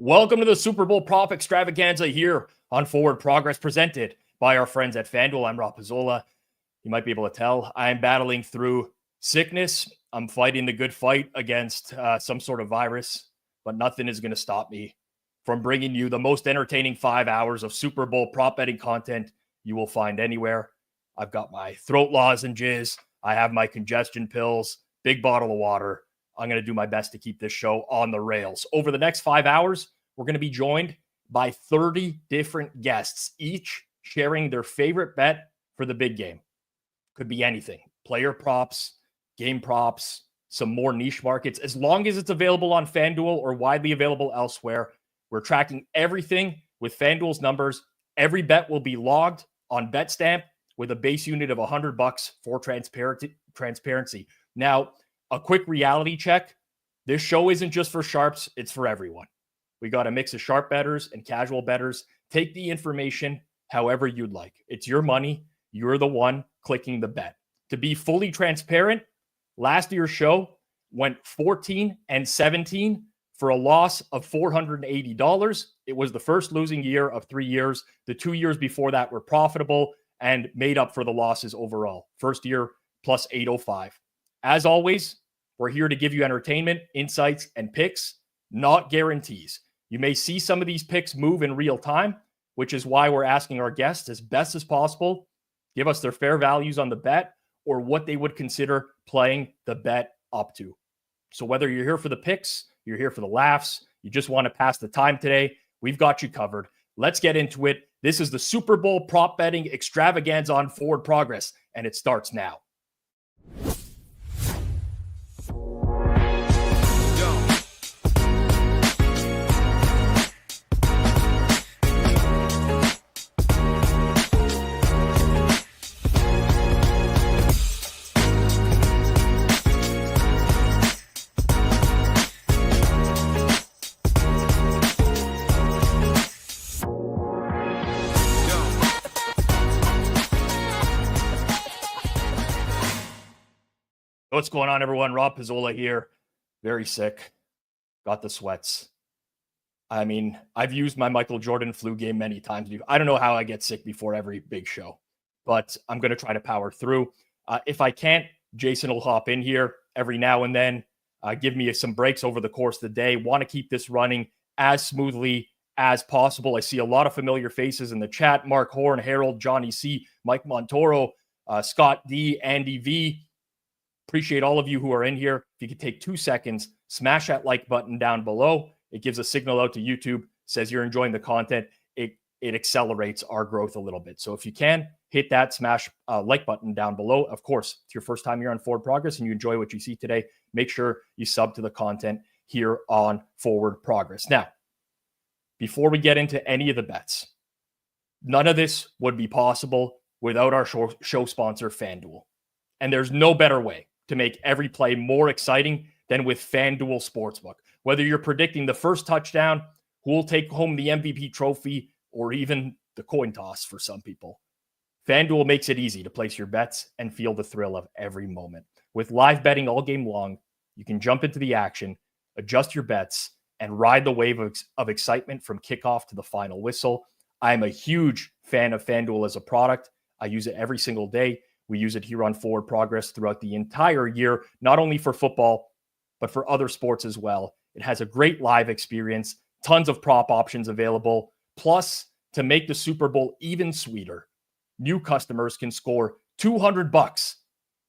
Welcome to the Super Bowl Prop Extravaganza here on Forward Progress, presented by our friends at Fanduel. I'm Pizzola. You might be able to tell I'm battling through sickness. I'm fighting the good fight against some sort of virus, but nothing is going to stop me from bringing you the most entertaining 5 hours of Super Bowl prop betting content you will find anywhere. I've got my throat lozenges. I have my congestion pills, big bottle of water. I'm going to do my best to keep this show on the rails. Over the next 5 hours, we're going to be joined by 30 different guests, each sharing their favorite bet for the big game. Could be anything. Player props, game props, some more niche markets. As long as it's available on FanDuel or widely available elsewhere, we're tracking everything with FanDuel's numbers. Every bet will be logged on Betstamp with a base unit of $100 for transparency. Now, a quick reality check. This show isn't just for sharps, it's for everyone. We got a mix of sharp bettors and casual bettors. Take the information however you'd like. It's your money. You're the one clicking the bet. To be fully transparent, last year's show went 14-17 for a loss of $480. It was the first losing year of 3 years. The 2 years before that were profitable and made up for the losses overall. First year plus 805. As always, we're here to give you entertainment, insights, and picks, not guarantees. You may see some of these picks move in real time, which is why we're asking our guests as best as possible, give us their fair values on the bet or what they would consider playing the bet up to. So whether you're here for the picks, you're here for the laughs, you just want to pass the time today, we've got you covered. Let's get into it. This is the Super Bowl prop betting extravaganza on Forward Progress, and it starts now. What's going on, everyone? Pizzola here. Very sick. Got the sweats. I mean, I've used my Michael Jordan flu game many times. I don't know how I get sick before every big show, but I'm going to try to power through. If I can't, Jason will hop in here every now and then, give me some breaks over the course of the day. Want to keep this running as smoothly as possible. I see a lot of familiar faces in the chat. Mark Horn, Harold, Johnny C, Mike Montoro, Scott D, Andy V. Appreciate all of you who are in here. If you could take 2 seconds, smash that like button down below. It gives a signal out to YouTube, says you're enjoying the content. It accelerates our growth a little bit. So if you can, hit that smash like button down below. Of course, it's your first time here on Forward Progress and you enjoy what you see today, make sure you sub to the content here on Forward Progress. Now, before we get into any of the bets, none of this would be possible without our show sponsor, Fanduel. And there's no better way to make every play more exciting than with FanDuel Sportsbook. Whether you're predicting the first touchdown, who will take home the MVP trophy, or even the coin toss for some people, FanDuel makes it easy to place your bets and feel the thrill of every moment. With live betting all game long, you can jump into the action, adjust your bets, and ride the wave of excitement from kickoff to the final whistle. I'm a huge fan of FanDuel as a product. I use it every single day. We use it here on Forward Progress throughout the entire year, not only for football, but for other sports as well. It has a great live experience, tons of prop options available. Plus, to make the Super Bowl even sweeter, new customers can score $200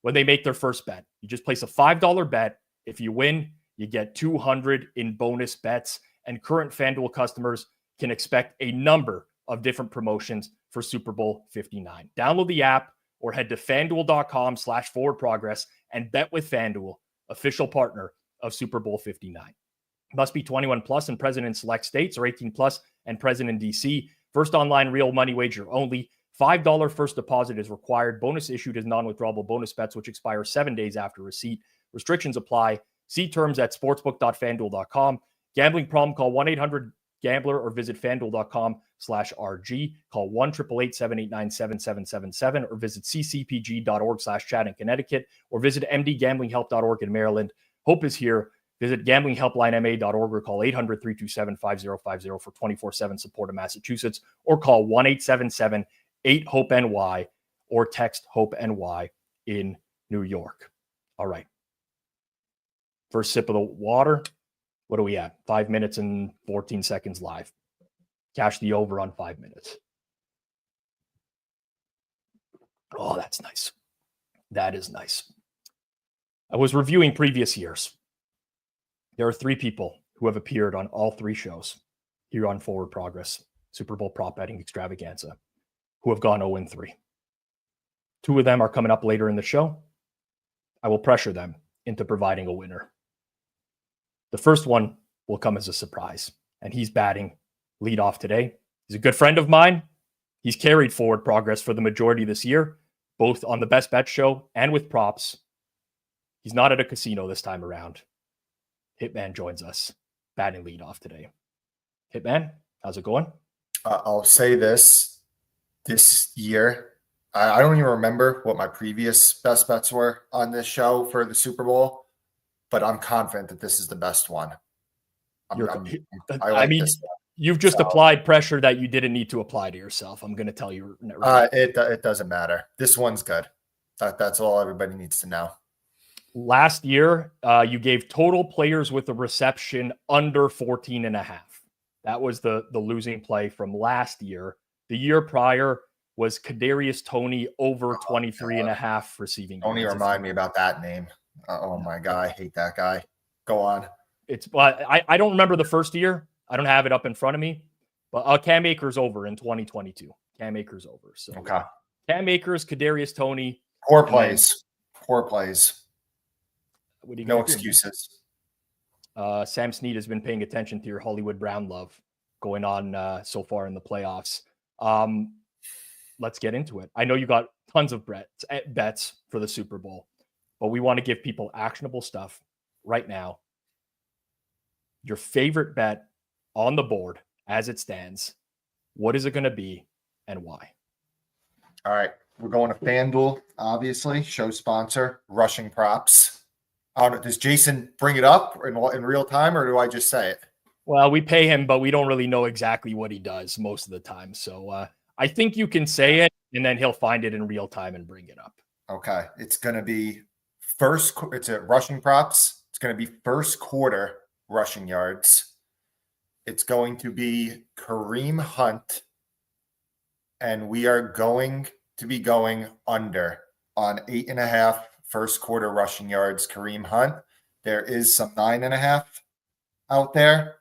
when they make their first bet. You just place a $5 bet. If you win, you get $200 in bonus bets. And current FanDuel customers can expect a number of different promotions for Super Bowl 59. Download the app or head to fanduel.com/forwardprogress and bet with FanDuel, official partner of Super Bowl 59. Must be 21 plus and present in select states, or 18 plus and present in DC. First online real money wager only. $5 first deposit is required. Bonus issued as non-withdrawable bonus bets, which expire 7 days after receipt. Restrictions apply. See terms at sportsbook.fanduel.com. Gambling problem? Call 1-800-GAMBLER or visit fanduel.com/RG. Call 1-888-789-7777 or visit ccpg.org/chat in Connecticut or visit mdgamblinghelp.org in Maryland. Hope is here. Visit gamblinghelplinema.org or call 800-327-5050 for 24/7 support in Massachusetts, or call 1-877-8-HOPE-NY or text HOPE-NY in New York. All right. First sip of the water. What are we at? 5 minutes and 14 seconds live. Cash the over on 5 minutes. Oh, that's nice. That is nice. I was reviewing previous years. There are 3 people who have appeared on all 3 shows here on Forward Progress, Super Bowl Prop Betting Extravaganza, who have gone 0-3. 2 of them are coming up later in the show. I will pressure them into providing a winner. The first one will come as a surprise, and he's batting leadoff today. He's a good friend of mine. He's carried Forward Progress for the majority of this year, both on the Best Bet show and with props. He's not at a casino this time around. Hitman joins us, batting leadoff today. Hitman, how's it going? I'll say this year, I don't even remember what my previous best bets were on this show for the Super Bowl, but I'm confident that this is the best one. You've just applied pressure that you didn't need to apply to yourself. I'm going to tell you. It doesn't matter. This one's good. That's all everybody needs to know. Last year, you gave total players with a reception under 14.5. That was the losing play from last year. The year prior was Kadarius Toney over 23.5 receiving. Don't even remind me about that name. Oh my God, I hate that guy. Go on. I don't remember the first year. I don't have it up in front of me, but Cam Akers over in 2022. Cam Akers over. So okay. Cam Akers, Kadarius Toney. Poor plays. No excuses. Sam Snead has been paying attention to your Hollywood Brown love going on so far in the playoffs. Let's get into it. I know you got tons of bets for the Super Bowl, but we want to give people actionable stuff right now. Your favorite bet on the board as it stands. What is it going to be and why? All right. We're going to Fanduel, obviously, show sponsor, rushing props. Does Jason bring it up in real time, or do I just say it? Well, we pay him, but we don't really know exactly what he does most of the time. So I think you can say it, and then he'll find it in real time and bring it up. Okay. It's going to be it's a rushing props. It's going to be first quarter rushing yards. It's going to be Kareem Hunt, and we are going to be going under on 8.5 first quarter rushing yards. Kareem Hunt. There is some 9.5 out there,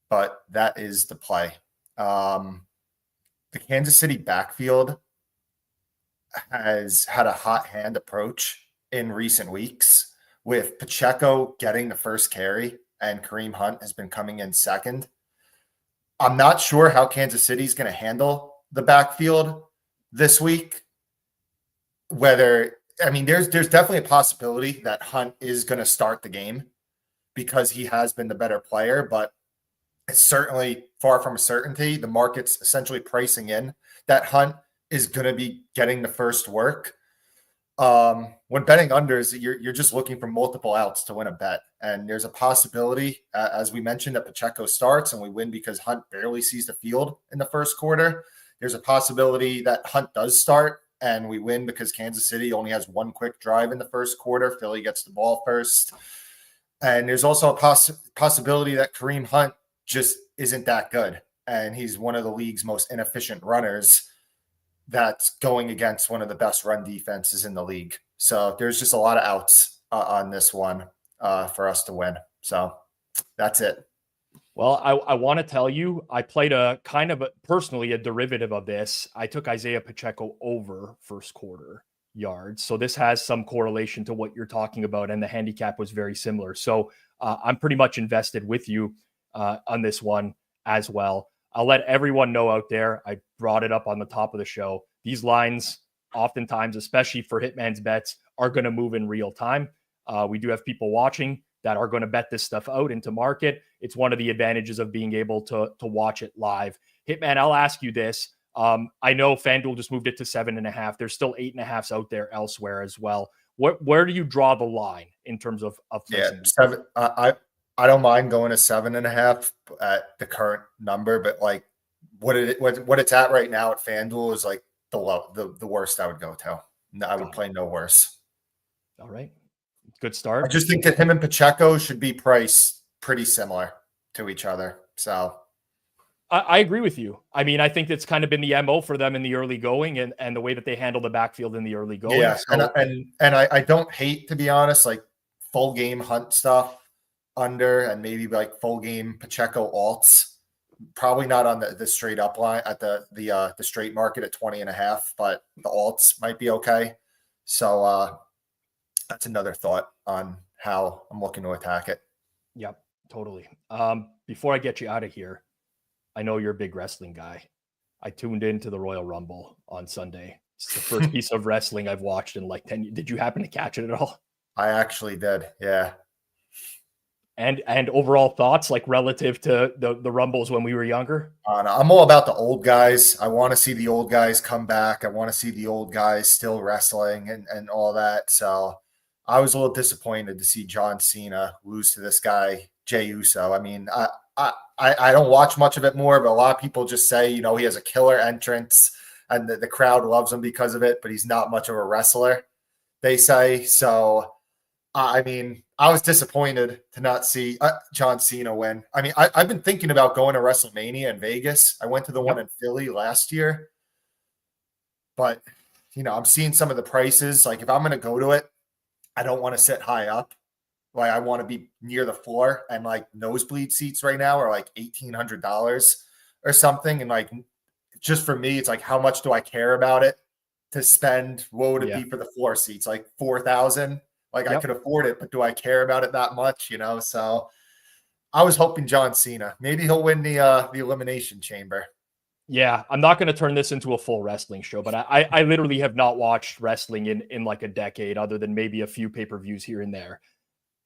but that is the play. The Kansas City backfield has had a hot hand approach in recent weeks, with Pacheco getting the first carry and Kareem Hunt has been coming in second. I'm not sure how Kansas City is going to handle the backfield this week. There's definitely a possibility that Hunt is going to start the game because he has been the better player, but it's certainly far from a certainty. The market's essentially pricing in that Hunt is going to be getting the first work. When betting unders, you're just looking for multiple outs to win a bet. And there's a possibility, as we mentioned, that Pacheco starts and we win because Hunt barely sees the field in the first quarter. There's a possibility that Hunt does start and we win because Kansas City only has one quick drive in the first quarter. Philly gets the ball first. And there's also a possibility that Kareem Hunt just isn't that good. And he's one of the league's most inefficient runners that's going against one of the best run defenses in the league. So there's just a lot of outs on this one for us to win. So that's it. Well, I want to tell you, I played personally a derivative of this. I took Isaiah Pacheco over first quarter yards. So this has some correlation to what you're talking about. And the handicap was very similar. So I'm pretty much invested with you on this one as well. I'll let everyone know out there. I brought it up on the top of the show. These lines, oftentimes, especially for Hitman's bets, are going to move in real time. We do have people watching that are going to bet this stuff out into market. It's one of the advantages of being able to watch it live. Hitman, I'll ask you this. I know FanDuel just moved it to 7.5. There's still 8.5s out there elsewhere as well. Where do you draw the line in terms of placing? Seven. I don't mind going to 7.5 at the current number, but like what it's at right now at FanDuel is like the worst I would go to. No, I would play no worse. All right, good start. I just think that him and Pacheco should be priced pretty similar to each other. So I agree with you. I mean, I think that's kind of been the MO for them in the early going and the way that they handle the backfield in the early going. Yeah, so, and I don't hate, to be honest, like full game Hunt stuff under and maybe like full game Pacheco alts. Probably not on the straight up line at the straight market at 20.5, but the alts might be okay. So that's another thought on how I'm looking to attack it. Yep, totally. Before I get you out of here, I know you're a big wrestling guy. I tuned into the Royal Rumble on Sunday. It's the first piece of wrestling I've watched in like 10 years. Did you happen to catch it at all? I actually did. Yeah. And overall thoughts, like relative to the Rumbles when we were younger? I'm all about the old guys. I want to see the old guys come back. I want to see the old guys still wrestling and all that. So I was a little disappointed to see John Cena lose to this guy, Jey Uso. I mean, I don't watch much of it more, but a lot of people just say, you know, he has a killer entrance and the crowd loves him because of it, but he's not much of a wrestler, they say. So, I mean, I was disappointed to not see John Cena win. I mean, I've been thinking about going to WrestleMania in Vegas. I went to the one in Philly last year, but, you know, I'm seeing some of the prices. Like, if I'm going to go to it, I don't want to sit high up. Like, I want to be near the floor, and like nosebleed seats right now are like $1,800 or something. And like, just for me, it's like, how much do I care about it to spend? What would it be for the floor seats? Like $4,000. Like, I could afford it, but do I care about it that much? You know, so I was hoping John Cena, maybe he'll win the Elimination Chamber. Yeah, I'm not going to turn this into a full wrestling show, but I literally have not watched wrestling in like a decade, other than maybe a few pay-per-views here and there.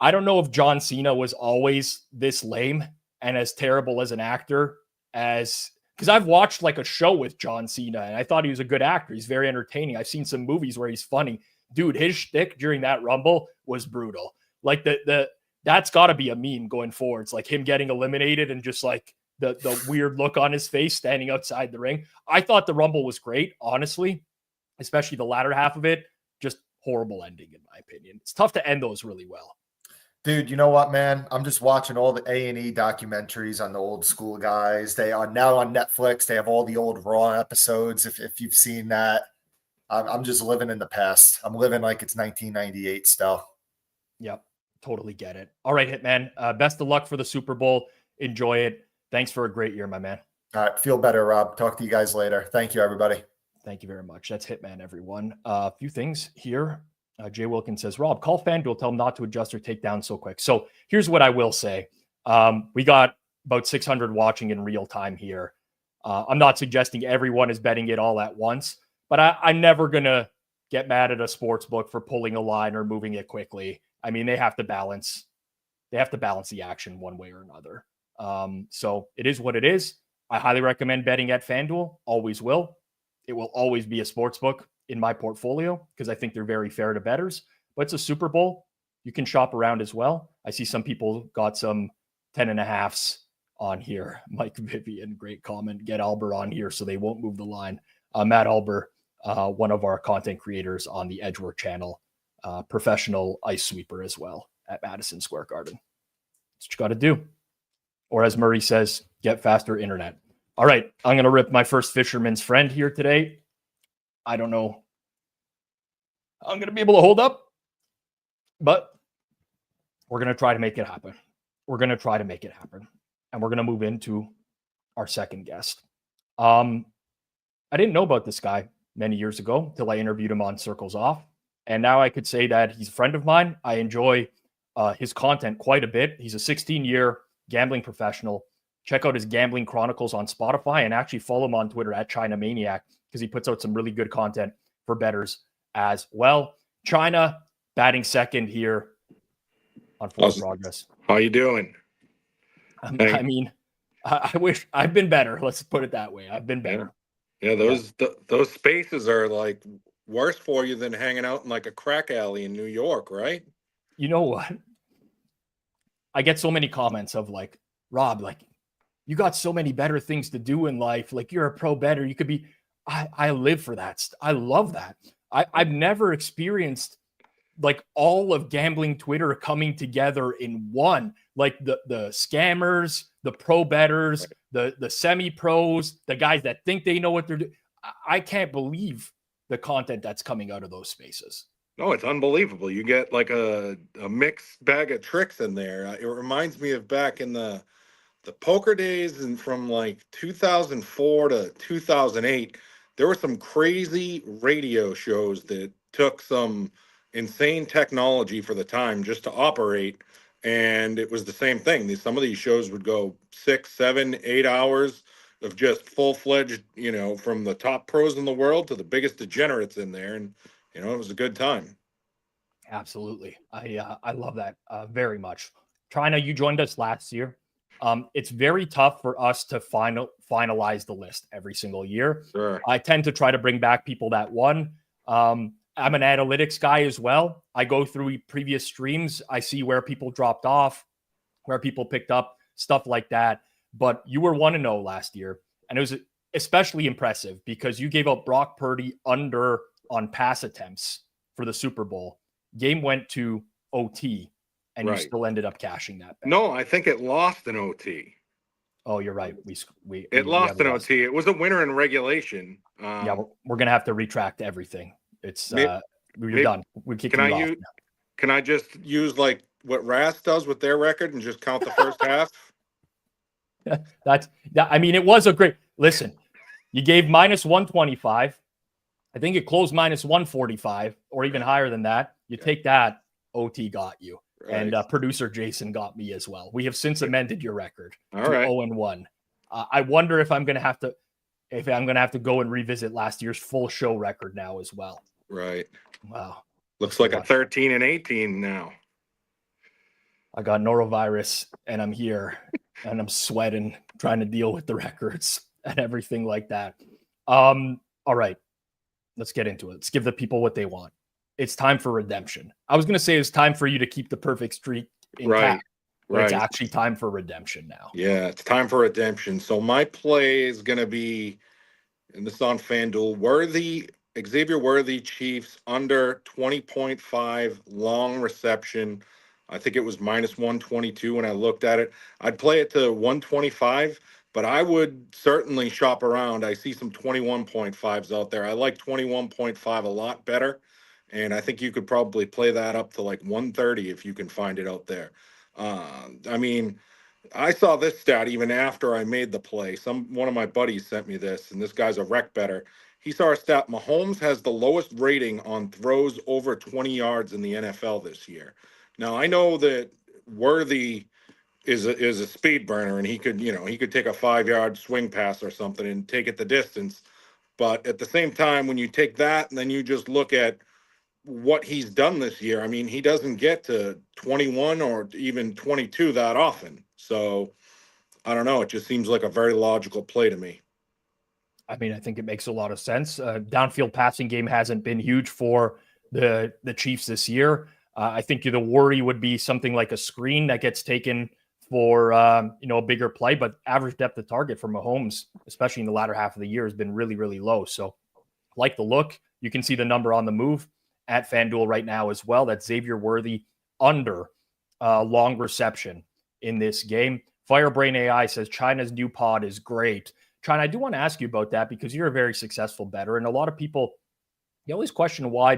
I don't know if John Cena was always this lame and as terrible as an actor because I've watched like a show with John Cena and I thought he was a good actor. He's very entertaining. I've seen some movies where he's funny. Dude, his shtick during that Rumble was brutal. Like that's got to be a meme going forward. It's like him getting eliminated and just like the weird look on his face standing outside the ring. I thought the Rumble was great, honestly, especially the latter half of it. Just horrible ending, in my opinion. It's tough to end those really well. Dude, you know what, man? I'm just watching all the A&E documentaries on the old school guys. They are now on Netflix. They have all the old Raw episodes, if you've seen that. I'm just living in the past. I'm living like it's 1998 still. Yep, totally get it. All right, Hitman. Best of luck for the Super Bowl. Enjoy it. Thanks for a great year, my man. All right, feel better, Rob. Talk to you guys later. Thank you, everybody. Thank you very much. That's Hitman, everyone. A few things here. Jay Wilkins says, Rob, call FanDuel, tell them not to adjust or take down so quick. So here's what I will say. We got about 600 watching in real time here. I'm not suggesting everyone is betting it all at once, but I'm never going to get mad at a sports book for pulling a line or moving it quickly. I mean, they have to balance the action one way or another. So it is what it is. I highly recommend betting at FanDuel. Always will. It will always be a sports book in my portfolio because I think they're very fair to bettors. But it's a Super Bowl. You can shop around as well. I see some people got some 10.5s on here. Mike Vivian, great comment. Get Albert on here so they won't move the line. Matt Albert, one of our content creators on the Edgework channel, professional ice sweeper as well at Madison Square Garden. That's what you got to do. Or as Murray says, get faster internet. All right, I'm going to rip my first fisherman's friend here today. I don't know. I'm going to be able to hold up, but we're going to try to make it happen. We're going to try to make it happen. And we're going to move into our second guest. I didn't know about this guy many years ago till I interviewed him on Circles Off. And now I could say that he's a friend of mine. I enjoy his content quite a bit. He's a 16-year gambling professional. Check out his gambling chronicles on Spotify and actually follow him on Twitter at Chinamaniac because he puts out some really good content for bettors as well. China batting second here on Full Progress. How you doing? I mean, I wish I've been better. Let's put it that way. I've been better. Yeah, those spaces are like worse for you than hanging out in like a crack alley in New York, right? You know what? I get so many comments of like, Rob, like, you got so many better things to do in life. Like, you're a pro bettor. You could be, I live for that. I love that. I've never experienced like all of gambling Twitter coming together in one, like the scammers, the pro bettors, the semi-pros, the guys that think they know what they're doing. I can't believe the content that's coming out of those spaces. No, it's unbelievable. You get like a mixed bag of tricks in there. It reminds me of back in the poker days and from like 2004 to 2008, there were some crazy radio shows that took some insane technology for the time just to operate. And it was the same thing. Some of these shows would go 6, 7, 8 hours of just full-fledged, from the top pros in the world to the biggest degenerates in there. And, it was a good time. Absolutely. I love that very much. China, you joined us last year. It's very tough for us to finalize the list every single year. Sure. I tend to try to bring back people that won. I'm an analytics guy as well. I go through previous streams. I see where people dropped off, where people picked up, stuff like that. But you were 1-0 last year, and it was especially impressive because you gave up Brock Purdy under on pass attempts for the Super Bowl. Game went to OT, and you still ended up cashing that bet. No, I think it lost in OT. Oh, you're right. It lost in OT. It was a winner in regulation. Yeah, we're gonna have to retract everything. It's we're done. We kick you off. Can I just use like what RAS does with their record and just count the first half? I mean, it was a great listen. You gave minus 125. I think it closed minus 145 or even higher than that. You take that, OT got you. Right. And producer Jason got me as well. We have since amended your record to 0-1. I wonder if I'm going to have to go and revisit last year's full show record now as well. Right. Wow. Looks like a 13-18 now. I got norovirus and I'm here and I'm sweating, trying to deal with the records and everything like that. All right. Let's get into it. Let's give the people what they want. It's time for redemption. I was going to say it's time for you to keep the perfect streak intact. Right. It's actually time for redemption now. Yeah, it's time for redemption. So my play is going to be, and this is on FanDuel, Xavier Worthy Chiefs under 20.5 long reception. I think it was minus 122 when I looked at it. I'd play it to 125. But I would certainly shop around. I see some 21.5s out there. I like 21.5 a lot better. And I think you could probably play that up to like 130 if you can find it out there. I mean, I saw this stat even after I made the play. One of my buddies sent me this, and this guy's a rec bettor. He saw a stat. Mahomes has the lowest rating on throws over 20 yards in the NFL this year. Now, I know that Worthy is a speed burner, and he could take a 5-yard swing pass or something and take it the distance. But at the same time, when you take that and then you just look at what he's done this year, I mean, he doesn't get to 21 or even 22 that often. So I don't know. It just seems like a very logical play to me. I mean, I think it makes a lot of sense. Downfield passing game hasn't been huge for the Chiefs this year. I think the worry would be something like a screen that gets taken for a bigger play, but average depth of target for Mahomes, especially in the latter half of the year, has been really, really low. So like the look, you can see the number on the move at FanDuel right now as well. That's Xavier Worthy under long reception in this game. Firebrain AI says China's new pod is great. China, I do want to ask you about that because you're a very successful bettor, and a lot of people, you always question why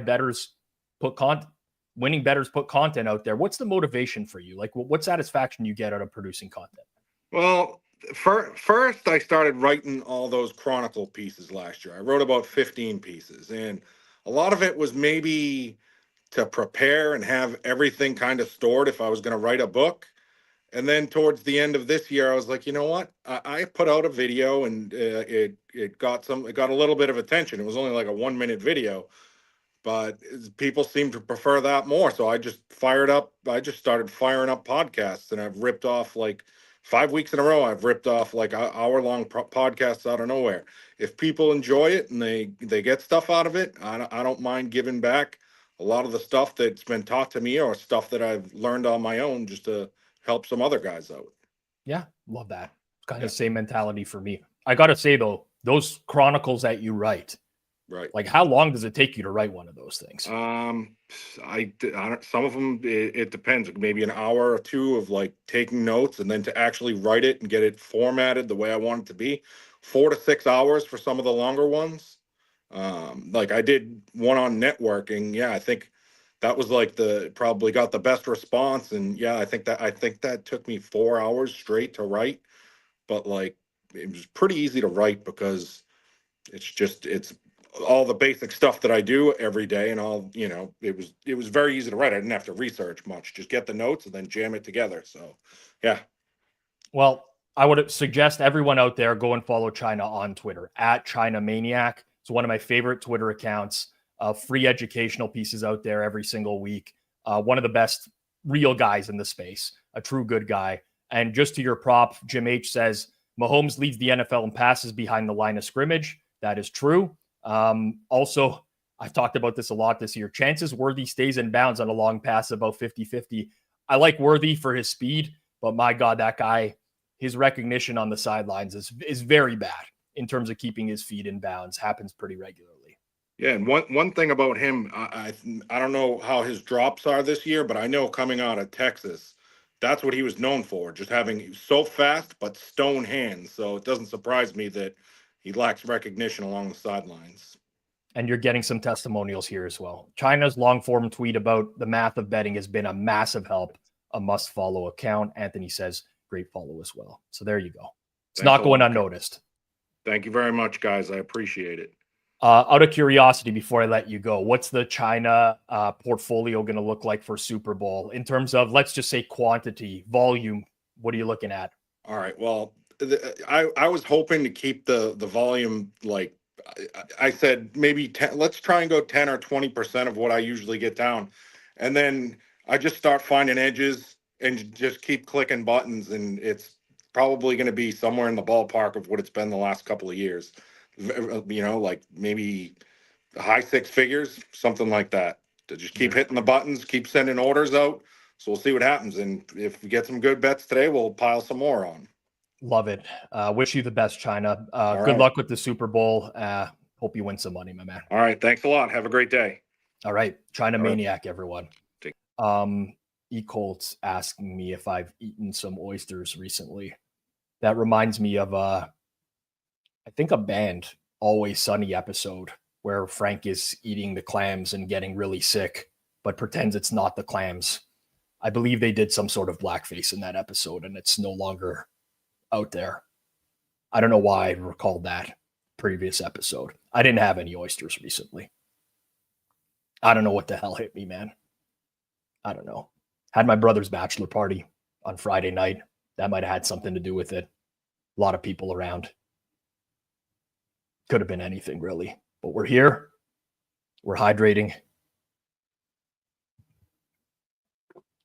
winning bettors put content out there. What's the motivation for you? Like, what satisfaction you get out of producing content? Well, first I started writing all those Chronicle pieces last year. I wrote about 15 pieces, and a lot of it was maybe to prepare and have everything kind of stored if I was going to write a book. And then towards the end of this year, I was like, you know what? I put out a video, and it got a little bit of attention. It was only like a 1-minute video, but people seem to prefer that more. So I just started firing up podcasts, and I've ripped off like 5 weeks in a row, I've ripped off like hour-long podcasts out of nowhere. If people enjoy it and they get stuff out of it, I don't mind giving back a lot of the stuff that's been taught to me or stuff that I've learned on my own just to help some other guys out. Yeah, love that. Kind of same mentality for me. I got to say, though, those chronicles that you write, right? Like, how long does it take you to write one of those things? I don't, some of them, it depends. Maybe an hour or two of like taking notes, and then to actually write it and get it formatted the way I want it to be. 4 to 6 hours for some of the longer ones. Like I did one on networking. Yeah, I think that was like probably got the best response. And yeah, I think that took me 4 hours straight to write. But like it was pretty easy to write because it's all the basic stuff that I do every day, and it was very easy to write. I didn't have to research much, just get the notes and then jam it together. So yeah. Well, I would suggest everyone out there go and follow China on Twitter at Chinamaniac. It's one of my favorite Twitter accounts. Free educational pieces out there every single week. One of the best real guys in the space, a true good guy. And just to your prop, Jim H says Mahomes leads the NFL in passes behind the line of scrimmage. That is true. Also, I've talked about this a lot this year. Chances Worthy stays in bounds on a long pass about 50-50. I like Worthy for his speed, but my God, that guy, his recognition on the sidelines is very bad in terms of keeping his feet in bounds. Happens pretty regularly. Yeah, and one thing about him, I don't know how his drops are this year, but I know coming out of Texas, that's what he was known for, just having so fast but stone hands. So it doesn't surprise me that he lacks recognition along the sidelines. And you're getting some testimonials here as well. China's long-form tweet about the math of betting has been a massive help, a must-follow account. Anthony says, great follow as well. So there you go. It's Thanks not going unnoticed. Thank you very much, guys. I appreciate it. Out of curiosity, before I let you go, what's the China portfolio going to look like for Super Bowl in terms of, let's just say, quantity, volume? What are you looking at? All right. Well, I was hoping to keep the volume, like I said, maybe 10. Let's try and go 10 or 20% of what I usually get down, and then I just start finding edges and just keep clicking buttons, and it's probably going to be somewhere in the ballpark of what it's been the last couple of years. Like maybe high 6 figures, something like that. To just keep hitting the buttons, keep sending orders out. So we'll see what happens. And if we get some good bets today, we'll pile some more on. Love it. Wish you the best, China. Good luck with the Super Bowl. Hope you win some money, my man. All right. Thanks a lot. Have a great day. All right. Chinamaniac, everyone. Take- E-Colt's asking me if I've eaten some oysters recently. That reminds me of, I think, a band, Always Sunny episode where Frank is eating the clams and getting really sick, but pretends it's not the clams. I believe they did some sort of blackface in that episode, and it's no longer out there. I don't know why I recalled that previous episode. I didn't have any oysters recently. I don't know what the hell hit me, man. I don't know. Had my brother's bachelor party on Friday night. That might have had something to do with it. A lot of people around. Could have been anything, really. But we're here. We're hydrating.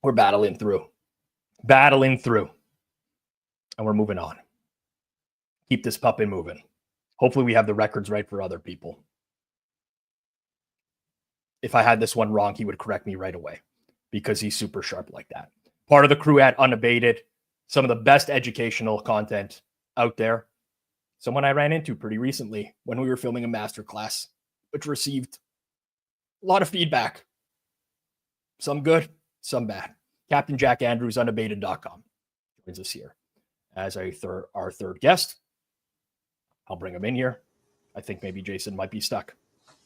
We're battling through. And we're moving on. Keep this puppy moving. Hopefully we have the records right for other people. If I had this one wrong, he would correct me right away because he's super sharp like that. Part of the crew at Unabated. Some of the best educational content out there. Someone I ran into pretty recently when we were filming a masterclass, which received a lot of feedback. Some good, some bad. Captain Jack Andrews, unabated.com, joins us here as our third guest. I'll bring him in here. I think maybe Jason might be stuck.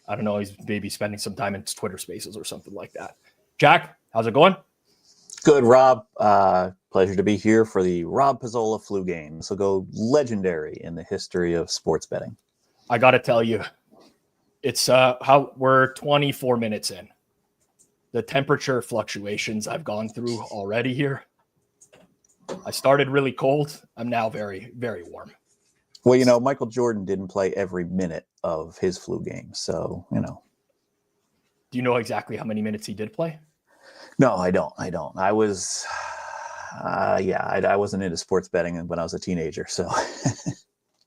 I don't know. He's maybe spending some time in Twitter spaces or something like that. Jack, how's it going? Good, Rob. Pleasure to be here for the Rob Pizzola flu game. This will go legendary in the history of sports betting. I got to tell you, it's how we're 24 minutes in. The temperature fluctuations I've gone through already here. I started really cold. I'm now very, very warm. Well, Michael Jordan didn't play every minute of his flu game. So, Do you know exactly how many minutes he did play? No, I don't. I wasn't into sports betting when I was a teenager, so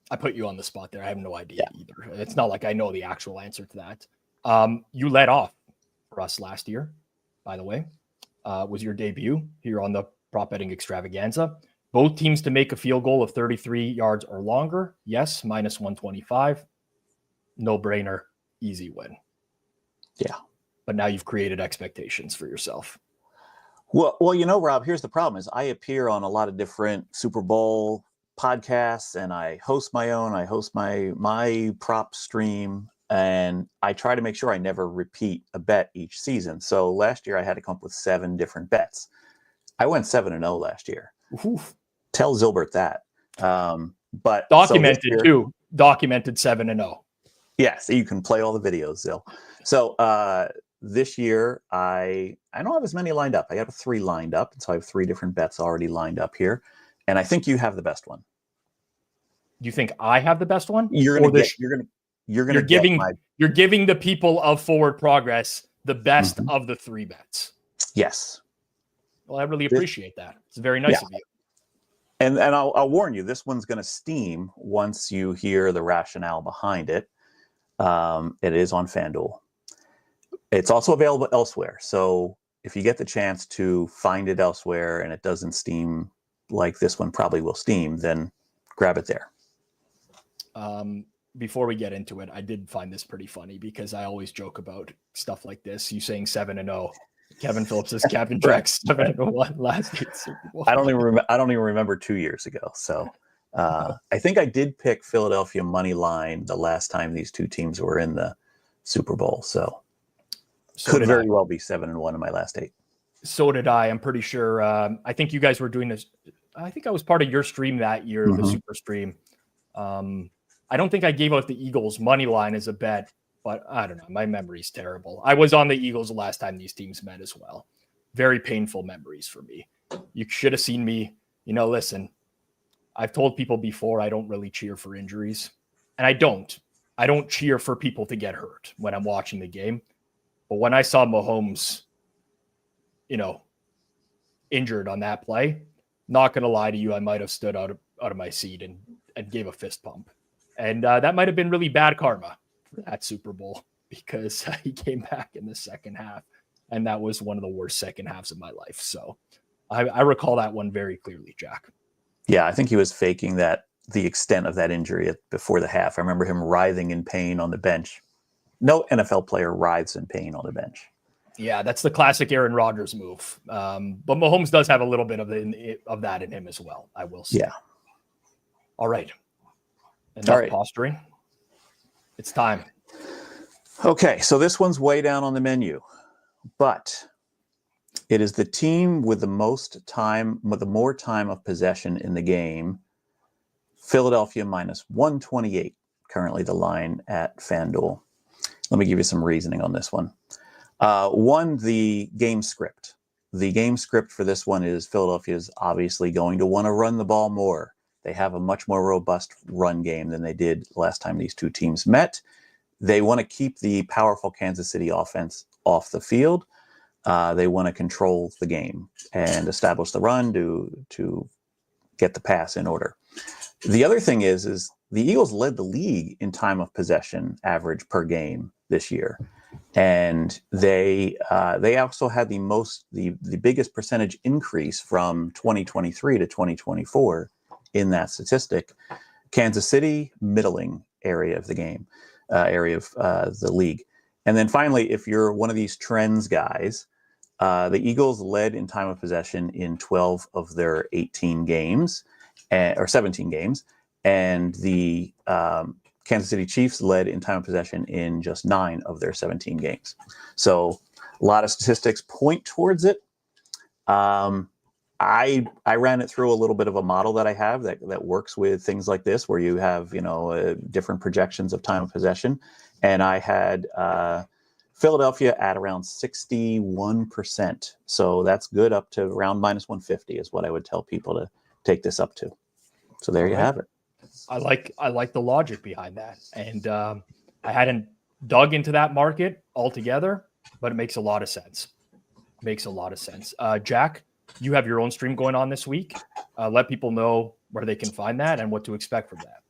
I put you on the spot there. I have no idea either. It's not like I know the actual answer to that. You led off for us last year, by the way. Was your debut here on the Prop Betting Extravaganza. Both teams to make a field goal of 33 yards or longer. Yes, minus 125. No brainer, easy win. Yeah. But now you've created expectations for yourself. Well, Rob, here's the problem is I appear on a lot of different Super Bowl podcasts and I host my own. I host my prop stream, and I try to make sure I never repeat a bet each season. So last year I had to come up with 7 different bets. I went 7-0 last year. Oof. Tell Zylbert that. But documented too. Documented 7-0. Yeah, so you can play all the videos, Zyl. So this year I don't have as many lined up. I have 3 lined up, and so I have 3 different bets already lined up here. And I think you have the best one. You think I have the best one? You're giving the people of Forward Progress the best of the 3 bets. Yes. Well, I really appreciate that. It's very nice of you. And I'll warn you, this one's going to steam once you hear the rationale behind it. It is on FanDuel. It's also available elsewhere. So if you get the chance to find it elsewhere and it doesn't steam like this one probably will steam, then grab it there. Before we get into it, I did find this pretty funny because I always joke about stuff like this. You saying 7-0. Kevin Phillips says Captain Trex 7-1 last year's Super Bowl. I don't even remember 2 years ago. So I think I did pick Philadelphia money line the last time these 2 teams were in the Super Bowl. So could very well be 7-1 in my last 8. So did I. I'm pretty sure. I think you guys were doing this. I think I was part of your stream that year, the Super Stream. I don't think I gave out the Eagles money line as a bet, but I don't know. My memory's terrible. I was on the Eagles the last time these teams met as well. Very painful memories for me. You should have seen me. Listen, I've told people before I don't really cheer for injuries. And I don't cheer for people to get hurt when I'm watching the game. But when I saw Mahomes, injured on that play, not going to lie to you, I might have stood out of my seat and gave a fist pump. And that might have been really bad karma for that Super Bowl because he came back in the second half. And that was one of the worst second halves of my life. So I recall that one very clearly, Jack. Yeah, I think he was faking the extent of that injury before the half. I remember him writhing in pain on the bench. No NFL player writhes in pain on the bench. Yeah, that's the classic Aaron Rodgers move. But Mahomes does have a little bit of that in him as well, I will say. Yeah. All right. Enough posturing. It's time. Okay, so this one's way down on the menu, but it is the team with the more time of possession in the game. Philadelphia minus 128, currently the line at FanDuel. Let me give you some reasoning on this one. One, the game script. The game script for this one is Philadelphia is obviously going to want to run the ball more. They have a much more robust run game than they did last time these 2 teams met. They want to keep the powerful Kansas City offense off the field. They want to control the game and establish the run to get the pass in order. The other thing is the Eagles led the league in time of possession average per game this year. And they also had the biggest percentage increase from 2023 to 2024 in that statistic. Kansas City, middling area of the game, the league. And then finally, if you're one of these trends guys, the Eagles led in time of possession in 12 of their 18 games, or 17 games, and the Kansas City Chiefs led in time of possession in just 9 of their 17 games. So a lot of statistics point towards it. I ran it through a little bit of a model that I have that works with things like this, where you have different projections of time of possession, and I had Philadelphia at around 61%. So that's good, up to around minus 150 is what I would tell people to take this up to. So there you have it. I like the logic behind that, and I hadn't dug into that market altogether, but it makes a lot of sense. Jack, you have your own stream going on this week. Let people know where they can find that and what to expect from that.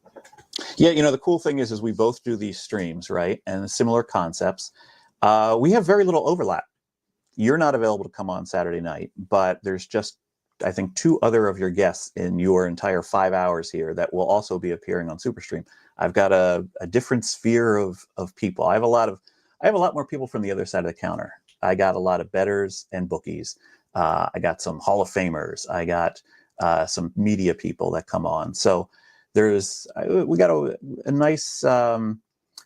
Yeah, the cool thing is we both do these streams, right? And similar concepts. We have very little overlap. You're not available to come on Saturday night, but there's just, I think, 2 other of your guests in your entire 5 hours here that will also be appearing on Superstream. I've got a different sphere of people. I have a lot more people from the other side of the counter. I got a lot of bettors and bookies. I got some Hall of Famers. I got some media people that come on. So we got a nice, the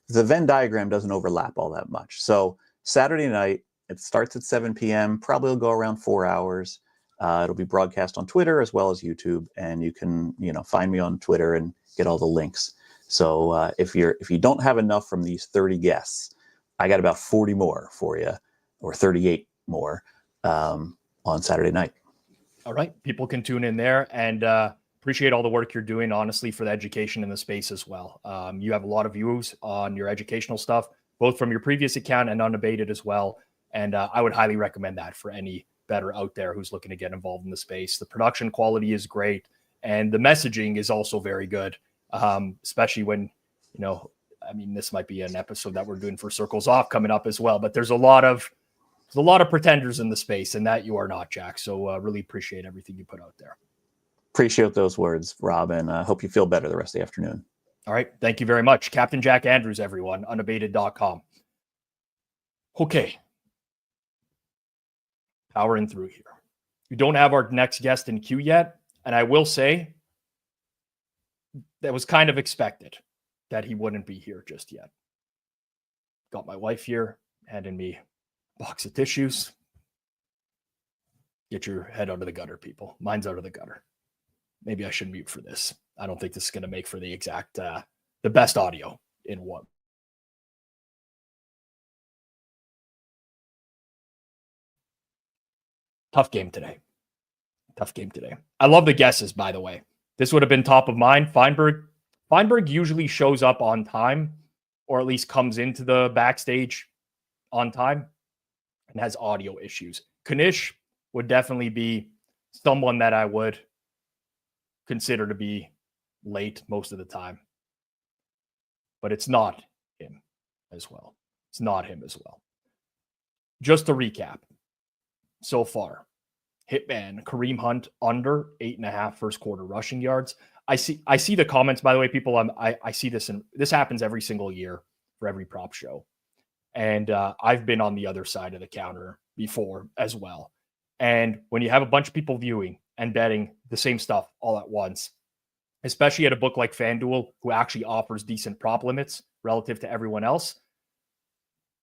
Venn diagram doesn't overlap all that much. So Saturday night, it starts at 7 p.m. Probably will go around 4 hours. It'll be broadcast on Twitter as well as YouTube, and you can, find me on Twitter and get all the links. So if you don't have enough from these 30 guests, I got about 40 more for you, or 38 more on Saturday night. All right, people can tune in there, and appreciate all the work you're doing, honestly, for the education in the space as well. You have a lot of views on your educational stuff, both from your previous account and unabated as well. And I would highly recommend that for any bettor out there who's looking to get involved in the space. The production quality is great, and the messaging is also very good, especially when, this might be an episode that we're doing for Circles Off coming up as well. But there's a lot of pretenders in the space, and that you are not, Jack. So really appreciate everything you put out there. Appreciate those words, Rob, and I hope you feel better the rest of the afternoon. All right. Thank you very much. Captain Jack Andrews, everyone, unabated.com. Okay. Powering through here. We don't have our next guest in queue yet, and I will say that was kind of expected that he wouldn't be here just yet. Got my wife here, handing me a box of tissues. Get your head out of the gutter, people. Mine's out of the gutter. Maybe I should mute for this. I don't think this is going to make for the exact, the best audio in one. Tough game today. I love the guesses, by the way. This would have been top of mind. Fienberg usually shows up on time, or at least comes into the backstage on time, and has audio issues. Knish would definitely be someone that I would consider to be late most of the time. But it's not him as well. Just to recap. So far, Hitman, Kareem Hunt under 8.5 first quarter rushing yards. I see the comments, by the way, people. I see this, and this happens every single year for every prop show. And I've been on the other side of the counter before as well. And when you have a bunch of people viewing and betting the same stuff all at once, especially at a book like Fanduel, who actually offers decent prop limits relative to everyone else,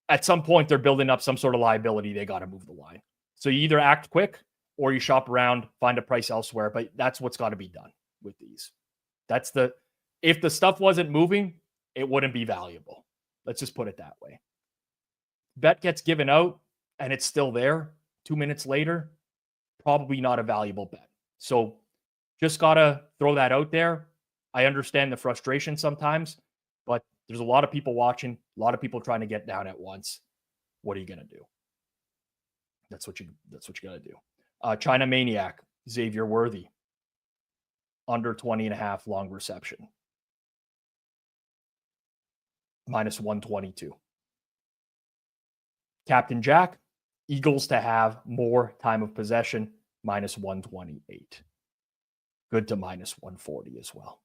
at some point they're building up some sort of liability. They got to move the line. So you either act quick or you shop around, find a price elsewhere, but that's what's got to be done with these. If the stuff wasn't moving, it wouldn't be valuable. Let's just put it that way. Bet gets given out and it's still there 2 minutes later, probably not a valuable bet. So just got to throw that out there. I understand the frustration sometimes, but there's a lot of people watching, a lot of people trying to get down at once. What are you going to do? That's what you got to do. Chinamaniac, Xavier Worthy, under 20.5 long reception. Minus 122. Captain Jack, Eagles to have more time of possession, minus 128. Good to minus 140 as well.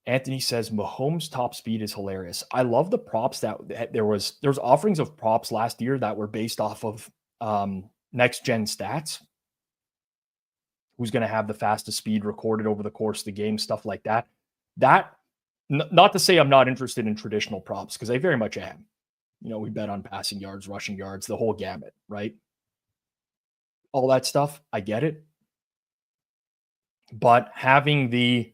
Anthony says Mahomes' top speed is hilarious. I love the props that there was offerings of props last year that were based off of next gen stats. Who's going to have the fastest speed recorded over the course of the game, stuff like that. Not to say I'm not interested in traditional props, because I very much am. We bet on passing yards, rushing yards, the whole gamut, right? All that stuff, I get it. But having the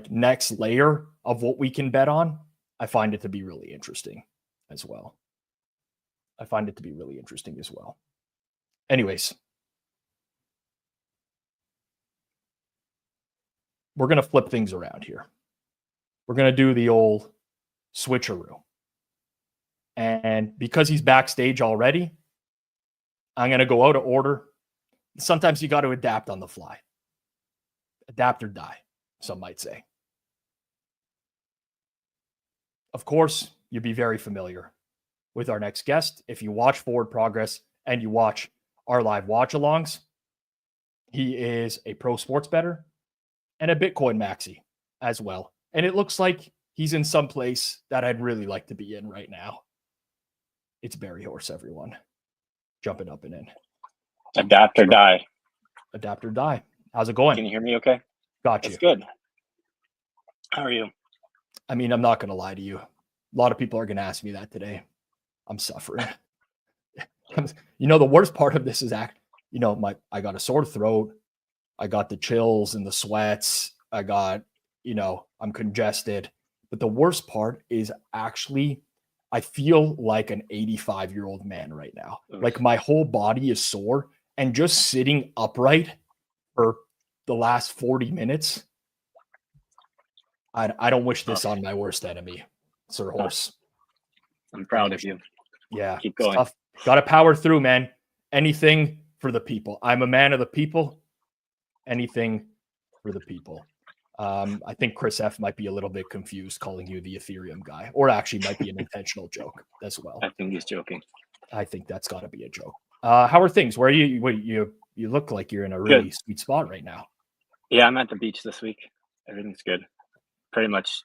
next layer of what we can bet on, I find it to be really interesting as well. Anyways, we're going to flip things around here. We're going to do the old switcheroo. And because he's backstage already, I'm going to go out of order. Sometimes you got to adapt on the fly. Adapt or die, some might say. Of course, you'd be very familiar with our next guest. If you watch Forward Progress and you watch our live watch-alongs, he is a pro sports bettor and a Bitcoin maxi as well. And it looks like he's in some place that I'd really like to be in right now. It's Berryhorse, everyone. Jumping up and in. Adapt or die. Adapt or die. How's it going? Can you hear me okay? Got you. That's good. How are you? I mean, I'm not going to lie to you. A lot of people are going to ask me that today. I'm suffering. You know, the worst part of this is I got a sore throat. I got the chills and the sweats. I got, I'm congested. But the worst part is actually, I feel like an 85-year-old man right now. Like my whole body is sore, and just sitting upright for the last 40 minutes, I don't wish this on my worst enemy, Sir Horse. I'm proud of you. Yeah. Keep going. Tough. Got to power through, man. Anything for the people. I'm a man of the people. Anything for the people. I think Chris F might be a little bit confused calling you the Ethereum guy, or actually might be an intentional joke as well. I think he's joking. I think that's got to be a joke. How are things? Where are you? You look like you're in a really sweet spot right now. Yeah, I'm at the beach this week. Everything's good. Pretty much.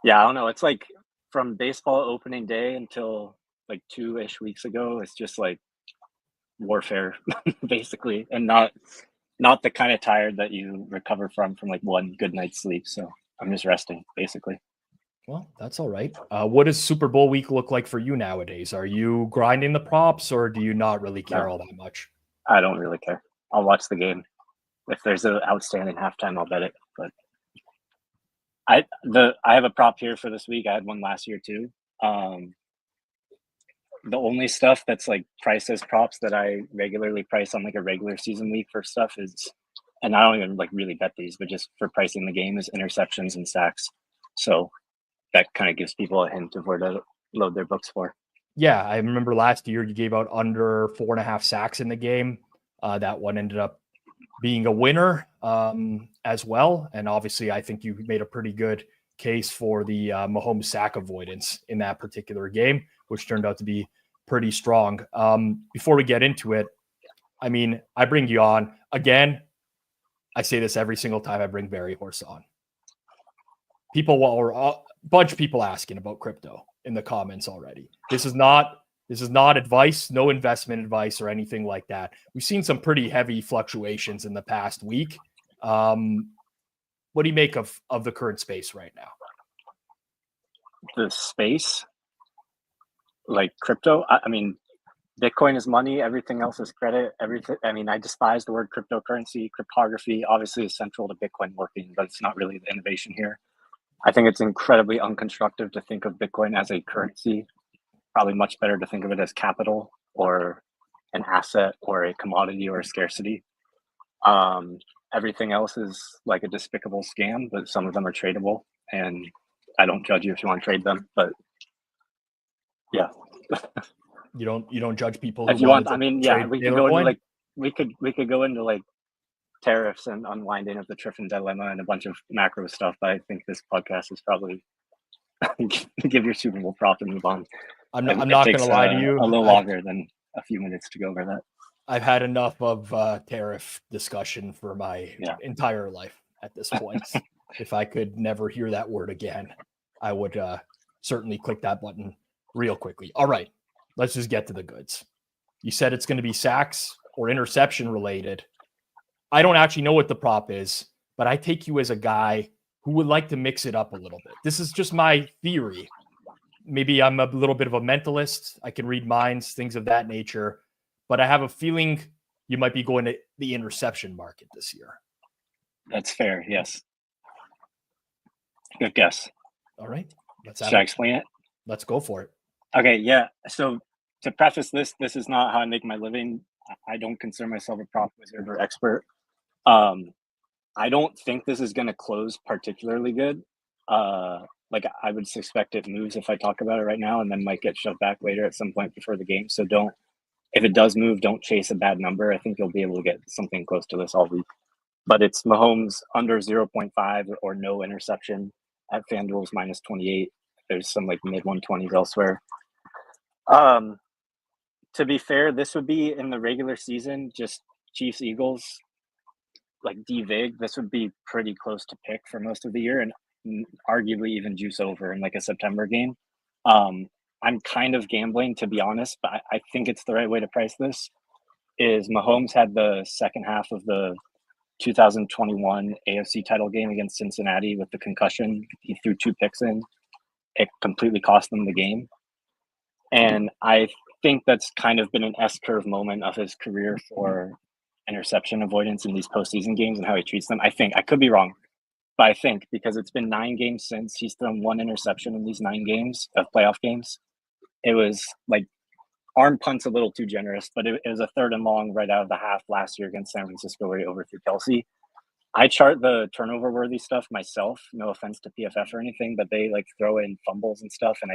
Yeah, I don't know. It's like from baseball opening day until like 2-ish weeks ago, it's just like warfare, basically, and not the kind of tired that you recover from like one good night's sleep. So I'm just resting, basically. Well, that's all right. What does Super Bowl week look like for you nowadays? Are you grinding the props, or do you not really care all that much? I don't really care. I'll watch the game. If there's an outstanding halftime, I'll bet it. But I have a prop here for this week. I had one last year too. The only stuff that's like priced as props that I regularly price on like a regular season week for stuff is, and I don't even like really bet these, but just for pricing the game, is interceptions and sacks. So that kind of gives people a hint of where to load their books for. Yeah, I remember last year you gave out under 4.5 sacks in the game. That one ended up being a winner as well. And obviously, I think you made a pretty good case for the Mahomes sack avoidance in that particular game, which turned out to be pretty strong. Before we get into it, I mean, I bring you on again. I say this every single time I bring Berryhorse on. A bunch of people asking about crypto in the comments already. This is not advice, no investment advice or anything like that. We've seen some pretty heavy fluctuations in the past week. What do you make of the current space right now? The space, like crypto, I mean, Bitcoin is money. Everything else is credit. Everything. I mean, I despise the word cryptocurrency. Cryptography obviously is central to Bitcoin working, but it's not really the innovation here. I think it's incredibly unconstructive to think of Bitcoin as a currency. Probably much better to think of it as capital or an asset or a commodity or a scarcity. Everything else is like a despicable scam, but some of them are tradable, and I don't judge you if you want to trade them, but yeah. You don't judge people if who you want. to I mean, trade yeah, we could go Bitcoin? into like we could go into like tariffs and unwinding of the Triffin dilemma and a bunch of macro stuff, but I think this podcast is probably give your Super Bowl prop and move on. I'm not going to lie to you. A little longer than a few minutes to go over that. I've had enough of tariff discussion for my entire life at this point. If I could never hear that word again, I would certainly click that button real quickly. All right, let's just get to the goods. You said it's going to be sacks or interception related. I don't actually know what the prop is, but I take you as a guy who would like to mix it up a little bit. This is just my theory. Maybe I'm a little bit of a mentalist. I can read minds, things of that nature. But I have a feeling you might be going to the interception market this year. That's fair, yes. Good guess. All right. Should I explain it? Let's go for it. Okay, yeah. So to preface this is not how I make my living. I don't consider myself a prop wizard or expert. I don't think this is going to close particularly good. like I would suspect it moves if I talk about it right now, and then might get shoved back later at some point before the game. So don't, if it does move, don't chase a bad number. I think you'll be able to get something close to this all week. But it's Mahomes under 0.5 or no interception at FanDuel's minus 28. There's some like mid 120s elsewhere. To be fair, this would be in the regular season, just Chiefs Eagles, like D-Vig. This would be pretty close to pick for most of the year, and arguably even juice over in like a September game. I'm kind of gambling, to be honest, but I think it's the right way to price this. Is Mahomes had the second half of the 2021 AFC title game against Cincinnati with the concussion. He threw 2 picks in. It completely cost them the game. And I think that's kind of been an S-curve moment of his career for interception avoidance in these postseason games and how he treats them. I think, I could be wrong, but I think because it's been 9 games since he's thrown 1 interception in these 9 games of playoff games. It was like arm punt's a little too generous, but it was a 3rd and long right out of the half last year against San Francisco where he overthrew Kelsey. I chart the turnover worthy stuff myself. No offense to PFF or anything, but they like throw in fumbles and stuff. And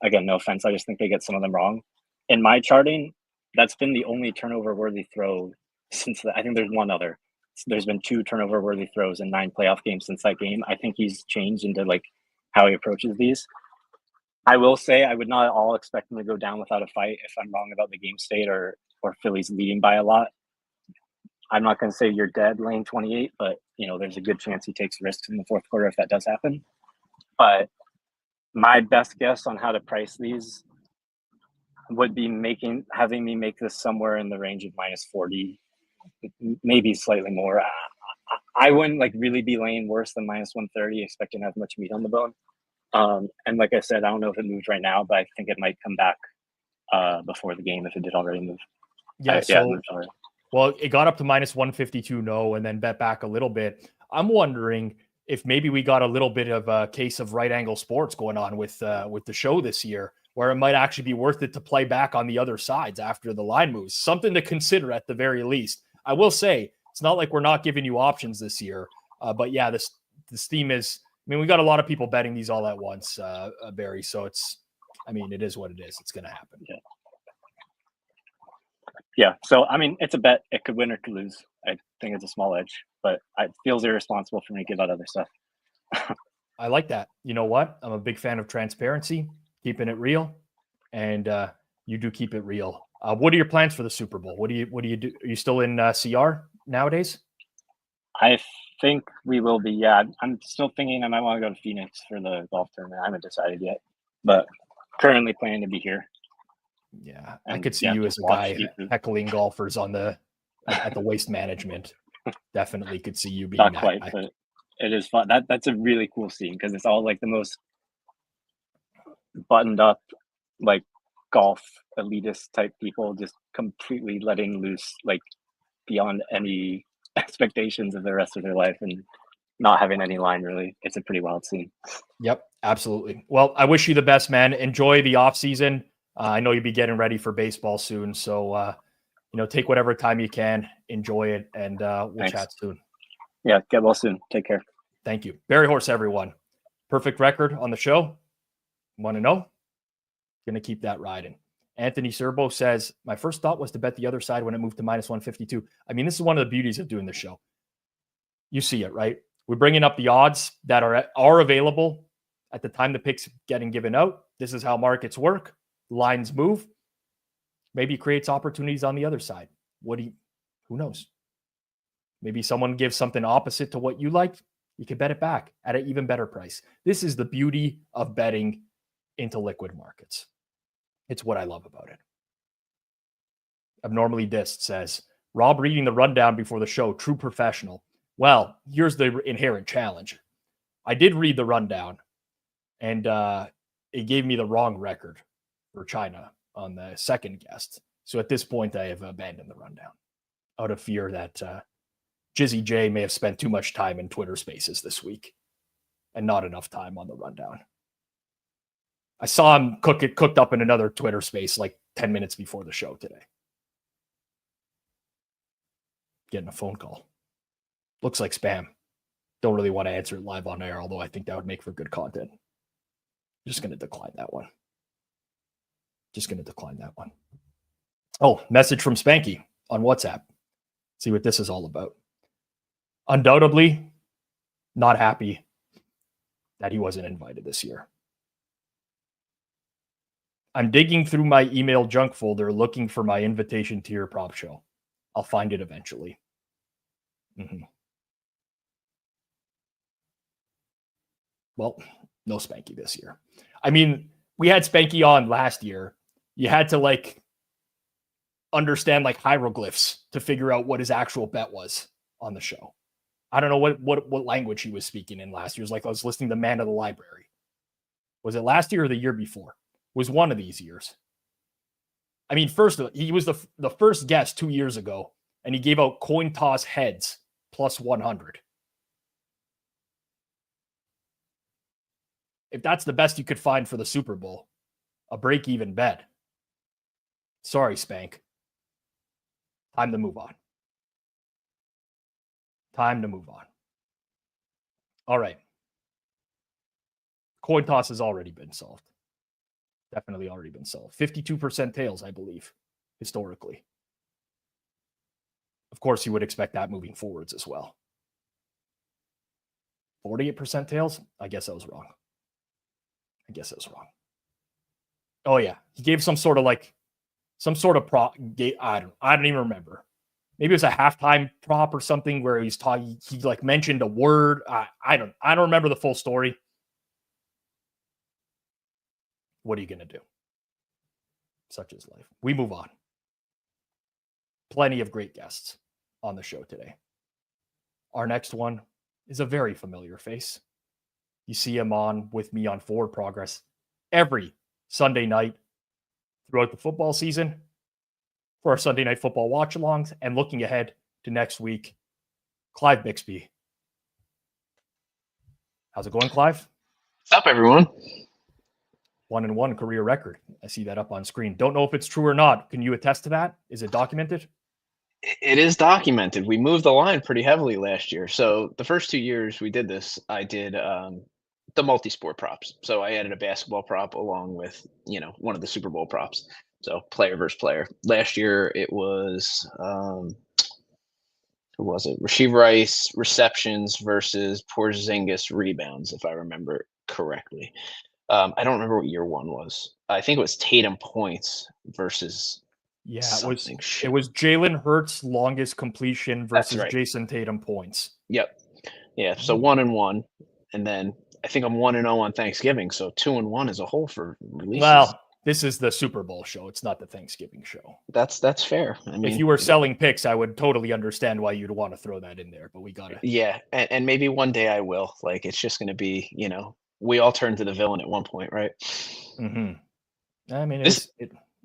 again, no offense. I just think they get some of them wrong. In my charting, that's been the only turnover worthy throw since I think there's one other. There's been 2 turnover worthy throws in 9 playoff games since that game. I think he's changed into like how he approaches these. I will say I would not at all expect him to go down without a fight if I'm wrong about the game state or Philly's leading by a lot. I'm not going to say you're dead lane 28, but there's a good chance he takes risks in the 4th quarter if that does happen. But my best guess on how to price these would be having me make this somewhere in the range of minus 40, maybe slightly more. I wouldn't like really be laying worse than minus 130, expecting to have much meat on the bone. And like I said, I don't know if it moves right now, but I think it might come back before the game if it did already move. Yeah, well, it got up to minus 152 no, and then bet back a little bit. I'm wondering if maybe we got a little bit of a case of right angle sports going on with the show this year, where it might actually be worth it to play back on the other sides after the line moves. Something to consider at the very least. I will say, it's not like we're not giving you options this year, but yeah, this theme is, we got a lot of people betting these all at once, Barry. So it is what it is. It's going to happen. Yeah. So, it's a bet. It could win or could lose. I think it's a small edge, but it feels irresponsible for me to give out other stuff. I like that. You know what? I'm a big fan of transparency, keeping it real, and you do keep it real. What are your plans for the Super Bowl? What do you do? Are you still in CR nowadays? I think we will be. Yeah, I'm still thinking I might want to go to Phoenix for the golf tournament. I haven't decided yet, but currently planning to be here. Yeah, I could see you as a guy heckling golfers at the Waste Management. Definitely could see you being not quite, but it is fun. That's a really cool scene because it's all like the most buttoned up, like golf elitist type people, just completely letting loose, like beyond any expectations of the rest of their life and not having any line really. It's a pretty wild scene. Yep, absolutely. Well, I wish you the best, man. Enjoy the off season. I know you'll be getting ready for baseball soon. So, take whatever time you can, enjoy it, and we'll chat soon. Yeah, get well soon. Take care. Thank you. Berryhorse, everyone. Perfect record on the show. Want to know? Going to keep that riding. Anthony Serbo says, my first thought was to bet the other side when it moved to minus 152. This is one of the beauties of doing the show. You see it, right? We're bringing up the odds that are available at the time the picks getting given out. This is how markets work. Lines move. Maybe it creates opportunities on the other side. Who knows? Maybe someone gives something opposite to what you like. You could bet it back at an even better price. This is the beauty of betting into liquid markets. It's what I love about it. Abnormally Dist says, Rob reading the rundown before the show, true professional. Well, here's the inherent challenge. I did read the rundown, and it gave me the wrong record for China on the second guest. So at this point, I have abandoned the rundown out of fear that Jizzy J may have spent too much time in Twitter Spaces this week and not enough time on the rundown. I saw him cooked up in another Twitter space like 10 minutes before the show today. Getting a phone call. Looks like spam. Don't really want to answer it live on air, although I think that would make for good content. Just going to decline that one. Oh, message from Spanky on WhatsApp. See what this is all about. Undoubtedly, not happy that he wasn't invited this year. I'm digging through my email junk folder looking for my invitation to your prop show. I'll find it eventually. Well, no Spanky this year. I mean, we had Spanky on last year. You had to like understand like hieroglyphs to figure out what his actual bet was on the show. I don't know what language he was speaking in last year. It was like I was listening to Man of the Library. Was it last year or the year before? It was one of these years. I mean, first, he was the first guest 2 years ago, and he gave out coin toss heads plus 100. If that's the best you could find for the Super Bowl, a break-even bet. Sorry, Spank. Time to move on. All right. Coin toss has already been solved. Definitely already been solved. 52% tails, I believe, historically. Of course, you would expect that moving forwards as well. 48% tails? I guess I was wrong. Oh, yeah. He gave some sort of prop. I don't even remember. Maybe it was a halftime prop or something where he's talking. He like mentioned a word. I don't remember the full story. What are you going to do? Such is life. We move on. Plenty of great guests on the show today. Our next one is a very familiar face. You see him on with me on Forward Progress every Sunday night throughout the football season for our Sunday Night Football watch-alongs, and looking ahead to next week, Clive Bixby. How's it going, Clive? What's up, everyone? 1-1 career record. I see that up on screen. Don't know if it's true or not. Can you attest to that? Is it documented? It is documented. We moved the line pretty heavily last year. So the first 2 years we did this, I did the multi-sport props. So I added a basketball prop along with, one of the Super Bowl props. So player versus player. Last year it was, who was it? Rasheed Rice receptions versus Porzingis rebounds, if I remember correctly. I don't remember what year one was. I think it was Tatum points versus it something. It was Jalen Hurts' longest completion versus right. Jason Tatum points. Yep. Yeah. So 1-1, and then I think I'm 1-0 on Thanksgiving. So 2-1 as a whole for releases. Well, this is the Super Bowl show. It's not the Thanksgiving show. That's fair. I mean, if you were selling picks, I would totally understand why you'd want to throw that in there. But we got to. Yeah, and maybe one day I will. Like, it's just going to be, we all turn to the villain at one point, right? Mm-hmm. I mean, it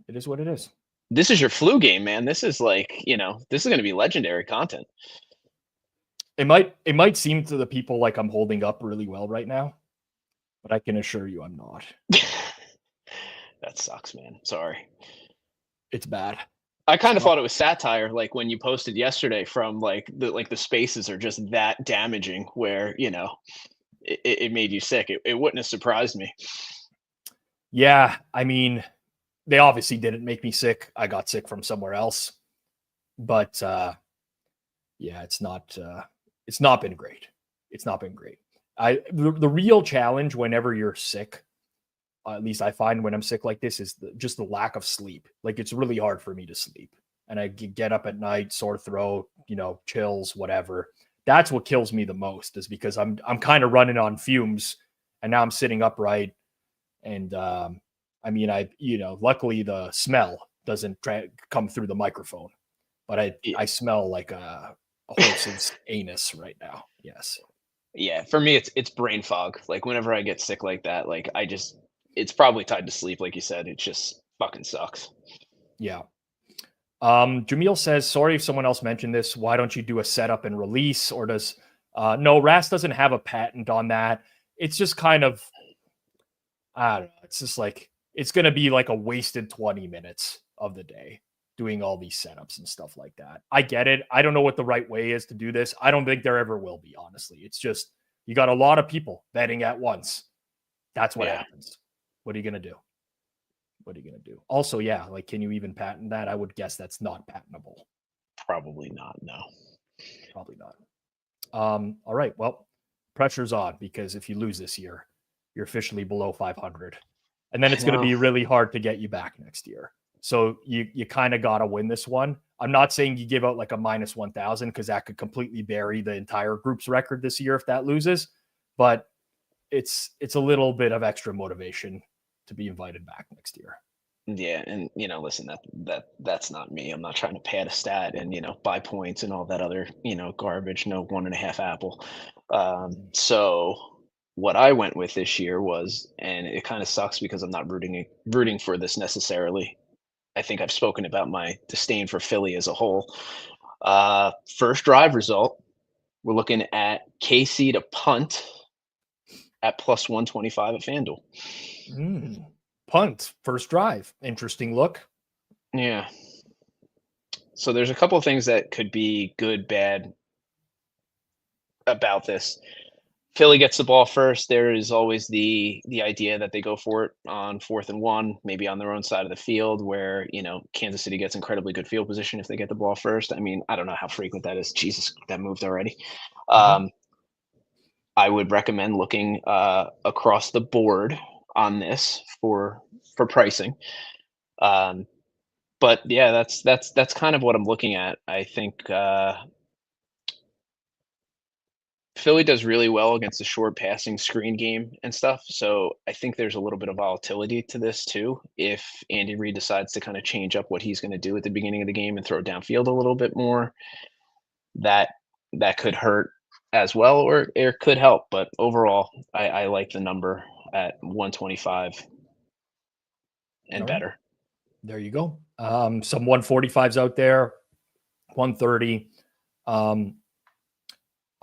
is what it is. This is your flu game, man. This is like, this is going to be legendary content. It might seem to the people like I'm holding up really well right now, but I can assure you I'm not. That sucks, man. Sorry. It's bad. I kind of thought it was satire, like when you posted yesterday from the spaces are just that damaging where, it made you sick. It wouldn't have surprised me. Yeah. I mean, they obviously didn't make me sick. I got sick from somewhere else, but yeah, it's not been great. It's not been great. The real challenge whenever you're sick, at least I find when I'm sick like this, is just the lack of sleep. Like, it's really hard for me to sleep, and I get up at night, sore throat, chills, whatever. That's what kills me the most, is because I'm kind of running on fumes, and now I'm sitting upright. And I mean, luckily the smell doesn't come through the microphone, but I smell like a horse's anus right now. Yes. Yeah, for me it's brain fog. Like, whenever I get sick like that, like it's probably tied to sleep, like you said. It just fucking sucks. Yeah. Jamil says, sorry if someone else mentioned this. Why don't you do a setup and release? Or does no, RAS doesn't have a patent on that. It's just kind of, I don't know. It's just like, it's going to be like a wasted 20 minutes of the day doing all these setups and stuff like that. I get it. I don't know what the right way is to do this. I don't think there ever will be, honestly. It's just, you got a lot of people betting at once. That's what happens. What are you going to do? What are you going to do? Also, yeah, like, can you even patent that? I would guess that's not patentable. Probably not. No. Probably not. All right. Well, pressure's on, because if you lose this year, you're officially below 500. And then it's going to be really hard to get you back next year. So you kind of got to win this one. I'm not saying you give out like a minus 1,000, because that could completely bury the entire group's record this year if that loses. But it's a little bit of extra motivation to be invited back next year. Yeah, and listen, that's not me. I'm not trying to pad a stat and buy points and all that other garbage. No 1.5 apple. So what I went with this year was, and it kind of sucks because I'm not rooting for this necessarily. I think I've spoken about my disdain for Philly as a whole. First drive result, we're looking at KC to punt at plus 125 at FanDuel. Punt, first drive. Interesting look. Yeah. So there's a couple of things that could be good, bad about this. Philly gets the ball first. There is always the idea that they go for it on 4th and 1, maybe on their own side of the field, where Kansas City gets incredibly good field position if they get the ball first. I mean, I don't know how frequent that is. Jesus, that moved already. I would recommend looking across the board on this for pricing. But yeah, that's kind of what I'm looking at. I think Philly does really well against the short passing screen game and stuff. So I think there's a little bit of volatility to this too. If Andy Reid decides to kind of change up what he's going to do at the beginning of the game and throw downfield a little bit more, that could hurt as well, or it could help. But overall, I like the number at 125 and better. There you go. Some 145s out there, 130.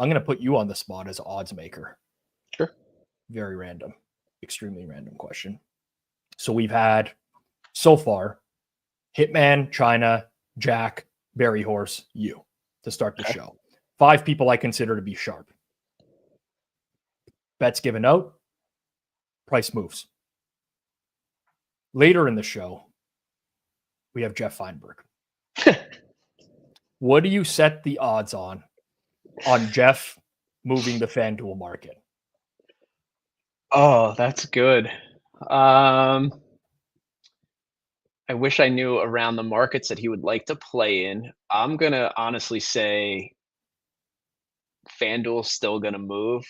I'm going to put you on the spot as odds maker. Sure. Very random, extremely random question. So we've had so far Hitman, China, Jack, Berryhorse, you to start the show. 5 people I consider to be sharp. Bets given out, price moves. Later in the show, we have Geoff Fienberg. What do you set the odds on Geoff moving the FanDuel market? Oh, that's good. I wish I knew around the markets that he would like to play in. I'm going to honestly say FanDuel's still going to move.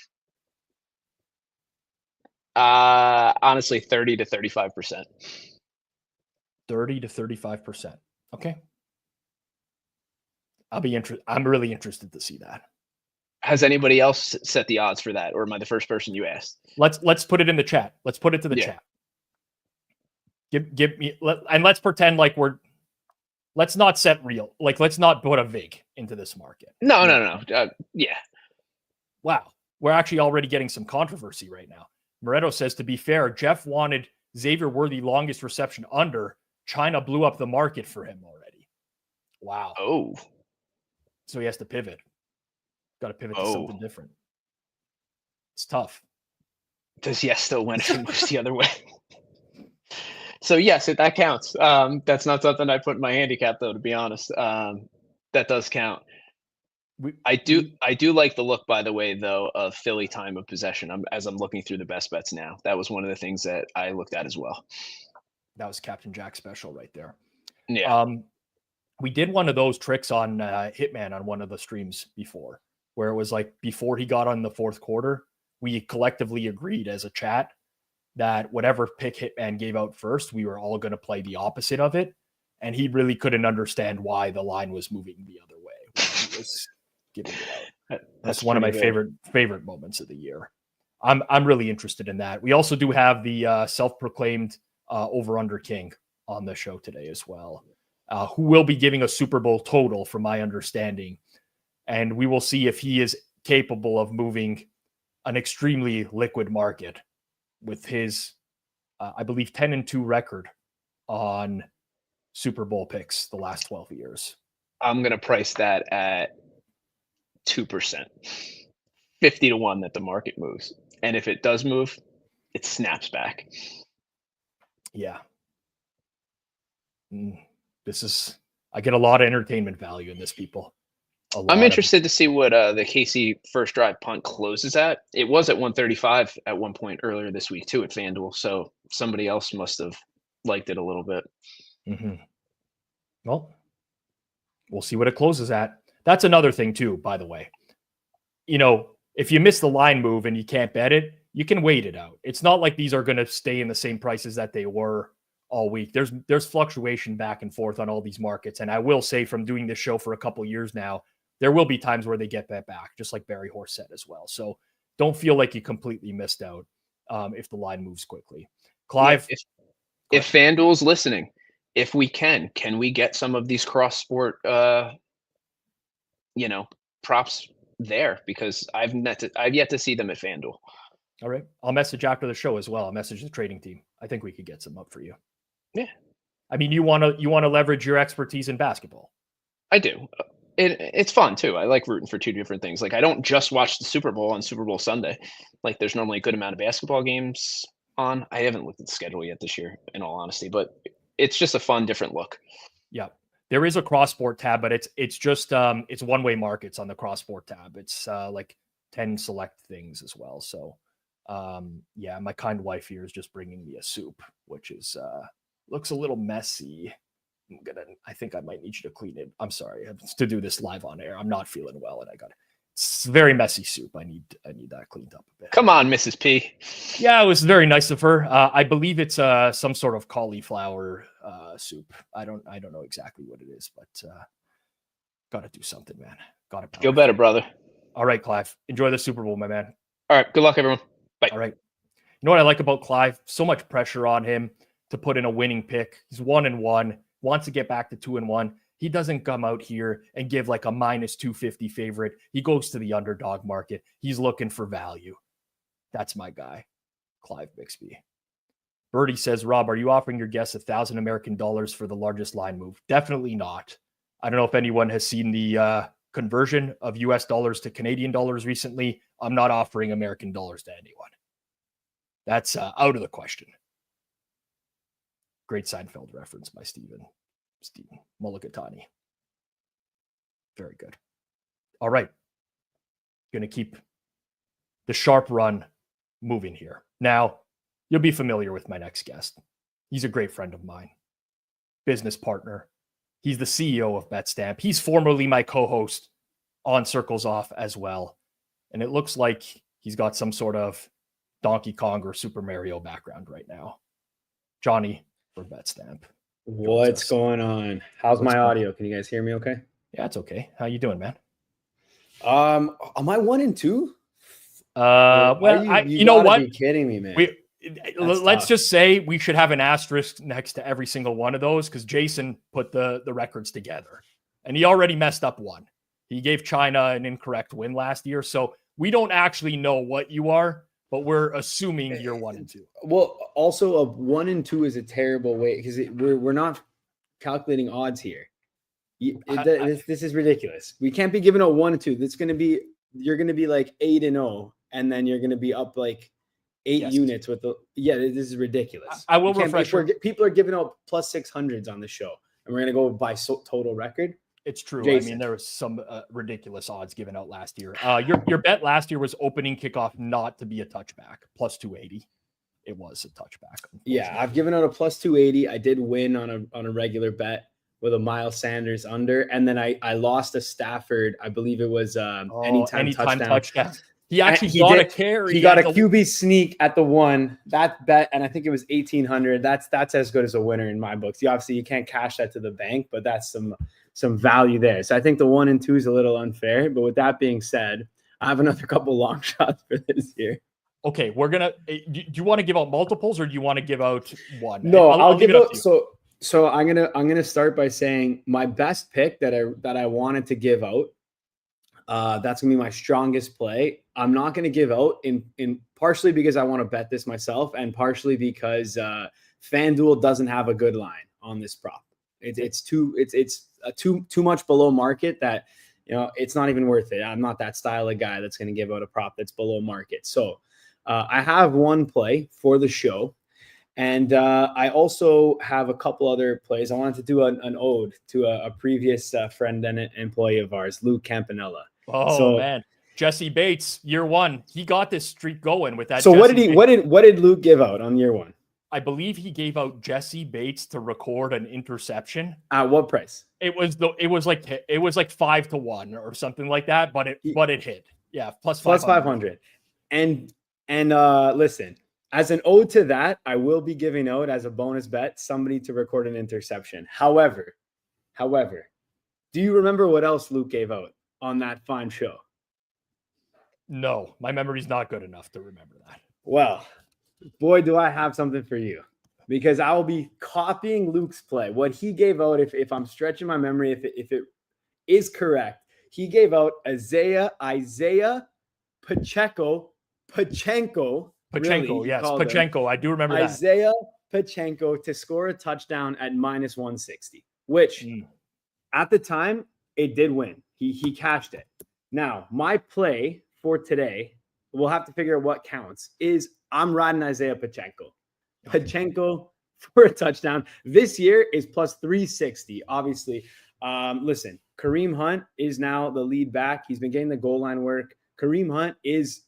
Honestly, 30 to 35%. 30 to 35%. Okay. I'm really interested to see that. Has anybody else set the odds for that, or am I the first person you asked? Let's put it in the chat. Let's put it to the chat. Give me, and let's pretend like let's not set real. Like, let's not put a vig into this market. No. Yeah. Wow. We're actually already getting some controversy right now. Moretto says, to be fair, Geoff wanted Xavier Worthy longest reception under. China blew up the market for him already. Wow. Oh. So he has to pivot. Got to pivot to something different. It's tough. Does yes still win if he moves the other way? So yes, that counts. That's not something I put in my handicap, though, to be honest. That does count. I do like the look, by the way, though, of Philly time of possession. As I'm looking through the best bets now, that was one of the things that I looked at as well. That was Captain Jack special right there. Yeah. We did one of those tricks on Hitman on one of the streams before, where it was like before he got on the 4th quarter, we collectively agreed as a chat that whatever pick Hitman gave out first, we were all going to play the opposite of it. And he really couldn't understand why the line was moving the other way when he was giving it out. That's one of my favorite moments of the year. I'm really interested in that. We also do have the self-proclaimed over-under king on the show today as well, who will be giving a Super Bowl total from my understanding. And we will see if he is capable of moving an extremely liquid market with his, I believe, 10-2 record on Super Bowl picks the last 12 years. I'm going to price that at 2%, 50 to 1 that the market moves. And if it does move, it snaps back. Yeah. I get a lot of entertainment value in this, people. I'm interested to see what the KC first drive punt closes at. It was at 135 at one point earlier this week too at FanDuel, so somebody else must have liked it a little bit. Mm-hmm. Well, we'll see what it closes at. That's another thing too, by the way. If you miss the line move and you can't bet it, you can wait it out. It's not like these are going to stay in the same prices that they were all week. There's fluctuation back and forth on all these markets. And I will say, from doing this show for a couple of years now, there will be times where they get bet back, just like Berryhorse said as well. So don't feel like you completely missed out if the line moves quickly. Clive? If FanDuel's listening, if we can we get some of these cross-sport, props there? Because I've yet to see them at FanDuel. All right. I'll message after the show as well. I'll message the trading team. I think we could get some up for you. Yeah. I mean, you want to leverage your expertise in basketball. I do. It's fun too. I like rooting for two different things. Like, I don't just watch the Super Bowl on Super Bowl Sunday. Like, there's normally a good amount of basketball games on. I haven't looked at the schedule yet this year, in all honesty, but it's just a fun, different look. Yeah. There is a cross-sport tab, but it's just it's one-way markets on the cross-sport tab. It's like 10 select things as well. So my kind wife here is just bringing me a soup, which is looks a little messy. I think I might need you to clean it. I'm sorry to do this live on air. I'm not feeling well, and it's very messy soup. I need that cleaned up a bit. Come on, Mrs. P. Yeah, it was very nice of her. I believe it's some sort of cauliflower soup. I don't know exactly what it is, but got to do something, man. Got to feel better, brother. All right, Clive. Enjoy the Super Bowl, my man. All right. Good luck, everyone. Bye. All right. You know what I like about Clive? So much pressure on him to put in a winning pick. He's 1-1, wants to get back to 2-1. He doesn't come out here and give like a -250 favorite. He goes to the underdog market. He's looking for value. That's my guy, Clive Bixby. Birdie says, Rob, are you offering your guests $1,000 American for the largest line move? Definitely not. I don't know if anyone has seen the conversion of US dollars to Canadian dollars recently. I'm not offering American dollars to anyone. That's out of the question. Great Seinfeld reference by Stephen Mulligatawny. Very good. All right. Going to keep the sharp run moving here. Now, you'll be familiar with my next guest. He's a great friend of mine, business partner. He's the CEO of Betstamp. He's formerly my co-host on Circles Off as well. And it looks like he's got some sort of Donkey Kong or Super Mario background right now. Johnny for Betstamp. What's going on? How's my audio? Can you guys hear me okay? Yeah, it's okay. How you doing, man? Am I 1-2? Well, you know what? Be kidding me, man. Let's just say we should have an asterisk next to every single one of those, because Jason put the records together and he already messed up one. He gave China an incorrect win last year. So we don't actually know what you are, but we're assuming you're 1-2. Well, also a 1-2 is a terrible way, because we're not calculating odds here. This is ridiculous. We can't be giving out 1-2. You're going to be like 8-0, and then you're going to be up like 8 units with this is ridiculous. I will refresh. People are giving out +600s on the show, and we're going to go by total record. It's true. Jason. I mean, there was some ridiculous odds given out last year. Your bet last year was opening kickoff not to be a touchback, +280. It was a touchback. Yeah, I've given out a +280. I did win on a regular bet with a Miles Sanders under, and then I lost a Stafford. I believe it was anytime touchdown. He actually got a carry. He got a QB sneak at the 1. That bet, and I think it was 1,800. That's as good as a winner in my books. Obviously, you can't cash that to the bank, but that's some value there. So I think the 1-2 is a little unfair. But with that being said, I have another couple long shots for this year. Okay, we're gonna. Do you want to give out multiples, or do you want to give out one? No, I'll give out. So I'm gonna start by saying my best pick that I wanted to give out. That's gonna be my strongest play. I'm not gonna give out in partially because I want to bet this myself, and partially because FanDuel doesn't have a good line on this prop. It's too much below market that it's not even worth it. I'm not that style of guy that's gonna give out a prop that's below market. So I have one play for the show, And I also have a couple other plays. I wanted to do an ode to a previous friend and employee of ours, Luke Campanella. Oh man, Jesse Bates, year one, he got this streak going with that. So Jesse what did Luke give out on year one? I believe he gave out Jesse Bates to record an interception. At what price? It was like 5-1 or something like that, but it hit. Yeah, plus 500. And listen, as an ode to that, I will be giving out as a bonus bet somebody to record an interception. However, do you remember what else Luke gave out on that fine show? No, my memory's not good enough to remember that. Well, boy, do I have something for you, because I will be copying Luke's play. What he gave out, if I'm stretching my memory, if it is correct, he gave out Isaiah Pachenko. Pachenko, yes, Pachenko. I do remember that. Isaiah Pachenko to score a touchdown at minus 160, which at the time it did win. He cashed it. Now, my play for today, we'll have to figure out what counts, is I'm riding Isaiah Pachenko. Pachenko for a touchdown. This year is plus 360, obviously. Listen, Kareem Hunt is now the lead back. He's been getting the goal line work. Kareem Hunt is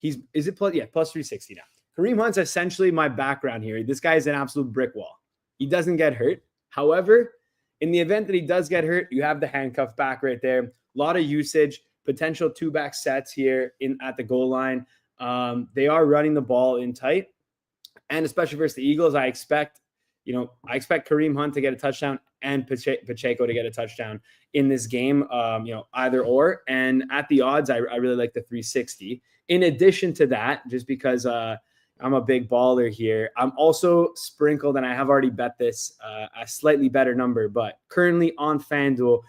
it plus? Yeah, plus 360 now. Kareem Hunt's essentially my background here. This guy is an absolute brick wall. He doesn't get hurt. However, in the event that he does get hurt, you have the handcuff back right there. A lot of usage, potential 2-back sets here at the goal line. They are running the ball in tight, and especially versus the Eagles, I expect Kareem Hunt to get a touchdown and Pacheco to get a touchdown in this game. Either or. And at the odds, I really like the 360. In addition to that, just because I'm a big baller here, I'm also sprinkled, and I have already bet this a slightly better number, but currently on FanDuel,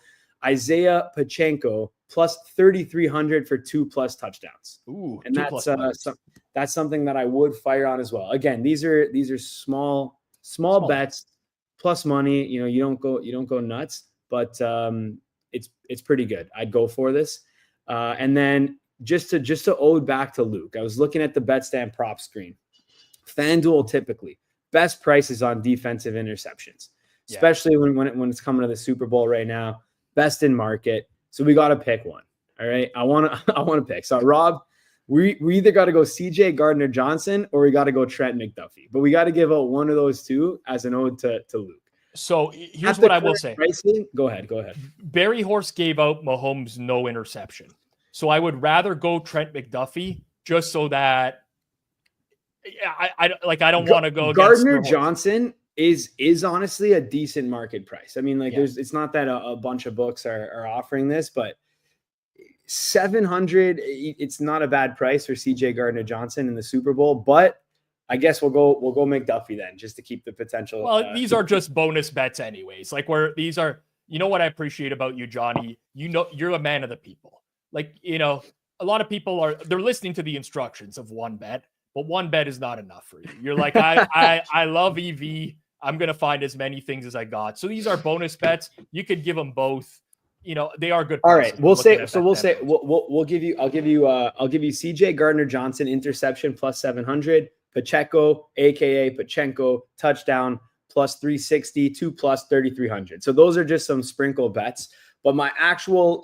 Isaiah Pachenko plus 3,300 for 2+ touchdowns. Ooh, and that's something that I would fire on as well. Again, these are small bets plus money. You don't go nuts, but it's pretty good. I'd go for this. And then just to ode back to Luke, I was looking at the Betstamp prop screen. FanDuel typically best prices on defensive interceptions, especially when it's coming to the Super Bowl right now. Best in market. So we got to pick one. All right. I want to pick. So Rob, we either got to go CJ Gardner-Johnson or we got to go Trent McDuffie, but we got to give out one of those two as an ode to Luke. So here's what I will say. Pricing, go ahead. Berryhorse gave out Mahomes no interception. So I would rather go Trent McDuffie just so that I don't want to go Gardner-Johnson is honestly a decent market price. I mean, it's not that a bunch of books are offering this, but 700, it's not a bad price for CJ Gardner-Johnson in the Super Bowl, but I guess we'll go McDuffie then, just to keep the potential. Well, these are just bonus bets anyways. What I appreciate about you, Johnny, you're a man of the people. A lot of people they're listening to the instructions of one bet, but one bet is not enough for you. You're like, I love EV. I'm going to find as many things as I got. So these are bonus bets. You could give them both. They are good. All right. I'll give you CJ Gardner-Johnson interception plus 700, Pacheco, AKA Pachenko touchdown plus 360, 2 plus 3,300. So those are just some sprinkle bets. But my actual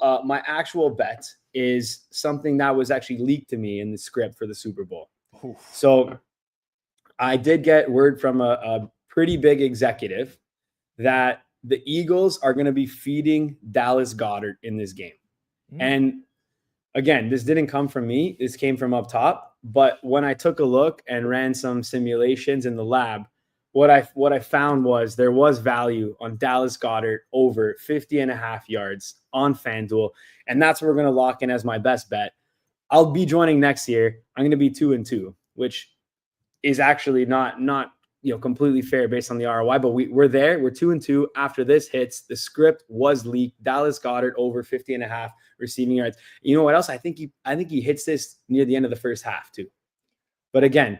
bet is something that was actually leaked to me in the script for the Super Bowl. Oof. So I did get word from a pretty big executive that the Eagles are going to be feeding Dallas Goedert in this game. And again, this didn't come from me. This came from up top. But when I took a look and ran some simulations in the lab, what I found was there was value on Dallas Goedert over 50.5 yards on FanDuel. And that's what we're going to lock in as my best bet. I'll be joining next year. I'm going to be 2-2, which is actually not completely fair based on the ROI, but we're there. We're 2-2. After this hits, the script was leaked. Dallas Goedert over 50.5 receiving yards. You know what else? I think he hits this near the end of the first half too. But again,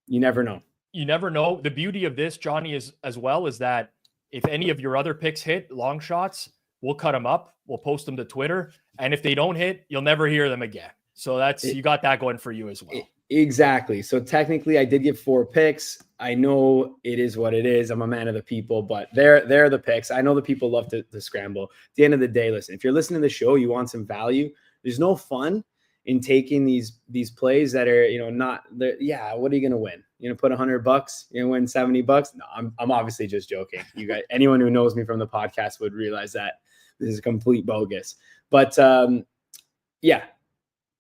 you never know. You never know. The beauty of this, Johnny, is that if any of your other picks hit, long shots, we'll cut them up. We'll post them to Twitter. And if they don't hit, you'll never hear them again. So you got that going for you as well. Exactly. So technically I did give 4 picks. I know it is what it is. I'm a man of the people, but they're the picks. I know the people love to scramble. At the end of the day, listen, if you're listening to the show, you want some value. There's no fun in taking these plays that are, not the, yeah, what are you going to win? You're going to put $100, you're going to win $70. No, I'm obviously just joking. You guys, anyone who knows me from the podcast would realize that this is complete bogus. But yeah,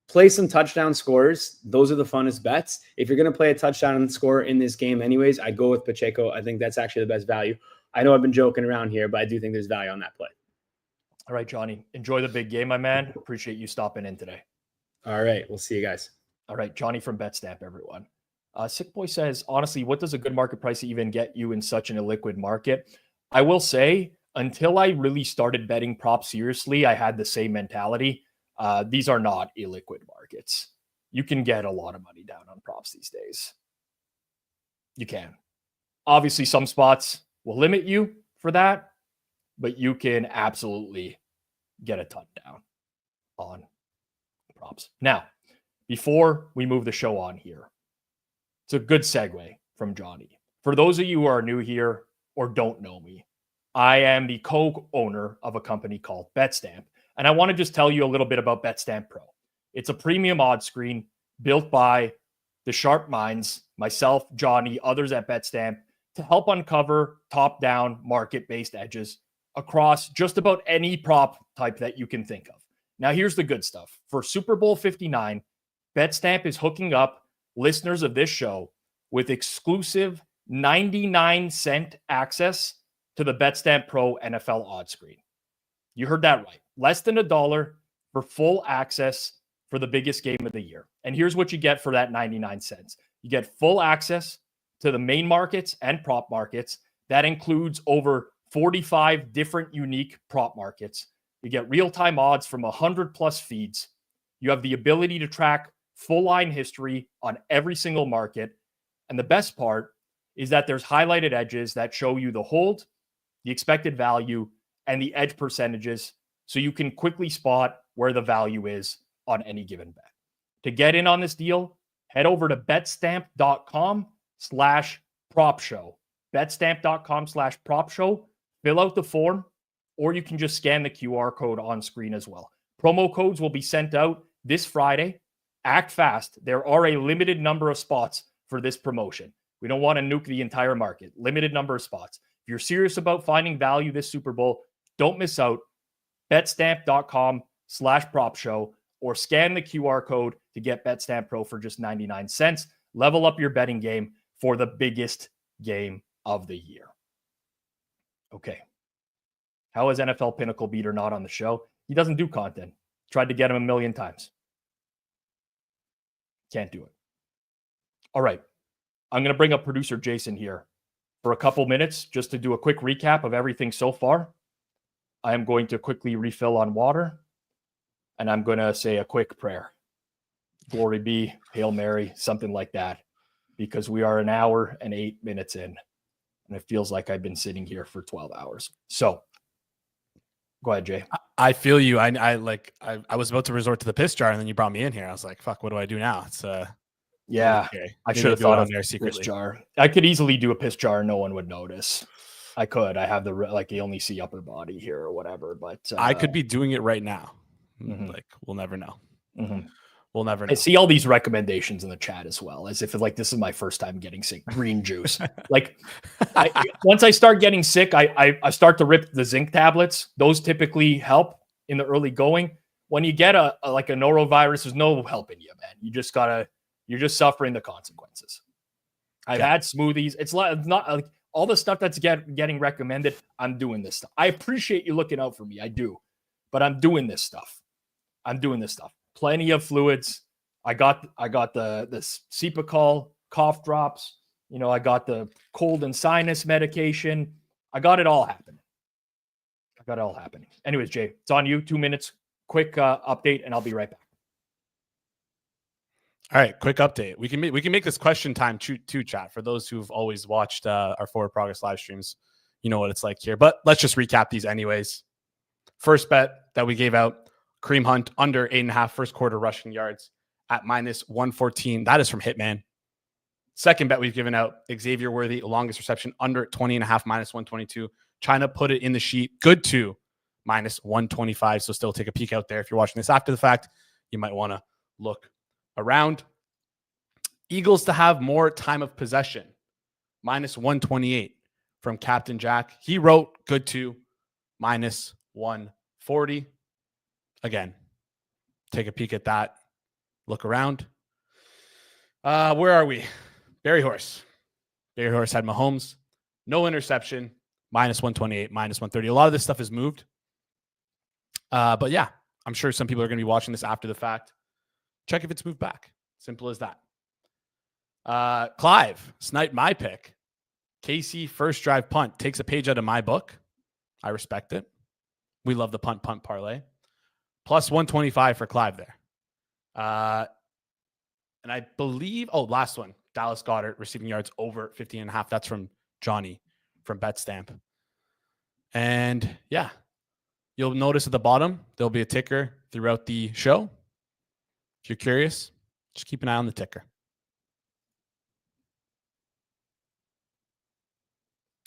play some touchdown scores. Those are the funnest bets. If you're going to play a touchdown score in this game anyways, I'd go with Pacheco. I think that's actually the best value. I know I've been joking around here, but I do think there's value on that play. All right, Johnny, enjoy the big game, my man. Appreciate you stopping in today. All right. We'll see you guys. All right. Johnny from Betstamp, everyone. Sick Boy says, honestly, what does a good market price even get you in such an illiquid market? I will say, until I really started betting props seriously, I had the same mentality. These are not illiquid markets. You can get a lot of money down on props these days. You can. Obviously, some spots will limit you for that, but you can absolutely get a ton down on props. Now, before we move the show on here, it's a good segue from Johnny. For those of you who are new here or don't know me, I am the co-owner of a company called Betstamp. And I want to just tell you a little bit about Betstamp Pro. It's a premium odds screen built by the sharp minds, myself, Johnny, others at Betstamp, to help uncover top-down market-based edges across just about any prop type that you can think of. Now, here's the good stuff. For Super Bowl 59, Betstamp is hooking up listeners of this show with exclusive 99-cent access to the Betstamp Pro NFL odds screen. You heard that right. Less than $1 for full access for the biggest game of the year. And here's what you get for that 99 cents. You get full access to the main markets and prop markets. That includes over 45 different unique prop markets. You get real-time odds from 100 plus feeds. You have the ability to track full line history on every single market. And the best part is that there's highlighted edges that show you the hold, the expected value, and the edge percentages, so you can quickly spot where the value is on any given bet. To get in on this deal, head over to betstamp.com/prop show. Betstamp.com/prop show. Fill out the form, or you can just scan the QR code on screen as well. Promo codes will be sent out this Friday. Act fast. There are a limited number of spots for this promotion. We don't want to nuke the entire market. Limited number of spots. If you're serious about finding value this Super Bowl, don't miss out. Betstamp.com/prop show or scan the QR code to get Betstamp Pro for just 99 cents. Level up your betting game for the biggest game of the year. Okay. How is NFL Pinnacle Beater not on the show? He doesn't do content. Tried to get him 1,000,000 times. Can't do it. All right. I'm going to bring up producer Jason here for a couple minutes just to do a quick recap of everything so far. I am going to quickly refill on water, and I'm going to say a quick prayer. Glory be, Hail Mary, something like that, because we are 1 hour and 8 minutes in, and it feels like I've been sitting here for 12 hours. So go ahead, Jay. I feel you. I was about to resort to the piss jar, and then you brought me in here. I was like, fuck, what do I do now? It's yeah, okay. I should have thought of there secretly. piss jar. I could easily do a piss jar and no one would notice. I could. I have you only see upper body here or whatever, but I could be doing it right now. Mm-hmm. Like, we'll never know. Mm-hmm. We'll never know. I see all these recommendations in the chat as well, as if this is my first time getting sick. Green juice. Once I start getting sick, I start to rip the zinc tablets. Those typically help in the early going. When you get a norovirus, there's no helping you, man. You're just suffering the consequences. I've had smoothies. It's not like all the stuff that's getting recommended. I'm doing this stuff. I appreciate you looking out for me. I do, but I'm doing this stuff. Plenty of fluids. I got the Cepacol cough drops. I got the cold and sinus medication. I got it all happening. Anyways, Jay, it's on you. 2 minutes, quick update, and I'll be right back. All right, quick update. We can make this question time too, chat. For those who've always watched our Forward Progress live streams, you know what it's like here. But let's just recap these anyways. First bet that we gave out, Kareem Hunt under 8.5 first quarter rushing yards at minus 114. That is from Hitman. Second bet we've given out, Xavier Worthy, longest reception under 20.5, minus 122. China put it in the sheet. Good to minus 125. So still take a peek out there. If you're watching this after the fact, you might want to look around. Eagles to have more time of possession, minus 128 from Captain Jack. He wrote good to minus 140. Again, take a peek at that. Look around. Where are we? Berryhorse. Berryhorse had Mahomes. No interception. Minus 128, minus 130. A lot of this stuff is moved. But yeah, I'm sure some people are going to be watching this after the fact. Check if it's moved back. Simple as that. Clive sniped my pick. Casey first drive punt takes a page out of my book. I respect it. We love the punt parlay. Plus 125 for Clive there. And I believe, last one. Dallas Goedert receiving yards over 15.5. That's from Johnny from Betstamp. And yeah, you'll notice at the bottom, there'll be a ticker throughout the show. If you're curious, just keep an eye on the ticker.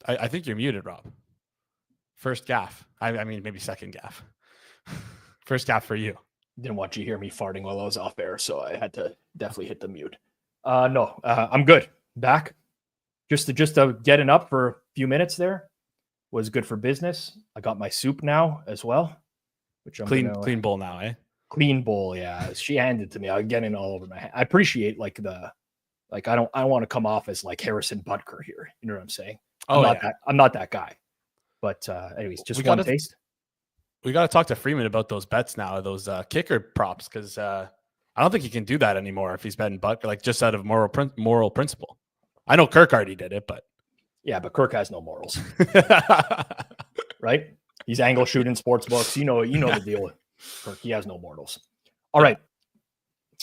I think you're muted, Rob. First gaff. I mean, maybe second gaff. First gaff for you. Didn't want you to hear me farting while I was off air, so I had to definitely hit the mute. No, I'm good. Back. Just getting up for a few minutes there was good for business. I got my soup now as well, which I'm clean bowl now, eh? Clean bowl, yeah. She handed it to me. I'm getting all over my hand. I appreciate I don't want to come off as like Harrison Butker here. You know what I'm saying? I'm not that guy. But anyways, just one taste. We got to talk to Freedman about those bets now, those kicker props, because I don't think he can do that anymore if he's betting Butker, like just out of moral principle. I know Kirk already did it, but yeah, but Kirk has no morals, right? He's angle shooting sports books. You know the deal with Kirk. He has no morals. All right,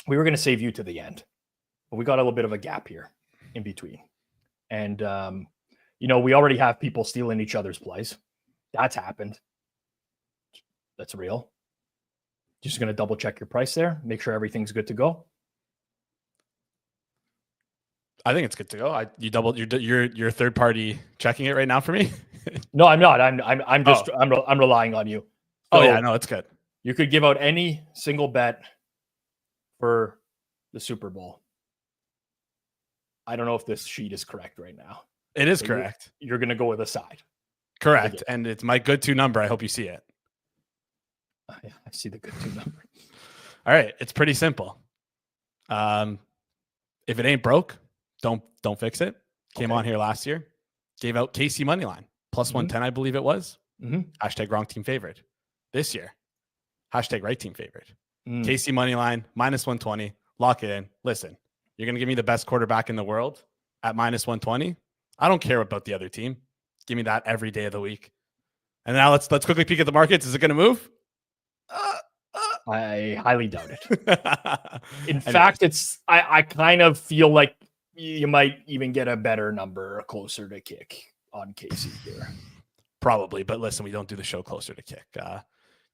we were going to save you to the end, but we got a little bit of a gap here in between, and we already have people stealing each other's plays. That's happened. That's real. Just going to double check your price there. Make sure everything's good to go. I think it's good to go. You're third party checking it right now for me. No, I'm not. I'm relying on you. So yeah, no, it's good. You could give out any single bet for the Super Bowl. I don't know if this sheet is correct right now. It is correct. You're going to go with a side. Correct. And it's my good to number. I hope you see it. I see the good to number. All right. It's pretty simple. If it ain't broke, don't fix it. Came on here last year. Gave out KC Moneyline. Plus 110, I believe it was. Hashtag wrong team favorite. This year. Hashtag right team favorite. KC Moneyline, minus 120. Lock it in. Listen, you're going to give me the best quarterback in the world at minus 120. I don't care about the other team. Give me that every day of the week. And now let's quickly peek at the markets. Is it going to move? I highly doubt it. In fact, I kind of feel like you might even get a better number closer to kick on KC here. Probably, but listen, we don't do the show closer to kick.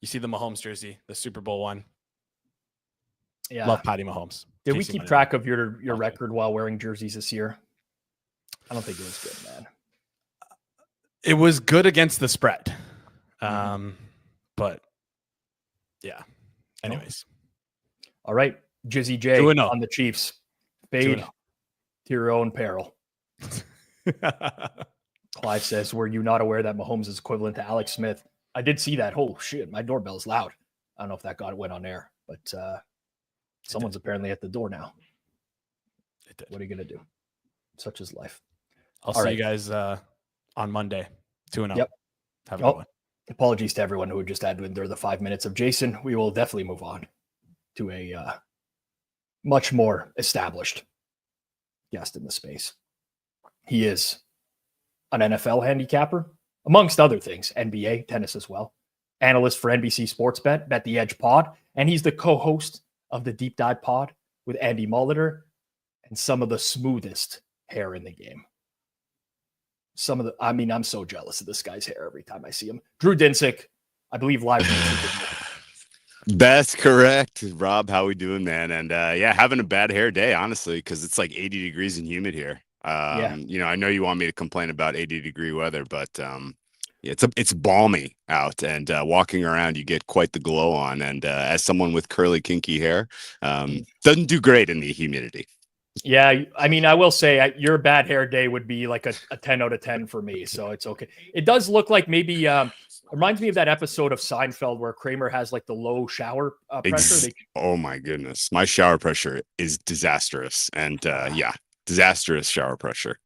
You see the Mahomes jersey, the Super Bowl one. Yeah, love Patty Mahomes. Did we keep track of your record while wearing jerseys this year? I don't think it was good, man. It was good against the spread, but yeah. Anyways, all right, Jizzy J on the Chiefs. Fade to your own peril. Clive says, "Were you not aware that Mahomes is equivalent to Alex Smith?" I did see that. Oh shit, my doorbell's loud. I don't know if that went on air, but someone's apparently at the door now. It did. What are you gonna do? Such is life. I'll see you guys on Monday. 2-0. Yep. Have a good one. Apologies to everyone who just had to endure the 5 minutes of Jason. We will definitely move on to a much more established guest in the space. He is an NFL handicapper, amongst other things, NBA, tennis as well, analyst for NBC Sports Bet the Edge Pod, and he's the co-host of the Deep Dive Pod with Andy Molitor and some of the smoothest hair in the game. I'm so jealous of this guy's hair every time I see him. Drew Dinsick, I believe live. That's correct, Rob. How we doing, man? And yeah, having a bad hair day, honestly, because it's like 80 degrees and humid here. Yeah. I know you want me to complain about 80-degree weather, but yeah, it's balmy out, and walking around, you get quite the glow on. And as someone with curly, kinky hair, doesn't do great in the humidity. Yeah, I mean, I will say your bad hair day would be like a 10 out of 10 for me, so it's okay. It does look like maybe reminds me of that episode of Seinfeld where Kramer has like the low shower pressure. Oh my goodness, my shower pressure is disastrous, and yeah, disastrous shower pressure.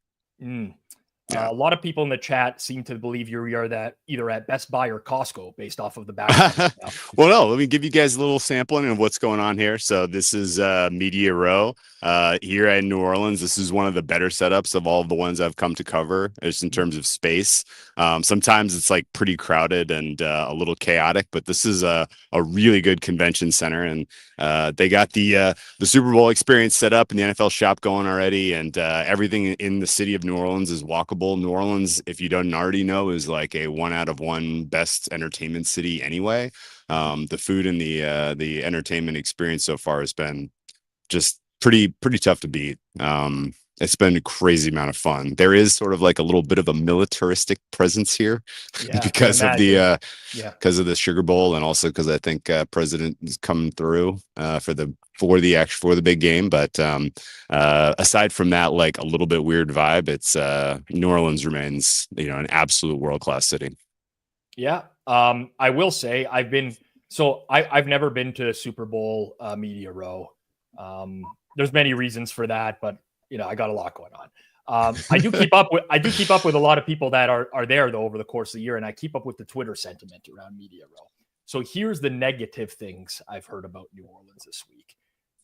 A lot of people in the chat seem to believe you are that either at Best Buy or Costco based off of the background. Well, no, let me give you guys a little sampling of what's going on here. So this is Media Row here in New Orleans. This is one of the better setups of all of the ones I've come to cover, just in terms of space. Sometimes it's like pretty crowded and a little chaotic, but this is a really good convention center, and they got the Super Bowl experience set up in the NFL shop going already, and everything in the city of New Orleans is walkable. New Orleans, if you don't already know, is like a 1 out of 1 best entertainment city anyway. The food and the entertainment experience so far has been just pretty tough to beat. It's been a crazy amount of fun. There is sort of like a little bit of a militaristic presence here because of the Sugar Bowl, and also because I think President is coming through for the big game. But aside from that, like a little bit weird vibe, it's New Orleans remains an absolute world-class city. Yeah, I will say I've never been to Super Bowl Media Row. There's many reasons for that, but I got a lot going on. I do keep up with a lot of people that are there though over the course of the year, and I keep up with the Twitter sentiment around Media Row. So here's the negative things I've heard about New Orleans this week.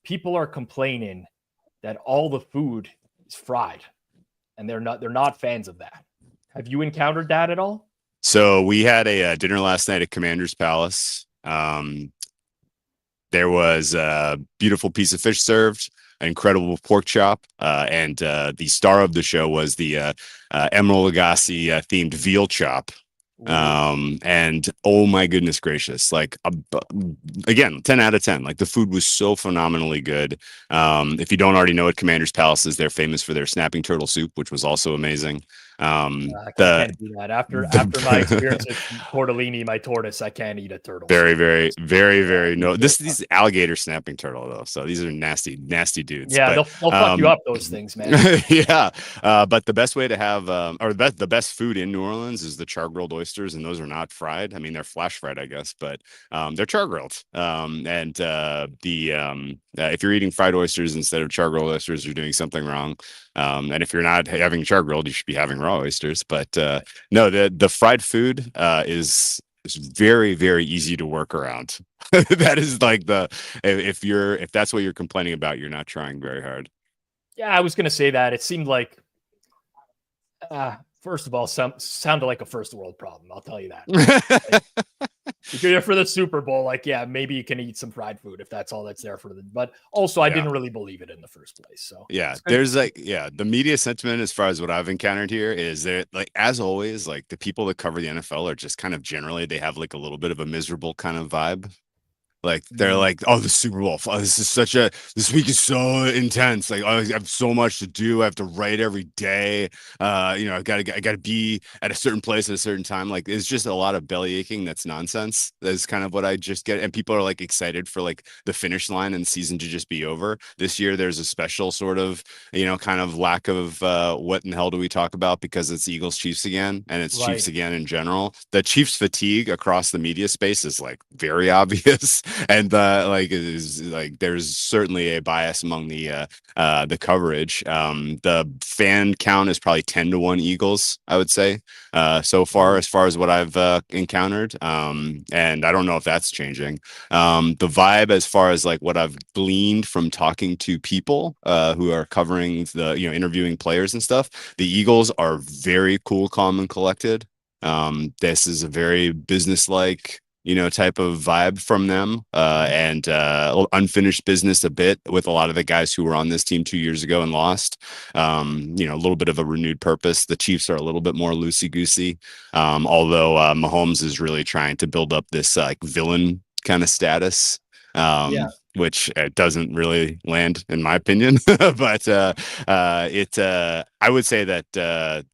People are complaining that all the food is fried, and they're not fans of that. Have you encountered that at all? So we had a dinner last night at Commander's Palace. There was a beautiful piece of fish served, an incredible pork chop, and the star of the show was the Emerald Lagasse themed veal chop. And oh my goodness gracious, like again, 10 out of 10. Like the food was so phenomenally good. If you don't already know what Commander's Palace is, they're famous for their snapping turtle soup, which was also amazing. I can't do that. After my experience with tortellini, my tortoise, I can't eat a turtle. Very, very, very, very no. These alligator snapping turtle though, so these are nasty dudes. Yeah, they'll fuck you up, those things, man. Yeah, but the best way to have, or the best food in New Orleans is the char grilled oysters, and those are not fried. I mean, they're flash fried, I guess, but they're char grilled. If you're eating fried oysters instead of char grilled oysters, you're doing something wrong. And if you're not having char grilled, you should be having raw oysters. But no, the fried food is very, very easy to work around. That is like if that's what you're complaining about, you're not trying very hard. Yeah, I was gonna say that. It seemed like first of all, sounded like a first world problem. I'll tell you that. If you're there for the Super Bowl, like, yeah, maybe you can eat some fried food if that's all that's there for them. But also, I didn't really believe it in the first place. So yeah, there's the media sentiment as far as what I've encountered here is that, like, as always, like the people that cover the NFL are just kind of generally, they have like a little bit of a miserable kind of vibe. Like they're like, oh, the Super Bowl. Oh, this week is so intense. Like, oh, I have so much to do. I have to write every day. I gotta be at a certain place at a certain time. Like, it's just a lot of belly aching. That's nonsense. That's kind of what I just get. And people are like excited for like the finish line and the season to just be over. This year, there's a special sort of, kind of lack of what in the hell do we talk about, because it's Eagles Chiefs again, and it's Chiefs again in general. The Chiefs fatigue across the media space is like very obvious. And there's certainly a bias among the coverage. The fan count is probably 10-1 Eagles, I would say, so far, as far as what I've encountered. And I don't know if that's changing. The vibe, as far as like what I've gleaned from talking to people who are covering the interviewing players and stuff, the Eagles are very cool, calm, and collected. This is a very businesslike type of vibe from them, and unfinished business a bit with a lot of the guys who were on this team 2 years ago and lost. A little bit of a renewed purpose. The Chiefs are a little bit more loosey-goosey, although Mahomes is really trying to build up this like villain kind of status. Yeah. Which doesn't really land in my opinion, but I would say that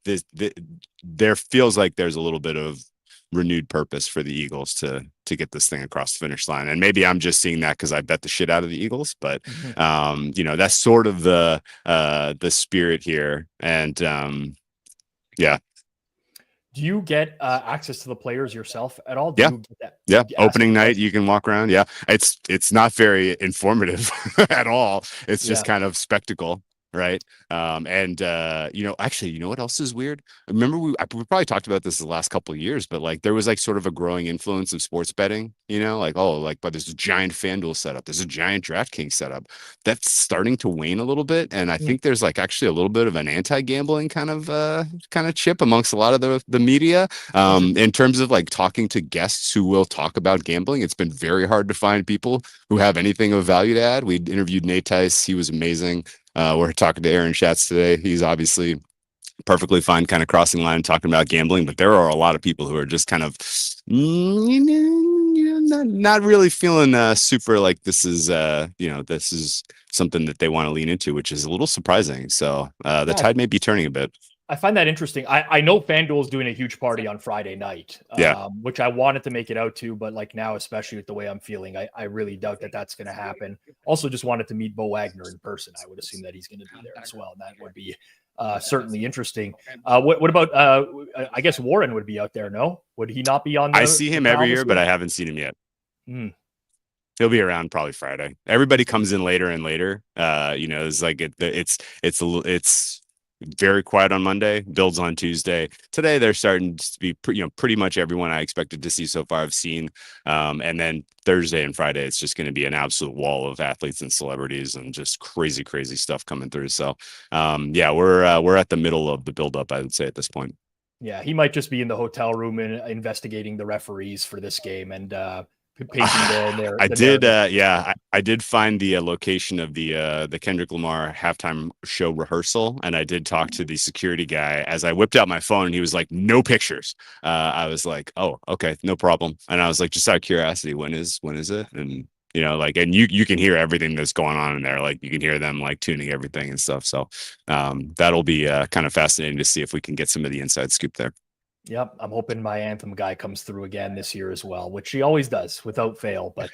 there feels like there's a little bit of renewed purpose for the Eagles to get this thing across the finish line. And maybe I'm just seeing that because I bet the shit out of the Eagles, but you know, that's sort of the spirit here. And yeah. Do you get access to the players yourself at all? Yeah. You get that? Yeah. You Opening night, questions? you can walk around. Yeah. It's not very informative at all. It's just kind of spectacle. Right. And you know, actually, you know what else is weird? Remember, we probably talked about this the last couple of years, but like there was like sort of a growing influence of sports betting, you know, like, oh, like, but there's a giant FanDuel setup, there's a giant DraftKings setup. That's starting to wane a little bit. And I think there's like actually a little bit of an anti-gambling kind of chip amongst a lot of the media. In terms of like talking to guests who will talk about gambling, it's been very hard to find people who have anything of value to add. We interviewed Nate Tice, he was amazing. We're talking to Aaron Schatz today. He's obviously perfectly fine kind of crossing line talking about gambling, but there are a lot of people who are just kind of not really feeling super like this is you know, this is something that they want to lean into, which is a little surprising. So the tide may be turning a bit. I find that interesting. I know FanDuel is doing a huge party on Friday night, which I wanted to make it out to, but like now, especially with the way I'm feeling, I really doubt that that's going to happen. Also, just wanted to meet Bo Wagner in person. I would assume that he's going to be there as well. And that would be certainly interesting. What about, I guess Warren would be out there, no? Would he not be on I see him every year, but I haven't seen him yet. He'll be around probably Friday. Everybody comes in later and later. You know, it's like it's very quiet on Monday, builds on Tuesday. Today they're starting to be pretty much everyone I expected to see so far I've seen. And then Thursday and Friday, it's just going to be an absolute wall of athletes and celebrities and just crazy stuff coming through. So yeah, we're at the middle of the buildup, I would say, at this point. Yeah, he might just be in the hotel room and investigating the referees for this game and I did find the location of the Kendrick Lamar halftime show rehearsal, and I did talk to the security guy as I whipped out my phone, and he was like, "No pictures." I was like, "Oh, okay, no problem." And I was like, just out of curiosity, when is it? And you know, like, and you can hear everything that's going on in there. Like, you can hear them like tuning everything and stuff. So that'll be kind of fascinating to see if we can get some of the inside scoop there. Yep, I'm hoping my anthem guy comes through again this year as well, which he always does without fail. But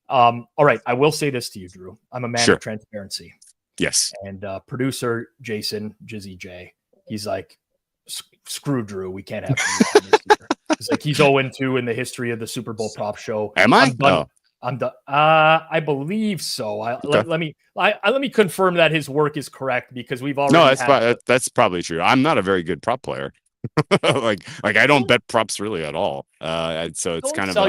all right, I will say this to you, Drew. I'm a man of transparency. Yes. And producer Jason Jizzy J, he's like, screw Drew. We can't have him on this year. He's like, he's 0-2 in the history of the Super Bowl prop show. Am I? I'm done. I believe so. Let me confirm that his work is correct because we've already. No, that's probably true. I'm not a very good prop player. like I don't bet props really at all. So it's kind of a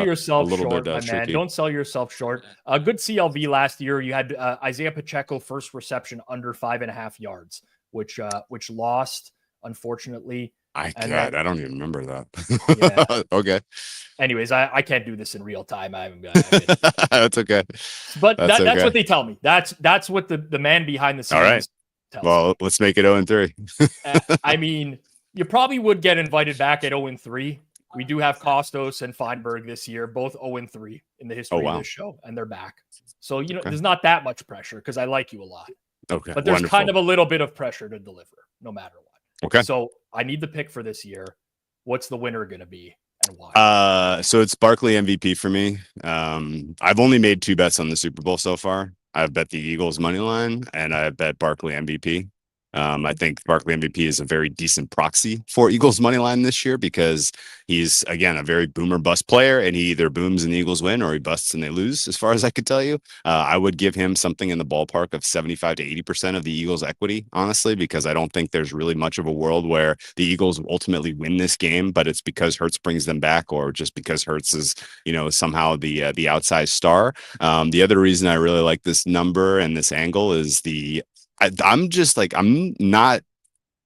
little bit tricky. Don't sell yourself short. A good CLV last year. You had Isaiah Pacheco first reception under 5.5 yards, which lost, unfortunately. I don't even remember that. Yeah. Okay. Anyways, I can't do this in real time. That's okay. But that's what they tell me. That's what the man behind the scenes. All right. Well, let's make it 0-3. I mean, you probably would get invited back at 0-3. We do have Kostos and Fienberg this year, both 0-3 in the history of this show, and they're back. So, you know, there's not that much pressure because I like you a lot. Okay. But there's kind of a little bit of pressure to deliver no matter what. Okay. So I need the pick for this year. What's the winner going to be and why? So it's Barkley MVP for me. I've only made 2 bets on the Super Bowl so far. I've bet the Eagles money line and I bet Barkley MVP. I think Barkley MVP is a very decent proxy for Eagles money line this year because he's, again, a very boomer bust player, and he either booms and the Eagles win or he busts and they lose, as far as I could tell you. I would give him something in the ballpark of 75 to 80% of the Eagles equity, honestly, because I don't think there's really much of a world where the Eagles ultimately win this game, but it's because Hurts brings them back or just because Hurts is, you know, somehow the outsized star. The other reason I really like this number and this angle is I'm not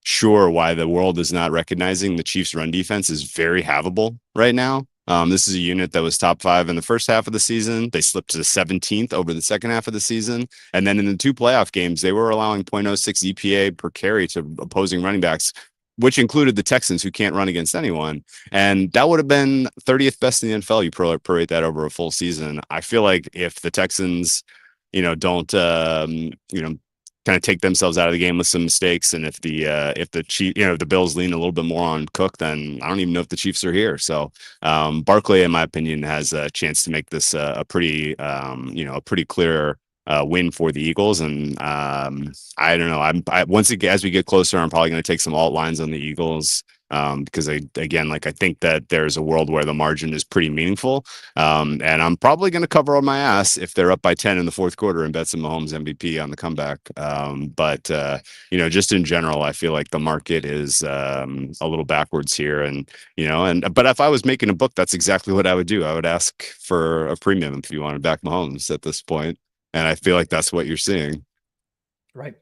sure why the world is not recognizing the Chiefs' run defense is very havable right now. This is a unit that was top 5 in the first half of the season. They slipped to the 17th over the second half of the season. And then in the 2 playoff games, they were allowing 0.06 EPA per carry to opposing running backs which included the Texans, who can't run against anyone. And that would have been 30th best in the NFL. You prorate that over a full season. I feel like if the Texans, don't, kind of take themselves out of the game with some mistakes, and if the Chief, the Bills lean a little bit more on Cook, then I don't even know if the Chiefs are here. So Barkley, in my opinion, has a chance to make this a pretty clear win for the Eagles. And I don't know. As we get closer, I'm probably going to take some alt lines on the Eagles. Because I think that there's a world where the margin is pretty meaningful. And I'm probably going to cover on my ass if they're up by 10 in the fourth quarter and bet some Mahomes MVP on the comeback. But just in general, I feel like the market is a little backwards here. But if I was making a book, that's exactly what I would do. I would ask for a premium if you want to back Mahomes at this point. And I feel like that's what you're seeing. Right.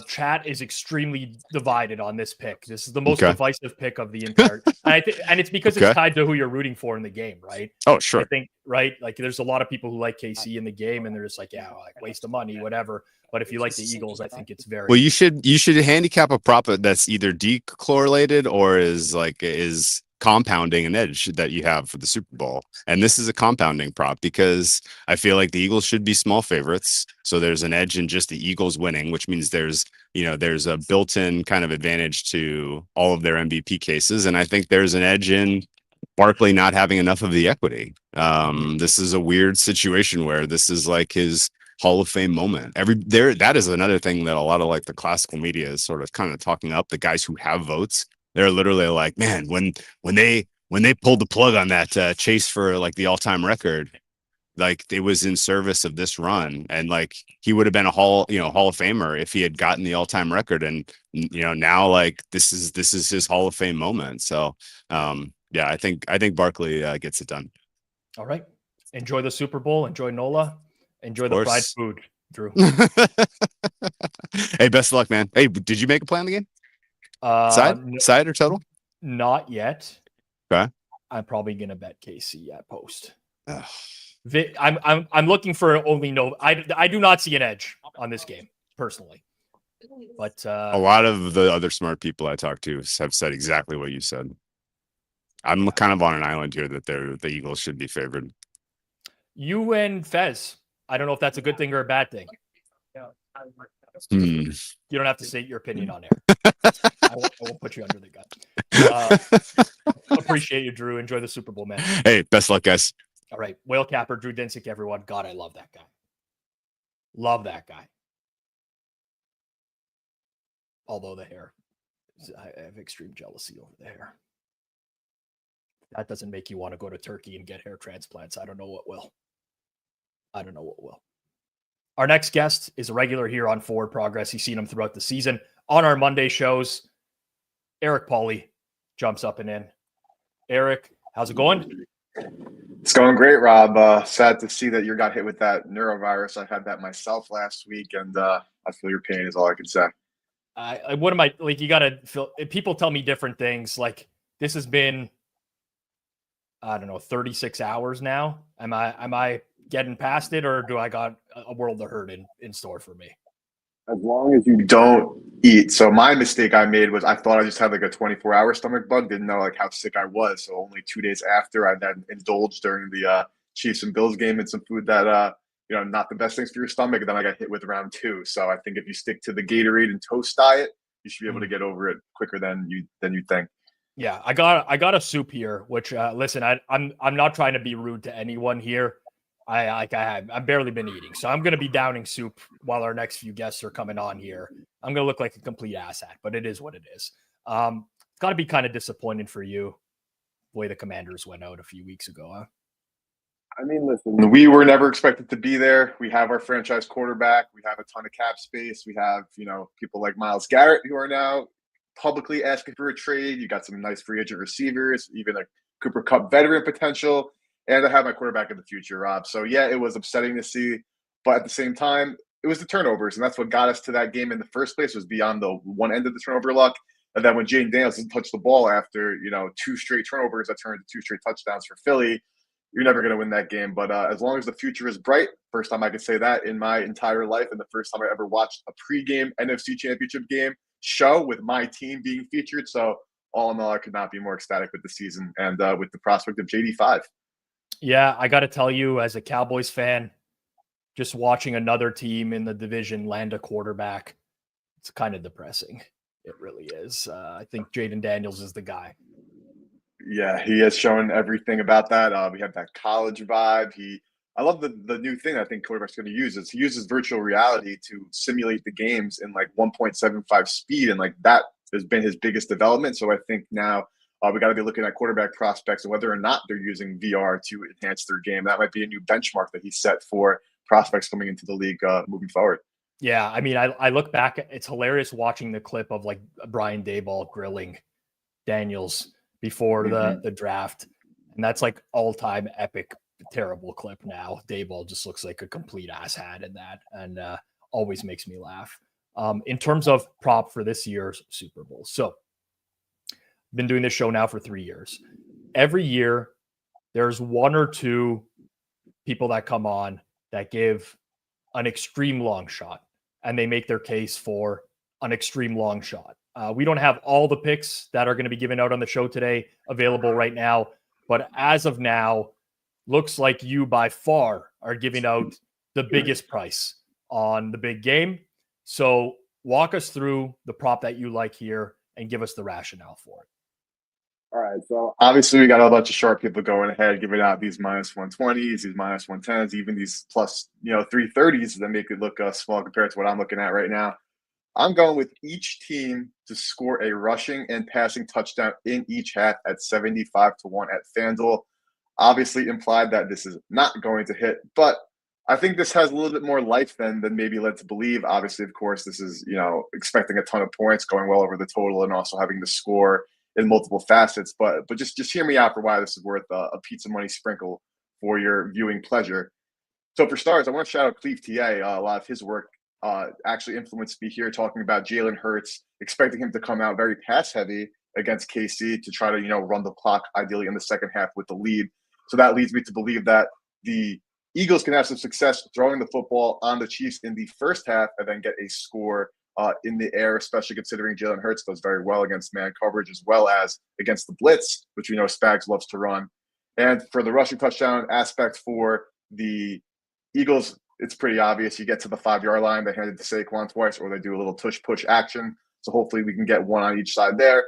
Chat is extremely divided on this pick. This is the most divisive pick of the entire, and it's because it's tied to who you're rooting for in the game, right? Oh, sure. I think, right? Like, there's a lot of people who like KC in the game, and they're just like, waste of money, whatever. But if you like the Eagles, I think it's very well. You should handicap a prop that's either decorrelated or is compounding an edge that you have for the Super Bowl. And this is a compounding prop because I feel like the Eagles should be small favorites. So there's an edge in just the Eagles winning, which means there's a built-in kind of advantage to all of their MVP cases. And I think there's an edge in Barkley not having enough of the equity. This is a weird situation where this is like his Hall of Fame moment. That is another thing that a lot of like the classical media is sort of kind of talking up. The guys who have votes, they're literally like, man, when they pulled the plug on that chase for like the all-time record, like it was in service of this run, and like he would have been a Hall of Famer if he had gotten the all-time record. And now like this is his Hall of Fame moment. So I think Barkley gets it done. All right. Enjoy the Super Bowl. Enjoy NOLA. Enjoy the fried food, Drew. Hey, best of luck, man. Hey, did you make a play on the game? Side or total? Not yet. Okay. I'm probably gonna bet KC at post. I'm looking for only no. I do not see an edge on this game personally, but a lot of the other smart people I talked to have said exactly what you said. I'm kind of on an island here that the Eagles should be favored. You and Fez. I don't know if that's a good thing or a bad thing. You don't have to say your opinion on air. I won't put you under the gun. Appreciate you, Drew. Enjoy the Super Bowl, man. Hey, best luck, guys. All right. Whale Capper, Drew Dinsick, everyone. God, I love that guy. Love that guy. Although the hair, I have extreme jealousy over the hair. That doesn't make you want to go to Turkey and get hair transplants. I don't know what will. Our next guest is a regular here on Forward Progress. You've seen him throughout the season. On our Monday shows, Eric Pauly jumps up and in. Eric, how's it going? It's going great, Rob. Sad to see that you got hit with that neurovirus. I had that myself last week, and I feel your pain is all I can say. What am I, like, you got to feel, people tell me different things. Like, this has been, I don't know, 36 hours now. Am I getting past it, or do I got a world of hurt in store for me? As long as you don't eat. So my mistake I made was I thought I just had like a 24-hour stomach bug. Didn't know like how sick I was. So only 2 days after, I then indulged during the Chiefs and Bills game in some food that not the best things for your stomach. And then I got hit with round 2. So I think if you stick to the Gatorade and toast diet, you should be able to get over it quicker than you think. Yeah, I got a soup here, which listen, I'm not trying to be rude to anyone here. I've barely been eating, so I'm going to be downing soup while our next few guests are coming on here. I'm going to look like a complete asshat, but it is what it is. It's got to be kind of disappointing for you, the way the Commanders went out a few weeks ago, huh? I mean, listen, we were never expected to be there. We have our franchise quarterback. We have a ton of cap space. We have, people like Myles Garrett who are now publicly asking for a trade. You got some nice free agent receivers, even a Cooper Kupp veteran potential. And I have my quarterback in the future, Rob. So, yeah, it was upsetting to see. But at the same time, it was the turnovers. And that's what got us to that game in the first place, was beyond the one end of the turnover luck. And then when Jaden Daniels didn't touch the ball after, 2 straight turnovers that turned into 2 straight touchdowns for Philly, you're never going to win that game. But as long as the future is bright, first time I could say that in my entire life, and the first time I ever watched a pregame NFC Championship game show with my team being featured. So all in all, I could not be more ecstatic with the season and with the prospect of JD5. Yeah, I got to tell you, as a Cowboys fan, just watching another team in the division land a quarterback, it's kind of depressing. It really is. I think Jaden Daniels is the guy. Yeah, he has shown everything about that. We have that college vibe. I love the new thing I think quarterback's going to use is he uses virtual reality to simulate the games in like 1.75 speed, and like that has been his biggest development. So I think now we got to be looking at quarterback prospects and whether or not they're using VR to enhance their game. That might be a new benchmark that he set for prospects coming into the league moving forward. Yeah, I mean, I look back, it's hilarious watching the clip of like Brian Daboll grilling Daniels before the draft. And that's like all-time epic, terrible clip now. Daboll just looks like a complete asshat in that and always makes me laugh. In terms of prop for this year's Super Bowl. So I've been doing this show now for 3 years. Every year, there's one or two people that come on that give an extreme long shot, and they make their case for an extreme long shot. We don't have all the picks that are going to be given out on the show today available right now, but as of now, looks like you by far are giving out the biggest price on the big game. So walk us through the prop that you like here and give us the rationale for it. All right, so obviously we got a bunch of sharp people going ahead, giving out these minus 120s, these minus 110s, even these plus 330s that make it look small compared to what I'm looking at right now. I'm going with each team to score a rushing and passing touchdown in each half at 75-1 at Fanduel. Obviously implied that this is not going to hit, but I think this has a little bit more life than maybe led to believe. Obviously, of course, this is expecting a ton of points, going well over the total, and also having to score in multiple facets, but just hear me out for why this is worth a pizza money sprinkle for your viewing pleasure. So for starters, I want to shout out ClevTA. A lot of his work actually influenced me here, talking about Jalen Hurts, expecting him to come out very pass heavy against KC to try to run the clock ideally in the second half with the lead. So that leads me to believe that the Eagles can have some success throwing the football on the Chiefs in the first half and then get a score in the air, especially considering Jalen Hurts does very well against man coverage as well as against the blitz, which we know Spags loves to run. And for the rushing touchdown aspect for the Eagles, it's pretty obvious. You get to the 5-yard line, they hand it to Saquon twice, or they do a little tush-push action. So hopefully we can get one on each side there.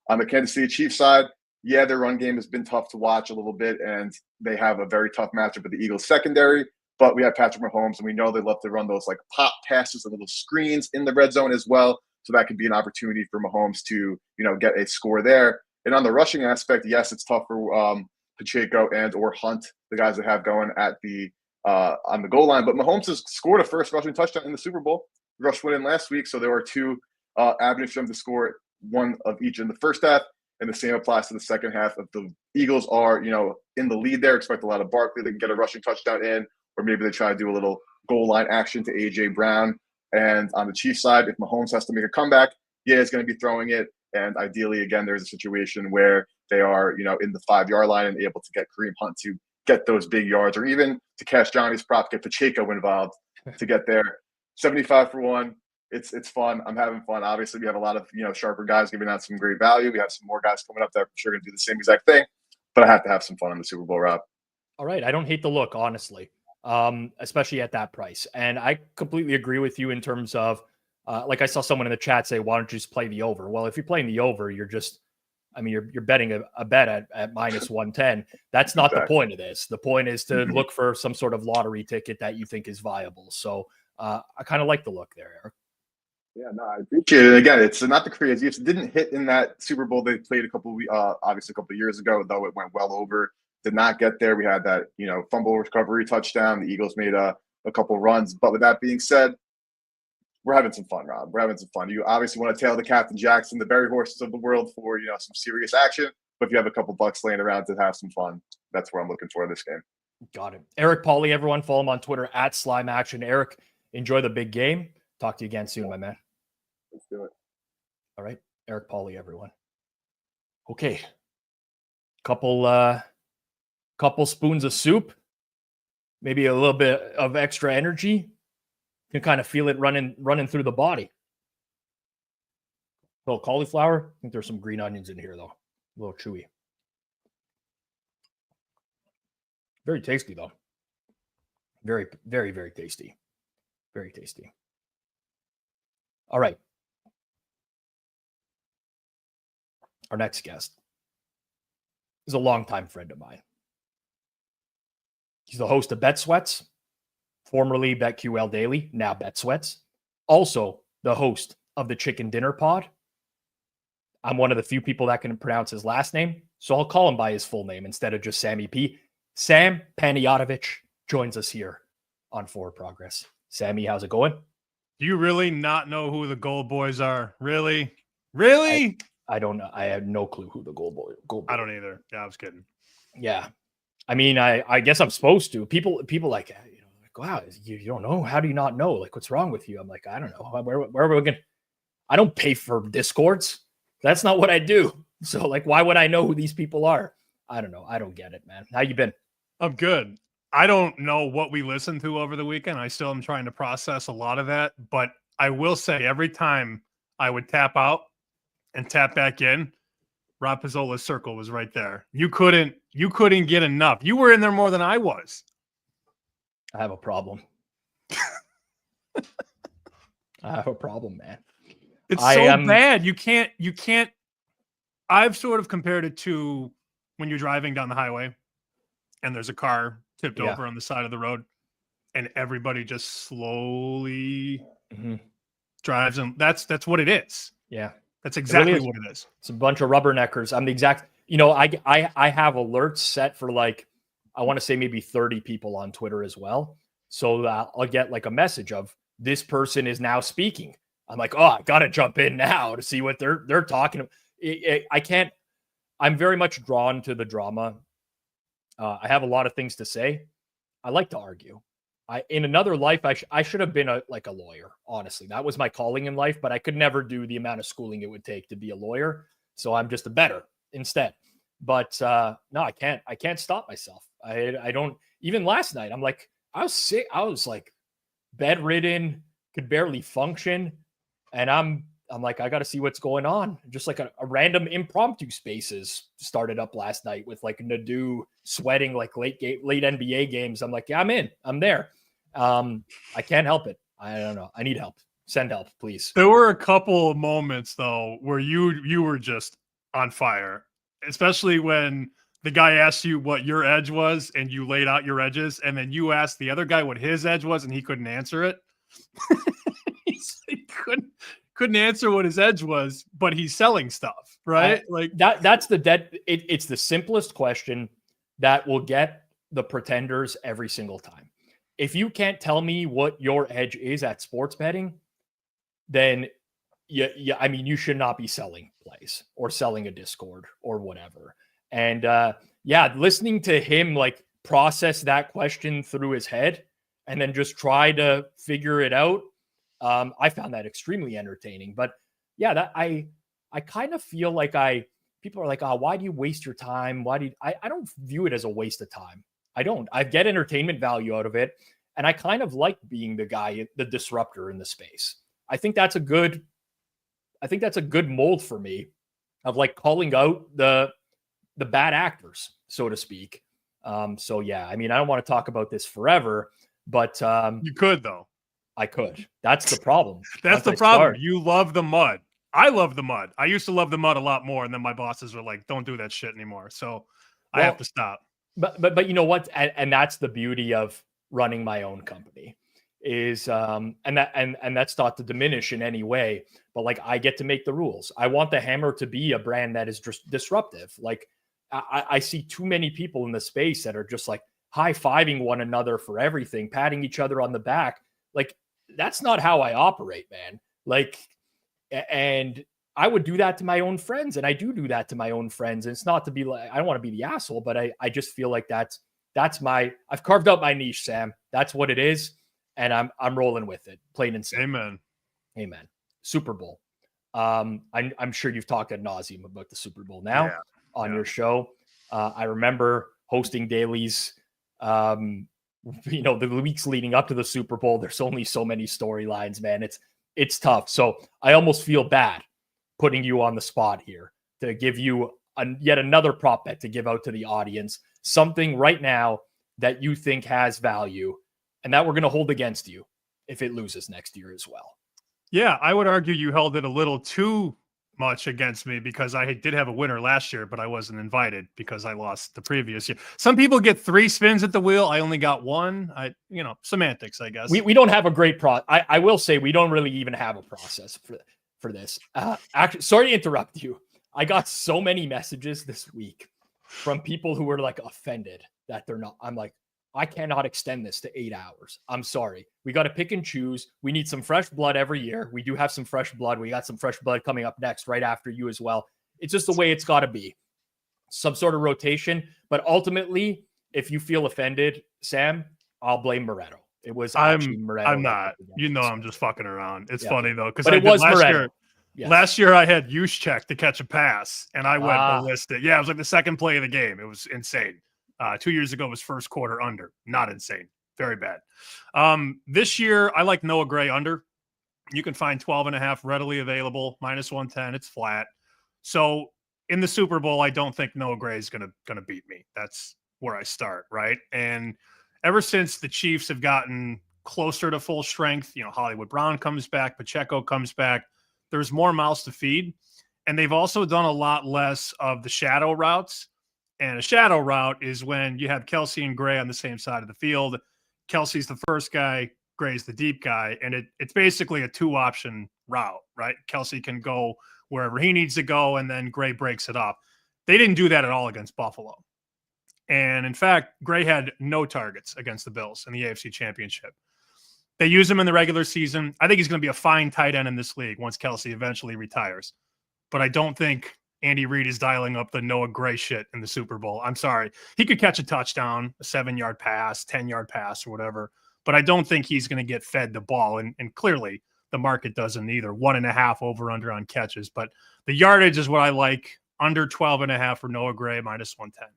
On the Kansas City Chiefs side, yeah, their run game has been tough to watch a little bit, and they have a very tough matchup with the Eagles secondary. But we have Patrick Mahomes, and we know they love to run those like pop passes and little screens in the red zone as well. So that could be an opportunity for Mahomes to, get a score there. And on the rushing aspect, yes, it's tough for Pacheco and or Hunt, the guys that have going at the on the goal line. But Mahomes has scored a first rushing touchdown in the Super Bowl. Rush went in last week, so there are two avenues for them to score, one of each in the first half, and the same applies to the second half. If the Eagles are, in the lead there, expect a lot of Barkley. They can get a rushing touchdown in. Or maybe they try to do a little goal line action to A.J. Brown. And on the Chiefs side, if Mahomes has to make a comeback, yeah, he's going to be throwing it. And ideally, again, there's a situation where they are, in the 5-yard line and able to get Kareem Hunt to get those big yards, or even to cash Johnny's prop, get Pacheco involved to get there. 75-1. It's fun. I'm having fun. Obviously, we have a lot of, sharper guys giving out some great value. We have some more guys coming up that I'm sure going to do the same exact thing. But I have to have some fun on the Super Bowl, Rob. All right. I don't hate the look, honestly. Especially at that price. And I completely agree with you in terms of, like I saw someone in the chat say, why don't you just play the over? Well, if you're playing the over, you're just, you're betting a bet at minus 110. That's not the point of this. The point is to look for some sort of lottery ticket that you think is viable. So I kind of like the look there, Eric. Yeah, no, I appreciate it. Again, it's not the craziest. It didn't hit in that Super Bowl they played obviously a couple of years ago, though it went well over. Did not get there. We had that, fumble recovery touchdown. The Eagles made a couple runs. But with that being said, we're having some fun, Rob. We're having some fun. You obviously want to tail the Captain Jackson, the Berryhorses of the world for, some serious action. But if you have a couple bucks laying around to have some fun, that's where I'm looking for this game. Got it. Eric Pauly, everyone, follow him on Twitter at Slime Action. Eric, enjoy the big game. Talk to you again soon, my man. Let's do it. All right. Eric Pauly, everyone. Okay. Couple spoons of soup, maybe a little bit of extra energy. You can kind of feel it running through the body. little cauliflower. I think there's some green onions in here, though. A little chewy. Very tasty, though. Very, very, very tasty. Very tasty. All right. Our next guest is a longtime friend of mine. He's the host of Bet Sweats, formerly BetQL Daily, now Bet Sweats. Also the host of the Chicken Dinner Pod. I'm one of the few people that can pronounce his last name, so I'll call him by his full name instead of just Sammy P. Sam Paniotovich joins us here on Forward Progress. Sammy, how's it going? Do you really not know who the Gold Boys are? Really? Really? I don't know. I have no clue who the Gold Boy. I don't either. Yeah, I was kidding. Yeah. I mean, I guess I'm supposed to. People like, you know, like, wow, you don't know? How do you not know? Like, what's wrong with you? I'm like, I don't know. Where are we going? I don't pay for Discords. That's not what I do. So, like, why would I know who these people are? I don't know. I don't get it, man. How you been? I'm good. I don't know what we listened to over the weekend. I still am trying to process a lot of that. But I will say every time I would tap out and tap back in, Rob Pizzola's circle was right there. You couldn't get enough. You were in there more than I was. I have a problem. I have a problem, man. It's so bad. You can't. I've sort of compared it to when you're driving down the highway and there's a car tipped over on the side of the road and everybody just slowly drives. And that's what it is. Yeah. That's exactly what it is. It's a bunch of rubberneckers. I'm the exact, you know, I have alerts set for like, I want to say maybe 30 people on Twitter as well. So I'll get like a message of this person is now speaking. I'm like, oh, I got to jump in now to see what they're talking about. I can't, I'm very much drawn to the drama. I have a lot of things to say. I like to argue. In another life, I should have been a lawyer. Honestly, that was my calling in life, but I could never do the amount of schooling it would take to be a lawyer. So I'm just a better instead. But no, I can't stop myself. I don't. Even last night, I'm like, I was sick. I was like bedridden, could barely function, and I'm like, I got to see what's going on. Just like a random impromptu spaces started up last night with like Nadu sweating like late NBA games. I'm like, yeah, I'm in. I'm there. I can't help it. I don't know. I need help. Send help, please. There were a couple of moments though where you were just on fire, especially when the guy asked you what your edge was and you laid out your edges, and then you asked the other guy what his edge was and he couldn't answer it. He couldn't answer what his edge was, but he's selling stuff, right? Like that's it's the simplest question that will get the pretenders every single time. If you can't tell me what your edge is at sports betting, then I mean, you should not be selling plays or selling a Discord or whatever. And listening to him like process that question through his head and then just try to figure it out. I found that extremely entertaining. But yeah, that I kind of feel like people are like, oh, why do you waste your time? I don't view it as a waste of time. I don't. I get entertainment value out of it. And I kind of like being the guy, the disruptor in the space. I think that's a good mold for me of like calling out the bad actors, so to speak. So yeah, I mean, I don't want to talk about this forever, but you could though. I could. That's the problem. That's the problem. You love the mud. I love the mud. I used to love the mud a lot more, and then my bosses were like, "Don't do that shit anymore." So I have to stop. But you know what? And that's the beauty of running my own company is and that's not to diminish in any way, but like I get to make the rules. I want the Hammer to be a brand that is just disruptive. Like I see too many people in the space that are just like high-fiving one another for everything, patting each other on the back. Like that's not how I operate, man. Like, and I would do that to my own friends, and I do that to my own friends. And it's not to be like, I don't want to be the asshole, but I just feel like I've carved out my niche, Sam. That's what it is. And I'm rolling with it, plain and simple. Amen. Super Bowl. I'm sure you've talked ad nauseum about the Super Bowl now on your show. I remember hosting dailies, the weeks leading up to the Super Bowl. There's only so many storylines, man. It's tough. So I almost feel bad putting you on the spot here to give you yet another prop bet to give out to the audience, something right now that you think has value and that we're going to hold against you if it loses next year as well. Yeah, I would argue you held it a little too much against me because I did have a winner last year, but I wasn't invited because I lost the previous year. Some people get 3 spins at the wheel. I only got 1. Semantics, I guess. We don't have a great process. I will say we don't really even have a process for this. Actually, sorry to interrupt you. I got so many messages this week from people who were like offended that they're not. I'm like, I cannot extend this to 8 hours. I'm sorry. We got to pick and choose. We need some fresh blood every year. We do have some fresh blood. We got some fresh blood coming up next, right after you as well. It's just the way it's got to be. Some sort of rotation. But ultimately, if you feel offended, Sam, I'll blame Moretto. It was actually Moretto. I'm not. I'm just fucking around. It's funny though, because it was last Moretto. year. Yes. Last year I had Juszczyk to catch a pass, and I went ballistic. Yeah, it was like the second play of the game. It was insane. 2 years ago was first quarter under. Not insane. Very bad. This year, I like Noah Gray under. You can find 12.5 readily available, -110. It's flat. So in the Super Bowl, I don't think Noah Gray is gonna beat me. That's where I start, right? And ever since the Chiefs have gotten closer to full strength, Hollywood Brown comes back, Pacheco comes back, there's more mouths to feed. And they've also done a lot less of the shadow routes. And a shadow route is when you have Kelce and Gray on the same side of the field. Kelce's the first guy, Gray's the deep guy. And it's basically a 2-option route, right? Kelce can go wherever he needs to go, and then Gray breaks it up. They didn't do that at all against Buffalo. And in fact, Gray had no targets against the Bills in the AFC Championship. They use him in the regular season. I think he's going to be a fine tight end in this league once Kelce eventually retires. But I don't think Andy Reid is dialing up the Noah Gray shit in the Super Bowl. I'm sorry. He could catch a touchdown, a 7-yard pass, 10-yard pass, or whatever. But I don't think he's going to get fed the ball. And clearly the market doesn't either. 1.5 over-under on catches. But the yardage is what I like. Under 12.5 for Noah Gray, -110.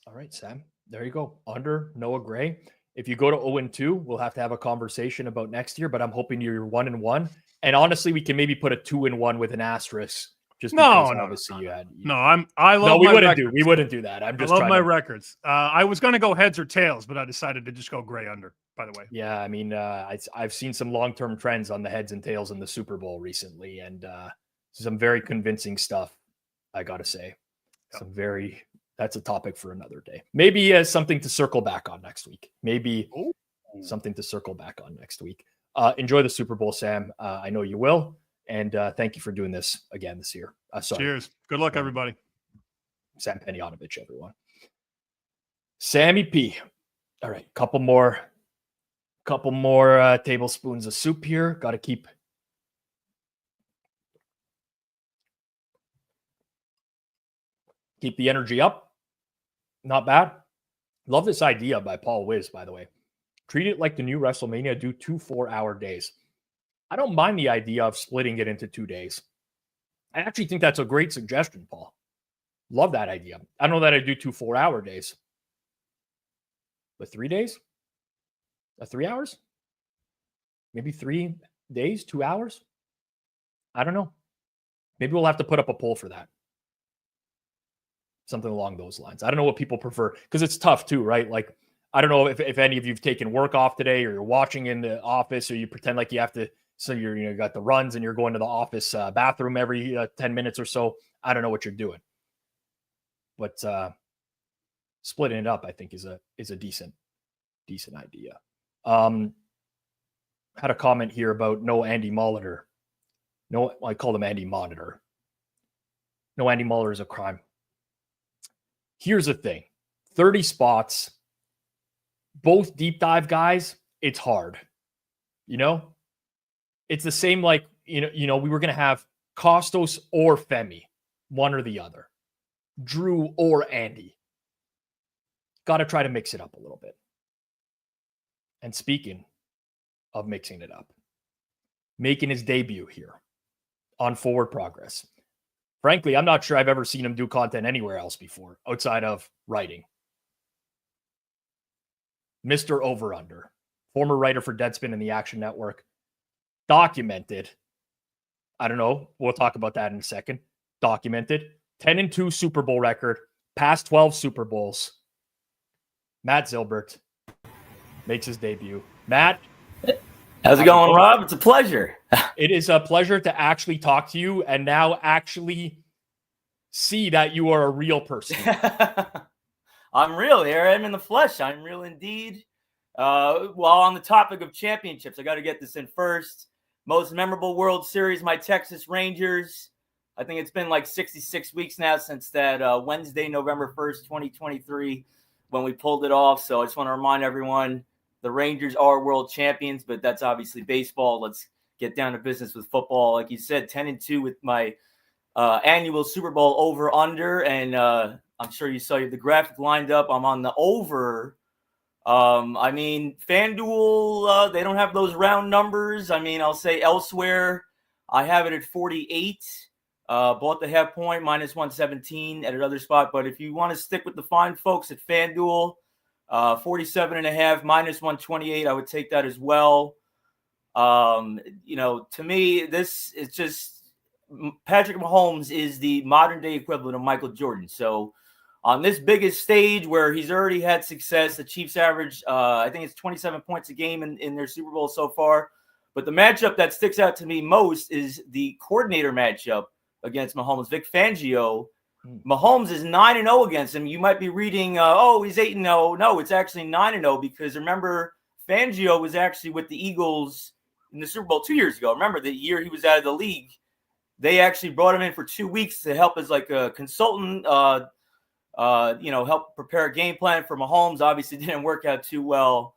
All right, Sam. There you go. Under Noah Gray. If you go to 0-2, we'll have to have a conversation about next year, but I'm hoping you're 1-1. And honestly, we can maybe put a 2-1 with an asterisk. Just because obviously you had. I love. We wouldn't do. We wouldn't do that. I'm just. I love my records. I was going to go heads or tails, but I decided to just go Gray under. By the way. Yeah, I mean, I've seen some long-term trends on the heads and tails in the Super Bowl recently, and some very convincing stuff. I got to say, That's a topic for another day. Maybe something to circle back on next week. Something to circle back on next week. Enjoy the Super Bowl, Sam. I know you will. And thank you for doing this again this year. Cheers. Good luck, everybody. Sam Peniotovich, everyone. Sammy P. All right. Couple more tablespoons of soup here. Got to keep the energy up. Not bad. Love this idea by Paul Wiz, by the way. Treat it like the new WrestleMania. Do 2 4-hour days. I don't mind the idea of splitting it into 2 days. I actually think that's a great suggestion, Paul. Love that idea. I don't know that I do 2 4-hour days. But 3 days? 3 hours? Maybe 3 days, 2 hours? I don't know. Maybe we'll have to put up a poll for that. Something along those lines. I don't know what people prefer because it's tough too, right? Like, I don't know if any of you've taken work off today or you're watching in the office or you pretend like you have to. So you got the runs and you're going to the office bathroom every 10 minutes or so. I don't know what you're doing, but splitting it up, I think, is a decent idea. Had a comment here about no Andy Molitor. No, I called him Andy Monitor. No Andy Molitor is a crime. Here's the thing: 30 spots, both deep dive guys. It's hard, It's the same like, we were going to have Kostos or Femi, one or the other. Drew or Andy. Got to try to mix it up a little bit. And speaking of mixing it up, making his debut here on Forward Progress. Frankly, I'm not sure I've ever seen him do content anywhere else before, outside of writing. Mr. Over-Under, former writer for Deadspin and the Action Network, documented I don't know. We'll talk about that in a second. Documented. 10-2 Super Bowl record. Past 12 Super Bowls. Matt Zylbert makes his debut. Matt. How's it going, Rob? It's a pleasure. It is a pleasure to actually talk to you and now actually see that you are a real person. I'm real here. I'm in the flesh. I'm real indeed. While on the topic of championships, I got to get this in first. Most memorable World Series, my Texas Rangers. I think it's been like 66 weeks now since that Wednesday, November 1st, 2023, when we pulled it off. So I just want to remind everyone, the Rangers are world champions, but that's obviously baseball. Let's get down to business with football. Like you said, 10-2 with my annual Super Bowl over-under. And I'm sure you saw the graphic lined up. I'm on the over. I mean, FanDuel, they don't have those round numbers. I mean, I'll say elsewhere, I have it at 48. Bought the half point, minus 117 at another spot. But if you want to stick with the fine folks at FanDuel, 47.5, minus 128, I would take that as well. To me, this is just Patrick Mahomes is the modern day equivalent of Michael Jordan. So on this biggest stage where he's already had success, the Chiefs average, I think it's 27 points a game in their Super Bowl so far. But the matchup that sticks out to me most is the coordinator matchup against Mahomes. Vic Fangio. Mahomes is 9-0 against him. You might be reading, he's 8-0. No, it's actually 9-0 because remember, Fangio was actually with the Eagles in the Super Bowl 2 years ago. Remember the year he was out of the league? They actually brought him in for 2 weeks to help as like a consultant, help prepare a game plan for Mahomes. Obviously didn't work out too well.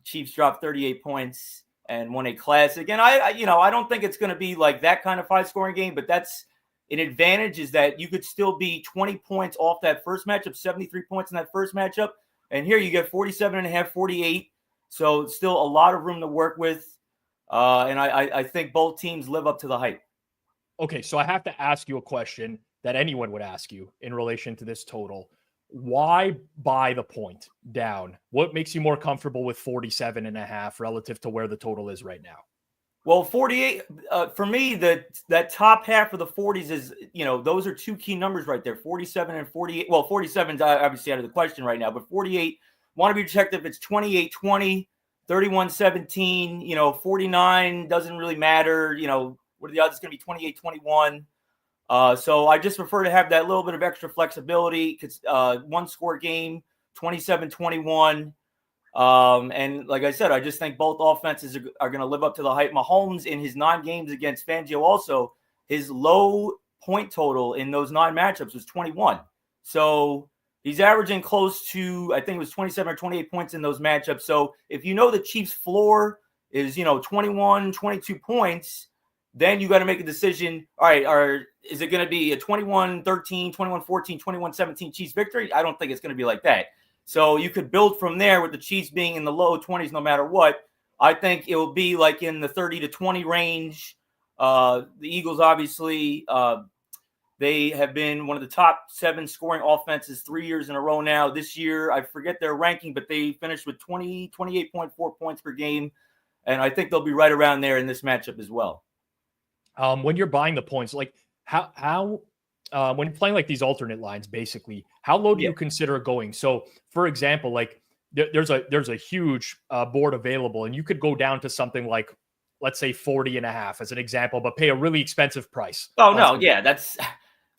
Chiefs dropped 38 points and won a classic. And I don't think it's going to be like that kind of high-scoring game, but that's an advantage is that you could still be 20 points off that first matchup, 73 points in that first matchup. And here you get 47.5, 48. So it's still a lot of room to work with. And I think both teams live up to the hype. Okay, so I have to ask you a question that anyone would ask you in relation to this total. Why buy the point down? What makes you more comfortable with 47.5 relative to where the total is right now? Well, 48, for me, that top half of the 40s is, those are two key numbers right there, 47 and 48. Well, 47 is obviously out of the question right now, but 48, want to be checked if it's 28-20, 31-17, 49 doesn't really matter. What are the odds? It's going to be 28-21. So I just prefer to have that little bit of extra flexibility because one-score game, 27-21. And like I said, I just think both offenses are going to live up to the hype. Mahomes in his 9 games against Fangio also, his low point total in those 9 matchups was 21. So he's averaging close to, I think it was 27 or 28 points in those matchups. So if the Chiefs floor is, 21, 22 points, then you got to make a decision. All right, is it going to be a 21-13, 21-14, 21-17 Chiefs victory? I don't think it's going to be like that. So you could build from there with the Chiefs being in the low 20s no matter what. I think it will be like in the 30-20 range. The Eagles, obviously, they have been one of the top 7 scoring offenses 3 years in a row now. This year, I forget their ranking, but they finished with 28.4 points per game. And I think they'll be right around there in this matchup as well. When you're buying the points, like how when you're playing like these alternate lines, basically, how low do you consider going? So, for example, like there's a huge board available, and you could go down to something like, let's say 40.5 as an example, but pay a really expensive price. Oh no, yeah, that's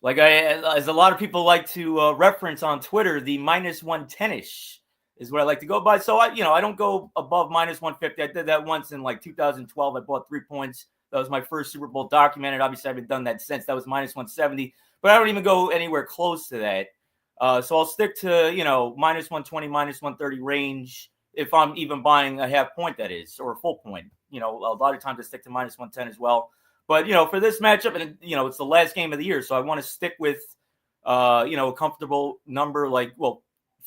like as a lot of people like to reference on Twitter, the minus 110ish is what I like to go by. So I don't go above minus 150. I did that once in like 2012. I bought 3 points. That was my first Super Bowl documented. Obviously, I haven't done that since. That was minus 170. But I don't even go anywhere close to that. So I'll stick to, minus 120, minus 130 range if I'm even buying a half point, that is, or a full point. A lot of times I stick to minus 110 as well. But, for this matchup, and, it's the last game of the year, so I want to stick with, a comfortable number for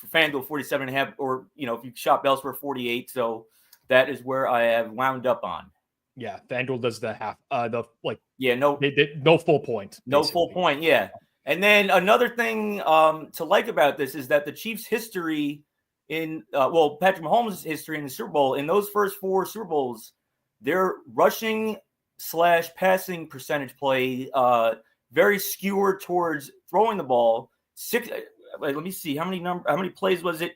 FanDuel 47.5, or, if you shop elsewhere, 48. So that is where I have wound up on. Yeah, FanDuel does the half, no full point. No full point, yeah. And then another thing to like about this is that the Chiefs' history Patrick Mahomes' history in the Super Bowl, in those first 4 Super Bowls, their rushing / passing percentage play, very skewered towards throwing the ball. Let me see how many plays was it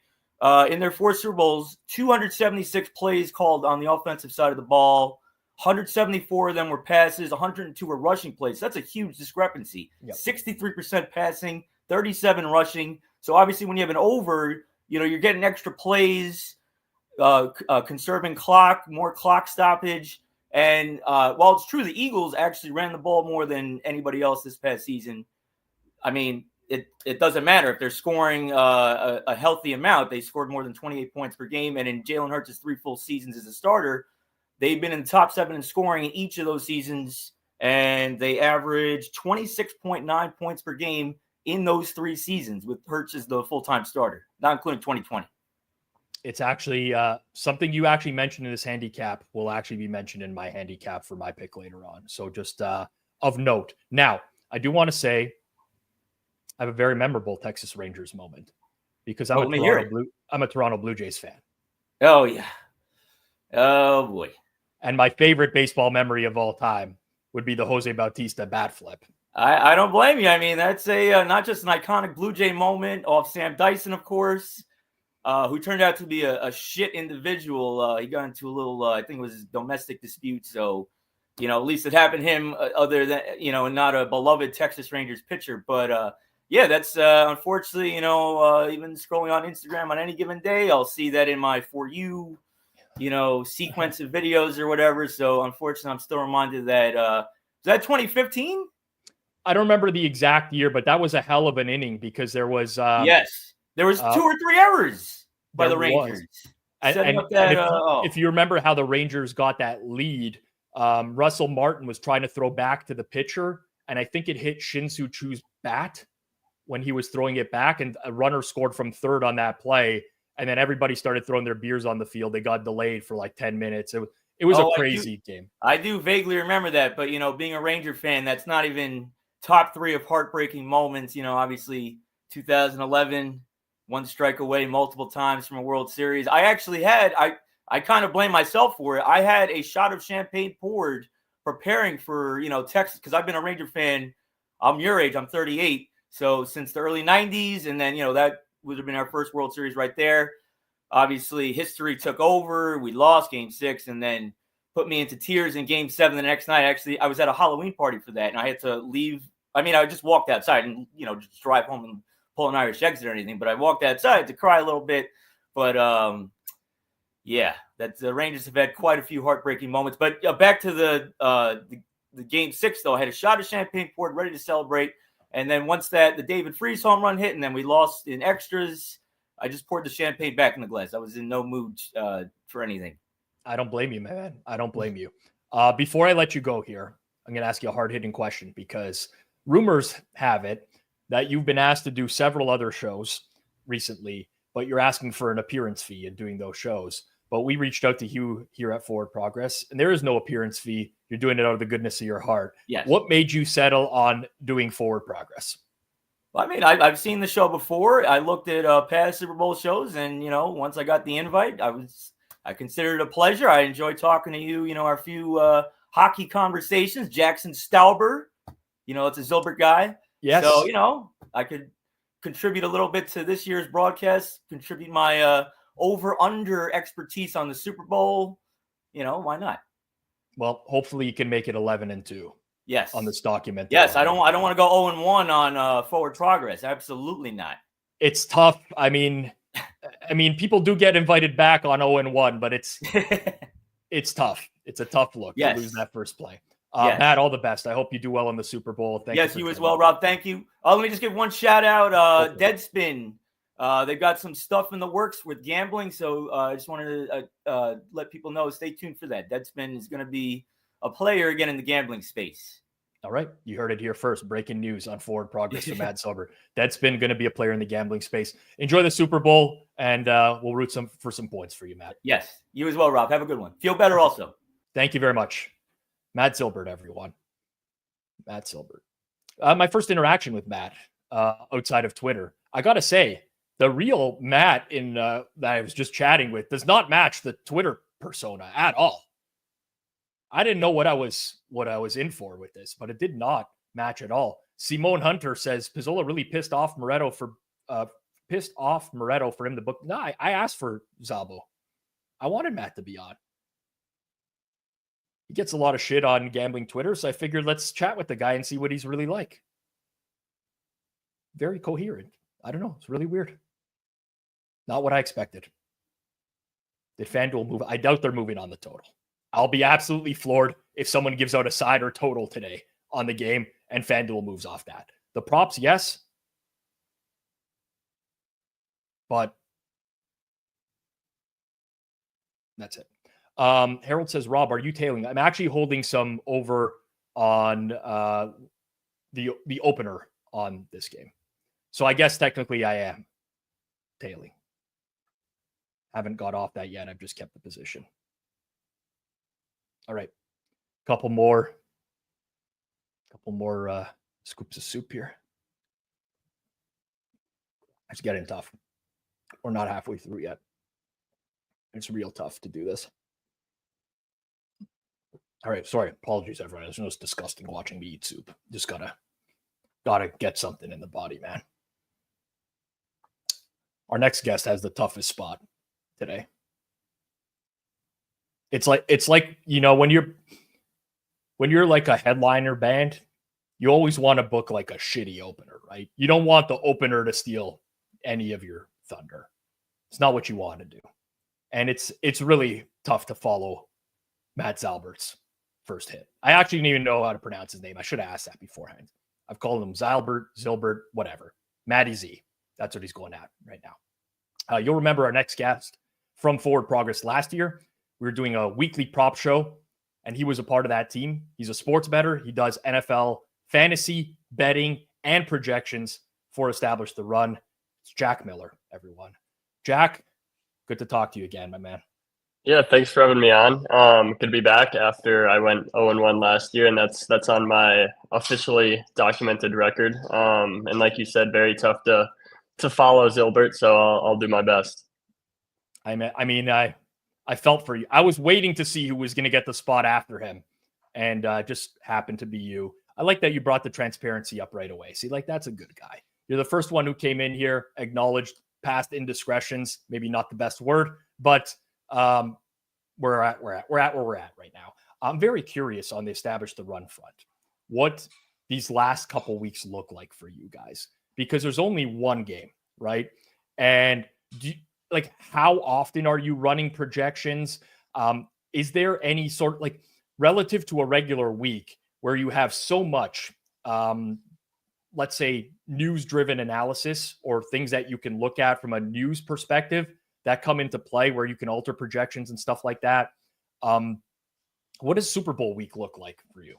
in their 4 Super Bowls? 276 plays called on the offensive side of the ball. 174 of them were passes. 102 were rushing plays. That's a huge discrepancy. Yep. 63% passing, 37 rushing. So obviously, when you have an over, you're getting extra plays, conserving clock, more clock stoppage. And while it's true the Eagles actually ran the ball more than anybody else this past season, I mean, it doesn't matter if they're scoring a healthy amount. They scored more than 28 points per game. And in Jalen Hurts' 3 full seasons as a starter, they've been in the top 7 in scoring in each of those seasons. And they averaged 26.9 points per game in those 3 seasons with Hurts as the full-time starter, not including 2020. It's actually something you actually mentioned in this handicap will actually be mentioned in my handicap for my pick later on. So just of note. Now, I do want to say I have a very memorable Texas Rangers moment because I'm a Toronto Blue Jays fan. Oh, yeah. Oh, boy. And my favorite baseball memory of all time would be the Jose Bautista bat flip. I don't blame you. I mean, that's not just an iconic Blue Jay moment off Sam Dyson, of course, who turned out to be a shit individual. He got into a little, I think it was his domestic dispute. So, at least it happened to him other than, not a beloved Texas Rangers pitcher. But, yeah, that's unfortunately, even scrolling on Instagram on any given day, I'll see that in my For You, sequence of videos or whatever. So, unfortunately, I'm still reminded that, is that 2015? I don't remember the exact year, but that was a hell of an inning because there was yes, there was 2 or 3 errors by the Rangers. If you remember how the Rangers got that lead, Russell Martin was trying to throw back to the pitcher, and I think it hit Shin-Soo Chu's bat when he was throwing it back, and a runner scored from third on that play, and then everybody started throwing their beers on the field. They got delayed for like 10 minutes. It was a crazy game. I do vaguely remember that, but being a Ranger fan, that's not even top 3 of heartbreaking moments. Obviously 2011, 1 strike away multiple times from a World Series. I actually had, I kind of blame myself for it. I had a shot of champagne poured preparing for, Texas, because I've been a Ranger fan. I'm your age. I'm 38. So since the early 90s, and then, that would have been our first World Series right there. Obviously, history took over. We lost Game 6 and then put me into tears in Game 7 the next night. Actually, I was at a Halloween party for that, and I had to leave. I mean, I just walked outside and, just drive home and pull an Irish exit or anything. But I walked outside to cry a little bit. But, yeah, the Rangers have had quite a few heartbreaking moments. But back to the Game 6, though. I had a shot of champagne poured, ready to celebrate. And then once the David Freese home run hit and then we lost in extras, I just poured the champagne back in the glass. I was in no mood for anything. I don't blame you, man. I don't blame you. Before I let you go here, I'm going to ask you a hard-hitting question because rumors have it that you've been asked to do several other shows recently, but you're asking for an appearance fee in doing those shows. But we reached out to you here at Forward Progress, and there is no appearance fee. You're doing it out of the goodness of your heart. Yes. What made you settle on doing Forward Progress? Well, I mean, I've seen the show before. I looked at past Super Bowl shows, and once I got the invite, I considered it a pleasure. I enjoyed talking to you. Our few hockey conversations. Jackson Stauber, it's a Zylbert guy. Yes. So I could contribute a little bit to this year's broadcast. Contribute my over/under expertise on the Super Bowl. Why not? Well, hopefully you can make it 11-2. Yes. On this document. Yes, I don't want to go 0-1 on Forward Progress. Absolutely not. It's tough. I mean, people do get invited back on 0-1, but it's tough. It's a tough look to lose that first play. Yes. Matt, all the best. I hope you do well in the Super Bowl. Thank you as well, Rob. Thank you. Let me just give one shout out. Deadspin. They've got some stuff in the works with gambling, so I just wanted to let people know. Stay tuned for that. Deadspin is going to be a player again in the gambling space. All right. You heard it here first. Breaking news on Forward Progress from Matt Zylbert. Deadspin going to be a player in the gambling space. Enjoy the Super Bowl, and we'll root for some points for you, Matt. Yes. You as well, Rob. Have a good one. Feel better also. Thank you very much. Matt Zylbert, everyone. Matt Zylbert. My first interaction with Matt outside of Twitter. I got to say, the real Matt that I was just chatting with does not match the Twitter persona at all. I didn't know what I was in for with this, but it did not match at all. Simone Hunter says Pizzola really pissed off Moretto for him to book. No, I asked for Zabo. I wanted Matt to be on. He gets a lot of shit on gambling Twitter, so I figured let's chat with the guy and see what he's really like. Very coherent. I don't know. It's really weird. Not what I expected. Did FanDuel move? I doubt they're moving on the total. I'll be absolutely floored if someone gives out a side or total today on the game and FanDuel moves off that. The props, yes. But that's it. Harold says, Rob, are you tailing? I'm actually holding some over on the opener on this game. So I guess technically I am tailing. Haven't got off that yet. I've just kept the position. All right. Couple more scoops of soup here. It's getting tough. We're not halfway through yet. It's real tough to do this. All right. Sorry. Apologies, everyone. It's just disgusting watching me eat soup. Just gotta get something in the body, man. Our next guest has the toughest spot today. It's like, you know, when you're like a headliner band, you always want to book like a shitty opener, right? You don't want the opener to steal any of your thunder. It's not what you want to do. And it's really tough to follow Matt Zylbert's first hit. I actually didn't even know how to pronounce his name. I should have asked that beforehand. I've called him Zylbert, whatever. Matty Z. That's what he's going at right now. You'll remember our next guest from Forward Progress last year. We were doing a weekly prop show, and he was a part of that team. He's a sports bettor. He does NFL fantasy, betting, and projections for Establish the Run. It's Jack Miller, everyone. Jack, good to talk to you again, my man. Yeah, thanks for having me on. Good to be back after I went 0-1 last year, and that's on my officially documented record. And like you said, very tough to follow Zylbert, so I'll do my best. I felt for you. I was waiting to see who was going to get the spot after him, and just happened to be you. I like that you brought the transparency up right away. See, like, that's a good guy. You're the first one who came in here, acknowledged past indiscretions, maybe not the best word, but we're at where we're at right now. I'm very curious on the Establish the Run front, what these last couple weeks look like for you guys, because there's only one game, right? And how often are you running projections? Is there any sort, like, relative to a regular week where you have so much, let's say, news-driven analysis or things that you can look at from a news perspective that come into play where you can alter projections and stuff like that? What does Super Bowl week look like for you?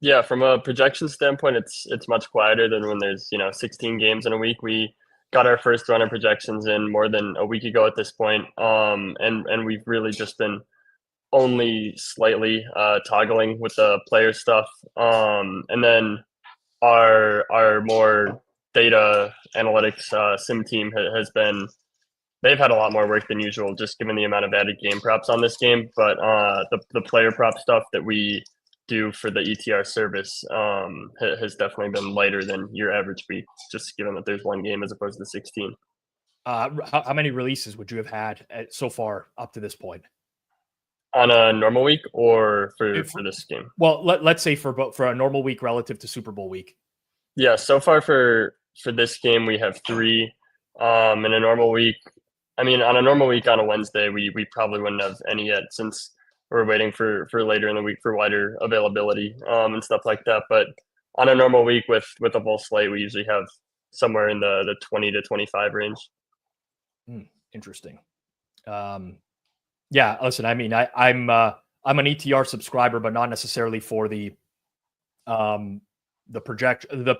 Yeah, from a projection standpoint, it's much quieter than when there's 16 games in a week. We got our first run of projections in more than a week ago at this point, and we've really just been only slightly toggling with the player stuff, and then our more data analytics sim team has been. They've had a lot more work than usual, just given the amount of added game props on this game. But the player prop stuff that we do for the ETR service has definitely been lighter than your average week, just given that there's one game as opposed to 16. How many releases would you have had so far up to this point? On a normal week or for this game? Well, let's say for a normal week relative to Super Bowl week. Yeah, so far for this game, we have 3. In a normal week, on a normal week on a Wednesday, we probably wouldn't have any yet, since we're waiting for later in the week for wider availability and stuff like that. But on a normal week with a full slate, we usually have somewhere in the 20 to 25 range. Interesting. Yeah, listen, I'm an ETR subscriber, but not necessarily for the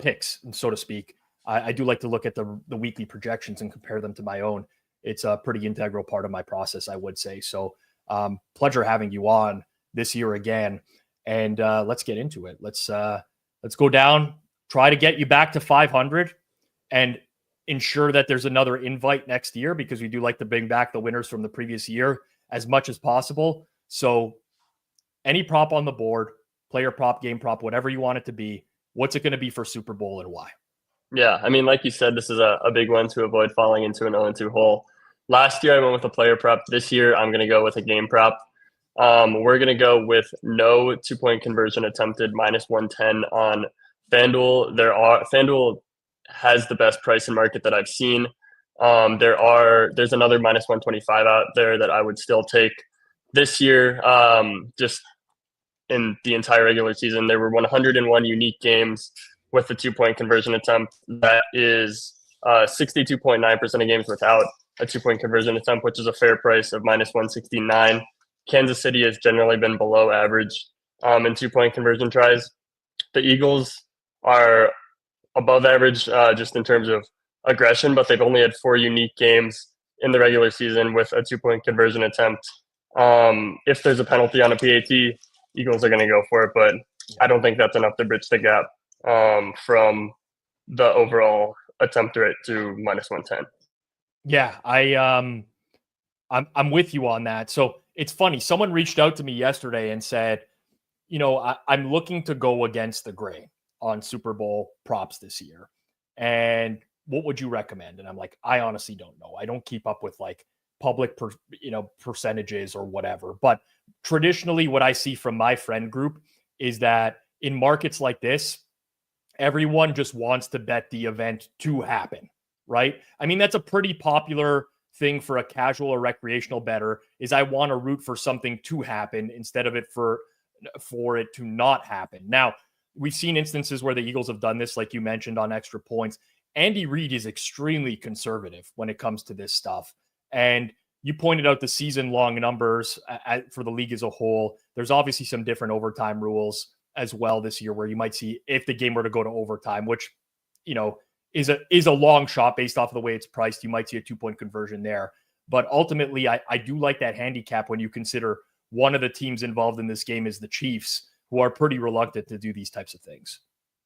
picks, so to speak. I do like to look at the weekly projections and compare them to my own. It's a pretty integral part of my process, I would say. So pleasure having you on this year again. And let's get into it. Let's go down, try to get you back to 500 and ensure that there's another invite next year, because we do like to bring back the winners from the previous year as much as possible. So any prop on the board, player prop, game prop, whatever you want it to be. What's it going to be for Super Bowl and why? Yeah, I mean, like you said, this is a big one to avoid falling into an 0-2 hole. Last year, I went with a player prop. This year, I'm going to go with a game prop. We're going to go with no 2-point conversion attempted, -110 on Fanduel. Fanduel has the best price in market that I've seen. There's another -125 out there that I would still take. This year, just in the entire regular season, there were 101 unique games with the 2-point conversion attempt. That is 62.9% of games without a 2-point conversion attempt, which is a fair price of -169. Kansas City has generally been below average in 2-point conversion tries. The Eagles are above average just in terms of aggression, but they've only had 4 unique games in the regular season with a 2-point conversion attempt. If there's a penalty on a PAT, Eagles are going to go for it, but I don't think that's enough to bridge the gap from the overall attempt rate to -110. Yeah, I'm with you on that. So it's funny. Someone reached out to me yesterday and said, I'm looking to go against the grain on Super Bowl props this year. And what would you recommend? And I'm like, I honestly don't know. I don't keep up with like public, percentages or whatever. But traditionally, what I see from my friend group is that in markets like this, everyone just wants to bet the event to happen, right? I mean, that's a pretty popular thing for a casual or recreational bettor is I want to root for something to happen instead of it for it to not happen. Now, we've seen instances where the Eagles have done this, like you mentioned, on extra points. Andy Reid is extremely conservative when it comes to this stuff. And you pointed out the season-long numbers for the league as a whole. There's obviously some different overtime rules as well this year where you might see if the game were to go to overtime, which, is a long shot based off of the way it's priced. You might see a 2-point conversion there. But ultimately, I do like that handicap when you consider one of the teams involved in this game is the Chiefs, who are pretty reluctant to do these types of things.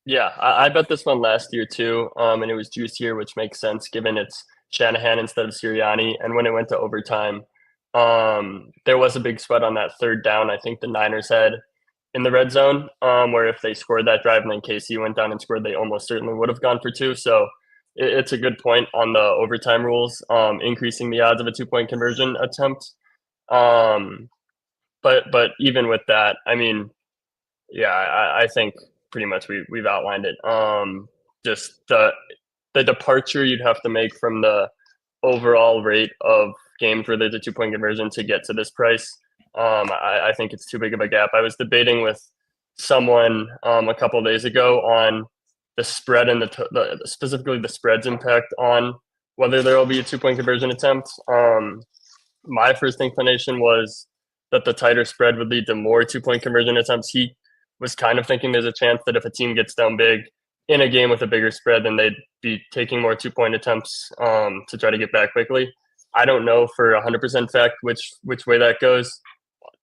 Yeah, I bet this one last year too, and it was juicier, which makes sense given it's Shanahan instead of Sirianni. And when it went to overtime, there was a big sweat on that third down. I think the Niners had in the red zone, where if they scored that drive and then KC went down and scored, they almost certainly would have gone for 2. So it's a good point on the overtime rules, increasing the odds of a 2-point conversion attempt. But even with that, I mean, yeah, I think pretty much we've outlined it. Just the departure you'd have to make from the overall rate of games where there's a 2-point conversion to get to this price. I think it's too big of a gap. I was debating with someone a couple of days ago on the spread and specifically the spread's impact on whether there will be a 2-point conversion attempt. My first inclination was that the tighter spread would lead to more 2-point conversion attempts. He was kind of thinking there's a chance that if a team gets down big in a game with a bigger spread, then they'd be taking more 2-point attempts to try to get back quickly. I don't know for 100% fact which way that goes.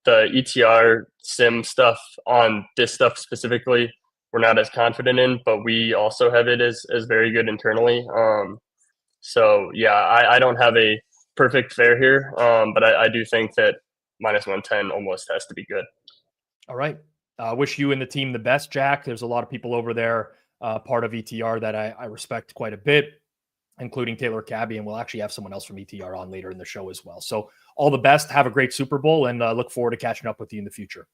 The ETR sim stuff on this stuff specifically, we're not as confident in, but we also have it as very good internally. So yeah, I don't have a perfect fare here, but I do think that -110 almost has to be good. All right. Wish you and the team the best, Jack. There's a lot of people over there, part of ETR that I respect quite a bit, including Taylor Cabby, and we'll actually have someone else from ETR on later in the show as well. So all the best. Have a great Super Bowl, and look forward to catching up with you in the future.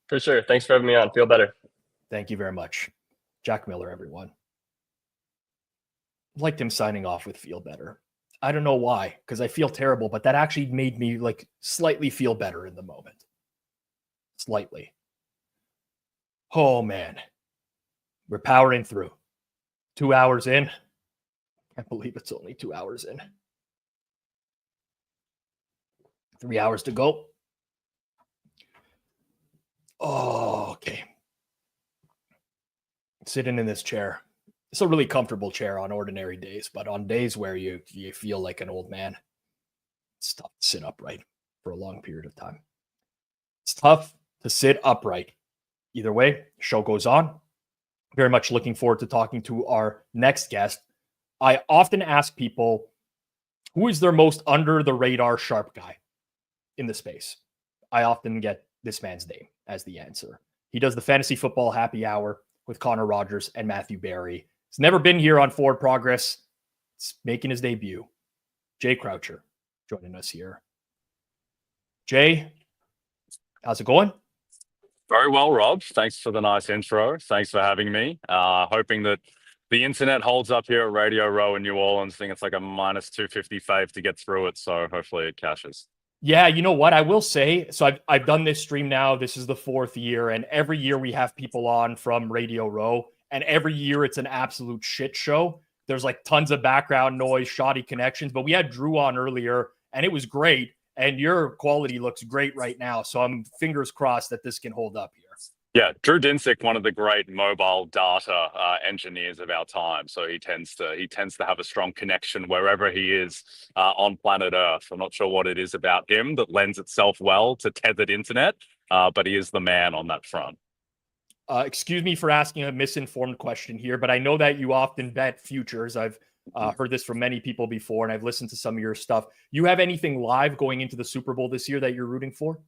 For sure. Thanks for having me on. Feel better. Thank you very much. Jack Miller, everyone. Liked him signing off with feel better. I don't know why, because I feel terrible, but that actually made me like slightly feel better in the moment. Slightly. Oh, man. We're powering through. 2 hours in. I believe it's only 2 hours in. 3 hours to go. Oh, okay. Sitting in this chair. It's a really comfortable chair on ordinary days, but on days where you feel like an old man, it's tough to sit upright for a long period of time. It's tough to sit upright. Either way, the show goes on. Very much looking forward to talking to our next guest. I often ask people, who is their most under the radar sharp guy in the space? I often get this man's name as the answer. He does the fantasy football happy hour with Connor Rogers and Matthew Barry. He's never been here on Forward Progress. It's making his debut. Jay Croucher joining us here. Jay, how's it going? Very well, Rob. Thanks for the nice intro. Thanks for having me. Hoping that the internet holds up here at Radio Row in New Orleans. I think it's like a minus 255 to get through it. So hopefully it caches. Yeah, you know what? I will say, so I've done this stream now. This is the 4th year, and every year we have people on from Radio Row, and every year it's an absolute shit show. There's like tons of background noise, shoddy connections, but we had Drew on earlier, and it was great, and your quality looks great right now, so I'm fingers crossed that this can hold up here. Yeah, Drew Dinsick, one of the great mobile data engineers of our time. So he tends to have a strong connection wherever he is on planet Earth. I'm not sure what it is about him that lends itself well to tethered internet, but he is the man on that front. Excuse me for asking a misinformed question here, but I know that you often bet futures. I've heard this from many people before, and I've listened to some of your stuff. You have anything live going into the Super Bowl this year that you're rooting for?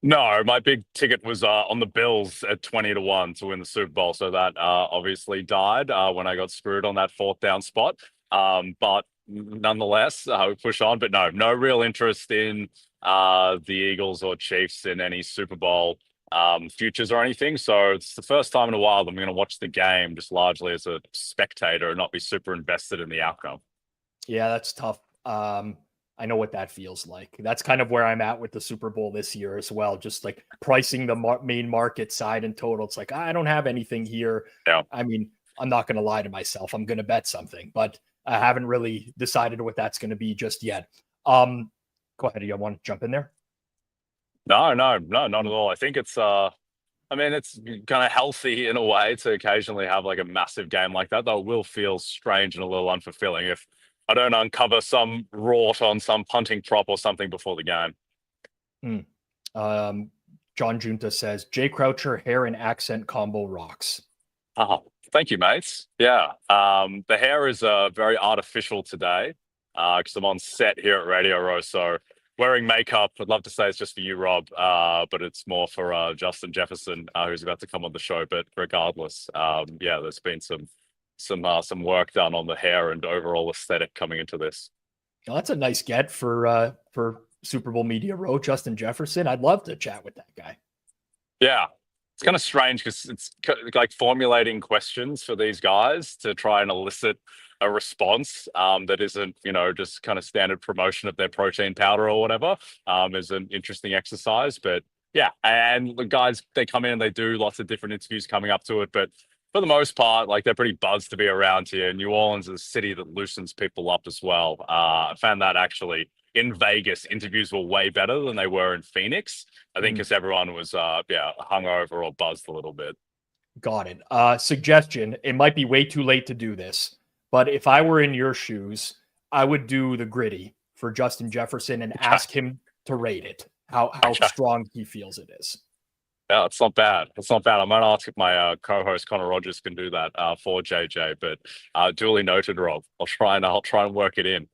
No, my big ticket was on the Bills at 20-1 to win the Super Bowl. So that obviously died when I got screwed on that 4th down spot. But nonetheless, we push on. But no real interest in the Eagles or Chiefs in any Super Bowl futures or anything. So it's the first time in a while that I'm going to watch the game just largely as a spectator and not be super invested in the outcome. Yeah, that's tough. I know what that feels like. That's kind of where I'm at with the Super Bowl this year as well. Just like pricing the main market side in total. It's like, I don't have anything here. Yeah. I mean, I'm not going to lie to myself. I'm going to bet something, but I haven't really decided what that's going to be just yet. Go ahead. You want to jump in there? No, not at all. I think it's, it's kind of healthy in a way to occasionally have like a massive game like that, though it will feel strange and a little unfulfilling if I don't uncover some rort on some punting prop or something before the game. John Junta says, Jay Croucher hair and accent combo rocks. Oh, thank you, mates. Yeah. The hair is very artificial today because I'm on set here at Radio Row. So wearing makeup, I'd love to say it's just for you, Rob, but it's more for Justin Jefferson, who's about to come on the show. But regardless, there's been some work done on the hair and overall aesthetic coming into this. Well, that's a nice get for Super Bowl Media Row, Justin Jefferson. I'd love to chat with that guy. Yeah, it's kind of strange because it's like formulating questions for these guys to try and elicit a response that isn't, just kind of standard promotion of their protein powder or whatever is an interesting exercise. But yeah, and the guys, they come in and they do lots of different interviews coming up to it, but for the most part, like they're pretty buzzed to be around here. New Orleans is a city that loosens people up as well. I found that actually in Vegas, interviews were way better than they were in Phoenix. I think because everyone was, hungover or buzzed a little bit. Got it. Suggestion, it might be way too late to do this, but if I were in your shoes, I would do the gritty for Justin Jefferson and ask him to rate it, how strong he feels it is. Yeah, it's not bad. I might ask if my co-host Connor Rogers can do that for JJ, but duly noted, Rob. I'll try and work it in.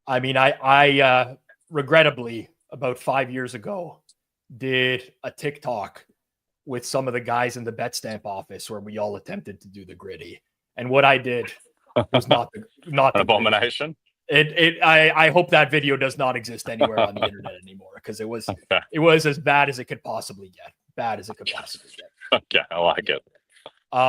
I mean, I regrettably about 5 years ago did a TikTok with some of the guys in the Betstamp office where we all attempted to do the gritty, and what I did was not an abomination. I hope that video does not exist anywhere on the internet anymore because it was as bad as it could possibly get. Okay, I like it.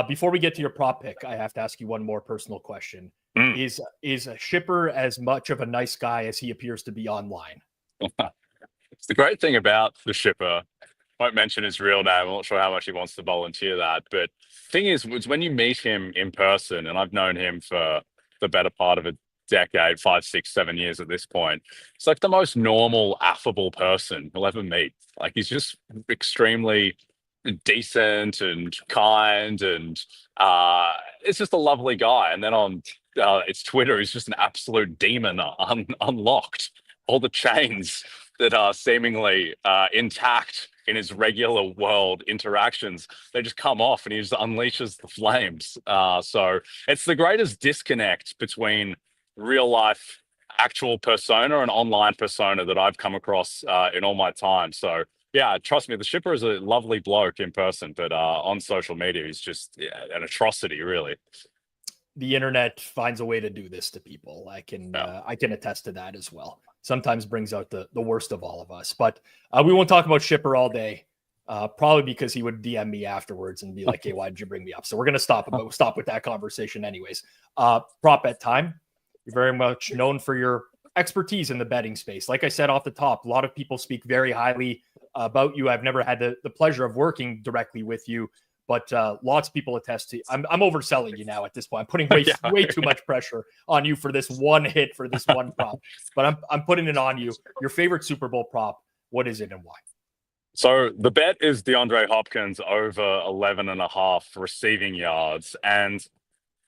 Before we get to your prop pick, I have to ask you one more personal question. Is a Shipper as much of a nice guy as he appears to be online? It's the great thing about the Shipper. I won't mention his real name. I'm not sure how much he wants to volunteer that. But thing is when you meet him in person, and I've known him for the better part of a decade, 5, 6, 7 years at this point, it's like the most normal, affable person you'll ever meet. Like he's just extremely decent and kind, and it's just a lovely guy. And then on it's Twitter, he's just an absolute demon, unlocked. All the chains that are seemingly intact in his regular world interactions, they just come off and he just unleashes the flames. So it's the greatest disconnect between real life actual persona and online persona that I've come across in all my time. So Yeah, trust me, the shipper is a lovely bloke in person, but on social media, he's just an atrocity, really. The internet finds a way to do this to people. I can attest to that as well. Sometimes brings out the worst of all of us. But we won't talk about shipper all day. Probably because he would DM me afterwards and be like, "Hey, why did you bring me up?" So we're gonna stop with that conversation, anyways. Prop bet time. You're very much known for your expertise in the betting space. Like I said off the top, a lot of people speak very highly about you. I've never had the pleasure of working directly with you, but lots of people attest to. I'm overselling you now at this point. I'm putting way too much pressure on you for this one hit for this one prop. But I'm putting it on you. Your favorite Super Bowl prop. What is it and why? So the bet is DeAndre Hopkins over 11.5 receiving yards. And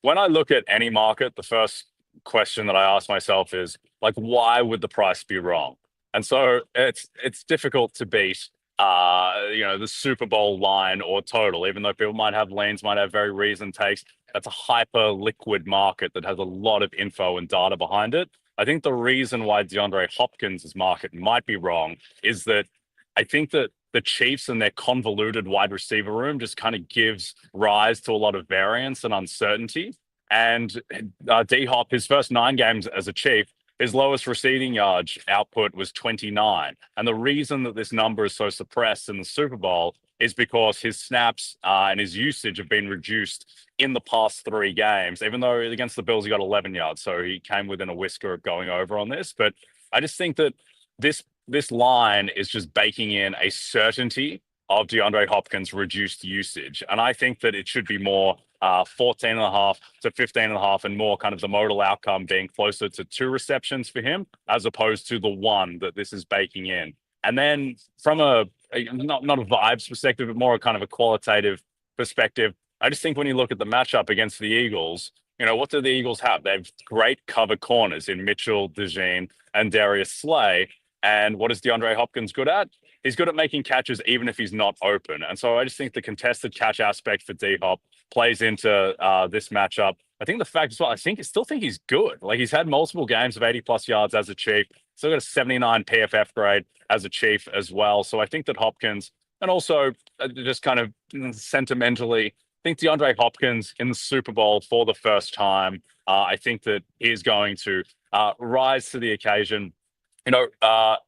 when I look at any market, the first question that I ask myself is like, why would the price be wrong? And so it's difficult to beat the Super Bowl line or total, even though people might have lanes, might have very reasoned takes. That's a hyper liquid market that has a lot of info and data behind it. I think the reason why DeAndre Hopkins' market might be wrong is that I think that the Chiefs and their convoluted wide receiver room just kind of gives rise to a lot of variance and uncertainty. And D-Hop, his first 9 games as a Chief, his lowest receiving yards output was 29. And the reason that this number is so suppressed in the Super Bowl is because his snaps and his usage have been reduced in the past 3 games, even though against the Bills, he got 11 yards. So he came within a whisker of going over on this. But I just think that this line is just baking in a certainty of DeAndre Hopkins' reduced usage. And I think that it should be more 14.5 to 15.5 and more kind of the modal outcome being closer to 2 receptions for him as opposed to the 1 that this is baking in. And then from not a vibes perspective, but more kind of a qualitative perspective, I just think when you look at the matchup against the Eagles, what do the Eagles have? They have great cover corners in Mitchell, DeJean, and Darius Slay. And what is DeAndre Hopkins good at? He's good at making catches even if he's not open. And so I just think the contested catch aspect for D-Hop plays into this matchup. I think the fact as well, I still think he's good. Like he's had multiple games of 80+ yards as a Chief. Still got a 79 PFF grade as a Chief as well. So I think that Hopkins, and also just kind of sentimentally, I think DeAndre Hopkins in the Super Bowl for the first time, I think that he's going to rise to the occasion.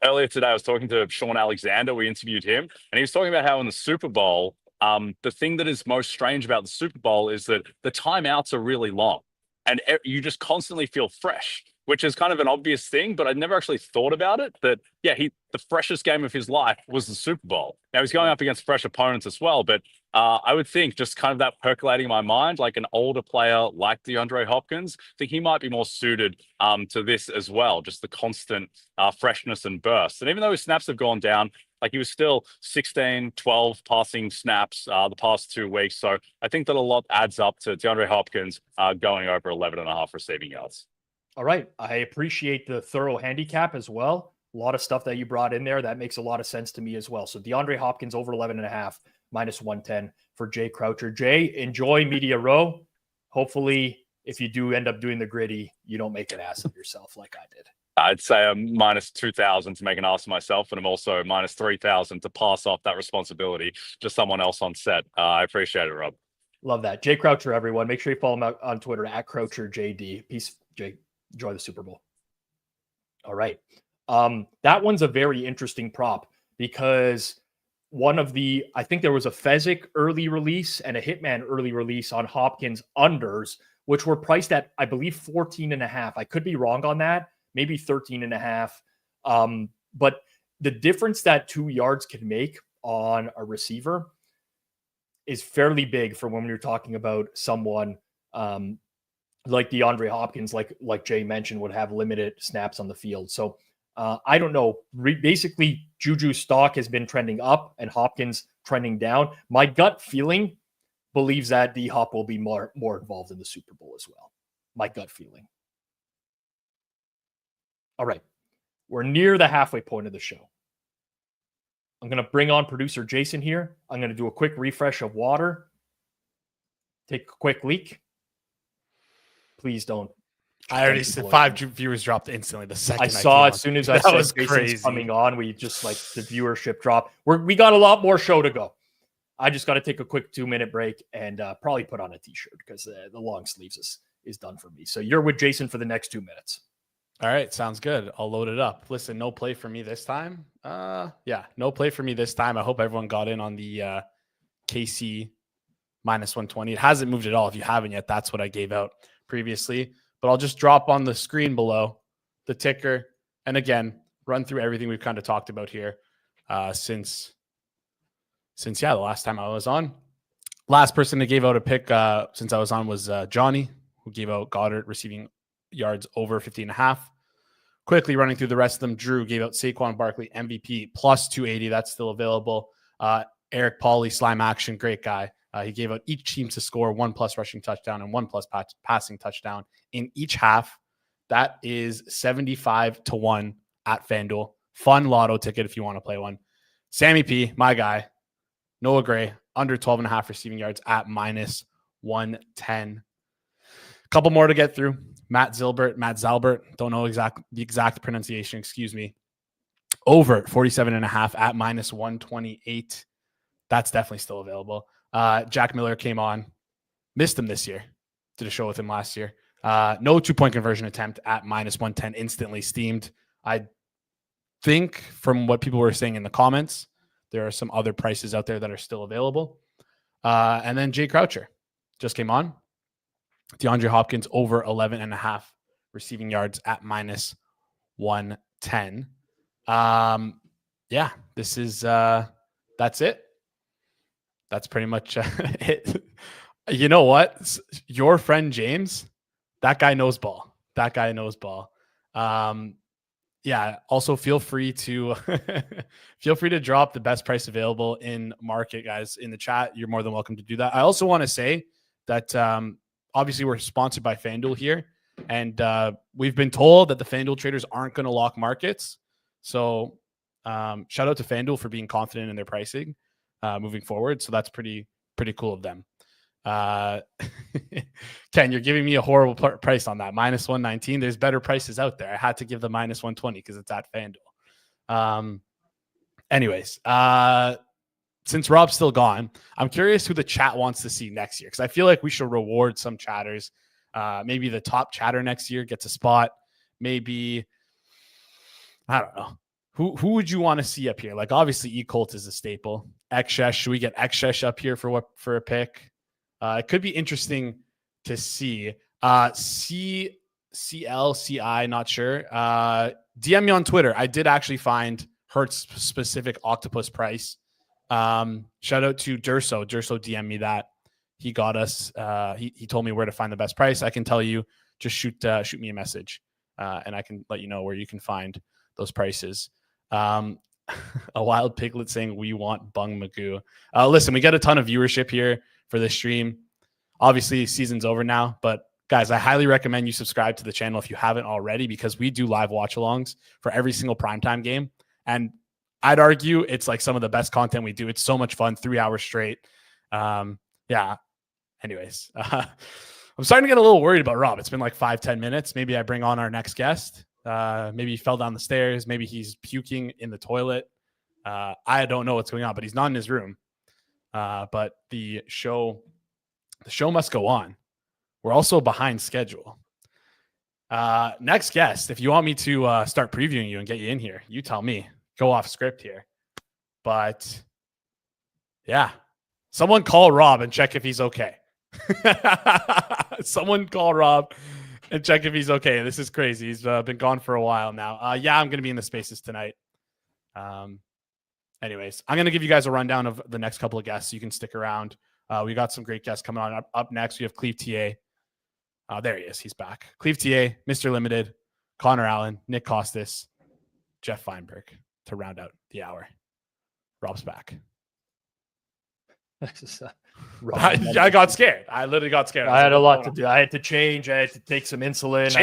Earlier today, I was talking to Sean Alexander. We interviewed him, and he was talking about how in the Super Bowl, the thing that is most strange about the Super Bowl is that the timeouts are really long, and you just constantly feel fresh, which is kind of an obvious thing, but I'd never actually thought about it. That, the freshest game of his life was the Super Bowl. Now, he's going up against fresh opponents as well, but I would think just kind of that percolating in my mind, like an older player like DeAndre Hopkins, I think he might be more suited to this as well, just the constant freshness and burst. And even though his snaps have gone down, like he was still 16, 12 passing snaps the past 2 weeks. So I think that a lot adds up to DeAndre Hopkins going over 11.5 receiving yards. All right. I appreciate the thorough handicap as well. A lot of stuff that you brought in there. That makes a lot of sense to me as well. So DeAndre Hopkins over 11.5 minus 110 for Jay Croucher. Jay, enjoy Media Row. Hopefully, if you do end up doing the gritty, you don't make an ass of yourself like I did. I'd say I'm minus 2,000 to make an ass of myself, and I'm also minus 3,000 to pass off that responsibility to someone else on set. I appreciate it, Rob. Love that. Jay Croucher, everyone. Make sure you follow him out on Twitter at CroucherJD. Peace, Jay. Enjoy the Super Bowl. All right. That one's a very interesting prop because I think there was a Fezzik early release and a Hitman early release on Hopkins unders, which were priced at, I believe, 14.5. I could be wrong on that. Maybe 13.5. But the difference that 2 yards can make on a receiver is fairly big for when you're talking about someone like DeAndre Hopkins, like Jay mentioned, would have limited snaps on the field. So I don't know. Basically, Juju's stock has been trending up and Hopkins trending down. My gut feeling believes that D-Hop will be more involved in the Super Bowl as well. My gut feeling. All right. We're near the halfway point of the show. I'm going to bring on producer Jason here. I'm going to do a quick refresh of water. Take a quick leak. Please don't I already said 5 viewers dropped instantly the second I saw as soon as I said was Jason's crazy. coming on, we just like the viewership drop. We got a lot more show to go. I just got to take a quick 2-minute break and probably put on a t-shirt because the long sleeves is done for me. So you're with Jason for the next 2 minutes. All right, sounds good. I'll load it up. Listen, no play for me this time. No play for me this time. I hope everyone got in on the KC minus 120. It hasn't moved at all. If you haven't yet, that's what I gave out previously. But I'll just drop on the screen below the ticker. And again, run through everything we've kind of talked about here since the last time I was on. Last person that gave out a pick since I was on was Johnny, who gave out Goddard receiving yards over 50.5. Quickly running through the rest of them, Drew gave out Saquon Barkley MVP plus 280. That's still available. Eric Pauly, slime action, great guy. He gave out each team to score 1+ rushing touchdown and 1+ passing touchdown in each half. That is 75-1 at FanDuel. Fun lotto ticket if you want to play one. Sammy P, my guy. Noah Gray, under 12.5 receiving yards at minus 110. A couple more to get through. Matt Zylbert, don't know the exact pronunciation, excuse me. Over 47.5 at minus 128. That's definitely still available. Jack Miller came on. Missed him this year. Did a show with him last year. No 2-point conversion attempt at minus 110. Instantly steamed. I think from what people were saying in the comments, there are some other prices out there that are still available. And then Jay Croucher just came on. DeAndre Hopkins over 11.5 receiving yards at minus 110. This is that's it. That's pretty much it. You know what? Your friend James, that guy knows ball. Also feel free to drop the best price available in market, guys, in the chat. You're more than welcome to do that. I also want to say that obviously we're sponsored by FanDuel here, and we've been told that the FanDuel traders aren't going to lock markets. So shout out to FanDuel for being confident in their pricing moving forward. So that's pretty cool of them. Ken, you're giving me a horrible price on that. Minus 119. There's better prices out there. I had to give the minus 120 because it's at FanDuel. Anyways, since Rob's still gone, I'm curious who the chat wants to see next year, because I feel like we should reward some chatters. Maybe the top chatter next year gets a spot. Maybe, I don't know. Who would you want to see up here? Like, obviously, E-Colt is a staple. Xshesh, should we get Xshesh up here for a pick? It could be interesting to see. CLCI, not sure. DM me on Twitter. I did actually find Hertz specific octopus price. Shout out to Durso. Durso DM me that. He got us. He told me where to find the best price. I can tell you. Just shoot me a message, and I can let you know where you can find those prices. A wild piglet saying we want Bung Magoo. Listen, we got a ton of viewership here for this stream. Obviously, season's over now, but guys, I highly recommend you subscribe to the channel if you haven't already, because we do live watch-alongs for every single primetime game, and I'd argue it's like some of the best content we do. It's so much fun, 3 hours straight. Anyways, I'm starting to get a little worried about Rob. It's been like 5-10 minutes. Maybe I bring on our next guest. Maybe he fell down the stairs. Maybe he's puking in the toilet. I don't know what's going on, but he's not in his room. But the show must go on. We're also behind schedule. Next guest, if you want me to start previewing you and get you in here, you tell me. Go off script here. But yeah, someone call Rob and check if he's okay. Someone call Rob and check if he's okay. This is crazy. He's been gone for a while now. I'm going to be in the spaces tonight. Anyways, I'm going to give you guys a rundown of the next couple of guests so you can stick around. We got some great guests coming on. Up next, we have ClevTA. There he is. He's back. ClevTA, Mr. Liiimited, Connor Allen, Nick Kostos, Geoff Fienberg to round out the hour. Rob's back. I got scared. I literally got scared. I had a lot to do. I had to change. I had to take some insulin.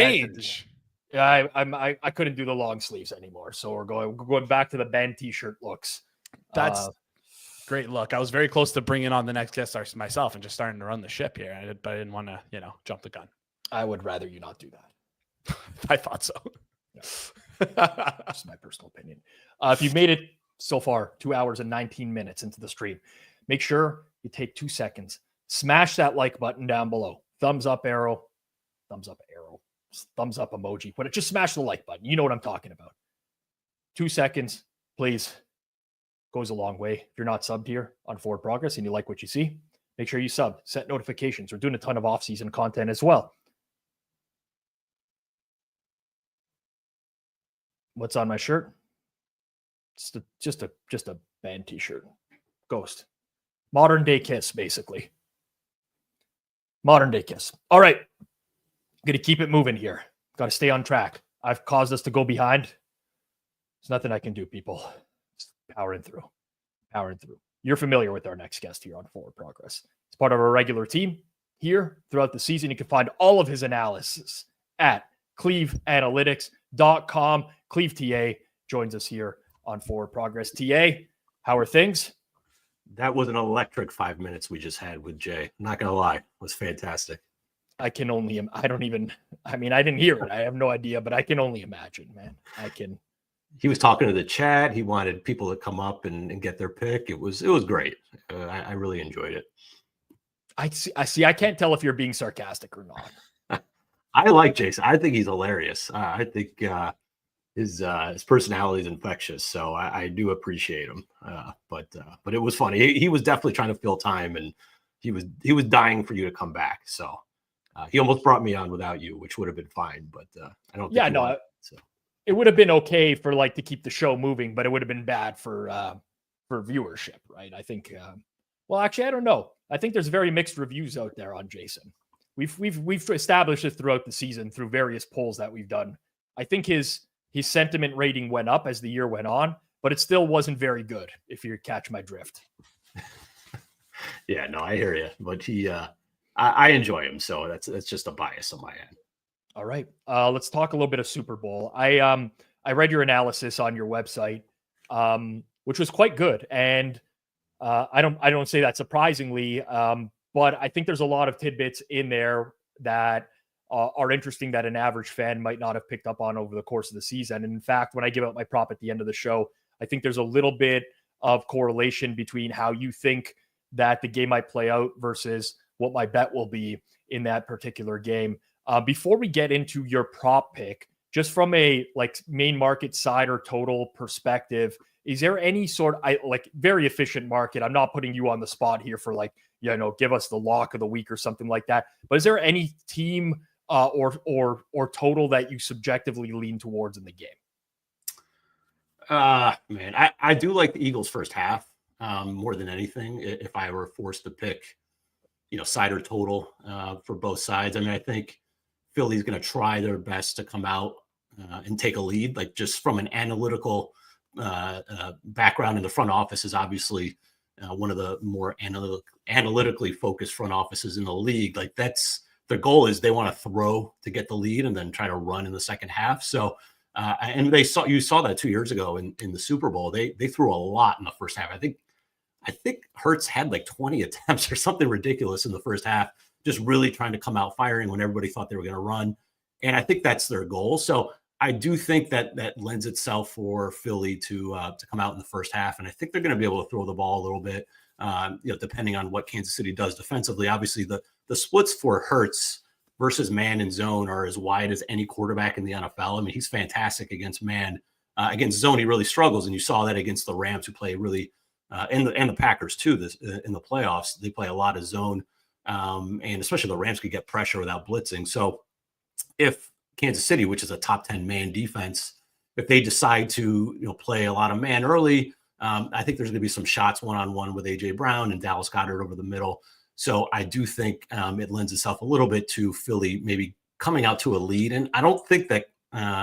I couldn't do the long sleeves anymore. So we're going back to the band t-shirt looks. That's great look. I was very close to bringing on the next guest myself and just starting to run the ship here. But I didn't want to, jump the gun. I would rather you not do that. I thought so. Just my personal opinion. If you've made it so far, 2 hours and 19 minutes into the stream, make sure you take 2 seconds, smash that like button down below, thumbs up arrow, thumbs up emoji, but just smash the like button. You know what I'm talking about. 2 seconds, please. Goes a long way. If you're not subbed here on Forward Progress and you like what you see, make sure you sub, set notifications. We're doing a ton of off-season content as well. What's on my shirt? Just a band t-shirt. Ghost. Modern day Kiss, basically. Modern day Kiss. All right. I'm going to keep it moving here. Got to stay on track. I've caused us to go behind. There's nothing I can do, people. Just powering through. You're familiar with our next guest here on Forward Progress. It's part of our regular team here throughout the season. You can find all of his analysis at cleveanalytics.com. ClevTA joins us here on Forward Progress. TA, how are things? That was an electric 5 minutes we just had with Jay. I'm not going to lie. It was fantastic. I didn't hear it. I have no idea, but I can only imagine, man. He was talking to the chat. He wanted people to come up and get their pick. It was great. I really enjoyed it. I see. I can't tell if you're being sarcastic or not. I like Jason. I think he's hilarious. I think his personality is infectious. So I do appreciate him. But it was funny. He was definitely trying to fill time, and he was dying for you to come back. So he almost brought me on without you, which would have been fine. But I don't. Yeah, no. It would have been okay for to keep the show moving, but it would have been bad for viewership, right? I think. Well, actually, I don't know. I think there's very mixed reviews out there on Jason. We've established this throughout the season through various polls that we've done. I think his sentiment rating went up as the year went on, but it still wasn't very good, if you catch my drift. Yeah, no, I hear you. But I enjoy him, so that's just a bias on my end. All right, let's talk a little bit of Super Bowl. I read your analysis on your website, which was quite good, and I don't say that surprisingly, but I think there's a lot of tidbits in there that are interesting that an average fan might not have picked up on over the course of the season. And in fact, when I give out my prop at the end of the show, I think there's a little bit of correlation between how you think that the game might play out versus what my bet will be in that particular game. Before we get into your prop pick, just from a main market side or total perspective, is there any sort of very efficient market? I'm not putting you on the spot here for give us the lock of the week or something like that. But is there any team or total that you subjectively lean towards in the game? Man, I do like the Eagles first half more than anything. If I were forced to pick, side or total for both sides, I think Philly's going to try their best to come out and take a lead. Just from an analytical background in the front office is obviously one of the more analytically focused front offices in the league. That's their goal, is they want to throw to get the lead and then try to run in the second half. So, and you saw that 2 years ago in the Super Bowl. They threw a lot in the first half. I think Hurts had 20 attempts or something ridiculous in the first half, just really trying to come out firing when everybody thought they were going to run. And I think that's their goal. So I do think that lends itself for Philly to come out in the first half. And I think they're going to be able to throw the ball a little bit, depending on what Kansas City does defensively. Obviously, the splits for Hurts versus man and zone are as wide as any quarterback in the NFL. He's fantastic against man. Against zone, he really struggles. And you saw that against the Rams, who play really, and the Packers too, in the playoffs. They play a lot of zone. And especially the Rams could get pressure without blitzing. So if Kansas City, which is a top 10 man defense, if they decide to play a lot of man early, I think there's going to be some shots one-on-one with A.J. Brown and Dallas Goedert over the middle. So I do think it lends itself a little bit to Philly maybe coming out to a lead. And I don't think that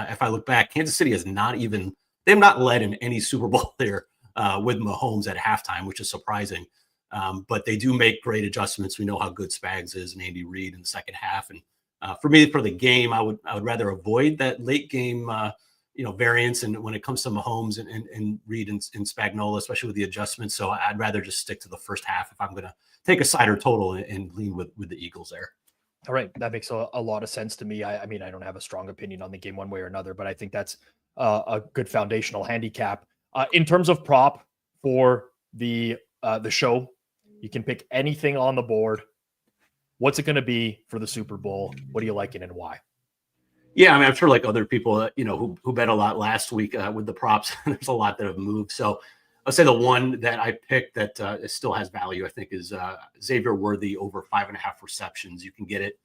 if I look back, Kansas City they've not led in any Super Bowl there with Mahomes at halftime, which is surprising. But they do make great adjustments. We know how good Spags is and Andy Reid in the second half. And for me, for the game, I would rather avoid that late game, variance. And when it comes to Mahomes and Reid and Spagnuolo, especially with the adjustments, so I'd rather just stick to the first half if I'm going to take a side or total and lean with the Eagles there. All right, that makes a lot of sense to me. I mean, I don't have a strong opinion on the game one way or another, but I think that's a good foundational handicap. In terms of prop for the show, you can pick anything on the board. What's it going to be for the Super Bowl? What are you liking and why? Yeah, I mean, I'm sure like other people, who bet a lot last week with the props, there's a lot that have moved. So I'll say the one that I picked that still has value, I think, is Xavier Worthy over 5.5 receptions. You can get it.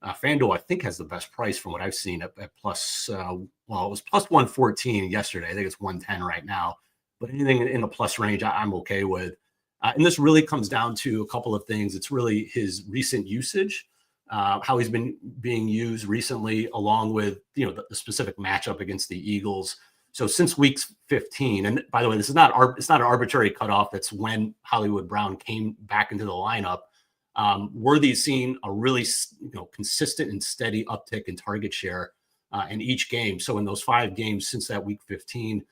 Fanduel, I think, has the best price from what I've seen at plus, it was plus 114 yesterday. I think it's 110 right now. But anything in the plus range, I'm okay with. And this really comes down to a couple of things. It's really his recent usage, how he's been being used recently, along with the specific matchup against the Eagles. So since week 15, and by the way, it's not an arbitrary cutoff. It's when Hollywood Brown came back into the lineup. Worthy's seen a really consistent and steady uptick in target share in each game. So in those 5 games since that week 15,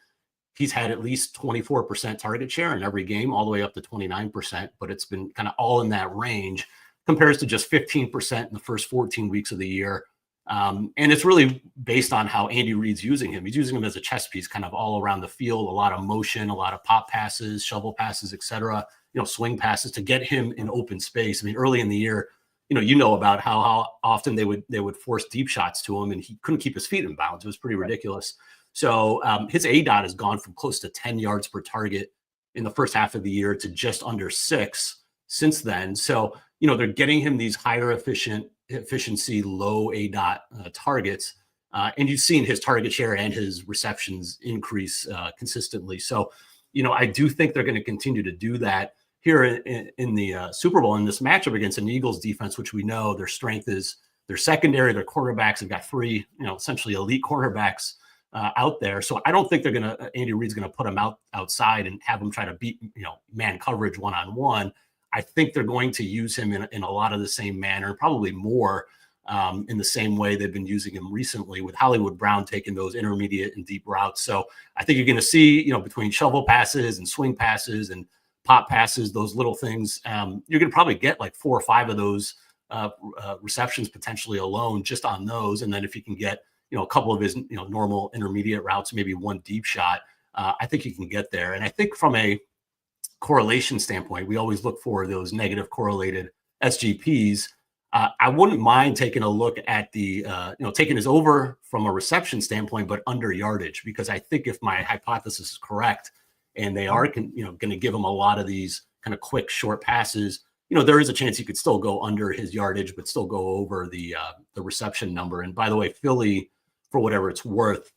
he's had at least 24% target share in every game, all the way up to 29%. But it's been kind of all in that range, compares to just 15% in the first 14 weeks of the year. And it's really based on how Andy Reid's using him. He's using him as a chess piece, kind of all around the field, a lot of motion, a lot of pop passes, shovel passes, etc. Swing passes to get him in open space. I mean, early in the year, about how often they would force deep shots to him, and he couldn't keep his feet in bounds. It was pretty ridiculous. So his ADOT has gone from close to 10 yards per target in the first half of the year to just under 6 since then. So they're getting him these higher efficiency, low ADOT targets. And you've seen his target share and his receptions increase consistently. So, I do think they're going to continue to do that here in the Super Bowl, in this matchup against an Eagles defense, which we know their strength is their secondary, their quarterbacks. They've got 3, essentially elite quarterbacks out there. So I don't think Andy Reid's going to put them outside and have them try to beat, man coverage one-on-one. I think they're going to use him in a lot of the same manner, probably more in the same way they've been using him recently, with Hollywood Brown taking those intermediate and deep routes. So I think you're going to see, between shovel passes and swing passes and pop passes, those little things, you're going to probably get like 4 or 5 of those receptions potentially alone just on those. And then if you can get, a couple of his, normal intermediate routes, maybe 1 deep shot, I think you can get there. And I think from a correlation standpoint, we always look for those negative correlated SGPs. I wouldn't mind taking a look at the, taking his over from a reception standpoint, but under yardage, because I think if my hypothesis is correct and they are, going to give him a lot of these kind of quick, short passes, there is a chance he could still go under his yardage, but still go over the reception number. And by the way, Philly, for whatever it's worth,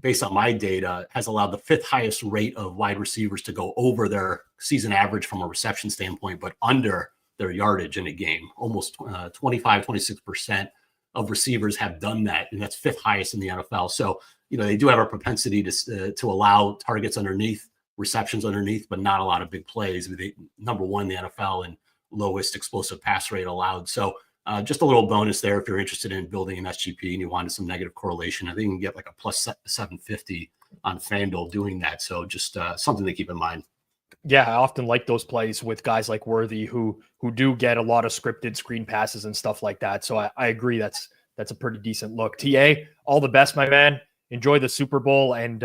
based on my data, has allowed the 5th highest rate of wide receivers to go over their season average from a reception standpoint, but under their yardage in a game. Almost 26% of receivers have done that, and that's 5th highest in the NFL. So, they do have a propensity to allow targets underneath, receptions underneath, but not a lot of big plays. They number 1 in the NFL and lowest explosive pass rate allowed. So just a little bonus there if you're interested in building an SGP and you wanted some negative correlation. I think you can get like a plus 750 on FanDuel doing that. So just something to keep in mind. Yeah, I often like those plays with guys like Worthy who do get a lot of scripted screen passes and stuff like that. So I agree that's a pretty decent look. TA, all the best, my man. Enjoy the Super Bowl, and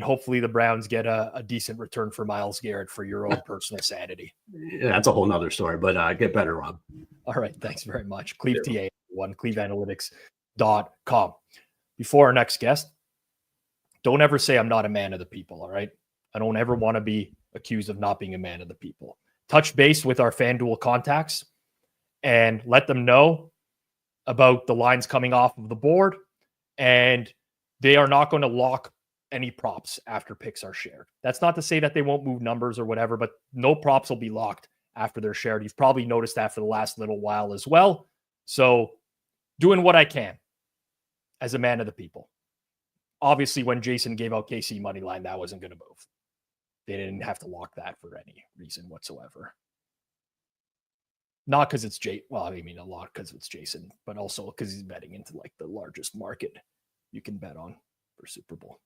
hopefully the Browns get a decent return for Myles Garrett for your own personal sanity. Yeah, that's a whole nother story, but get better, Rob. All right, thanks very much. ClevTA, cleveanalytics.com. Before our next guest, don't ever say I'm not a man of the people, all right? I don't ever want to be accused of not being a man of the people. Touch base with our FanDuel contacts and let them know about the lines coming off of the board, and they are not going to lock any props after picks are shared. That's not to say that they won't move numbers or whatever, but no props will be locked after they're shared. You've probably noticed that for the last little while as well. So doing what I can as a man of the people. Obviously, when Jason gave out KC money line, that wasn't going to move. They didn't have to lock that for any reason whatsoever. Not because it's a lot because it's Jason, but also because he's betting into like the largest market you can bet on for Super Bowl.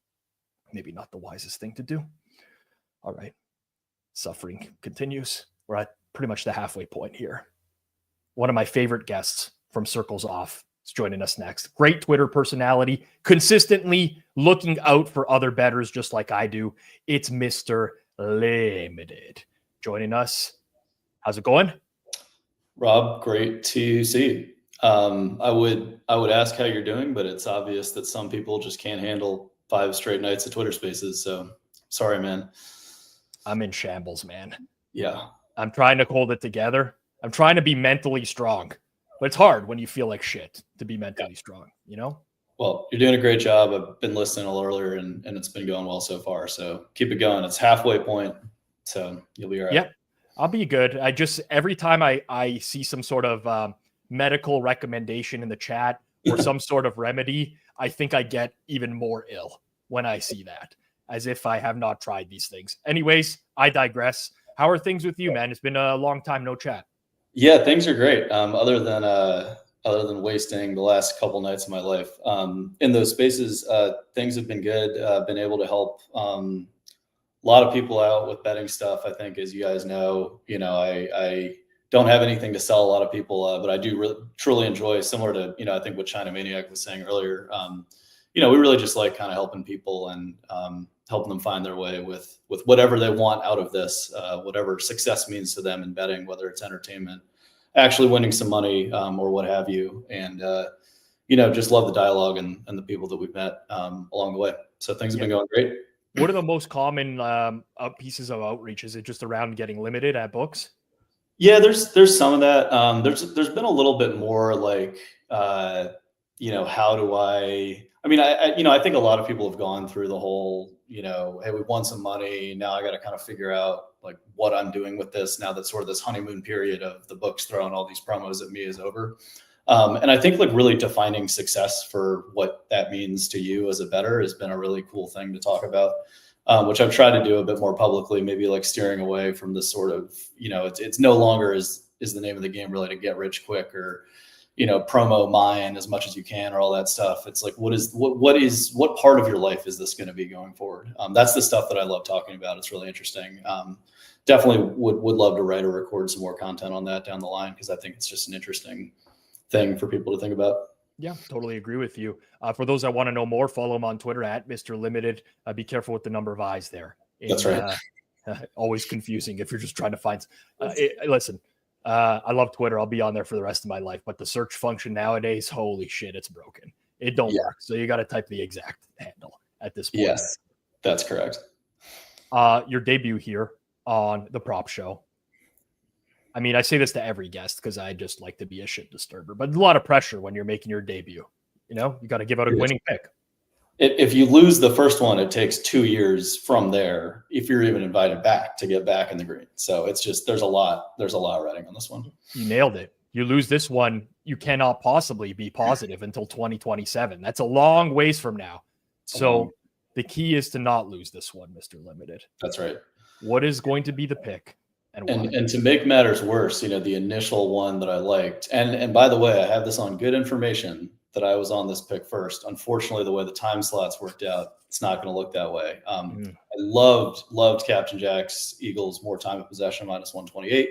Maybe not the wisest thing to do. All right. Suffering continues. We're at pretty much the halfway point here. one of my favorite guests from Circles Off is joining us next. Great Twitter personality, consistently looking out for other bettors just like I do. It's Mr. Liiimited joining us. How's it going? Rob, great to see you. I would ask how you're doing, but it's obvious that some people just can't handle 5 straight nights of Twitter Spaces. So sorry, man. I'm in shambles, man. Yeah. I'm trying to hold it together. I'm trying to be mentally strong, but it's hard when you feel like shit to be mentally strong, you know? Well, you're doing a great job. I've been listening a little earlier and it's been going well so far. So keep it going. It's halfway point. So you'll be all right. Yep. I'll be good. I just, every time I see some sort of medical recommendation in the chat or some sort of remedy, I think I get even more ill when I see that, as if I have not tried these things. Anyways, I digress. How are things with you, man? It's been a long time no chat. Yeah, things are great. Other than wasting the last couple nights of my life in those spaces, things have been good. Been able to help a lot of people out with betting stuff. I think, as you guys know, I don't have anything to sell a lot of people, but I do truly enjoy, similar to, I think what Chinamaniac was saying earlier. We really just like kind of helping people and helping them find their way with whatever they want out of this, whatever success means to them in betting, whether it's entertainment, actually winning some money or what have you. And, just love the dialogue and the people that we've met along the way. So things have been going great. What are the most common pieces of outreach? Is it just around getting limited at books? Yeah, there's some of that. There's been a little bit more like, how do I think a lot of people have gone through the whole, hey, we won some money. Now I got to kind of figure out like what I'm doing with this now that sort of this honeymoon period of the books throwing all these promos at me is over. And I think like really defining success for what that means to you as a bettor has been a really cool thing to talk about, which I've tried to do a bit more publicly, maybe like steering away from this sort of, it's no longer is the name of the game really to get rich quick or, promo mine as much as you can or all that stuff. It's like, what part of your life is this going to be going forward? That's the stuff that I love talking about. It's really interesting. Definitely would love to write or record some more content on that down the line, because I think it's just an interesting thing for people to think about. Yeah, totally agree with you. For those that want to know more, follow him on Twitter at Mr. Liiimited. Be careful with the number of eyes there. That's right. Always confusing if you're just trying to find. Listen, I love Twitter. I'll be on there for the rest of my life, but the search function nowadays, holy shit, it's broken. It don't work. So you got to type the exact handle at this point. Yes, that's correct. Your debut here on the Prop Show. I mean, I say this to every guest because I just like to be a shit disturber, but a lot of pressure when you're making your debut. You got to give out a winning pick. If you lose the first one, it takes 2 years from there, if you're even invited back, to get back in the green. So it's just, there's a lot riding on this one. You nailed it. You lose this one, you cannot possibly be positive until 2027. That's a long ways from now. So the key is to not lose this one, Mr. Liiimited. That's right. What is going to be the pick? And to make matters worse, the initial one that I liked, and by the way, I have this on good information that I was on this pick first. Unfortunately, the way the time slots worked out, it's not going to look that way. I loved Captain Jack's Eagles more time of possession -128.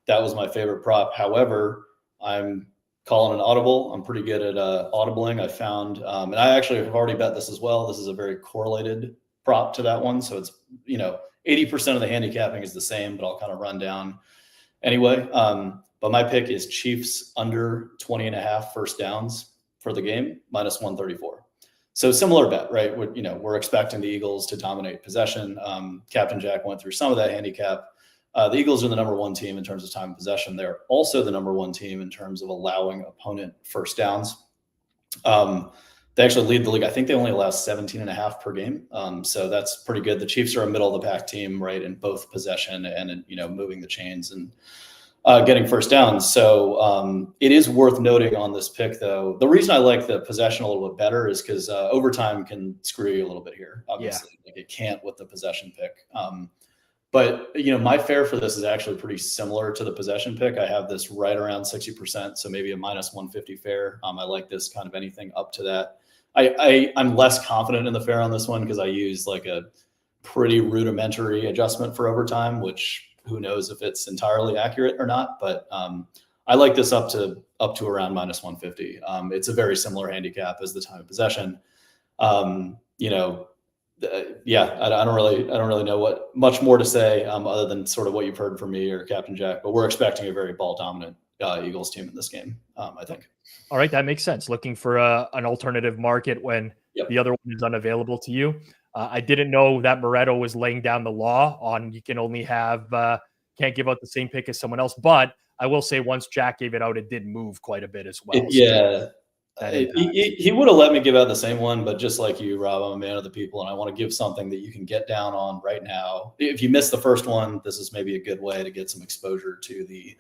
That was my favorite prop. However, I'm calling an audible. I'm pretty good at audibling. I found, and I actually have already bet this as well. This is a very correlated prop to that one. So it's, 80% of the handicapping is the same, but I'll kind of run down anyway. But my pick is Chiefs under 20.5 first downs for the game, -134. So similar bet, right? We're expecting the Eagles to dominate possession. Captain Jack went through some of that handicap. The Eagles are the number 1 team in terms of time of possession. They're also the number 1 team in terms of allowing opponent first downs. They actually lead the league. I think they only allow 17.5 per game. So that's pretty good. The Chiefs are a middle of the pack team, right, in both possession and, moving the chains and getting first downs. So it is worth noting on this pick, though. The reason I like the possession a little bit better is because overtime can screw you a little bit here, obviously. Yeah. Like it can't with the possession pick. But, my fare for this is actually pretty similar to the possession pick. I have this right around 60%, so maybe a -150 fare. I like this kind of anything up to that. I'm less confident in the fare on this one because I use like a pretty rudimentary adjustment for overtime, which who knows if it's entirely accurate or not. But I like this up to around -150. It's a very similar handicap as the time of possession. Yeah, I don't really know what much more to say other than sort of what you've heard from me or Captain Jack. But we're expecting a very ball dominant Eagles team in this game. I think. All right, that makes sense. Looking for an alternative market when the other one is unavailable to you. I didn't know that Moretto was laying down the law on you can only have can't give out the same pick as someone else. But I will say once Jack gave it out, it did move quite a bit as well. He would have let me give out the same one, but just like you, Rob, I'm a man of the people, and I want to give something that you can get down on right now. If you missed the first one, this is maybe a good way to get some exposure to the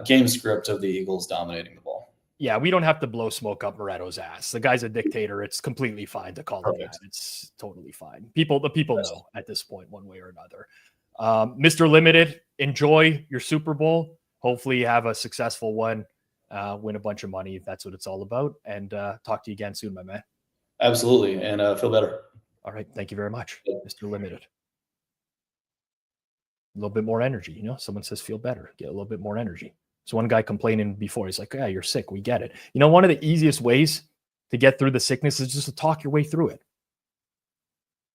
game script of the Eagles dominating the ball. Yeah, we don't have to blow smoke up Moretto's ass. The guy's a dictator. It's completely fine to call him that. It's totally fine. The people know at this point, one way or another. Mr. Limited, enjoy your Super Bowl. Hopefully you have a successful one. Win a bunch of money if that's what it's all about. And talk to you again soon, my man. Absolutely. And feel better. All right. Thank you very much, Mr. Limited. A little bit more energy. Someone says feel better. Get a little bit more energy. So one guy complaining before, he's like, yeah, you're sick. We get it. One of the easiest ways to get through the sickness is just to talk your way through it.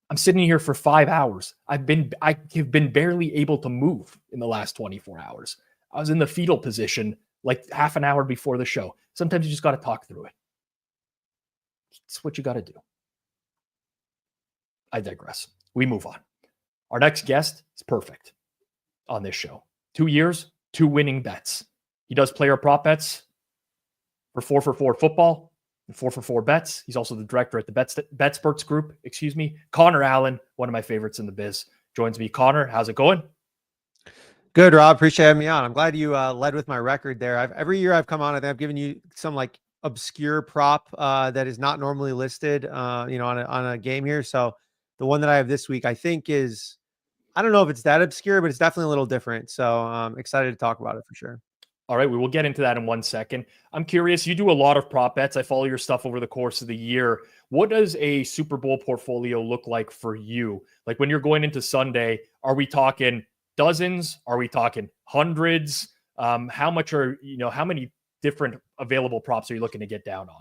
I'm sitting here for 5 hours. I have been barely able to move in the last 24 hours. I was in the fetal position like half an hour before the show. Sometimes you just got to talk through it. It's what you got to do. I digress. We move on. Our next guest is perfect on this show. 2 years, 2 winning bets. He does player prop bets for 4for4 football and 4for4 bets. He's also the director at the BetSperts group. Connor Allen, one of my favorites in the biz, joins me. Connor, how's it going? Good, Rob. Appreciate having me on. I'm glad you led with my record there. Every year I've come on, I think I've given you some like obscure prop that is not normally listed, on a game here. So the one that I have this week, I think is, I don't know if it's that obscure, but it's definitely a little different. So I'm excited to talk about it for sure. All right, we will get into that in 1 second. I'm curious, you do a lot of prop bets. I follow your stuff over the course of the year. What does a Super Bowl portfolio look like for you? Like when you're going into Sunday, are we talking dozens? Are we talking hundreds? How many different available props are you looking to get down on?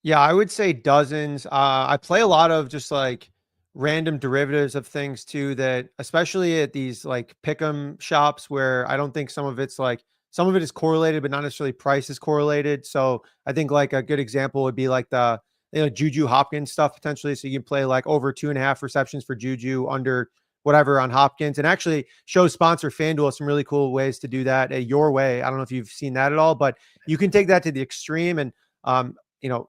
Yeah, I would say dozens. I play a lot of just like random derivatives of things too, that especially at these like pick'em shops where I don't think some of it is correlated, but not necessarily price is correlated. So I think like a good example would be like the Juju Hopkins stuff potentially. So you can play like over 2.5 receptions for Juju, under whatever on Hopkins, and actually show sponsor Fanduel some really cool ways to do that your way. I don't know if you've seen that at all, but you can take that to the extreme and,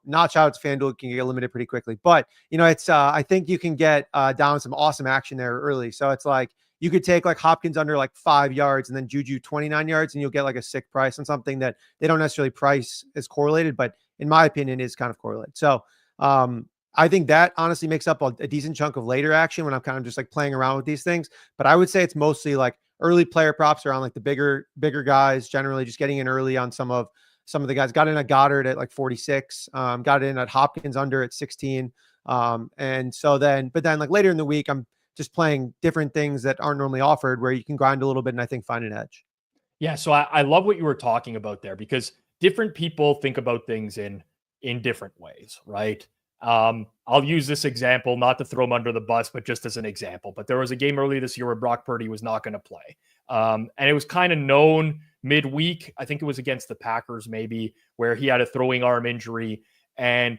notch out Fanduel can get limited pretty quickly, but it's, I think you can get down some awesome action there early. So it's like, you could take like Hopkins under like 5 yards and then Juju 29 yards and you'll get like a sick price on something that they don't necessarily price as correlated, but in my opinion is kind of correlated. So, I think that honestly makes up a decent chunk of later action when I'm kind of just like playing around with these things. But I would say it's mostly like early player props around like the bigger guys, generally just getting in early on some of the guys. Got in at Goddard at like 46, got in at Hopkins under at 16. But then like later in the week, I'm just playing different things that aren't normally offered where you can grind a little bit and I think find an edge. Yeah. So I love what you were talking about there, because different people think about things in different ways, right? I'll use this example, not to throw him under the bus, but just as an example. But there was a game earlier this year where Brock Purdy was not going to play. And it was kind of known midweek. I think it was against the Packers, maybe, where he had a throwing arm injury. And,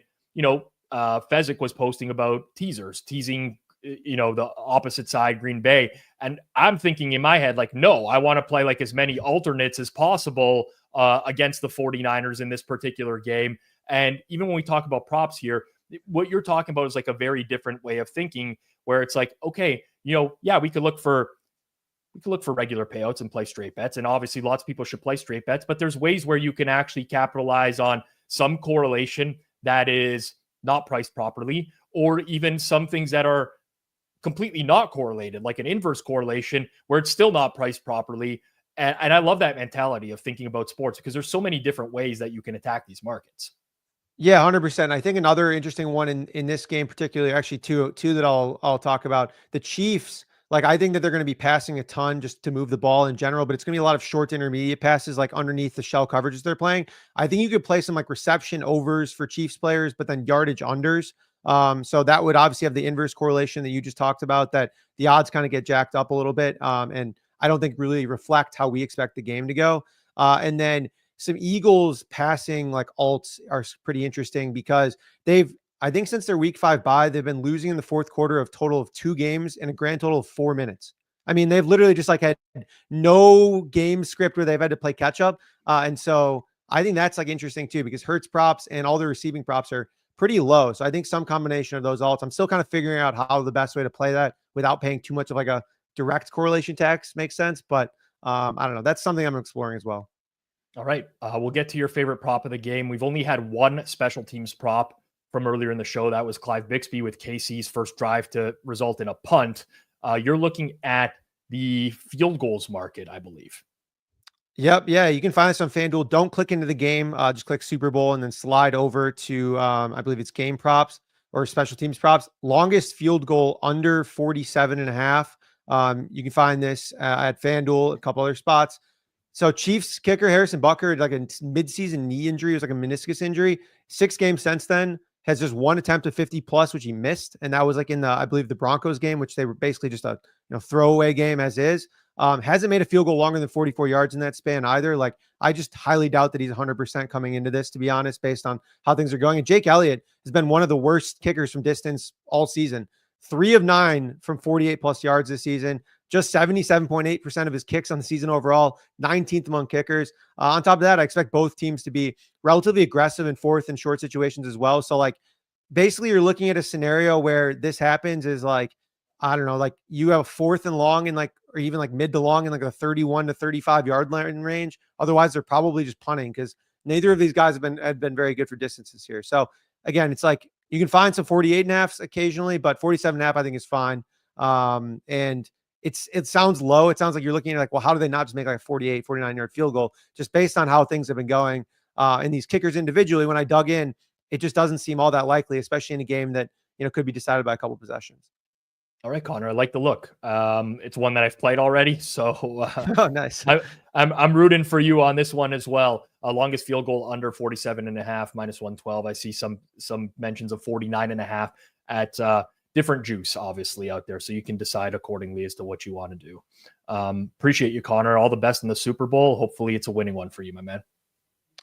Fezzik was posting about teasing, the opposite side, Green Bay. And I'm thinking in my head, like, no, I want to play like as many alternates as possible against the 49ers in this particular game. And even when we talk about props here, what you're talking about is like a very different way of thinking, where it's like, okay, we could look for regular payouts and play straight bets. And obviously lots of people should play straight bets, but there's ways where you can actually capitalize on some correlation that is not priced properly, or even some things that are completely not correlated, like an inverse correlation where it's still not priced properly. And I love that mentality of thinking about sports, because there's so many different ways that you can attack these markets. Yeah, 100%. I think another interesting one in this game, particularly, actually two that I'll talk about. The Chiefs Like, I think that they're going to be passing a ton just to move the ball in general, but it's going to be a lot of short to intermediate passes, like underneath the shell coverages they're playing. I think you could play some like reception overs for Chiefs players, but then yardage unders. So that would obviously have the inverse correlation that you just talked about, that the odds kind of get jacked up a little bit. And I don't think really reflect how we expect the game to go. And then some Eagles passing like alts are pretty interesting because I think since their week 5 bye, they've been losing in the fourth quarter of total of 2 games and a grand total of 4 minutes. I mean, they've literally just like had no game script where they've had to play catch up. And so I think that's like interesting too, because Hurts props and all the receiving props are pretty low. So I think some combination of those alts, I'm still kind of figuring out how the best way to play that without paying too much of like a direct correlation tax makes sense. But I don't know. That's something I'm exploring as well. All right. We'll get to your favorite prop of the game. We've only had one special teams prop from earlier in the show. That was Clive Bixby with KC's first drive to result in a punt. You're looking at the field goals market, I believe. Yep. Yeah. You can find this on FanDuel. Don't click into the game. Just click Super Bowl and then slide over to, I believe it's game props or special teams props. Longest field goal under 47.5. You can find this at FanDuel, a couple other spots. So Chiefs kicker Harrison Butker, like a midseason knee injury, it was like a meniscus injury. 6 games since then, has just one attempt at 50 plus, which he missed. And that was like in the, I believe the Broncos game, which they were basically just a throwaway game as is. Hasn't made a field goal longer than 44 yards in that span either. Like, I just highly doubt that he's 100% coming into this, to be honest, based on how things are going. And Jake Elliott has been one of the worst kickers from distance all season. 3 of 9 from 48 plus yards this season. Just 77.8% of his kicks on the season overall, 19th among kickers. On top of that, I expect both teams to be relatively aggressive in fourth and short situations as well. So like, basically you're looking at a scenario where this happens is like, I don't know, like you have a 4th and long in like, or even like mid to long in like a 31 to 35 yard line range. Otherwise they're probably just punting because neither of these guys have been very good for distances here. So again, it's like you can find some 48.5s occasionally, but 47.5 I think is fine. And it sounds low. It sounds like you're looking at like, well, how do they not just make like a 48, 49 yard field goal just based on how things have been going in these kickers individually? When I dug in, it just doesn't seem all that likely, especially in a game that, could be decided by a couple possessions. All right, Connor, I like the look. It's one that I've played already. So oh, nice. I'm rooting for you on this one as well. Longest field goal under 47.5, minus 112. I see some mentions of 49.5 at different juice, obviously, out there. So you can decide accordingly as to what you want to do. Appreciate you, Connor. All the best in the Super Bowl. Hopefully it's a winning one for you, my man.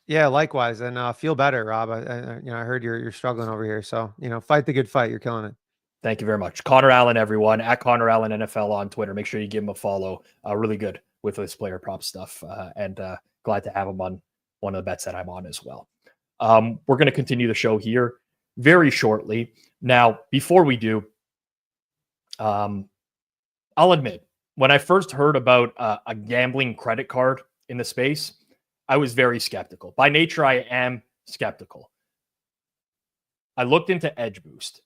Yeah, likewise. And feel better, Rob. I heard you're struggling over here. So, fight the good fight. You're killing it. Thank you very much. Connor Allen, everyone, at Connor Allen NFL on Twitter. Make sure you give him a follow. Really good with this player prop stuff. And glad to have him on one of the bets that I'm on as well. We're going to continue the show here very shortly. Now, before we do, I'll admit, when I first heard about a gambling credit card in the space, I was very skeptical. By nature, I am skeptical. I looked into Edge Boost.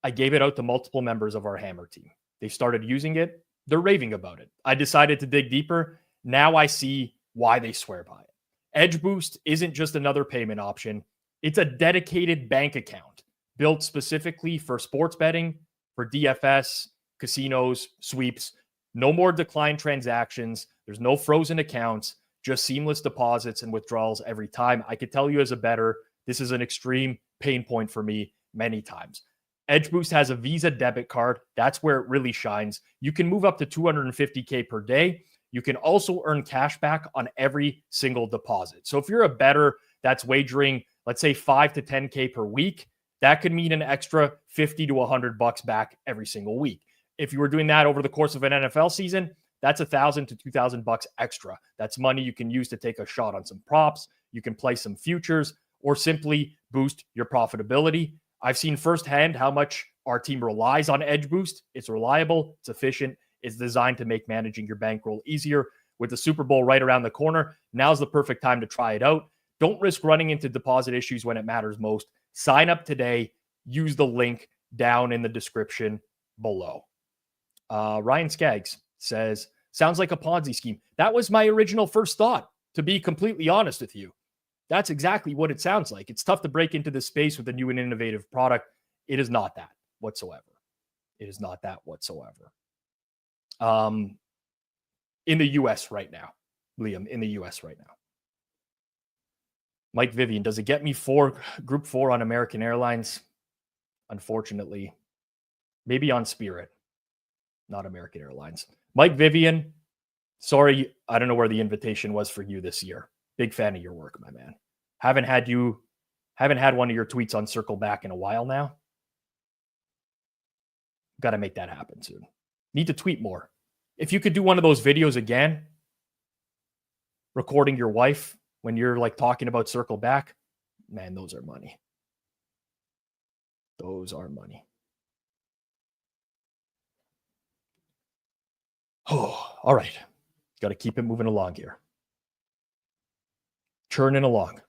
I gave it out to multiple members of our Hammer team. They started using it. They're raving about it. I decided to dig deeper. Now I see why they swear by it. Edge Boost isn't just another payment option. It's a dedicated bank account built specifically for sports betting, for DFS, casinos, sweeps. No more declined transactions. There's no frozen accounts, just seamless deposits and withdrawals every time. I could tell you as a bettor, this is an extreme pain point for me many times. Edge Boost has a Visa debit card. That's where it really shines. You can move up to $250K per day. You can also earn cash back on every single deposit. So if you're a bettor that's wagering, let's say 5 to 10K per week, that could mean an extra $50 to $100 back every single week. If you were doing that over the course of an NFL season, that's $1,000 to $2,000 extra. That's money you can use to take a shot on some props. You can play some futures or simply boost your profitability. I've seen firsthand how much our team relies on Edge Boost. It's reliable, it's efficient, it's designed to make managing your bankroll easier. With the Super Bowl right around the corner, now's the perfect time to try it out. Don't risk running into deposit issues when it matters most. Sign up today. Use the link down in the description below. Ryan Skaggs says, sounds like a Ponzi scheme. That was my original first thought, to be completely honest with you. That's exactly what it sounds like. It's tough to break into this space with a new and innovative product. It is not that whatsoever. It is not that whatsoever. In the US right now. Liam, in the US right now. Mike Vivian, does it get me Group 4 on American Airlines? Unfortunately, maybe on Spirit, not American Airlines. Mike Vivian, sorry, I don't know where the invitation was for you this year. Big fan of your work, my man. Haven't had one of your tweets on Circle Back in a while now. Got to make that happen soon. Need to tweet more. If you could do one of those videos again, recording your wife when you're like talking about Circle Back, man, those are money. Those are money. Oh, all right. Got to keep it moving along here. Churning along.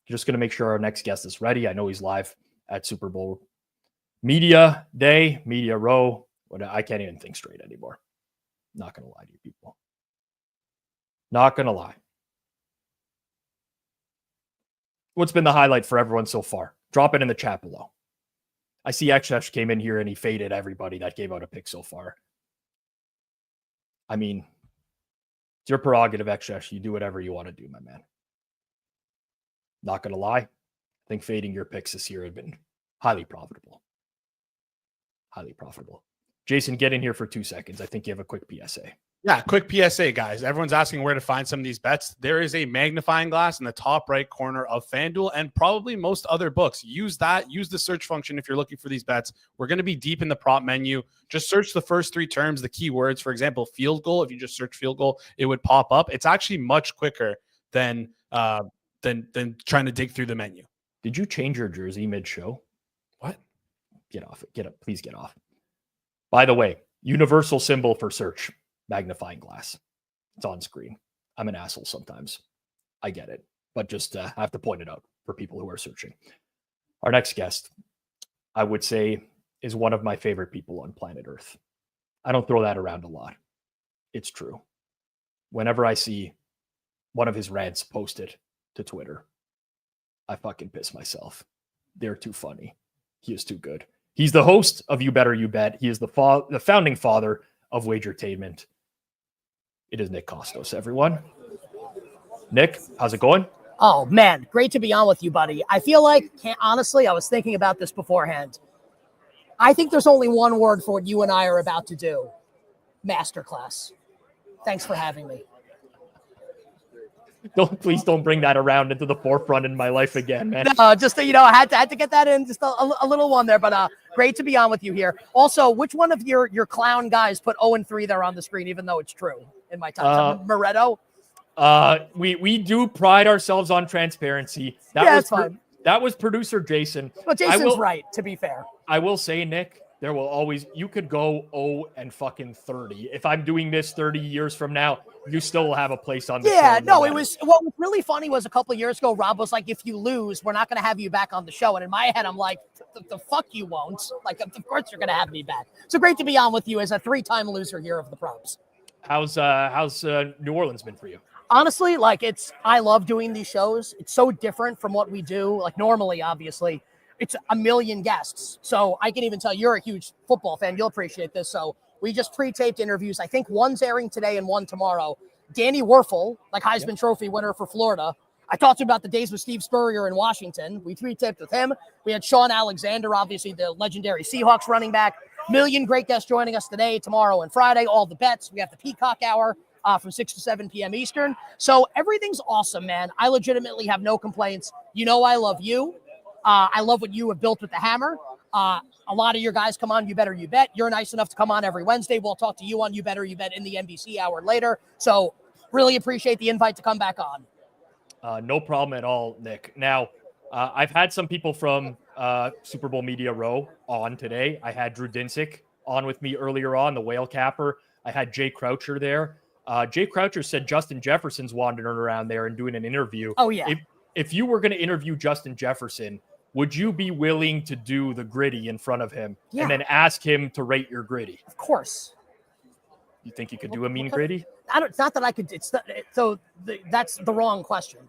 Just going to make sure our next guest is ready. I know he's live at Super Bowl Media Day, Media Row. I can't even think straight anymore. Not going to lie to you people. Not going to lie. What's been the highlight for everyone so far? Drop it in the chat below. I see XS came in here and he faded everybody that gave out a pick so far. I mean, it's your prerogative, XS. You do whatever you want to do, my man. Not going to lie. I think fading your picks this year have been highly profitable. Highly profitable. Jason, get in here for 2 seconds. I think you have a quick PSA. Yeah, quick PSA, guys. Everyone's asking where to find some of these bets. There is a magnifying glass in the top right corner of FanDuel and probably most other books. Use that. Use the search function if you're looking for these bets. We're going to be deep in the prop menu. Just search the first 3 terms, the keywords. For example, field goal. If you just search field goal, it would pop up. It's actually much quicker than trying to dig through the menu. Did you change your jersey mid-show? What? Get off it. Get up. Please get off. By the way, universal symbol for search. Magnifying glass. It's on screen. I'm an asshole sometimes. I get it. But just have to point it out for people who are searching. Our next guest, I would say, is one of my favorite people on planet Earth. I don't throw that around a lot. It's true. Whenever I see one of his rants posted to Twitter, I fucking piss myself. They're too funny. He is too good. He's the host of You Better You Bet. He is the founding father of Wagertainment. It is Nick Kostos, everyone. Nick, how's it going? Oh, man, great to be on with you, buddy. I feel like, honestly, I was thinking about this beforehand. I think there's only one word for what you and I are about to do. Masterclass. Thanks for having me. Please don't bring that around into the forefront in my life again, man. No, just, I had to get that in, just a little one there, but great to be on with you here. Also, which one of your clown guys put 0-3 there on the screen, even though it's true in my time? Moretto? We do pride ourselves on transparency. That's fine. That was producer Jason. Well, Jason's right, to be fair. I will say, Nick, there will always, you could go 0-30. If I'm doing this 30 years from now, you still will have a place on the show. Yeah, no, it was, what was really funny was a couple of years ago, Rob was like, if you lose, we're not going to have you back on the show. And in my head, I'm like, the fuck you won't. Like, of course you're going to have me back. So great to be on with you as a 3-time loser here of the props. How's New Orleans been for you? Honestly, like I love doing these shows. It's so different from what we do. Like normally, obviously, it's a million guests. So I can even tell you're a huge football fan. You'll appreciate this. So we just pre-taped interviews. I think one's airing today and one tomorrow. Danny Werfel, like Heisman Trophy winner for Florida. I talked to him about the days with Steve Spurrier in Washington. We pre-taped with him. We had Sean Alexander, obviously the legendary Seahawks running back. Million great guests joining us today, tomorrow, and Friday. All the bets. We have the Peacock Hour from 6 to 7 p.m. Eastern. So everything's awesome, man. I legitimately have no complaints. You know I love you. I love what you have built with the Hammer. A lot of your guys come on You Better You Bet. You're nice enough to come on every Wednesday. We'll talk to you on You Better You Bet in the NBC hour later. So really appreciate the invite to come back on. No problem at all, Nick. Now, I've had some people from Super Bowl Media Row on today. I had Drew Dinsick on with me earlier on, the whale capper. I had Jay Croucher there. Jay Croucher said Justin Jefferson's wandering around there and doing an interview. Oh, yeah. If you were going to interview Justin Jefferson, would you be willing to do the gritty in front of him and then ask him to rate your gritty? Of course. You think you could do a mean gritty? It's not that I could. That's the wrong question.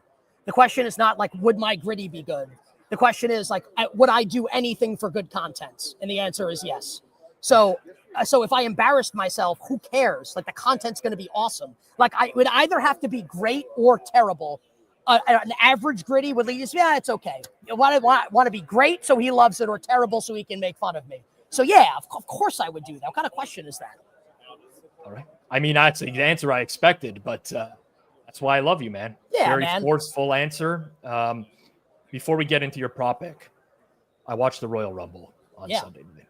The question is not like, would my gritty be good? The question is like, would I do anything for good content? And the answer is yes. So if I embarrassed myself, who cares? Like the content's going to be awesome. Like I would either have to be great or terrible. An average gritty would lead us, yeah, it's okay. I want to be great so he loves it, or terrible so he can make fun of me. So yeah, of course I would do that. What kind of question is that? All right. I mean, that's the answer I expected, but that's why I love you, man. Yeah, Very man. forceful answer. Before we get into your prop pick, I watched the Royal Rumble on Sunday night.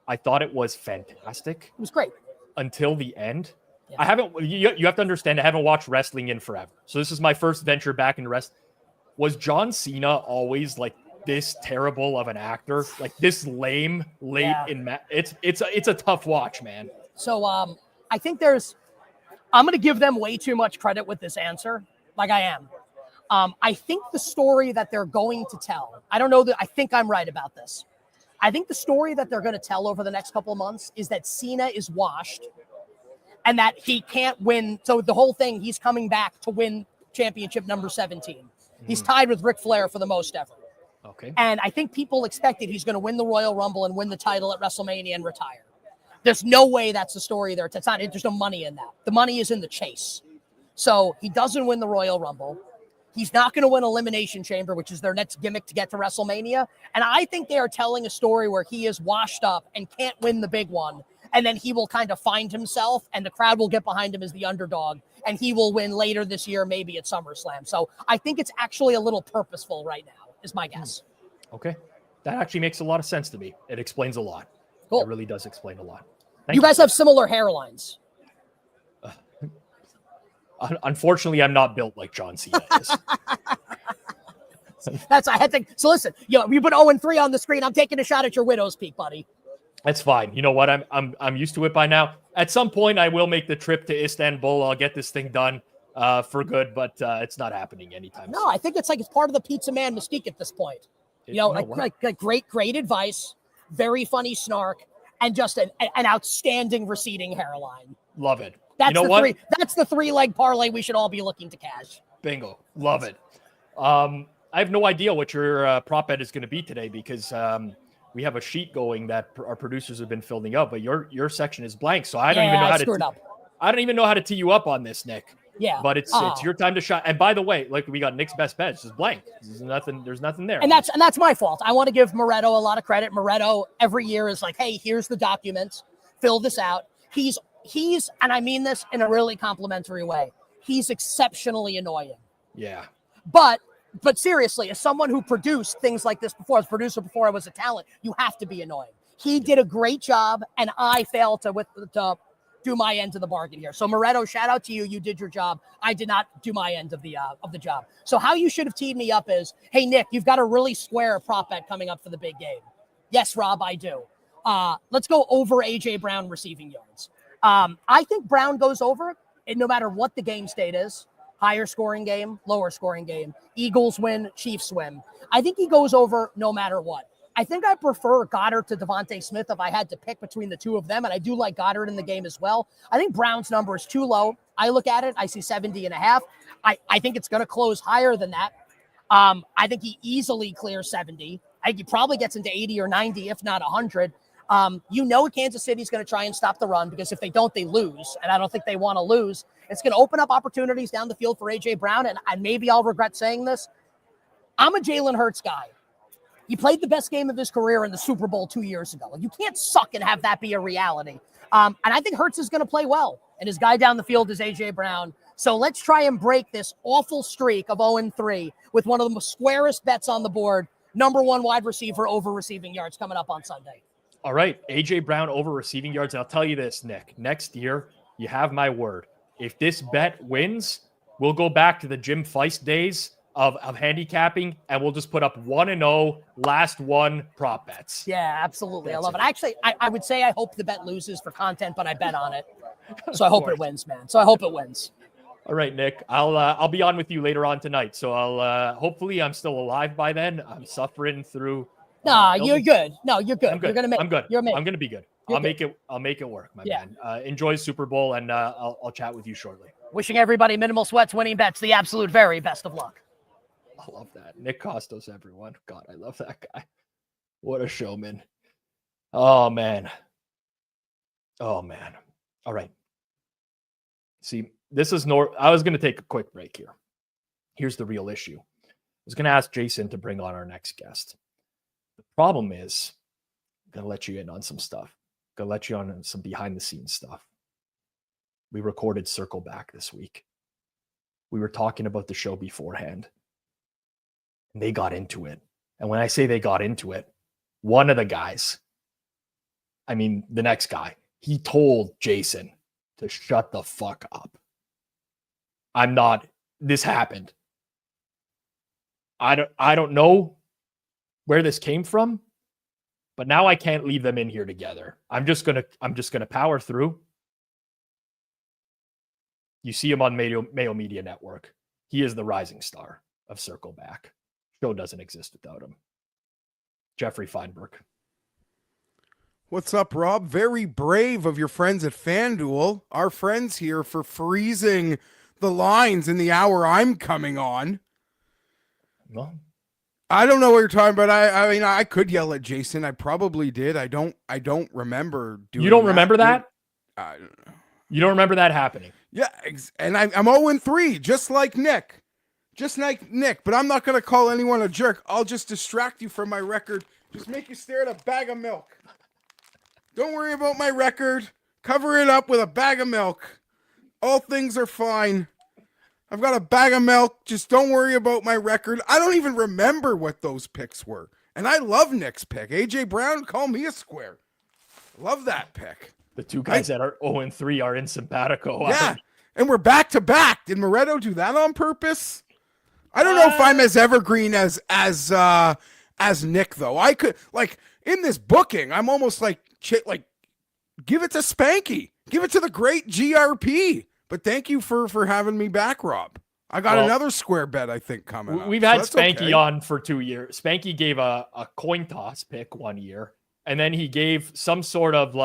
I thought it was fantastic. It was great. Until the end. I haven't, you have to understand, I haven't watched wrestling in forever. So this is my first venture back into wrestling. Was John Cena always like this terrible of an actor? Like this lame late in it's a tough watch, man. So I think I'm going to give them way too much credit with this answer. Like I am. I think the story that they're going to tell, I don't know that I think I'm right about this. I think the story that they're going to tell over the next couple of months is that Cena is washed and that he can't win. So the whole thing, he's coming back to win championship number 17. He's tied with Ric Flair for the most ever. Okay. And I think people expected he's going to win the Royal Rumble and win the title at WrestleMania and retire. There's no way that's the story there. It's not, there's no money in that. The money is in the chase. So he doesn't win the Royal Rumble. He's not going to win Elimination Chamber, which is their next gimmick to get to WrestleMania. And I think they are telling a story where he is washed up and can't win the big one. And then he will kind of find himself and the crowd will get behind him as the underdog. And he will win later this year, maybe at SummerSlam. So I think it's actually a little purposeful right now, is my guess. Okay. That actually makes a lot of sense to me. It explains a lot. Cool. It really does explain a lot. You guys have similar hairlines. Unfortunately, I'm not built like John Cena is. I had to. So listen, you put 0-3 on the screen. I'm taking a shot at your widow's peak, buddy. That's fine. You know what? I'm used to it by now. At some point, I will make the trip to Istanbul. I'll get this thing done for good, but it's not happening anytime soon. I think it's part of the Pizza Man mystique at this point. Like great advice, very funny snark, and just an outstanding receding hairline. Love it. That's the 3-leg parlay we should all be looking to cash. Bingo. Love it. I have no idea what your prop bet is going to be today because we have a sheet going that our producers have been filling up, but your section is blank. So I don't even know I don't even know how to tee you up on this, Nick. Yeah. But it's your time to shine. And by the way, like we got Nick's best bet. It's just blank. There's nothing there. And that's my fault. I want to give Moretto a lot of credit. Moretto every year is like, hey, here's the documents. Fill this out. He's, and I mean this in a really complimentary way, he's exceptionally annoying. Yeah. But seriously, as someone who produced things like this before, as a producer before I was a talent, you have to be annoying. He did a great job, and I failed to do my end of the bargain here. So Moretto, shout out to you. You did your job. I did not do my end of the job. So how you should have teed me up is, hey, Nick, you've got a really square prop bet coming up for the big game. Yes, Rob, I do. Let's go over AJ Brown receiving yards. I think Brown goes over it no matter what the game state is. Higher scoring game, lower scoring game. Eagles win, Chiefs win. I think he goes over no matter what. I think I prefer Goddard to Devontae Smith if I had to pick between the two of them, and I do like Goddard in the game as well. I think Brown's number is too low. I look at it, I see 70.5. I think it's going to close higher than that. I think he easily clears 70. I think he probably gets into 80 or 90, if not 100. Kansas City's going to try and stop the run because if they don't, they lose. And I don't think they want to lose. It's going to open up opportunities down the field for A.J. Brown. And maybe I'll regret saying this. I'm a Jalen Hurts guy. He played the best game of his career in the Super Bowl 2 years ago. Like, you can't suck and have that be a reality. And I think Hurts is going to play well. And his guy down the field is A.J. Brown. So let's try and break this awful streak of 0-3 with one of the squarest bets on the board. Number one wide receiver over receiving yards coming up on Sunday. All right, A.J. Brown over receiving yards. And I'll tell you this, Nick. Next year, you have my word. If this bet wins, we'll go back to the Jim Feist days of handicapping, and we'll just put up 1-0, last one prop bets. Yeah, absolutely. I love it. Actually, I would say I hope the bet loses for content, but I bet on it. So I hope it wins, man. So I hope it wins. All right, Nick. I'll be on with you later on tonight. So I'll hopefully I'm still alive by then. I'm suffering through. No, you're good. No, you're good. I'm good. You're gonna make. I'm good. You're I'm gonna be good. I'll make it work, my man. Enjoy Super Bowl, and I'll chat with you shortly. Wishing everybody minimal sweats, winning bets, the absolute very best of luck. I love that. Nick Kostos, everyone. God, I love that guy. What a showman. Oh, man. Oh man. All right. See, this is I was going to take a quick break here. Here's the real issue. I was going to ask Jason to bring on our next guest. The problem is, I'm going to let you in on some stuff. I'm going to let you on some behind the scenes stuff. We recorded Circle Back this week. We were talking about the show beforehand. And they got into it. And when I say they got into it, one of the guys, I mean, the next guy, he told Jason to shut the fuck up. This happened. I don't know where this came from, but now I can't leave them in here together. I'm just gonna power through. You see him on Mayo Media Network. He is the rising star of Circle Back. Show doesn't exist without him. Geoffrey Fienberg. What's up, Rob? Very brave of your friends at Fanduel, our friends here, for freezing the lines in the hour I'm coming on. Well, I don't know what you're talking about. I mean, I could yell at Jason. I probably did. I don't remember doing. You don't remember that? I don't know. You don't remember that happening? Yeah, and I'm 0-3, just like Nick. But I'm not going to call anyone a jerk. I'll just distract you from my record. Just make you stare at a bag of milk. Don't worry about my record. Cover it up with a bag of milk. All things are fine. I've got a bag of milk. Just don't worry about my record. I don't even remember what those picks were. And I love Nick's pick. AJ Brown, call me a square. Love that pick. The two guys that are 0-3 are in simpatico. Yeah, and we're back to back. Did Moretto do that on purpose? I don't know if I'm as evergreen as Nick though. I could in this booking, I'm almost like give it to Spanky, give it to the great GRP. But thank you for having me back, Rob. I got another square bet I think coming up. We've had Spanky on for 2 years. Spanky gave a coin toss pick 1 year, and then he gave some sort of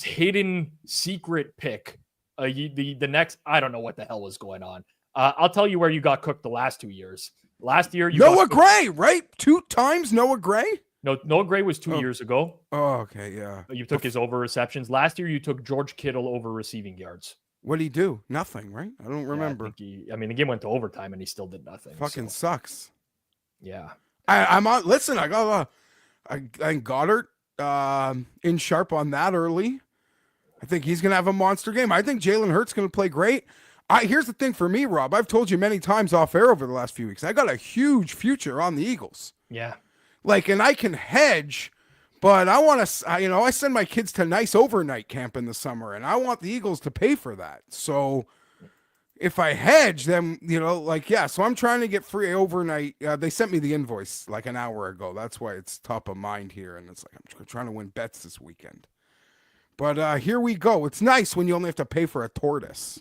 hidden secret pick. The next, I don't know what the hell was going on. I'll tell you where you got cooked the last 2 years. Last year, Noah Gray, right? 2 times Noah Gray? No, Noah Gray was 2 years ago. Oh, okay, yeah. You took his over receptions. Last year, you took George Kittle over receiving yards. What did he do? Nothing, right? I don't remember. I mean, the game went to overtime, and he still did nothing. Fucking sucks. Yeah. I'm on. Listen, I got Goddard in sharp on that early. I think he's going to have a monster game. I think Jalen Hurts going to play great. Here's the thing for me, Rob. I've told you many times off air over the last few weeks. I got a huge future on the Eagles. Yeah. And I can hedge, but I want to, I send my kids to nice overnight camp in the summer, and I want the Eagles to pay for that. So if I hedge them, so I'm trying to get free overnight. They sent me the invoice like an hour ago. That's why it's top of mind here. And it's I'm trying to win bets this weekend. But here we go. It's nice when you only have to pay for a tortoise.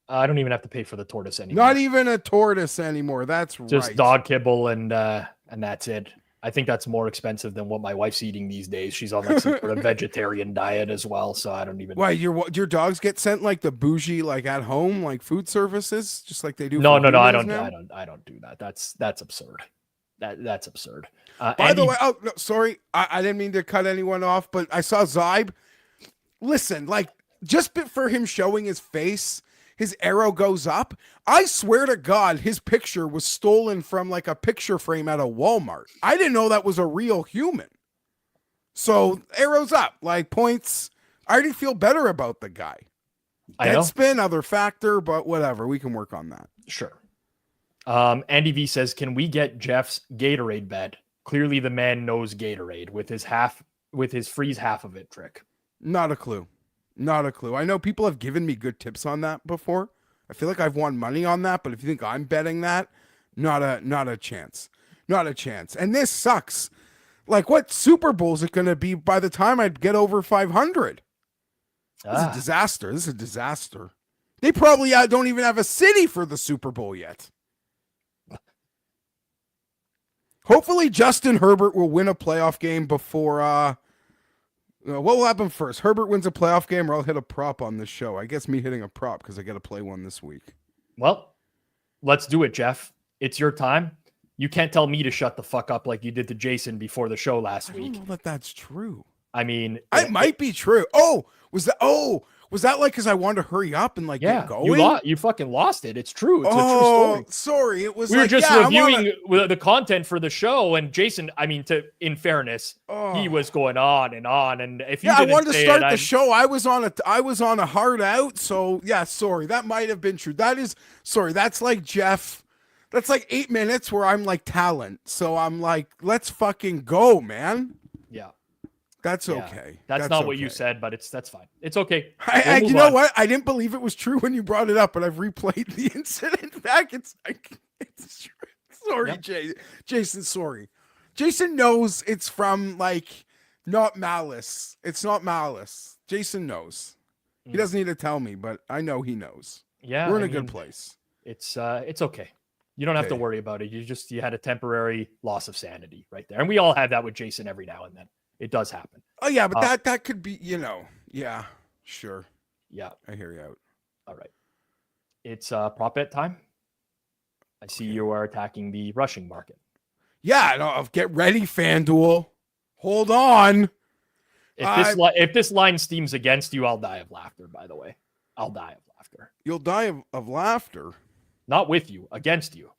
I don't even have to pay for the tortoise anymore. Not even a tortoise anymore. That's just right. Dog kibble and that's it. I think that's more expensive than what my wife's eating these days. She's on some sort of vegetarian diet as well, so I don't even. Why your dogs get sent the bougie at home food services just like they do? No, I don't do that. That's absurd. That's absurd. By the way, no, sorry, I didn't mean to cut anyone off, but I saw Zyb. Listen, just for him showing his face, his arrow goes up. I swear to God, his picture was stolen from a picture frame at a Walmart. I didn't know that was a real human. So arrows up, points. I already feel better about the guy. Dead spin, other factor, but whatever. We can work on that. Sure. Andy V says, can we get Jeff's Gatorade bet? Clearly the man knows Gatorade with his freeze half of it trick. Not a clue. I know people have given me good tips on that before. I feel like I've won money on that, but if you think I'm betting that, not a chance. Not a chance. And this sucks. What Super Bowl is it going to be by the time I get over 500? This is a disaster. This is a disaster. They probably don't even have a city for the Super Bowl yet. Hopefully Justin Herbert will win a playoff game before what will happen first? Herbert wins a playoff game, or I'll hit a prop on this show. I guess me hitting a prop because I got to play one this week. Well, let's do it, Jeff. It's your time. You can't tell me to shut the fuck up like you did to Jason before the show last week. I don't know that that's true. I mean, it might be true. Was that like because I wanted to hurry up and like get going? You fucking lost it. It's true. It's a true story. Sorry. It was We were like, just yeah, reviewing the content for the show, and Jason, I mean, in fairness, he was going on, and if you I didn't wanted to say start it, the show. I was on a hard out, so yeah, sorry. That might have been true. That's like Geoff. That's like 8 minutes where I'm like talent. So I'm like, let's fucking go, man. Yeah. That's okay. That's not what you said, but that's fine. It's okay. You know what? I didn't believe it was true when you brought it up, but I've replayed the incident back. It's like, it's true. Sorry, Jason. Sorry. Jason knows it's from like not malice. It's not malice. Jason knows. He doesn't need to tell me, but I know he knows. Yeah. We're in a good place. It's okay. You don't have to worry about it. You had a temporary loss of sanity right there. And we all have that with Jason every now and then. It does happen. Oh yeah, but that could be, yeah, sure. Yeah. I hear you out. All right. It's prop bet time. I see you are attacking the rushing market. Yeah, no, get ready, Fanduel. Hold on. If this line steams against you, I'll die of laughter, by the way. I'll die of laughter. You'll die of laughter. Not with you, against you.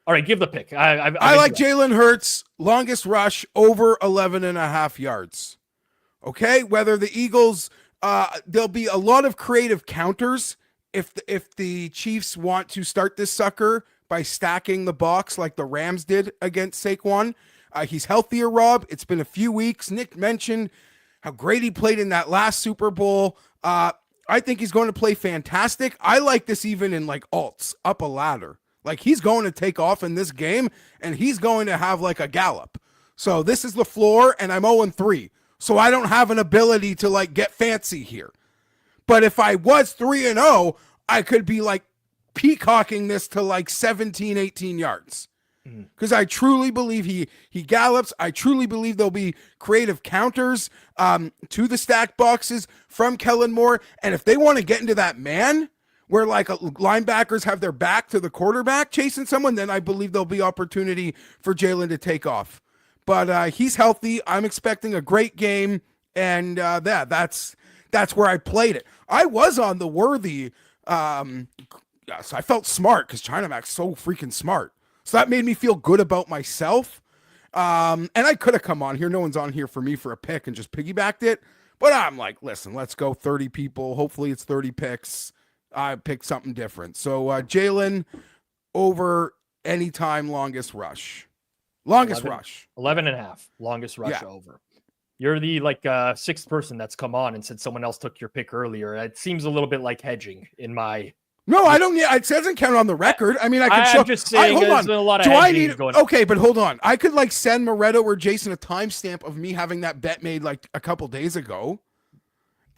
All right, give the pick. I like Jalen Hurts, longest rush, over 11.5 yards. Okay, whether the Eagles, there'll be a lot of creative counters if the Chiefs want to start this sucker by stacking the box like the Rams did against Saquon. He's healthier, Rob. It's been a few weeks. Nick mentioned how great he played in that last Super Bowl. I think he's going to play fantastic. I like this even in like alts, up a ladder. Like he's going to take off in this game and he's going to have like a gallop. So this is the floor and I'm 0-3. So I don't have an ability to like get fancy here. But if I was 3-0, I could be like peacocking this to like 17, 18 yards. Because I truly believe he gallops. I truly believe there'll be creative counters to the stack boxes from Kellen Moore. And if they want to get into that man where like linebackers have their back to the quarterback chasing someone, then I believe there'll be opportunity for Jalen to take off. But he's healthy. I'm expecting a great game. And that's where I played it. I was on the worthy. Yes, I felt smart because Chinamaniac's so freaking smart. So that made me feel good about myself. And I could have come on here. No one's on here for me for a pick and just piggybacked it. But I'm like, listen, let's go 30 people. Hopefully it's 30 picks. I picked something different. So Jalen over anytime longest rush. 11.5. Longest rush over. You're the sixth person that's come on and said someone else took your pick earlier. It seems a little bit like hedging in my... No, I don't. It doesn't count on the record. I mean, I could I'm show. Just saying, hold on. A lot of Do I hedging need? Going Okay, but hold on. I could like send Moretto or Jason a timestamp of me having that bet made like a couple days ago.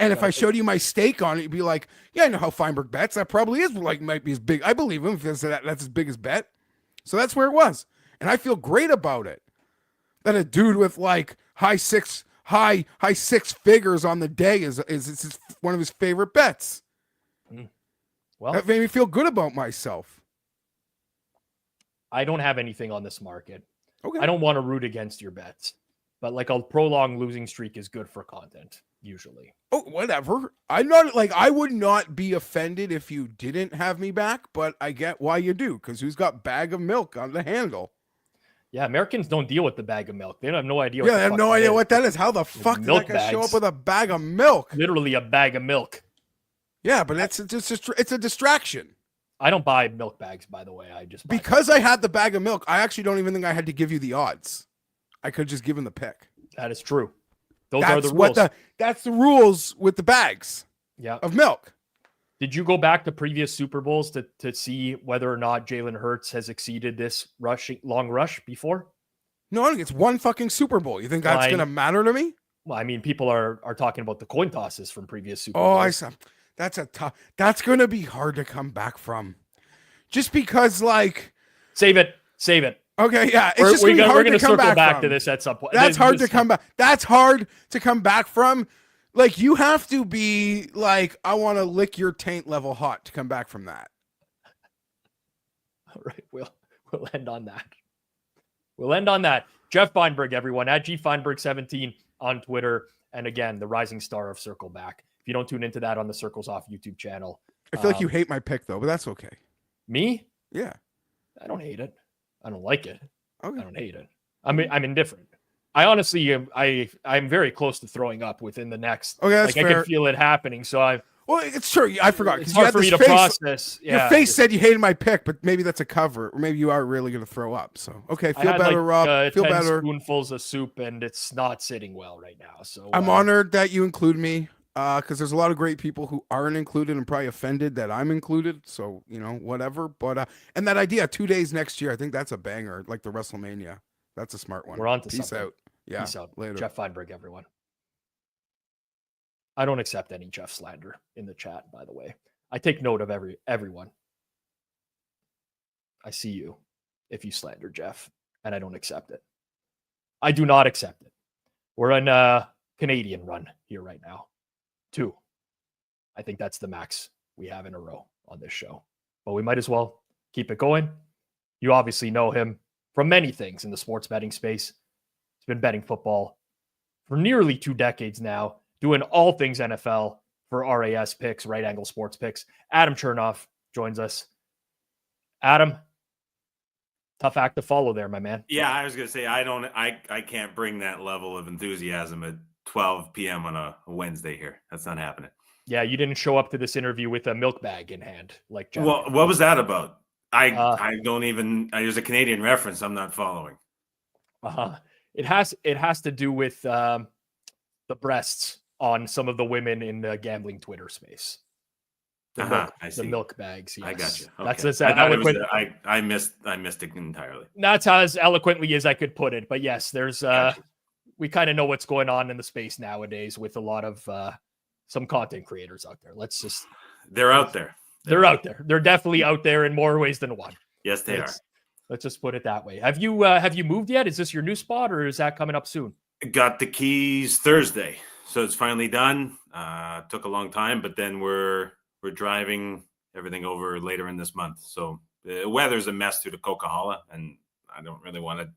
And if I showed you my stake on it, you'd be like, "Yeah, I know how Fienberg bets. That probably is like might be as big. I believe him if that's his biggest bet." So that's where it was, and I feel great about it. That a dude with like high six figures on the day is one of his favorite bets. Well, that made me feel good about myself. I don't have anything on this market. Okay. I don't want to root against your bets, but like a prolonged losing streak is good for content usually. Oh, whatever. I'm not like, I would not be offended if you didn't have me back, but I get why you do. Cause who's got bag of milk on the handle? Yeah. Americans don't deal with the bag of milk. They don't have no idea. They have no idea what that is. How the fuck did that guy show up with a bag of milk? Literally a bag of milk. Yeah, but it's a distraction. I don't buy milk bags, by the way. I just because I had the bag of milk. I actually don't even think I had to give you the odds. I could just given the pick. That is true. Those are the rules. That's the rules with the bags. Yeah. Of milk. Did you go back to previous Super Bowls to see whether or not Jalen Hurts has exceeded this long rush before? No, I think it's one fucking Super Bowl. You think that's going to matter to me? Well, I mean, people are talking about the coin tosses from previous Super Bowls. Oh, I saw. That's going to be hard to come back from. Just because, like... Save it. Okay, yeah. It's just going to be hard to come back to this at some point. That's hard to come back. That's hard to come back from. Like, you have to be, like, I want to lick your taint level hot to come back from that. All right, we'll end on that. We'll end on that. Geoff Fienberg, everyone, at GFienberg17 on Twitter. And again, the rising star of Circle Back. If you don't tune into that on the Circles Off YouTube channel. I feel like you hate my pick, though, but that's okay. Me? Yeah. I don't hate it. I don't like it. Okay. I don't hate it. I'm indifferent. I honestly am. I'm very close to throwing up within the next. Okay, that's I fair. can feel it happening. So Well, it's true. I forgot. It's You hard had for me this to face- process. Your Yeah, face said you hated my pick, but maybe that's a cover, or maybe you are really going to throw up. So, okay, I feel had better, Rob. Feel 10 better. spoonfuls of soup, and it's not sitting well right now. So I'm honored that you include me, because there's a lot of great people who aren't included and probably offended that I'm included. So, whatever. But and that idea, 2 days next year, I think that's a banger, like the WrestleMania. That's a smart one. We're on to Peace something. out. Yeah. Peace out. Later. Geoff Fienberg, everyone. I don't accept any Geoff slander in the chat, by the way. I take note of everyone. I see you if you slander Geoff, and I don't accept it. I do not accept it. We're on a Canadian run here right now. 2. I think that's the max we have in a row on this show. But we might as well keep it going. You obviously know him from many things in the sports betting space. He's been betting football for nearly 2 decades now, doing all things NFL for RAS Picks, Right Angle Sports Picks. Adam Chernoff joins us. Adam, tough act to follow there, my man. Yeah, I was gonna say I can't bring that level of enthusiasm at 12 p.m. on a Wednesday here. That's not happening. Yeah, you didn't show up to this interview with a milk bag in hand, like Jeff. Well, what was that about? I don't even. There's a Canadian reference I'm not following. It has to do with the breasts on some of the women in the gambling Twitter space. The milk bags. Yes. I got you. Okay. That's as I thought it eloquent. was I missed it entirely. That's as eloquently as I could put it. But yes, there's we kind of know what's going on in the space nowadays with a lot of some content creators out there. They're out there. They're out there. They're definitely out there in more ways than one. Yes, they are. Let's just put it that way. Have you moved yet? Is this your new spot, or is that coming up soon? Got the keys Thursday, so it's finally done. Took a long time, but then we're driving everything over later in this month. So the weather's a mess through the Coquihalla, and I don't really want to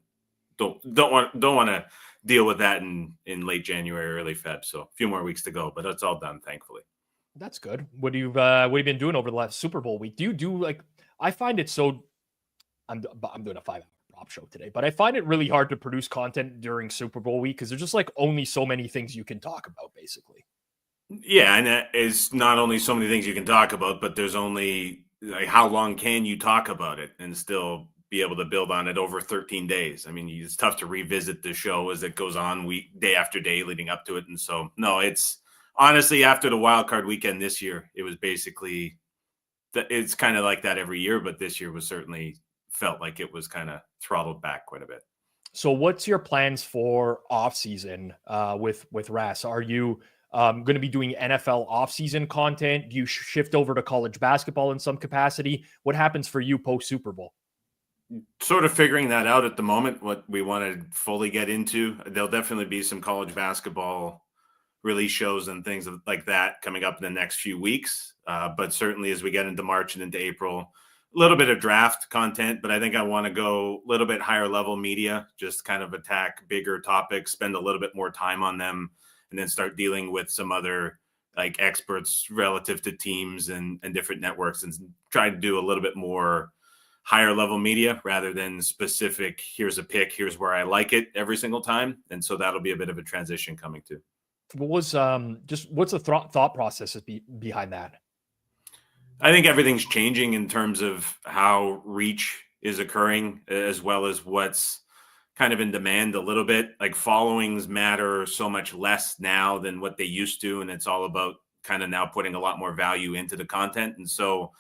don't want to deal with that in late January, early Feb. So a few more weeks to go, but it's all done, thankfully. That's good. What have you been doing over the last Super Bowl week? Do you do like? I find it so. I'm doing a 5-hour prop show today, but I find it really hard to produce content during Super Bowl week because there's just like only so many things you can talk about, basically. Yeah, and it's not only so many things you can talk about, but there's only like how long can you talk about it and still be able to build on it over 13 days. I mean, it's tough to revisit the show as it goes on day after day leading up to it. And so, no, it's honestly after the wild card weekend this year, it was basically it's kind of like that every year, but this year was certainly felt like it was kind of throttled back quite a bit. So what's your plans for off season with RAS? Are you going to be doing NFL off-season content? Do you shift over to college basketball in some capacity? What happens for you post Super Bowl? Sort of figuring that out at the moment, what we want to fully get into. There'll definitely be some college basketball release shows and things like that coming up in the next few weeks. But certainly as we get into March and into April, a little bit of draft content, but I think I want to go a little bit higher level media, just kind of attack bigger topics, spend a little bit more time on them, and then start dealing with some other like experts relative to teams and different networks and try to do a little bit more higher level media rather than specific, here's a pick, here's where I like it every single time. And so that'll be a bit of a transition coming too. What was what's the thought process behind that? I think everything's changing in terms of how reach is occurring, as well as what's kind of in demand a little bit. Like followings matter so much less now than what they used to. And it's all about kind of now putting a lot more value into the content. And so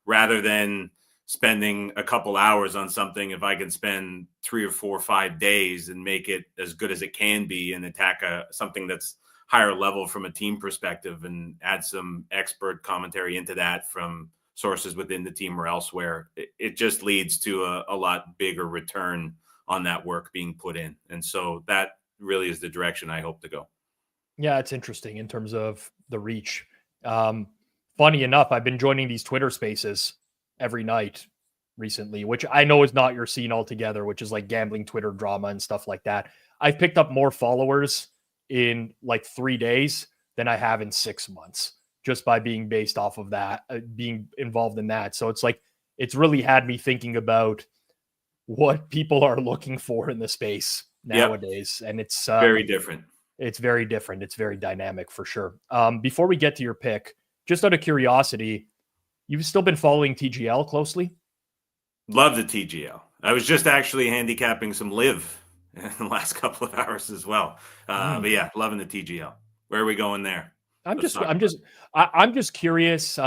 rather than spending a couple hours on something, if I can spend 3 or 4 or 5 days and make it as good as it can be and attack something that's higher level from a team perspective and add some expert commentary into that from sources within the team or elsewhere, it just leads to a lot bigger return on that work being put in. And so that really is the direction I hope to go. Yeah, it's interesting in terms of the reach. Funny enough, I've been joining these Twitter spaces every night recently, which I know is not your scene altogether, which is like gambling Twitter drama and stuff like that. I've picked up more followers in like 3 days than I have in 6 months, just by being based off of that, being involved in that. So it's like, it's really had me thinking about what people are looking for in the space nowadays. And it's very different. It's very different. It's very dynamic for sure. Before we get to your pick, just out of curiosity, you've still been following TGL closely? Love the TGL. I was just actually handicapping some live in the last couple of hours as well. But yeah, loving the TGL. Where are we going there? I'm just curious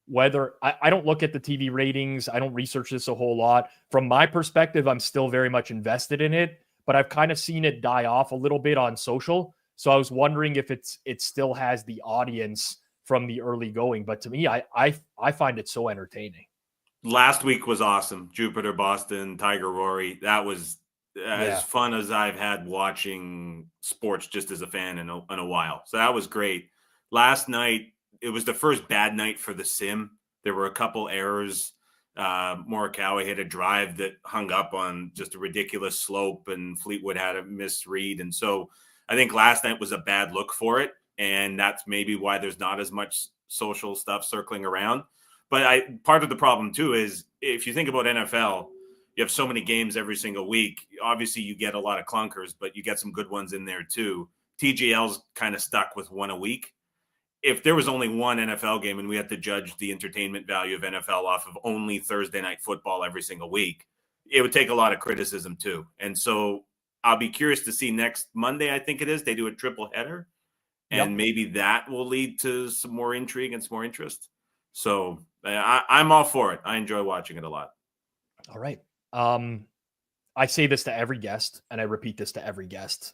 whether I don't look at the TV ratings. I don't research this a whole lot. From my perspective, I'm still very much invested in it, but I've kind of seen it die off a little bit on social. So I was wondering if it still has the audience from the early going. But to me, I find it so entertaining. Last week was awesome. Jupiter, Boston, Tiger, Rory. That was as fun as I've had watching sports just as a fan in a while. So that was great. Last night, it was the first bad night for the sim. There were a couple errors. Morikawa hit a drive that hung up on just a ridiculous slope, and Fleetwood had a misread. And so I think last night was a bad look for it. And that's maybe why there's not as much social stuff circling around. But part of the problem, too, is if you think about NFL, you have so many games every single week. Obviously, you get a lot of clunkers, but you get some good ones in there, too. TGL's kind of stuck with one a week. If there was only one NFL game and we had to judge the entertainment value of NFL off of only Thursday night football every single week, it would take a lot of criticism, too. And so I'll be curious to see next Monday, I think it is, they do a triple header. And maybe that will lead to some more intrigue and some more interest. So I'm all for it. I enjoy watching it a lot. All right. I say this to every guest, and I repeat this to every guest.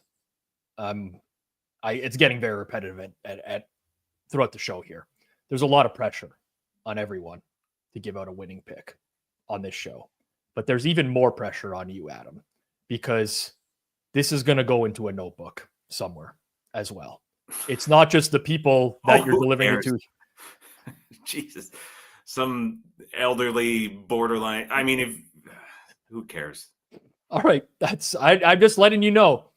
It's getting very repetitive at throughout the show here. There's a lot of pressure on everyone to give out a winning pick on this show. But there's even more pressure on you, Adam, because this is going to go into a notebook somewhere as well. It's not just the people that you're delivering it to. Jesus, some elderly borderline. I mean, who cares? All right, I'm just letting you know.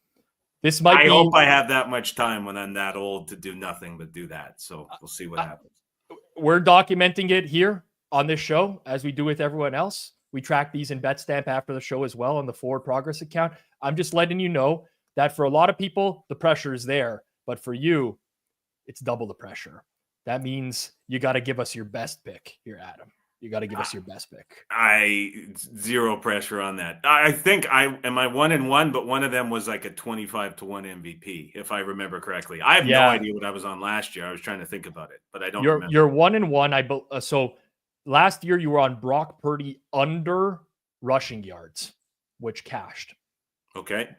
This might. I hope I have that much time when I'm that old to do nothing but do that. So we'll see what happens. We're documenting it here on this show as we do with everyone else. We track these in Betstamp after the show as well on the Forward Progress account. I'm just letting you know that for a lot of people, the pressure is there, but for you, it's double the pressure. That means you got to give us your best pick here, Adam. You got to give us your best pick. Zero pressure on that. I think I 1-1, but one of them was like a 25-1 MVP, if I remember correctly. I have no idea what I was on last year. I was trying to think about it, but I don't remember. You're 1-1. So last year you were on Brock Purdy under rushing yards, which cashed. Okay.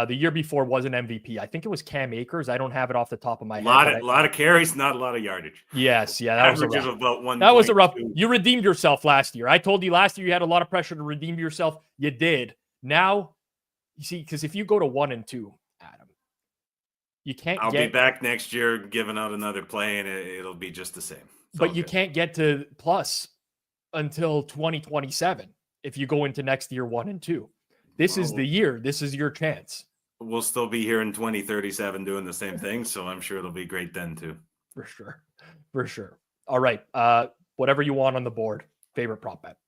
The year before was an MVP. I think it was Cam Akers. I don't have it off the top of my head. A lot of carries, not a lot of yardage. Yes, yeah, that was about one. That was a rough. You redeemed yourself last year. I told you last year you had a lot of pressure to redeem yourself. You did. Now, you see, because if you go to 1-2, Adam, you can't. I'll be back next year giving out another play, and it'll be just the same. But you can't get to plus until 2027 if you go into next year 1-2. This is the year. This is your chance. We'll still be here in 2037 doing the same thing, so I'm sure it'll be great then too. For sure. For sure. All right. Whatever you want on the board. Favorite prop bet.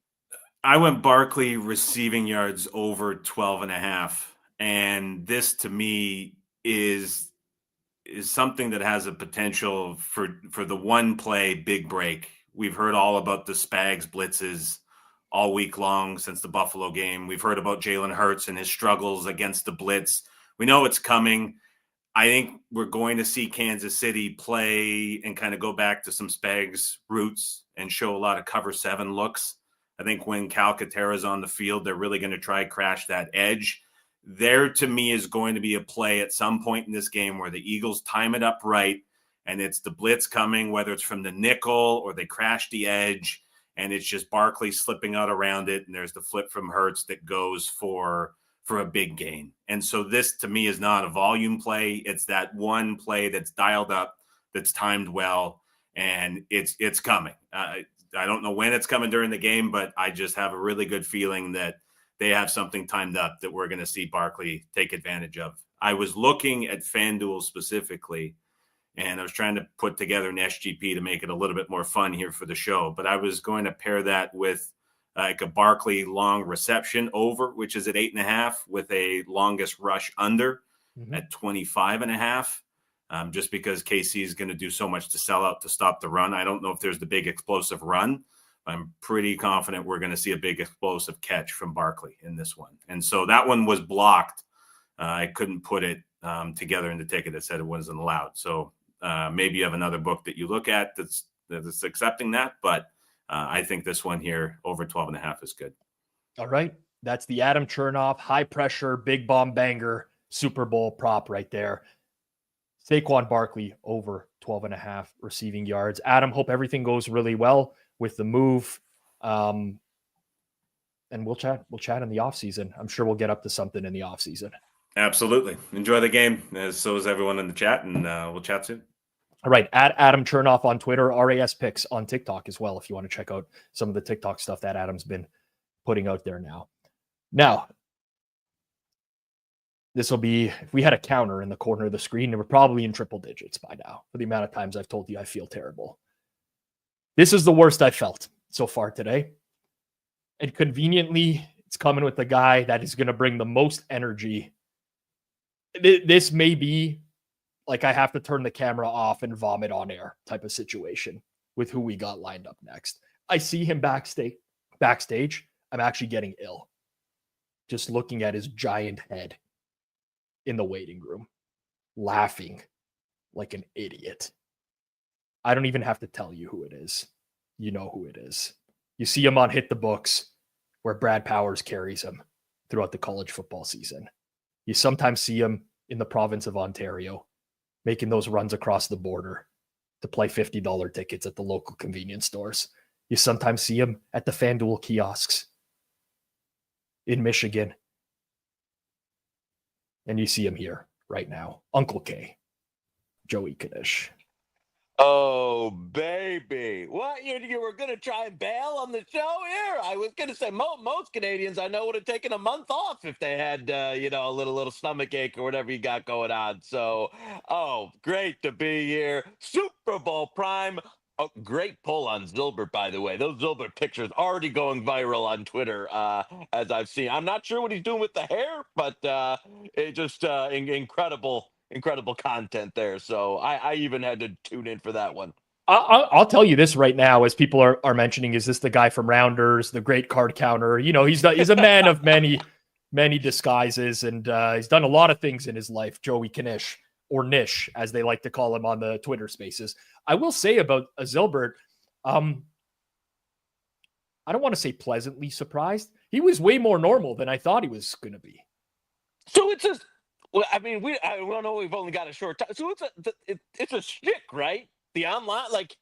I went Barkley receiving yards over 12.5. And this to me is something that has a potential for the one play big break. We've heard all about the Spags blitzes all week long since the Buffalo game. We've heard about Jalen Hurts and his struggles against the blitz. We know it's coming. I think we're going to see Kansas City play and kind of go back to some Spags roots and show a lot of cover 7 looks. I think when Calcaterra's on the field, they're really going to try crash that edge. There, to me, is going to be a play at some point in this game where the Eagles time it up right, and it's the blitz coming, whether it's from the nickel or they crash the edge, and it's just Barkley slipping out around it, and there's the flip from Hurts that goes for a big gain. And so this, to me, is not a volume play. It's that one play that's dialed up, that's timed well, and it's coming. I don't know when it's coming during the game, but I just have a really good feeling that they have something timed up that we're going to see Barkley take advantage of. I was looking at FanDuel specifically, and I was trying to put together an SGP to make it a little bit more fun here for the show. But I was going to pair that with like a Barkley long reception over, which is at 8.5, with a longest rush under at 25.5. Just because KC is going to do so much to sell out to stop the run. I don't know if there's the big explosive run. I'm pretty confident we're going to see a big explosive catch from Barkley in this one. And so that one was blocked. I couldn't put it together in the ticket that said it wasn't allowed. So maybe you have another book that you look at that's accepting that. But I think this one here over 12.5 is good. All right. That's the Adam Chernoff high pressure, big bomb banger Super Bowl prop right there. Saquon Barkley over 12.5 receiving yards. Adam, hope everything goes really well with the move. And we'll chat in the off season. I'm sure we'll get up to something in the off season. Absolutely. Enjoy the game. So is everyone in the chat, and we'll chat soon. All right. At Adam Chernoff on Twitter, RAS Picks on TikTok as well, if you want to check out some of the TikTok stuff that Adam's been putting out there now. Now, this will be, if we had a counter in the corner of the screen, we're probably in triple digits by now for the amount of times I've told you I feel terrible. This is the worst I felt so far today. And conveniently, it's coming with the guy that is going to bring the most energy. This may be like I have to turn the camera off and vomit on air type of situation with who we got lined up next. I see him backstage. I'm actually getting ill just looking at his giant head in the waiting room, laughing like an idiot. I don't even have to tell you who it is. You know who it is. You see him on Hit the Books, where Brad Powers carries him throughout the college football season. You sometimes see him in the province of Ontario, making those runs across the border to play $50 tickets at the local convenience stores. You sometimes see him at the FanDuel kiosks in Michigan. And you see him here right now. Uncle K, Joey Knish. Oh, baby. What? You were going to try and bail on the show here? I was going to say most Canadians I know would have taken a month off if they had, a little stomach ache or whatever you got going on. So, great to be here. Super Bowl Prime. Oh, great pull on Zylbert, by the way. Those Zylbert pictures already going viral on Twitter, as I've seen. I'm not sure what he's doing with the hair, but it just incredible content there. So I even had to tune in for that one. I'll tell you this right now, as people are mentioning, is this the guy from Rounders, the great card counter? You know, he's a man of many disguises, and he's done a lot of things in his life, Joey Knish, or Knish, as they like to call him on the Twitter spaces. I will say about Zylbert, I don't want to say pleasantly surprised. He was way more normal than I thought he was going to be. So it's just, well, I mean, I don't know. We've only got a short time. So it's a shtick, right? The online, like,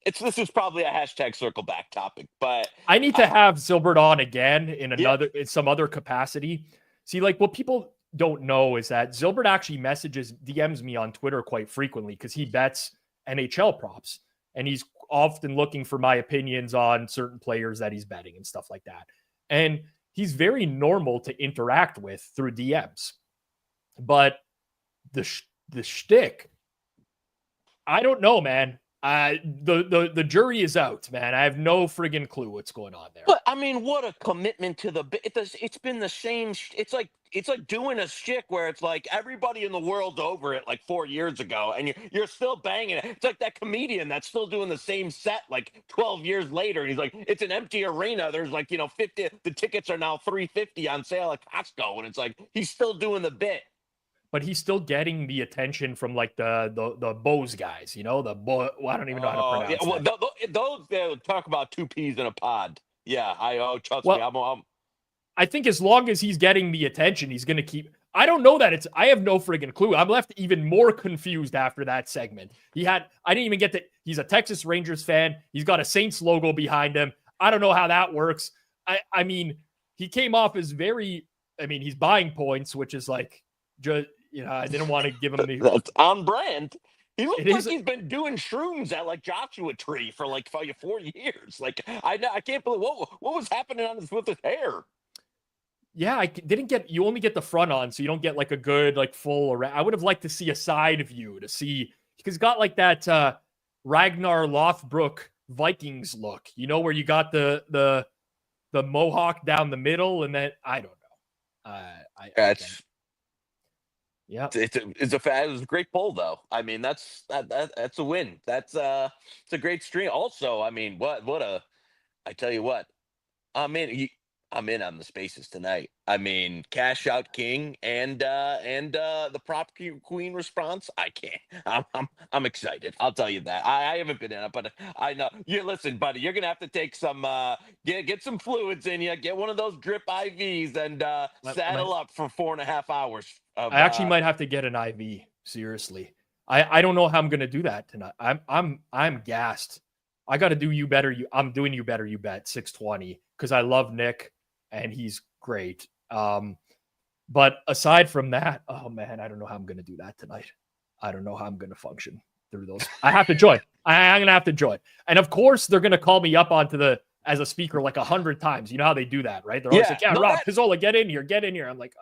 this is probably a hashtag circle back topic, but I need to have Zylbert on again in some other capacity. See, like, what people don't know is that Zylbert actually DMs me on Twitter quite frequently because he bets NHL props, and he's often looking for my opinions on certain players that he's betting and stuff like that. And he's very normal to interact with through DMs. But the shtick, I don't know, man. The jury is out, man. I have no friggin' clue what's going on there. But I mean, what a commitment to the bit. It's been the same. It's like doing a shtick where it's like everybody in the world's over it like 4 years ago, and you're still banging it. It's like that comedian that's still doing the same set like 12 years later, and he's like, it's an empty arena. There's like 50. The tickets are now $350 on sale at Costco, and it's like he's still doing the bit. But he's still getting the attention from like the Bose guys, I don't even know how to pronounce that. Those they'll talk about two peas in a pod. Yeah, trust me. I think as long as he's getting the attention, he's going to keep. I don't know that I have no friggin' clue. I'm left even more confused after that segment. I didn't even get that. He's a Texas Rangers fan. He's got a Saints logo behind him. I don't know how that works. I mean, he came off as he's buying points, which is like, just, I didn't want to give him That's on brand. He looks like he's been doing shrooms at like Joshua Tree for like 4 years. Like I can't believe what was happening with his hair. Yeah, I didn't get. You only get the front on, so you don't get like a good like full around. I would have liked to see a side view to see because he's got like that Ragnar Lothbrok Vikings look. You know where you got the mohawk down the middle, and then I don't know. Yeah, it was a great poll though. I mean, that's a win. It's a great stream. Also, I mean, I tell you what, I'm in on the spaces tonight. I mean, Cash Out King and the Prop Queen response. I can't. I'm excited. I'll tell you that. I haven't been in it, but I know. You listen, buddy. You're gonna have to take some get some fluids in you. Get one of those drip IVs and saddle up for 4.5 hours. I actually might have to get an IV. Seriously, I don't know how I'm gonna do that tonight. I'm gassed. I got to do you better. I'm doing you better. You bet 620 because I love Nick. And he's great. But aside from that, oh man, I don't know how I'm going to do that tonight. I don't know how I'm going to function through those. I have to join. I'm going to have to join. And of course, they're going to call me up as a speaker like 100 times. You know how they do that, right? They're always like, yeah, Rob, Pizzola, get in here. I'm like,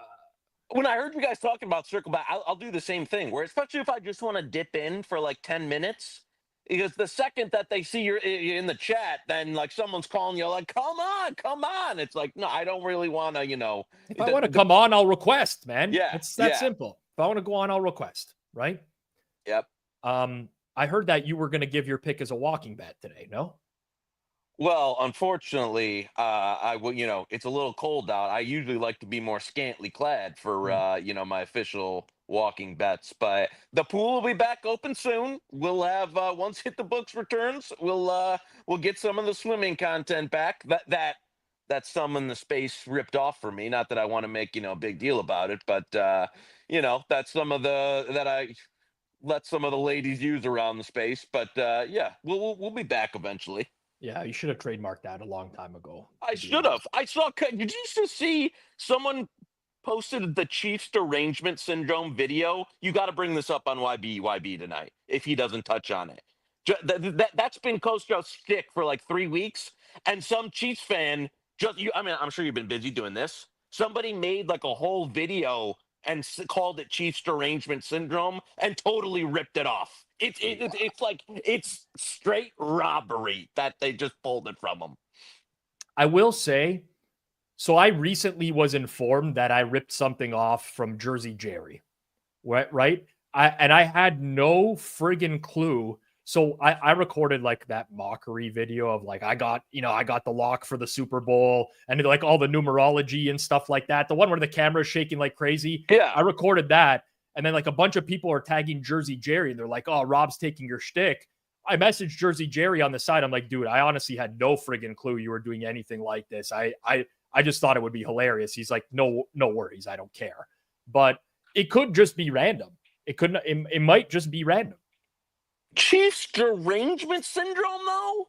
when I heard you guys talking about circle back, I'll do the same thing. Where especially if I just want to dip in for like 10 minutes. Because the second that they see you're in the chat, then like someone's calling you like, come on. It's like, no, I don't really want to, If I want to come on, I'll request, man. Yeah. It's that simple. If I want to go on, I'll request, right? Yep. I heard that you were going to give your pick as a walking bet today, no? Well, unfortunately, I will, it's a little cold out. I usually like to be more scantily clad for, my official walking bets, but the pool will be back open soon. We'll have once Hit the Books returns, we'll get some of the swimming content back that some in the space ripped off for me. Not that I want to make a big deal about it, but that's some of that I let some of the ladies use around the space. But yeah, we'll be back eventually. Yeah, you should have trademarked that a long time ago. I should have. I saw. Did you just see someone posted the Chiefs derangement syndrome video? You got to bring this up on YB tonight if he doesn't touch on it. That's been Kostos' shtick for like 3 weeks, and some Chiefs fan I'm sure you've been busy doing this. Somebody made like a whole video and called it Chiefs derangement syndrome and totally ripped it off. It's like it's straight robbery that they just pulled it from him. I will say, so I recently was informed that I ripped something off from Jersey Jerry, right? I had no friggin' clue. So I recorded like that mockery video of like, I got the lock for the Super Bowl and like all the numerology and stuff like that. The one where the camera's shaking like crazy. Yeah. I recorded that. And then like a bunch of people are tagging Jersey Jerry and they're like, oh, Rob's taking your shtick. I messaged Jersey Jerry on the side. I'm like, dude, I honestly had no friggin' clue you were doing anything like this. I just thought it would be hilarious. He's like, no worries. I don't care. But it could just be random. It might just be random. Chiefs derangement syndrome, though?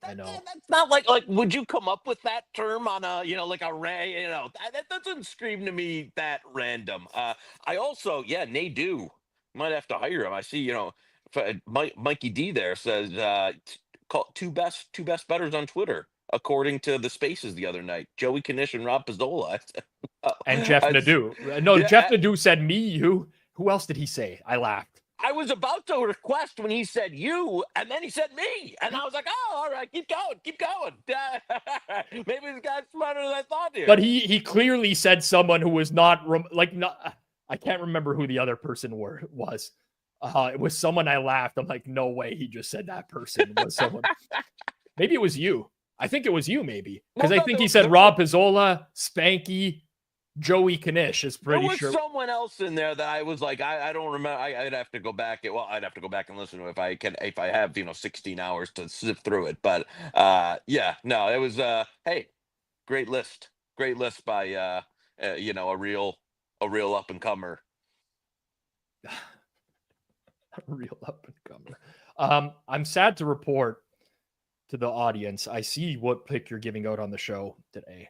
I know. That's not like would you come up with that term on a, like a Ray, that doesn't scream to me that random. I also, Nadeau, might have to hire him. I see, Mikey D there says, call two best bettors on Twitter, according to the spaces the other night, Joey Knish and Rob Pizzola. And Jeff Nadeau. No, yeah, Jeff Nadeau said me, you. Who else did he say? I laughed. I was about to request when he said you, and then he said me. And I was like, oh, all right, keep going. Maybe this guy's smarter than I thought here. But he clearly said someone who was not, I can't remember who the other person was. It was someone I laughed. I'm like, no way he just said that person was someone. Maybe it was you. I think it was you, maybe. Because I think he said Rob Pizzola, Spanky, Joey Knish is pretty sure. There was someone else in there that I was like, I don't remember. I'd have to go back. I'd have to go back and listen to it if I have 16 hours to sift through it. But it was hey, great list by a real up and comer. A real up and comer. I'm sad to report to the audience. I see what pick you're giving out on the show today.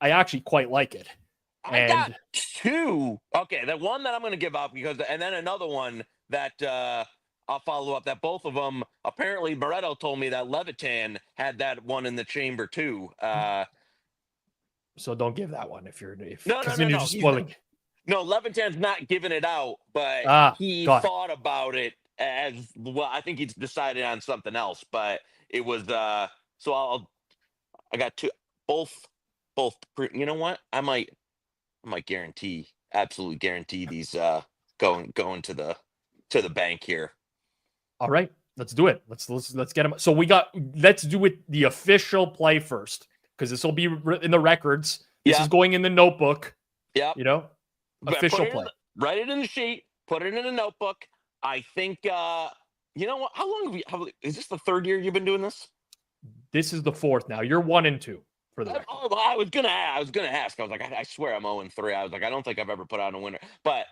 I actually quite like it. I got two. Okay, the one that I'm going to give up and then another one that I'll follow up that both of them. Apparently, Moretto told me that Levitan had that one in the chamber too. So don't give that one if you're No. then you're just spoiling. No, Levitan's not giving it out, but he got it. thought about it as well. I think he's decided on something else, but it was so I got two both. You know what? I might absolutely guarantee these going to the bank here. All right, let's do it. Let's get them. So let's do it the official play first, because this will be in the records. This is going in the notebook. Yeah. You know, official play. Write it in the sheet. Put it in a notebook. I think. You know what? How long is this the third year you've been doing this? This is the fourth now. You're 1 and 2 for the record. I was gonna ask. I was like, I swear I'm 0-3. I was like, I don't think I've ever put on a winner. But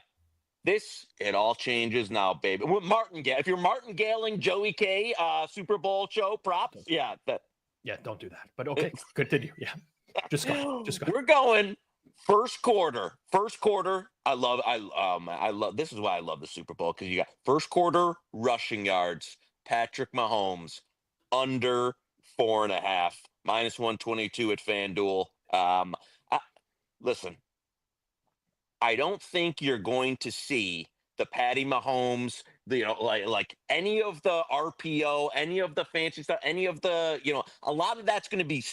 it all changes now, baby. With martingale, if you're martingaling Joey K, Super Bowl show props, yeah, don't do that. But okay, continue. Yeah, just go. We're going first quarter. I love. This is why I love the Super Bowl, because you got first quarter rushing yards. Patrick Mahomes under 4.5, -122 at FanDuel. Listen, I don't think you're going to see the Patty Mahomes, like any of the RPO, any of the fancy stuff, any of the, a lot of that's going to be,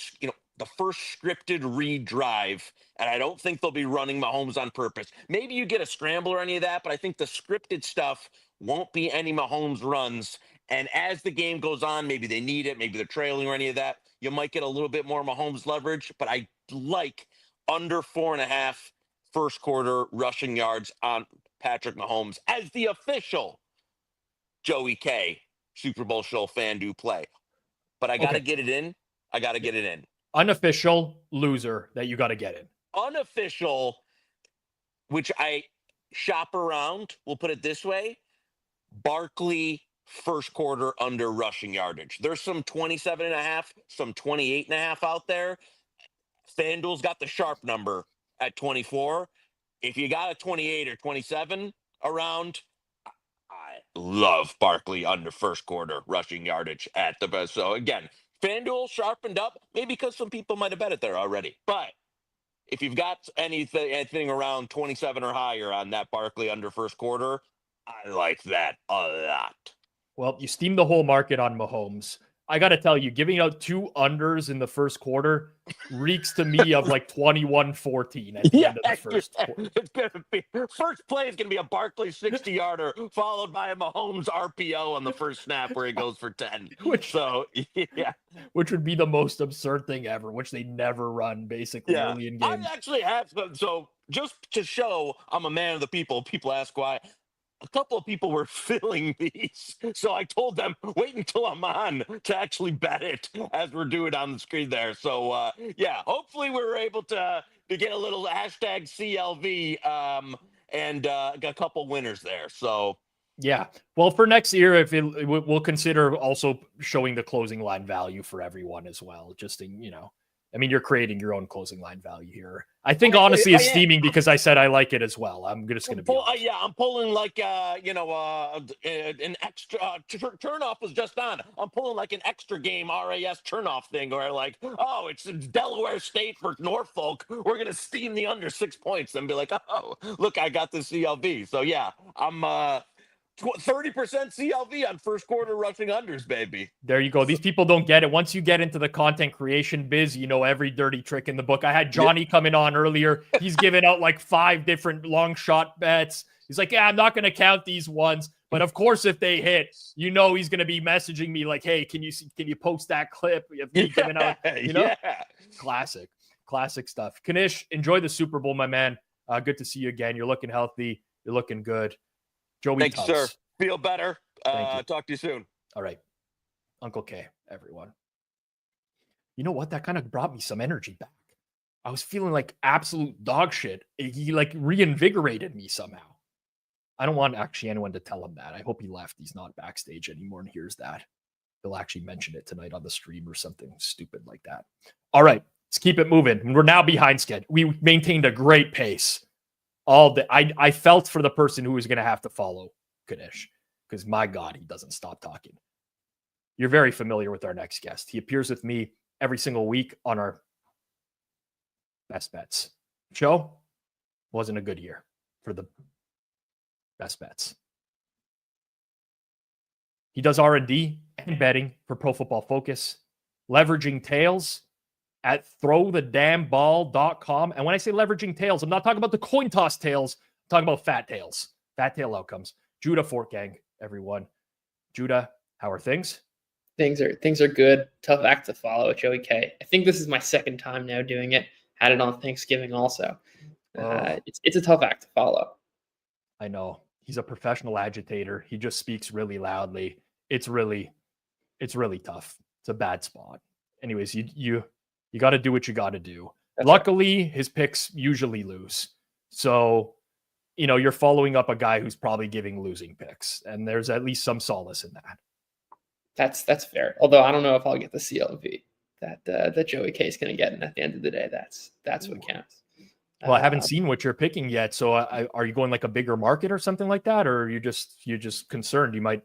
the first scripted read drive. And I don't think they'll be running Mahomes on purpose. Maybe you get a scramble or any of that, but I think the scripted stuff won't be any Mahomes runs. And as the game goes on, maybe they need it, maybe they're trailing or any of that, you might get a little bit more Mahomes leverage, but I like under 4.5 first quarter rushing yards on Patrick Mahomes as the official Joey K Super Bowl show FanDuel play. But I got to get it in. Unofficial loser that you got to get in. Unofficial, which I shop around, we'll put it this way, Barkley first quarter under rushing yardage. There's some 27.5, some 28.5 out there. FanDuel's got the sharp number at 24. If you got a 28 or 27 around, I love Barkley under first quarter rushing yardage at the best. So again, FanDuel sharpened up, maybe because some people might have bet it there already. But if you've got anything around 27 or higher on that Barkley under first quarter, I like that a lot. Well, you steamed the whole market on Mahomes. I got to tell you, giving out 2 unders in the first quarter reeks to me of like 21-14 at the end of the first quarter. It's going to be first play is going to be a Barkley 60-yarder followed by a Mahomes RPO on the first snap where he goes for 10. Which would be the most absurd thing ever, which they never run basically early in games. I actually have so just to show I'm a man of the people. People ask why. A couple of people were filling these. So I told them, wait until I'm on to actually bet it as we're doing on the screen there. So, hopefully we're able to get a little hashtag CLV and a couple winners there. So, yeah. Well, for next year, we'll consider also showing the closing line value for everyone as well. Just to, I mean, you're creating your own closing line value here. I think honestly it's steaming because I said I like it as well. I'm just going to be I'm pulling like an extra Chernoff was just on. I'm pulling like an extra game RAS Chernoff thing where like, it's Delaware State for Norfolk. We're going to steam the under 6 points and be like, oh, look, I got the CLV. So yeah, I'm 30% CLV on first quarter rushing unders, baby. There you go. These people don't get it. Once you get into the content creation biz, you know every dirty trick in the book. I had Johnny coming on earlier. He's given out like 5 different long shot bets. He's like, I'm not going to count these ones. But of course, if they hit, he's going to be messaging me like, hey, can you post that clip of me giving out, Classic stuff. Knish, enjoy the Super Bowl, my man. Good to see you again. You're looking healthy. You're looking good. Joey Thanks, sir. Feel better. Thank you. Talk to you soon. All right. Uncle K, everyone. You know what? That kind of brought me some energy back. I was feeling like absolute dog shit. He like reinvigorated me somehow. I don't want actually anyone to tell him that. I hope he left. He's not backstage anymore and hears that. He'll actually mention it tonight on the stream or something stupid like that. All right. Let's keep it moving. We're now behind schedule. We maintained a great pace all day. I felt for the person who was going to have to follow Knish, because my God, he doesn't stop talking. You're very familiar with our next guest. He appears with me every single week on our Best Bets show. Wasn't a good year for the Best Bets. He does R&D and betting for Pro Football Focus, leveraging tails at throwthedamnball.com. And when I say leveraging tails, I'm not talking about the coin toss tails. I'm talking about fat tails, fat tail outcomes. Judah Fortgang, everyone. Judah, how are things? Things are good. Tough act to follow, Joey K. I think this is my second time now doing it. Had it on Thanksgiving also. It's a tough act to follow. I know. He's a professional agitator. He just speaks really loudly. It's really tough. It's a bad spot. Anyways, you got to do what you got to do. Luckily, his picks usually lose. So, you're following up a guy who's probably giving losing picks, and there's at least some solace in that. That's fair. Although I don't know if I'll get the CLV that Joey K is going to get, and at the end of the day, that's what counts. Well, I haven't seen what you're picking yet. So are you going like a bigger market or something like that? Or are you're just concerned you might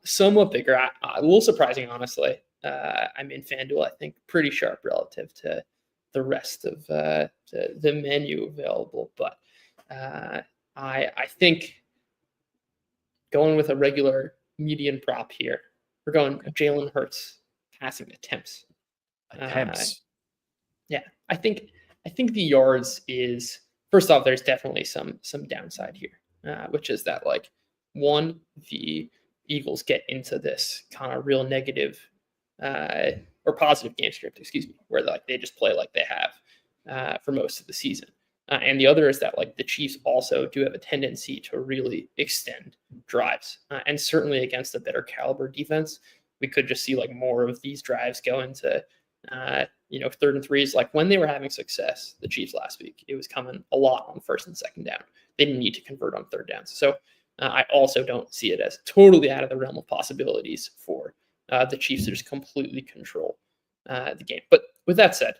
somewhat bigger? A little surprising, honestly. I'm in Fanduel, I think pretty sharp relative to the rest of the menu available. But I think going with a regular median prop here, we're going Jalen Hurts passing attempts. Yeah, I think the yards is, first off, there's definitely some downside here, which is that the Eagles get into this kind of real negative or positive game script, where they just play like they have for most of the season. And the other is that the Chiefs also do have a tendency to really extend drives, and certainly against a better caliber defense, we could just see more of these drives go into 3rd and 3s. When they were having success, the Chiefs last week, it was coming a lot on 1st and 2nd down. They didn't need to convert on 3rd downs. So I also don't see it as totally out of the realm of possibilities for the Chiefs to just completely control the game. But with that said,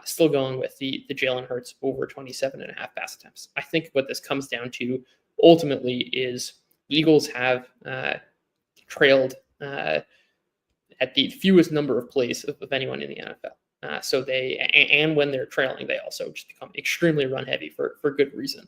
still going with the Jalen Hurts over 27.5 pass attempts. I think what this comes down to ultimately is the Eagles have trailed at the fewest number of plays of anyone in the NFL. So and when they're trailing, they also just become extremely run heavy for good reason,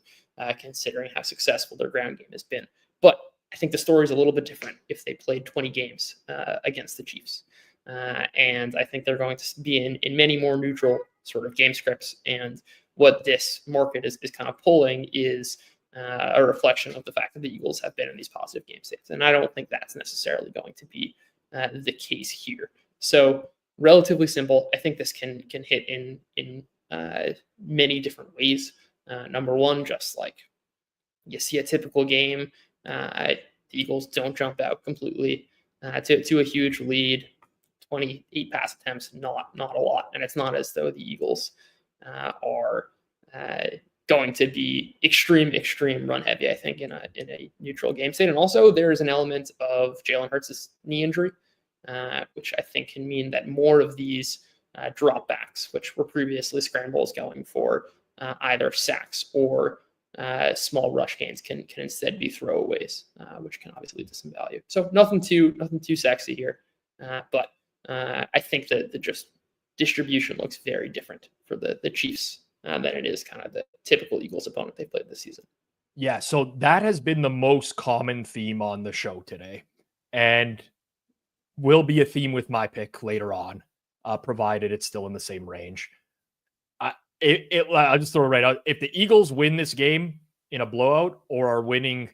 considering how successful their ground game has been. But I think the story is a little bit different if they played 20 games against the Chiefs. And I think they're going to be in many more neutral sort of game scripts. And what this market is kind of pulling is a reflection of the fact that the Eagles have been in these positive game states. And I don't think that's necessarily going to be the case here. So relatively simple. I think this can hit in many different ways. Number one, just you see a typical game, the Eagles don't jump out completely to a huge lead. 28 pass attempts, not a lot, and it's not as though the Eagles are going to be extreme run heavy. I think in a neutral game state, and also there is an element of Jalen Hurts' knee injury, which I think can mean that more of these dropbacks, which were previously scrambles going for either sacks or small rush gains, can instead be throwaways, which can obviously lead to some value. So nothing too sexy here, but I think that the just distribution looks very different for the Chiefs than it is kind of the typical Eagles opponent they played this season. Yeah, so that has been the most common theme on the show today, and will be a theme with my pick later on, provided it's still in the same range. I'll just throw it right out. If the Eagles win this game in a blowout or are winning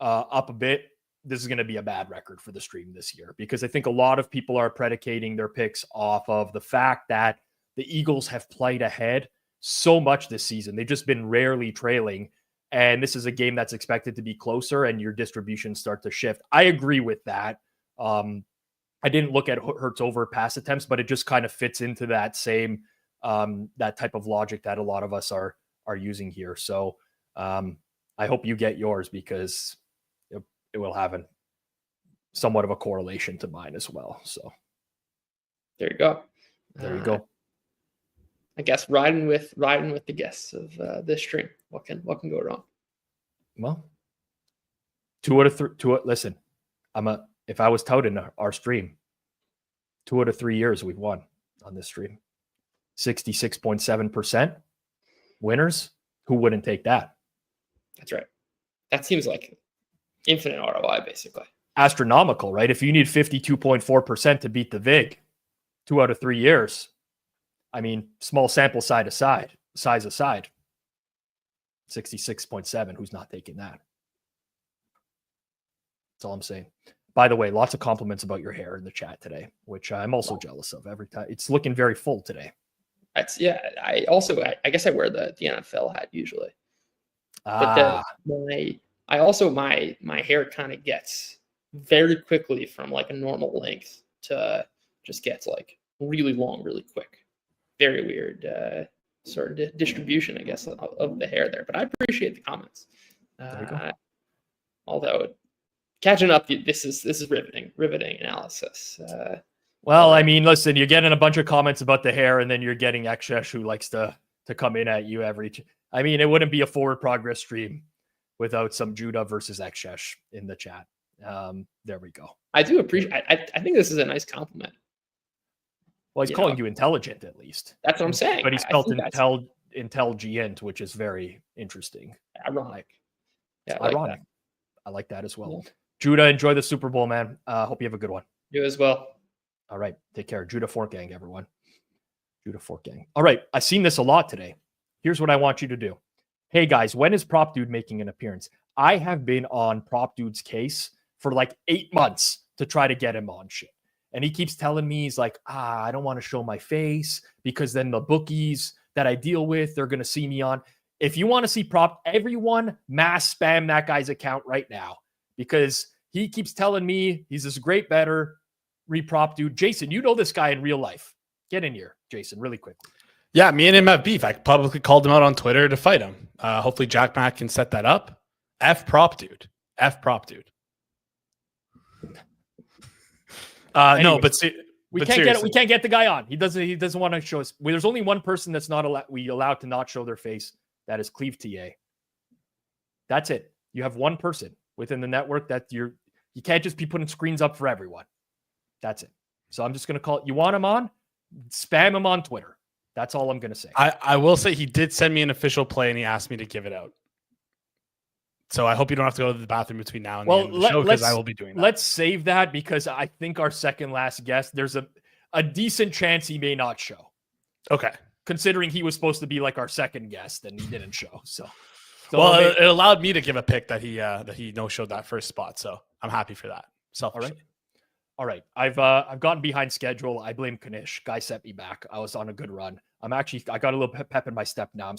up a bit, this is going to be a bad record for the stream this year, because I think a lot of people are predicating their picks off of the fact that the Eagles have played ahead so much this season. They've just been rarely trailing, and this is a game that's expected to be closer and your distributions start to shift. I agree with that. I didn't look at Hurts over pass attempts, but it just kind of fits into that same that type of logic that a lot of us are using here. So I hope you get yours, because it will have somewhat of a correlation to mine as well. So there you go. There you go. I guess riding with the guests of this stream. What can go wrong? Well, 2 out of 3. Listen, if I was touting our stream, 2 out of 3 years we've won on this stream. 66.7% winners. Who wouldn't take that? That's right. That seems like infinite ROI, basically. Astronomical, right? If you need 52.4% to beat the VIG, 2 out of 3 years. I mean, small sample size aside, 66.7. Who's not taking that? That's all I'm saying. By the way, lots of compliments about your hair in the chat today, which I'm also jealous of. Every time it's looking very full today. I guess I wear the NFL hat usually. But my hair kind of gets very quickly from like a normal length to just gets like really long really quick. Very weird sort of distribution, I guess, of the hair there. But I appreciate the comments. Although catching up, this is riveting analysis. Well, I mean, listen, you're getting a bunch of comments about the hair, and then you're getting Xshesh who likes to come in at you every. I mean, it wouldn't be a forward progress stream without some Judah versus Xshesh in the chat. There we go. I do appreciate. I think this is a nice compliment. Well, he's calling you intelligent, at least. That's what I'm saying. But he spelled intelligent, which is very interesting. Ironic. Yeah, ironic. I like that as well. Yeah. Judah, enjoy the Super Bowl, man. Hope you have a good one. You as well. All right. Take care. Judah Fortgang, everyone. Judah Fortgang. All right. I've seen this a lot today. Here's what I want you to do. Hey, guys, when is Prop Dude making an appearance? I have been on Prop Dude's case for like 8 months to try to get him on shit. And he keeps telling me, he's like, I don't want to show my face because then the bookies that I deal with, they're going to see me on. If you want to see Prop, everyone mass spam that guy's account right now because he keeps telling me he's this great better reprop dude. Jason, you know this guy in real life. Get in here, Jason, really quickly. Yeah, me and him have beef. I publicly called him out on Twitter to fight him. Hopefully Jack Mack can set that up. F prop dude. No, but we can't get the guy on. He doesn't want to show us. There's only one person that's not allowed to not show their face. That is ClevTA. That's it. You have one person within the network that you can't just be putting screens up for everyone. That's it. So I'm just going to call it. You want him on? Spam him on Twitter. That's all I'm going to say. I will say he did send me an official play and he asked me to give it out. So I hope you don't have to go to the bathroom between now and the end of the show because I will be doing that. Let's save that because I think our second last guest, there's a decent chance he may not show. Okay. Considering he was supposed to be like our second guest and he didn't show. So well, it allowed me to give a pick that he no-showed that first spot. So I'm happy for that. All right. I've gotten behind schedule. I blame Knish. Guy set me back. I was on a good run. I got a little pep in my step now.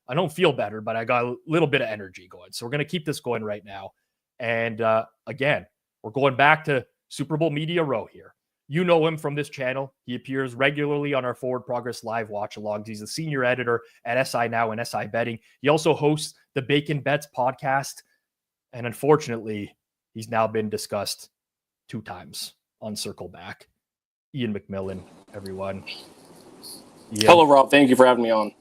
I don't feel better, but I got a little bit of energy going. So we're going to keep this going right now. And again, we're going back to Super Bowl Media Row here. You know him from this channel. He appears regularly on our Forward Progress live watch-alongs. He's a senior editor at SI Now and SI Betting. He also hosts the Bacon Bets podcast. And unfortunately, he's now been discussed 2 times on Circle Back. Iain MacMillan, everyone. Iain. Hello, Rob. Thank you for having me on.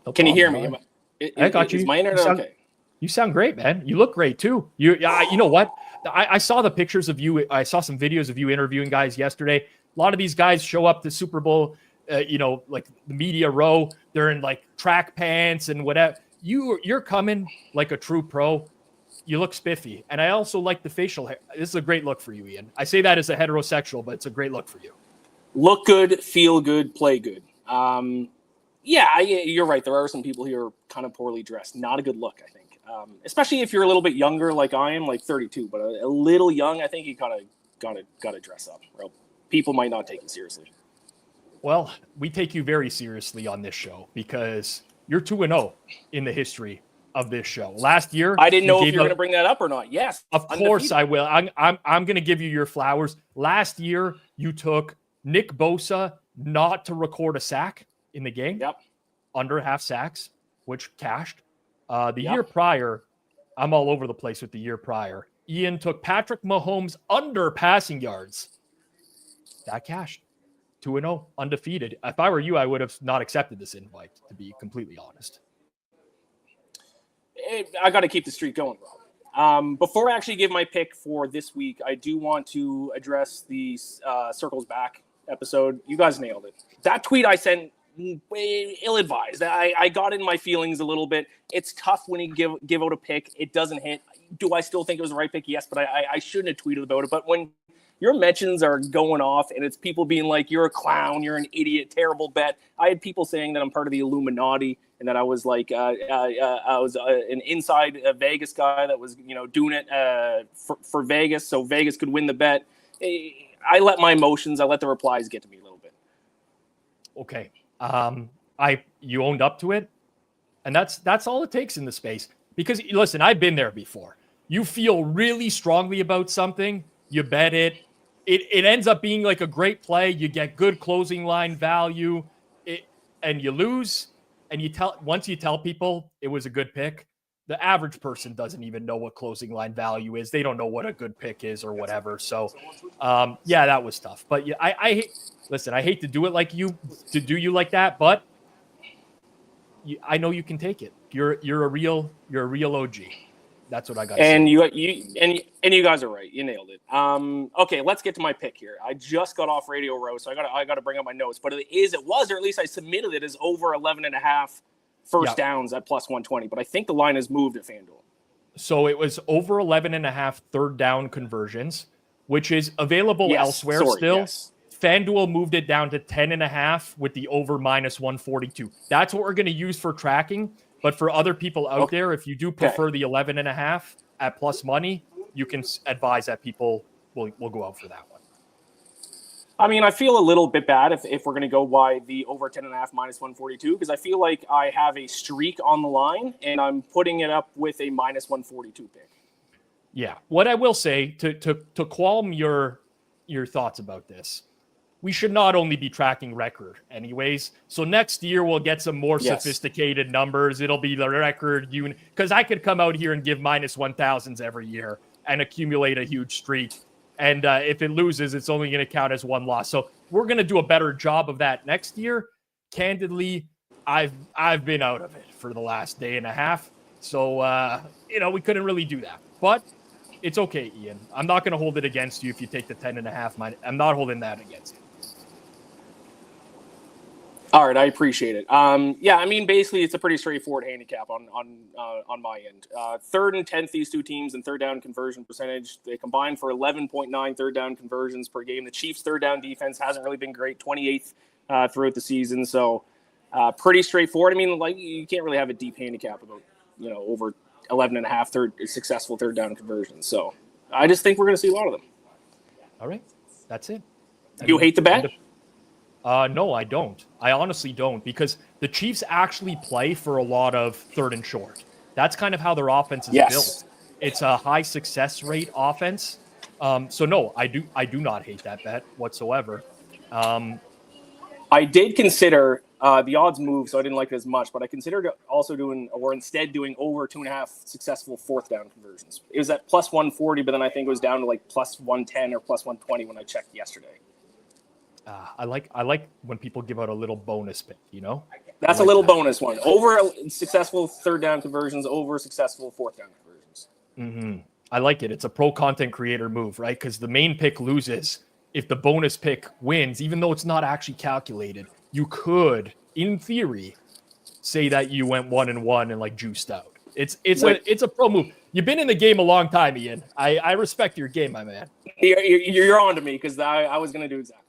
No Can you hear problem, me? I got you. Is my internet okay? You sound great, man. You look great too. You know what? I saw the pictures of you. I saw some videos of you interviewing guys yesterday. A lot of these guys show up to Super Bowl, like the media row. They're in like track pants and whatever. You're coming like a true pro. You look spiffy. And I also like the facial hair. This is a great look for you, Iain. I say that as a heterosexual, but it's a great look for you. Look good, feel good, play good. Yeah, you're right. There are some people here kind of poorly dressed. Not a good look, I think. Especially if you're a little bit younger, like I am, like 32, but a little young. I think you kind of gotta dress up. Or people might not take you seriously. Well, we take you very seriously on this show because you're 2-0 in the history of this show. Last year, I didn't know if you were going to bring that up or not. Yes, of course I will. I'm going to give you your flowers. Last year, you took Nick Bosa not to record a sack in the game. Yep. Under half sacks, which cashed. The year prior, I'm all over the place with the year prior. Iain took Patrick Mahomes under passing yards. That cashed. 2-0, undefeated. If I were you, I would have not accepted this invite, to be completely honest. I got to keep the streak going, Rob. Before I actually give my pick for this week, I do want to address the Circles Back episode. You guys nailed it. That tweet I sent, way ill-advised. I got in my feelings a little bit. It's tough when you give out a pick. It doesn't hit. Do I still think it was the right pick? Yes, but I shouldn't have tweeted about it. But when your mentions are going off and it's people being like, you're a clown, you're an idiot, terrible bet. I had people saying that I'm part of the Illuminati and that I was like, I was an inside Vegas guy that was, doing it for Vegas so Vegas could win the bet. I let my emotions, I let the replies get to me a little bit. Okay. You owned up to it. And that's all it takes in the space. Because listen, I've been there before. You feel really strongly about something, you bet it. It ends up being like a great play. You get good closing line value, and you lose. And once you tell people it was a good pick, the average person doesn't even know what closing line value is. They don't know what a good pick is or whatever. So, yeah, that was tough. But yeah, I hate to do it like you, to do you like that, but I know you can take it. You're a real OG. That's what I got. And you guys are right. You nailed it. Okay, let's get to my pick here. I just got off Radio Row, so I got to bring up my notes. But it was, or at least I submitted it as over 11.5 first downs at plus 120. But I think the line has moved at FanDuel. So it was over 11.5 third down conversions, which is available elsewhere still. Yes. FanDuel moved it down to 10.5 with the over minus 142. That's what we're going to use for tracking. But for other people out there, if you do prefer the 11.5 at plus money, you can advise that people will go out for that one. I mean, I feel a little bit bad if we're going to go by the over 10.5 minus 142, because I feel like I have a streak on the line and I'm putting it up with a minus 142 pick. Yeah. What I will say to qualm your thoughts about this, we should not only be tracking record anyways. So next year we'll get some more sophisticated numbers. It'll be the record unit, because I could come out here and give minus 1,000s every year and accumulate a huge streak. And if it loses, it's only going to count as one loss. So we're going to do a better job of that next year. Candidly, I've been out of it for the last day and a half. So, we couldn't really do that. But it's okay, Ian. I'm not going to hold it against you if you take the 10.5. I'm not holding that against you. All right, I appreciate it. Yeah, I mean, basically, it's a pretty straightforward handicap on my end. 3rd and 10th, these two teams in third down conversion percentage. They combine for 11.9 third down conversions per game. The Chiefs' third down defense hasn't really been great, 28th throughout the season. So pretty straightforward. I mean, like, you can't really have a deep handicap about, over 11.5 successful third down conversions. So I just think we're going to see a lot of them. All right, that's it. You hate the bet? No, I don't. I honestly don't, because the Chiefs actually play for a lot of third and short. That's kind of how their offense is built. It's a high success rate offense. So no, I do not hate that bet whatsoever. I did consider the odds move, so I didn't like it as much, but I considered also doing over 2.5 successful fourth down conversions. It was at plus 140, but then I think it was down to like plus 110 or plus 120 when I checked yesterday. I like when people give out a little bonus pick, That's a little bonus one. Over successful third down conversions, over successful fourth down conversions. Mm-hmm. I like it. It's a pro content creator move, right? Because the main pick loses. If the bonus pick wins, even though it's not actually calculated, you could, in theory, say that you went 1-1 and like juiced out. It's a pro move. You've been in the game a long time, Ian. I respect your game, my man. You're on to me, because I was going to do exactly.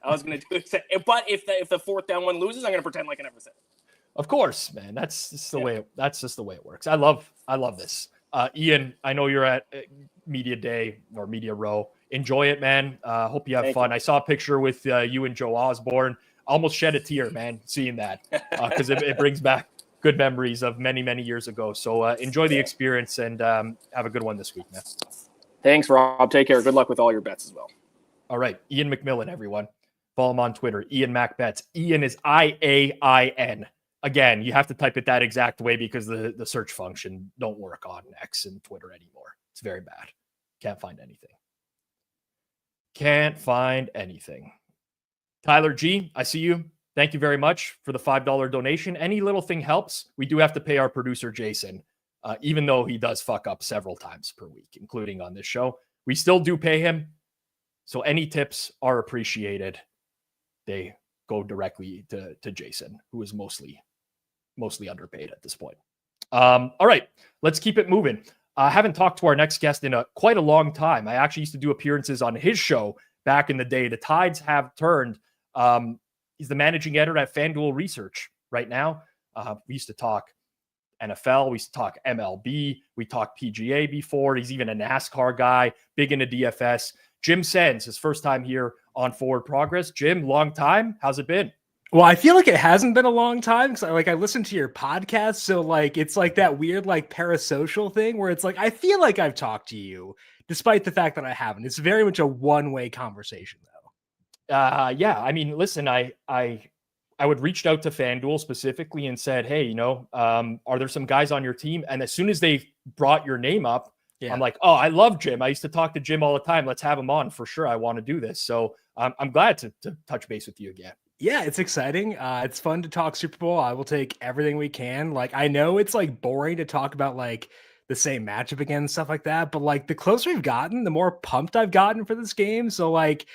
I was going to do it, but if the fourth down one loses, I'm going to pretend like I never said it. Of course, man. That's just the way. That's just the way it works. I love this. Ian, I know you're at Media Day or Media Row. Enjoy it, man. Hope you have fun. I saw a picture with you and Joe Osborne. Almost shed a tear, man, seeing that, because it brings back good memories of many, many years ago. So enjoy the experience and have a good one this week, man. Thanks, Rob. Take care. Good luck with all your bets as well. All right, Iain MacMillan, everyone. Follow him on Twitter, Iain MacBets. Ian is IAIN. Again, you have to type it that exact way because the search function don't work on X and Twitter anymore. It's very bad. Can't find anything. Tyler G, I see you. Thank you very much for the $5 donation. Any little thing helps. We do have to pay our producer, Jason. even though he does fuck up several times per week, including on this show. We still do pay him. So any tips are appreciated. They go directly to Jason, who is mostly underpaid at this point. All right, let's keep it moving. I haven't talked to our next guest in quite a long time. I actually used to do appearances on his show back in the day. The tides have turned. He's the managing editor at Fanduel Research right now. We used to talk NFL. We used to talk MLB. We talked PGA before. He's even a NASCAR guy, big into DFS. Jim Sands, his first time here on Forward Progress. Jim, long time. How's it been? Well, I feel like it hasn't been a long time because I listened to your podcast. So like, it's like that weird, like parasocial thing where it's like, I feel like I've talked to you despite the fact that I haven't. It's very much a one-way conversation though. Yeah. I mean, listen, I would reached out to FanDuel specifically and said, hey, are there some guys on your team? And as soon as they brought your name up, I'm like, oh, I love Jim. I used to talk to Jim all the time. Let's have him on for sure. I want to do this. So I'm glad to touch base with you again. Yeah, it's exciting. It's fun to talk Super Bowl. I will take everything we can. Like, I know it's like boring to talk about like the same matchup again and stuff like that. But like the closer we've gotten, the more pumped I've gotten for this game. So like,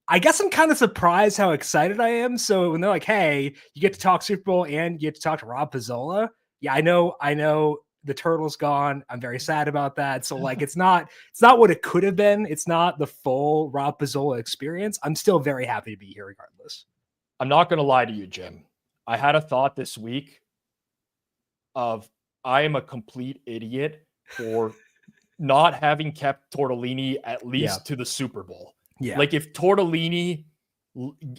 I guess I'm kind of surprised how excited I am. So when they're like, hey, you get to talk Super Bowl and you get to talk to Rob Pizzola. Yeah, I know the turtle's gone. I'm very sad about that. So like, it's not what it could have been. It's not the full Rob Pizzola experience. I'm still very happy to be here regardless. I'm not going to lie to you, Jim. I had a thought this week of I am a complete idiot for not having kept Tortellini at least to the Super Bowl. Yeah. Like if Tortellini,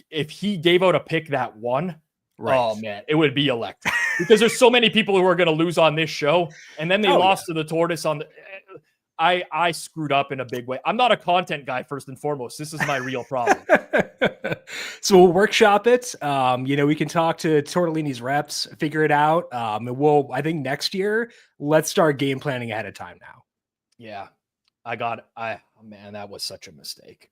if he gave out a pick that won, oh man, it would be electric. Because there's so many people who are going to lose on this show. And then they lost to the tortoise on the... I screwed up in a big way. I'm not a content guy, first and foremost. This is my real problem. So we'll workshop it. We can talk to Tortellini's reps, figure it out. I think next year, let's start game planning ahead of time now. Yeah. Man, that was such a mistake.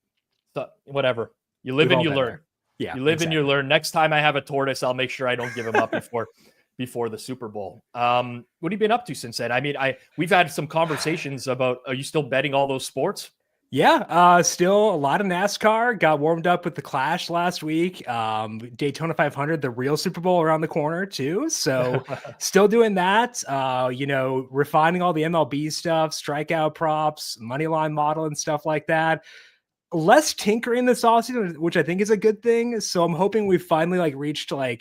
So whatever. You live and you learn. Yeah. You live and you learn. Next time I have a tortoise, I'll make sure I don't give him up before the Super Bowl. What have you been up to since then? I mean, we've had some conversations about, are you still betting all those sports? Yeah, still a lot of NASCAR. Got warmed up with the Clash last week. Daytona 500, the real Super Bowl around the corner too. So still doing that. Refining all the MLB stuff, strikeout props, money line model and stuff like that. Less tinkering this offseason, which I think is a good thing. So I'm hoping we finally reached a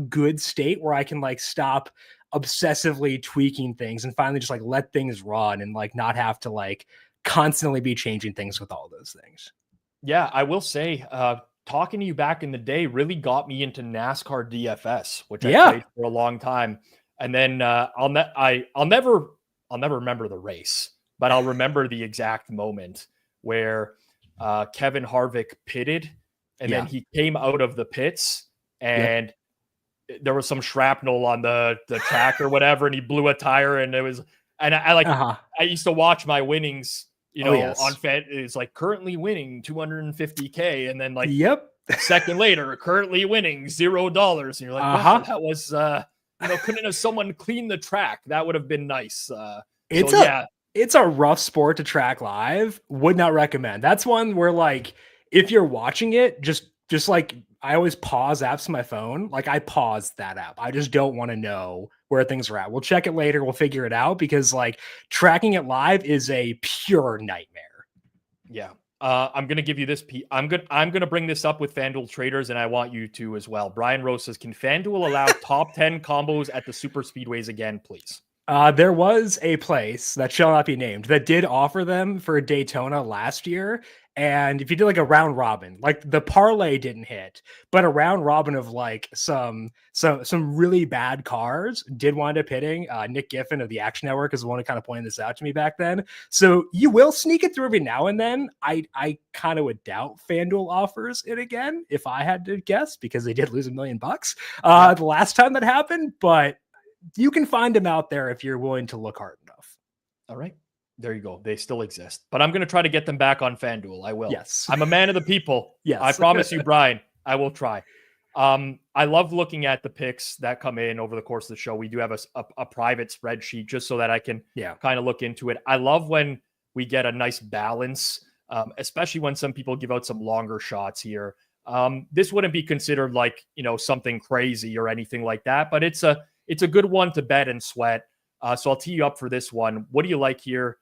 good state where I can stop obsessively tweaking things and finally just let things run and not have to constantly be changing things with all those things. Yeah, I will say, talking to you back in the day really got me into NASCAR DFS, which I played for a long time. And then I'll never remember the race, but I'll remember the exact moment where Kevin Harvick pitted, and then he came out of the pits, and there was some shrapnel on the track or whatever, and he blew a tire, and it was, and I used to watch my winnings, on Fed. It's currently winning $250K, and then a second later, currently winning $0, and you're like, wow, that was couldn't have someone clean the track? That would have been nice. It's a rough sport to track live. Would not recommend. That's one where if you're watching it, just I always pause apps on my phone. I pause that app. I just don't want to know where things are at. We'll check it later. We'll figure it out because tracking it live is a pure nightmare. Yeah. I'm going to give you this. I'm going to bring this up with FanDuel traders, and I want you to as well. Brian Rose says, can FanDuel allow top 10 combos at the super speedways again, please? There was a place that shall not be named that did offer them for Daytona last year. And if you did a round robin, the parlay didn't hit, but a round robin of some really bad cars did wind up hitting. Nick Giffen of the Action Network is the one who kind of pointed this out to me back then. So you will sneak it through every now and then. I kind of would doubt FanDuel offers it again if I had to guess, because they did lose $1 million the last time that happened, but you can find them out there if you're willing to look hard enough. All right. There you go. They still exist, but I'm going to try to get them back on FanDuel. I will. Yes. I'm a man of the people. Yes. I promise you, Brian, I will try. I love looking at the picks that come in over the course of the show. We do have a private spreadsheet just so that I can kind of look into it. I love when we get a nice balance, especially when some people give out some longer shots here. This wouldn't be considered like, something crazy or anything like that, but it's a good one to bet and sweat. So I'll tee you up for this one. What do you like here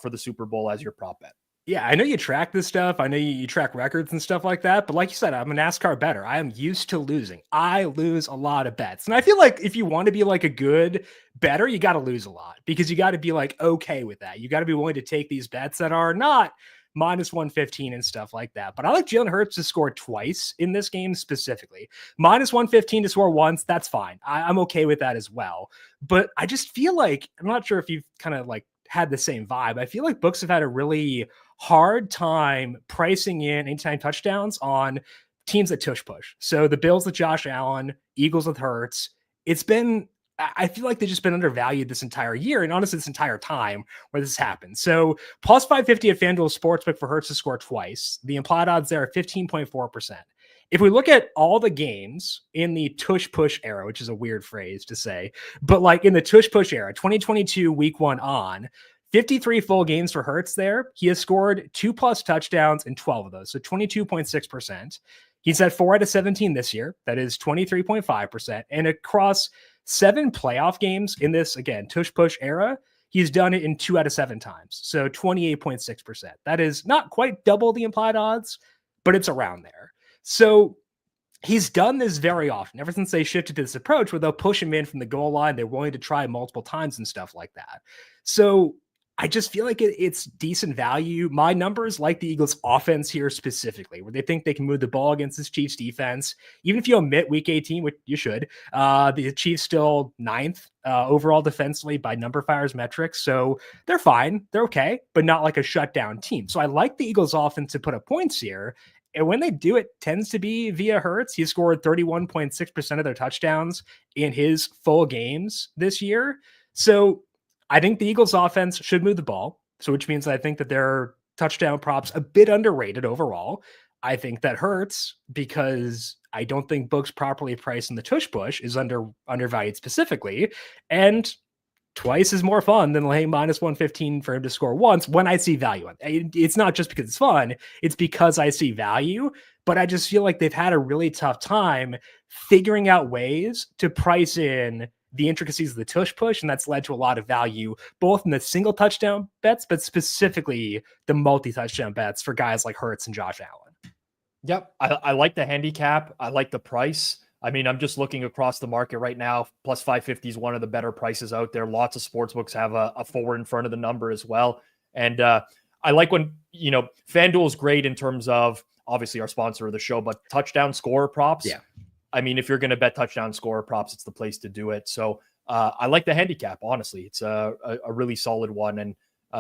for the Super Bowl as your prop bet? Yeah, I know you track this stuff. I know you track records and stuff like that. But like you said, I'm a NASCAR bettor. I am used to losing. I lose a lot of bets. And I feel like if you want to be like a good bettor, you got to lose a lot because you got to be like okay with that. You got to be willing to take these bets that are not minus 115 and stuff like that. But I like Jalen Hurts to score twice in this game specifically. Minus 115 to score once, that's fine. I'm okay with that as well. But I just feel like, I'm not sure if you've kind of like had the same vibe. I feel like books have had a really hard time pricing in anytime touchdowns on teams that tush push. So the Bills with Josh Allen, Eagles with Hurts. I feel like they've just been undervalued this entire year and honestly this entire time where this happened. So plus 550 at FanDuel Sportsbook for Hurts to score twice. The implied odds there are 15.4%. If we look at all the games in the tush push era, which is a weird phrase to say, but like in the tush push era, 2022 week 1 on, 53 full games for Hurts there. He has scored 2+ touchdowns in 12 of those, so 22.6%. He's at 4 out of 17 this year. That is 23.5%. And across 7 playoff games in this, again, tush-push era, he's done it in 2 out of 7 times, so 28.6%. That is not quite double the implied odds, but it's around there. So he's done this very often, ever since they shifted to this approach where they'll push him in from the goal line. They're willing to try multiple times and stuff like that. So I just feel like it's decent value. My numbers like the Eagles offense here specifically, where they think they can move the ball against this Chiefs defense. Even if you omit week 18, which you should, the Chiefs still 9th overall defensively by number fires metrics. So they're fine. They're okay, but not like a shutdown team. So I like the Eagles offense to put up points here. And when they do, it tends to be via Hurts. He scored 31.6% of their touchdowns in his full games this year. So I think the Eagles offense should move the ball. So which means I think that their touchdown props a bit underrated overall. I think that Hurts, because I don't think books properly priced in the tush push, is undervalued specifically. And twice is more fun than laying minus 115 for him to score once when I see value on it. It's not just because it's fun, it's because I see value. But I just feel like they've had a really tough time figuring out ways to price in the intricacies of the tush push, and that's led to a lot of value, both in the single touchdown bets, but specifically the multi-touchdown bets for guys like Hurts and Josh Allen. Yep. I like the handicap. I like the price. I mean, I'm just looking across the market right now. Plus 550 is one of the better prices out there. Lots of sports books have a 4 in front of the number as well. And I like when, FanDuel is great in terms of obviously our sponsor of the show, but touchdown scorer props. Yeah. I mean, if you're going to bet touchdown scorer props, it's the place to do it. So I like the handicap, honestly. It's a really solid one. And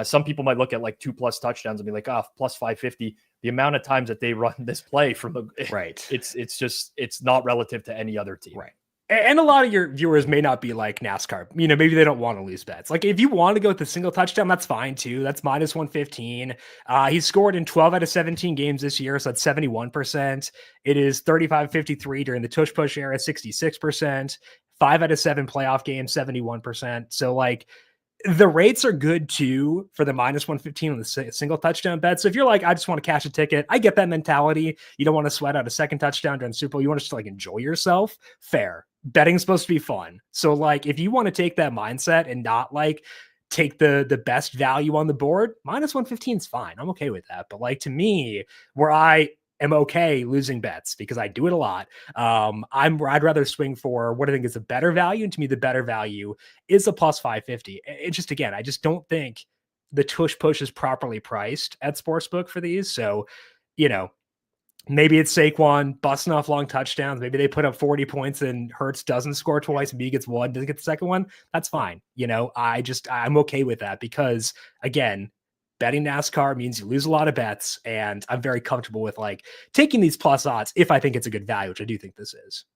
some people might look at like 2+ touchdowns and be like, plus 550. The amount of times that they run this play from the right, it's not relative to any other team. Right. And a lot of your viewers may not be like NASCAR. Maybe they don't want to lose bets. Like if you want to go with the single touchdown, that's fine too. That's minus 115. He's scored in 12 out of 17 games this year, so that's 71%. It is 35-53 during the tush push era, 66%. 5 out of 7 playoff games, 71%. So like the rates are good too for the minus 115 on the single touchdown bet. So if you're like, I just want to cash a ticket, I get that mentality. You don't want to sweat out a second touchdown during the Super Bowl. You want to just like enjoy yourself. Fair. Betting's supposed to be fun. So like, if you want to take that mindset and not like take the best value on the board, minus 115 is fine. I'm okay with that. But like to me, where I am okay losing bets because I do it a lot. I'd rather swing for what I think is a better value. And to me, the better value is a plus 550. It's just, again, I just don't think the tush push is properly priced at Sportsbook for these. So, maybe it's Saquon busting off long touchdowns. Maybe they put up 40 points and Hurts doesn't score twice. Maybe he gets one, doesn't get the second one. That's fine. I'm okay with that because again, betting NASCAR means you lose a lot of bets, and I'm very comfortable with like taking these plus odds if I think it's a good value, which I do think this is.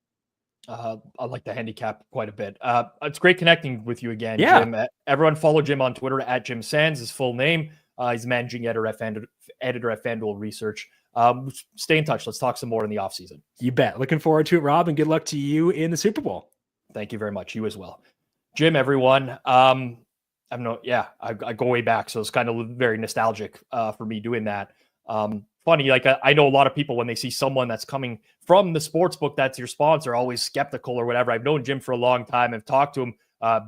I like the handicap quite a bit. It's great connecting with you again, Yeah. Jim. Everyone follow Jim on Twitter at Jim Sands, his full name. He's managing editor at Fanduel Research. Stay in touch. Let's talk some more in the offseason. You bet. Looking forward to it, Rob, and good luck to you in the Super Bowl. Thank you very much. You as well. Jim, everyone. I go way back, so it's kind of very nostalgic for me doing that. Funny, like I know a lot of people when they see someone that's coming from the sports book that's your sponsor, always skeptical or whatever. I've known Jim for a long time. I've talked to him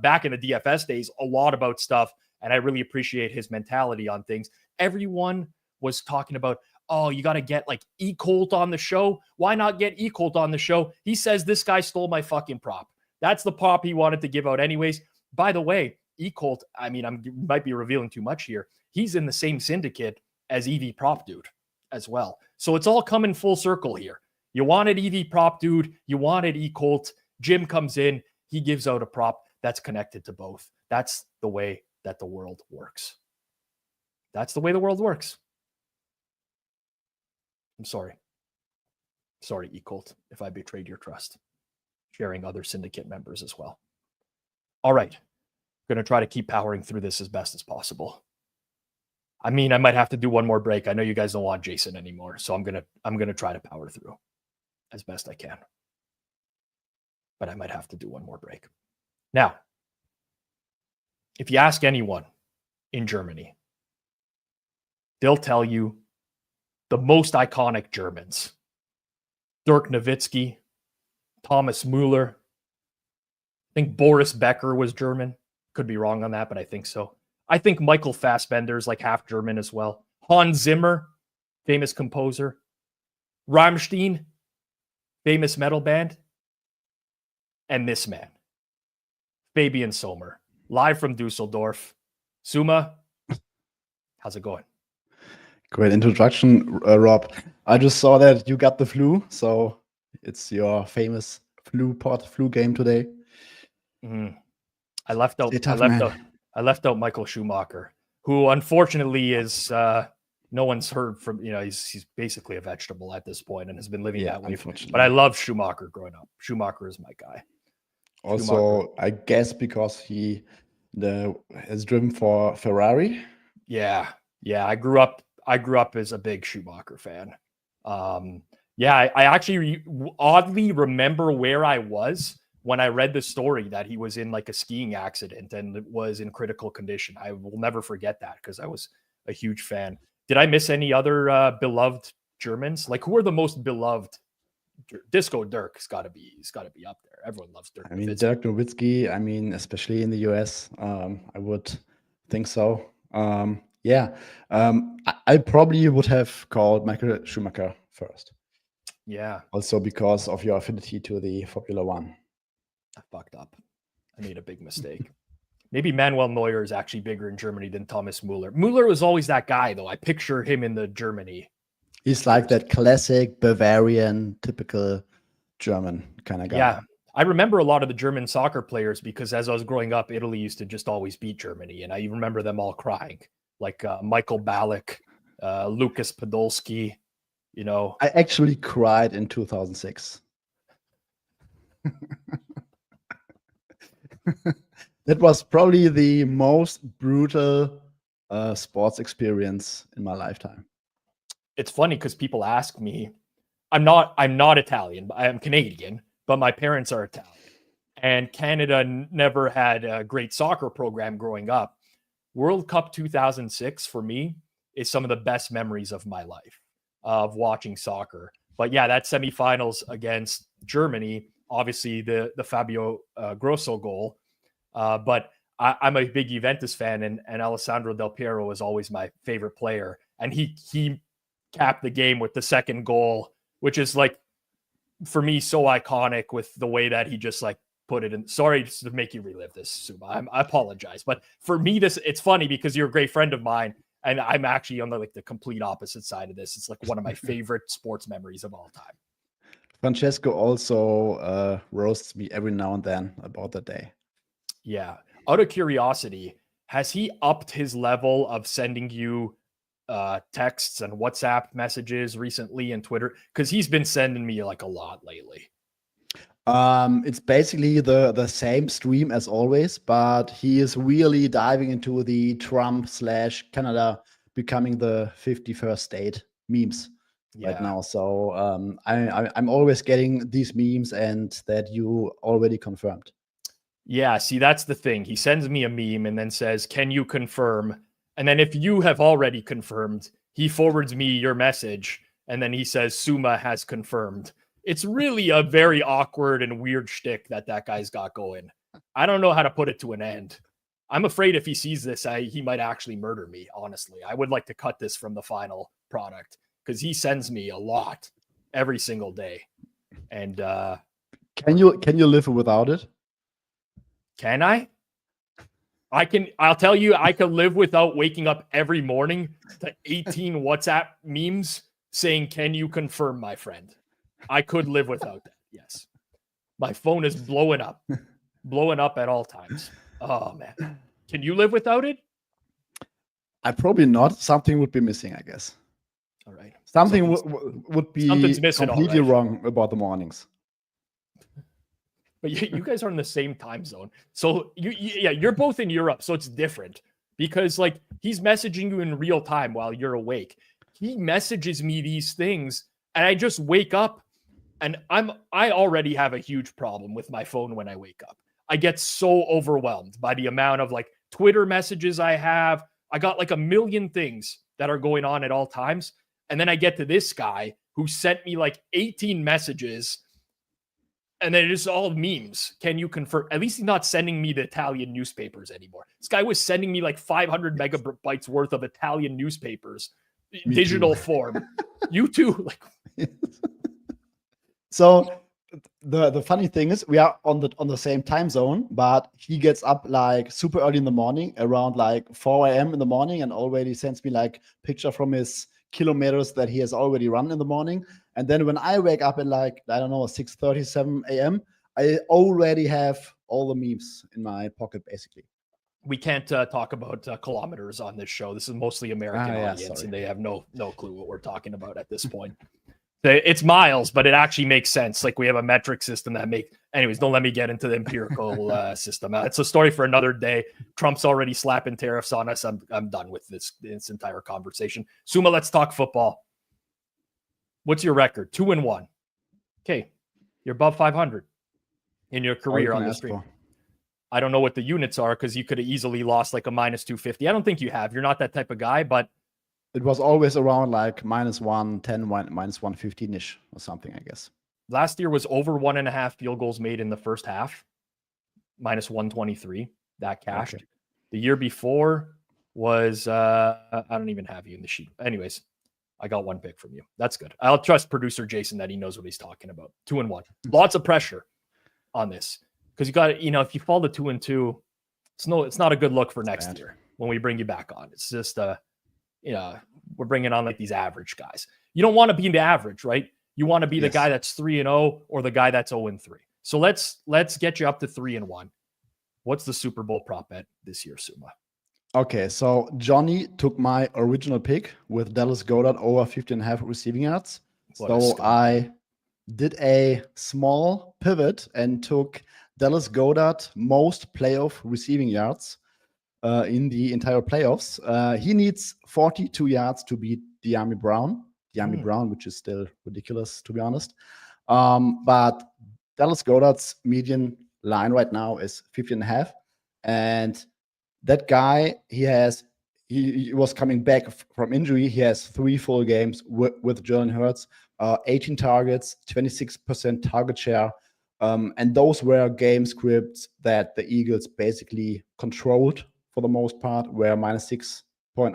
back in the DFS days a lot about stuff, and I really appreciate his mentality on things. Everyone was talking about, oh, you got to get like E-Colt on the show. Why not get E-Colt on the show? He says this guy stole my fucking prop. That's the prop he wanted to give out anyways. By the way, E-Colt, I mean, I might be revealing too much here. He's in the same syndicate as EV Prop Dude as well. So it's all coming full circle here. You wanted EV Prop Dude, you wanted E-Colt. Jim comes in, he gives out a prop that's connected to both. That's the way that the world works. That's the way the world works. I'm sorry. Sorry, E-Colt, if I betrayed your trust. Sharing other syndicate members as well. All right. Going to try to keep powering through this as best as possible. I mean, I might have to do one more break. I know you guys don't want Jason anymore, so I'm gonna try to power through as best I can. But I might have to do one more break. Now, if you ask anyone in Germany, they'll tell you the most iconic Germans. Dirk Nowitzki, Thomas Müller. I think Boris Becker was German. Could be wrong on that, but I think so. I think Michael Fassbender's like half German as well. Hans Zimmer, famous composer. Rammstein, famous metal band. And this man, Fabian Sommer, live from Dusseldorf. Suuma, how's it going? Great introduction, Rob. I just saw that you got the flu, so it's your famous flu game today. I left out Michael Schumacher, who unfortunately is no one's heard from. You know, he's basically a vegetable at this point and has been living that way. But I love Schumacher growing up. Schumacher is my guy. Also, Schumacher. I guess because he has driven for Ferrari. Yeah. I grew up as a big Schumacher fan. I actually oddly remember where I was when I read the story that he was in like a skiing accident and was in critical condition. I will never forget that because I was a huge fan. Did I miss any other beloved Germans? Like, who are the most beloved? Disco Dirk's got to be up there. Everyone loves Dirk. I mean, Dirk Nowitzki. I mean, especially in the US, I would think so. I probably would have called Michael Schumacher first. Yeah. Also because of your affinity to the Formula One. I fucked up. I made a big mistake. Maybe Manuel Neuer is actually bigger in Germany than Thomas Müller. Müller was always that guy, though. I picture him in the Germany. He's like that classic Bavarian, typical German kind of guy. Yeah. I remember a lot of the German soccer players because as I was growing up, Italy used to just always beat Germany. And I remember them all crying, like Michael Ballack, Lucas Podolski, you know. I actually cried in 2006. That was probably the most brutal sports experience in my lifetime. It's funny because people ask me, I'm not Italian, I am Canadian, but my parents are Italian. And Canada never had a great soccer program growing up. World Cup 2006 for me is some of the best memories of my life of watching soccer. But yeah, that semifinals against Germany, obviously the Fabio Grosso goal. But I'm a big Juventus fan, and Alessandro Del Piero was always my favorite player. And he capped the game with the second goal, which is like, for me, so iconic with the way that he just like put it in. Sorry to make you relive this, Suuma. I apologize. But for me, it's funny because you're a great friend of mine, and I'm actually on the complete opposite side of this. It's like one of my favorite sports memories of all time. Francesco also roasts me every now and then about that day. Yeah. Out of curiosity, has he upped his level of sending you texts and WhatsApp messages recently and Twitter? Because he's been sending me like a lot lately. It's basically the same stream as always, but he is really diving into the Trump/Canada becoming the 51st state memes right Yeah. now. So I'm always getting these memes, and that you already confirmed. Yeah, see, that's the thing. He sends me a meme and then says, "Can you confirm?" And then if you have already confirmed, he forwards me your message, and then he says, "Suuma has confirmed." It's really a very awkward and weird shtick that guy's got going. I don't know how to put it to an end. I'm afraid if he sees this, he might actually murder me, honestly. I would like to cut this from the final product because he sends me a lot every single day. And can you live without it? Can I? I'll tell you, I can live without waking up every morning to 18 WhatsApp memes saying, "Can you confirm, my friend?" I could live without that. Yes. My phone is blowing up at all times. Oh man. Can you live without it? I probably not. Something would be missing, I guess. All right. Something would be something's missing, completely all right. wrong about the mornings. But you guys are in the same time zone. So you're both in Europe, so it's different because like he's messaging you in real time while you're awake. He messages me these things and I just wake up and I already have a huge problem with my phone when I wake up. I get so overwhelmed by the amount of like Twitter messages I have. I got like a million things that are going on at all times. And then I get to this guy who sent me like 18 messages and then it's all memes. Can you confirm? At least he's not sending me the Italian newspapers anymore. This guy was sending me like 500 megabytes worth of Italian newspapers, digital form. You too. Like, so the funny thing is we are on the same time zone, but he gets up like super early in the morning, around like 4 a.m. in the morning, and already sends me like picture from his kilometers that he has already run in the morning. And then when I wake up at like, I don't know, 6:30, 7 a.m., I already have all the memes in my pocket, basically. We can't talk about kilometers on this show. This is mostly American audience, and they have no clue what we're talking about at this point. It's miles, but it actually makes sense. Like we have a metric system that anyways, don't let me get into the empirical system. It's a story for another day. Trump's already slapping tariffs on us. I'm done with this entire conversation. Suuma, let's talk football. What's your record? 2-1. Okay. You're above 500 in your career on the stream. I don't know what the units are because you could have easily lost like a minus 250. I don't think you have. You're not that type of guy, but it was always around like minus 110, minus 115-ish or something, I guess. Last year was over 1.5 field goals made in the first half, minus 123. That cashed. Okay. The year before was, I don't even have you in the sheet. Anyways, I got one pick from you. That's good. I'll trust producer Jason that he knows what he's talking about. 2-1. Lots of pressure on this because you got, if you fall to 2-2, it's not a good look for next year when we bring you back on. It's just, we're bringing on like these average guys. You don't want to be the average, right? You want to be the guy that's 3-0 or the guy that's 0-3. So let's get you up to 3-1. What's the Super Bowl prop bet this year, Suuma? Okay, so Johnny took my original pick with Dallas Goedert over 50.5 receiving yards. So I did a small pivot and took Dallas Goedert most playoff receiving yards in the entire playoffs. He needs 42 yards to beat Dyami Brown, which is still ridiculous, to be honest. But Dallas Goedert's median line right now is 50.5. And that guy, he was coming back from injury. He has 3 full games with Jalen Hurts, 18 targets, 26% target share. And those were game scripts that the Eagles basically controlled for the most part, were minus 6 point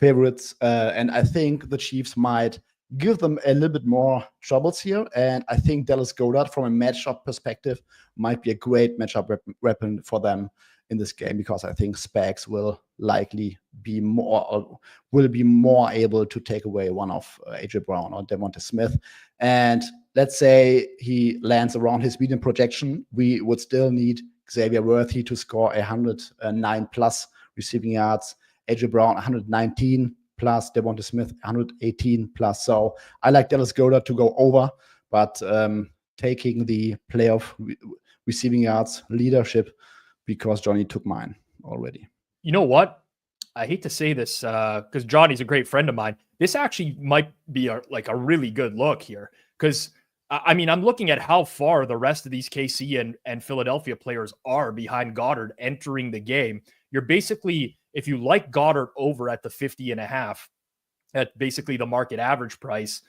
favorites. And I think the Chiefs might give them a little bit more troubles here. And I think Dallas Goedert, from a matchup perspective, might be a great matchup weapon for them in this game, because I think Spags will likely be more able to take away one of AJ Brown or Devonta Smith. And let's say he lands around his median projection, we would still need Xavier Worthy to score 109 plus receiving yards, AJ Brown 119 plus, Devonta Smith 118 plus. So I like Dallas Goedert to go over, but taking the playoff receiving yards leadership, because Johnny took mine already. You know what? I hate to say this because Johnny's a great friend of mine. This actually might be a really good look here because I mean, I'm looking at how far the rest of these KC and Philadelphia players are behind Goddard entering the game. You're basically, if you like Goddard over at the 50.5 at basically the market average price,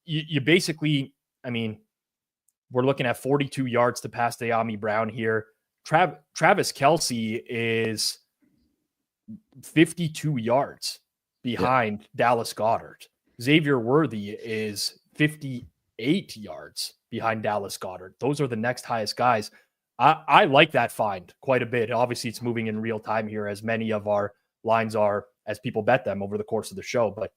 you basically, I mean, we're looking at 42 yards to pass De'Ami Brown here. Travis Kelce is 52 yards behind Dallas Goedert. Xavier Worthy is 58 yards behind Dallas Goedert. Those are the next highest guys. I like that find quite a bit. Obviously, it's moving in real time here, as many of our lines are as people bet them over the course of the show. But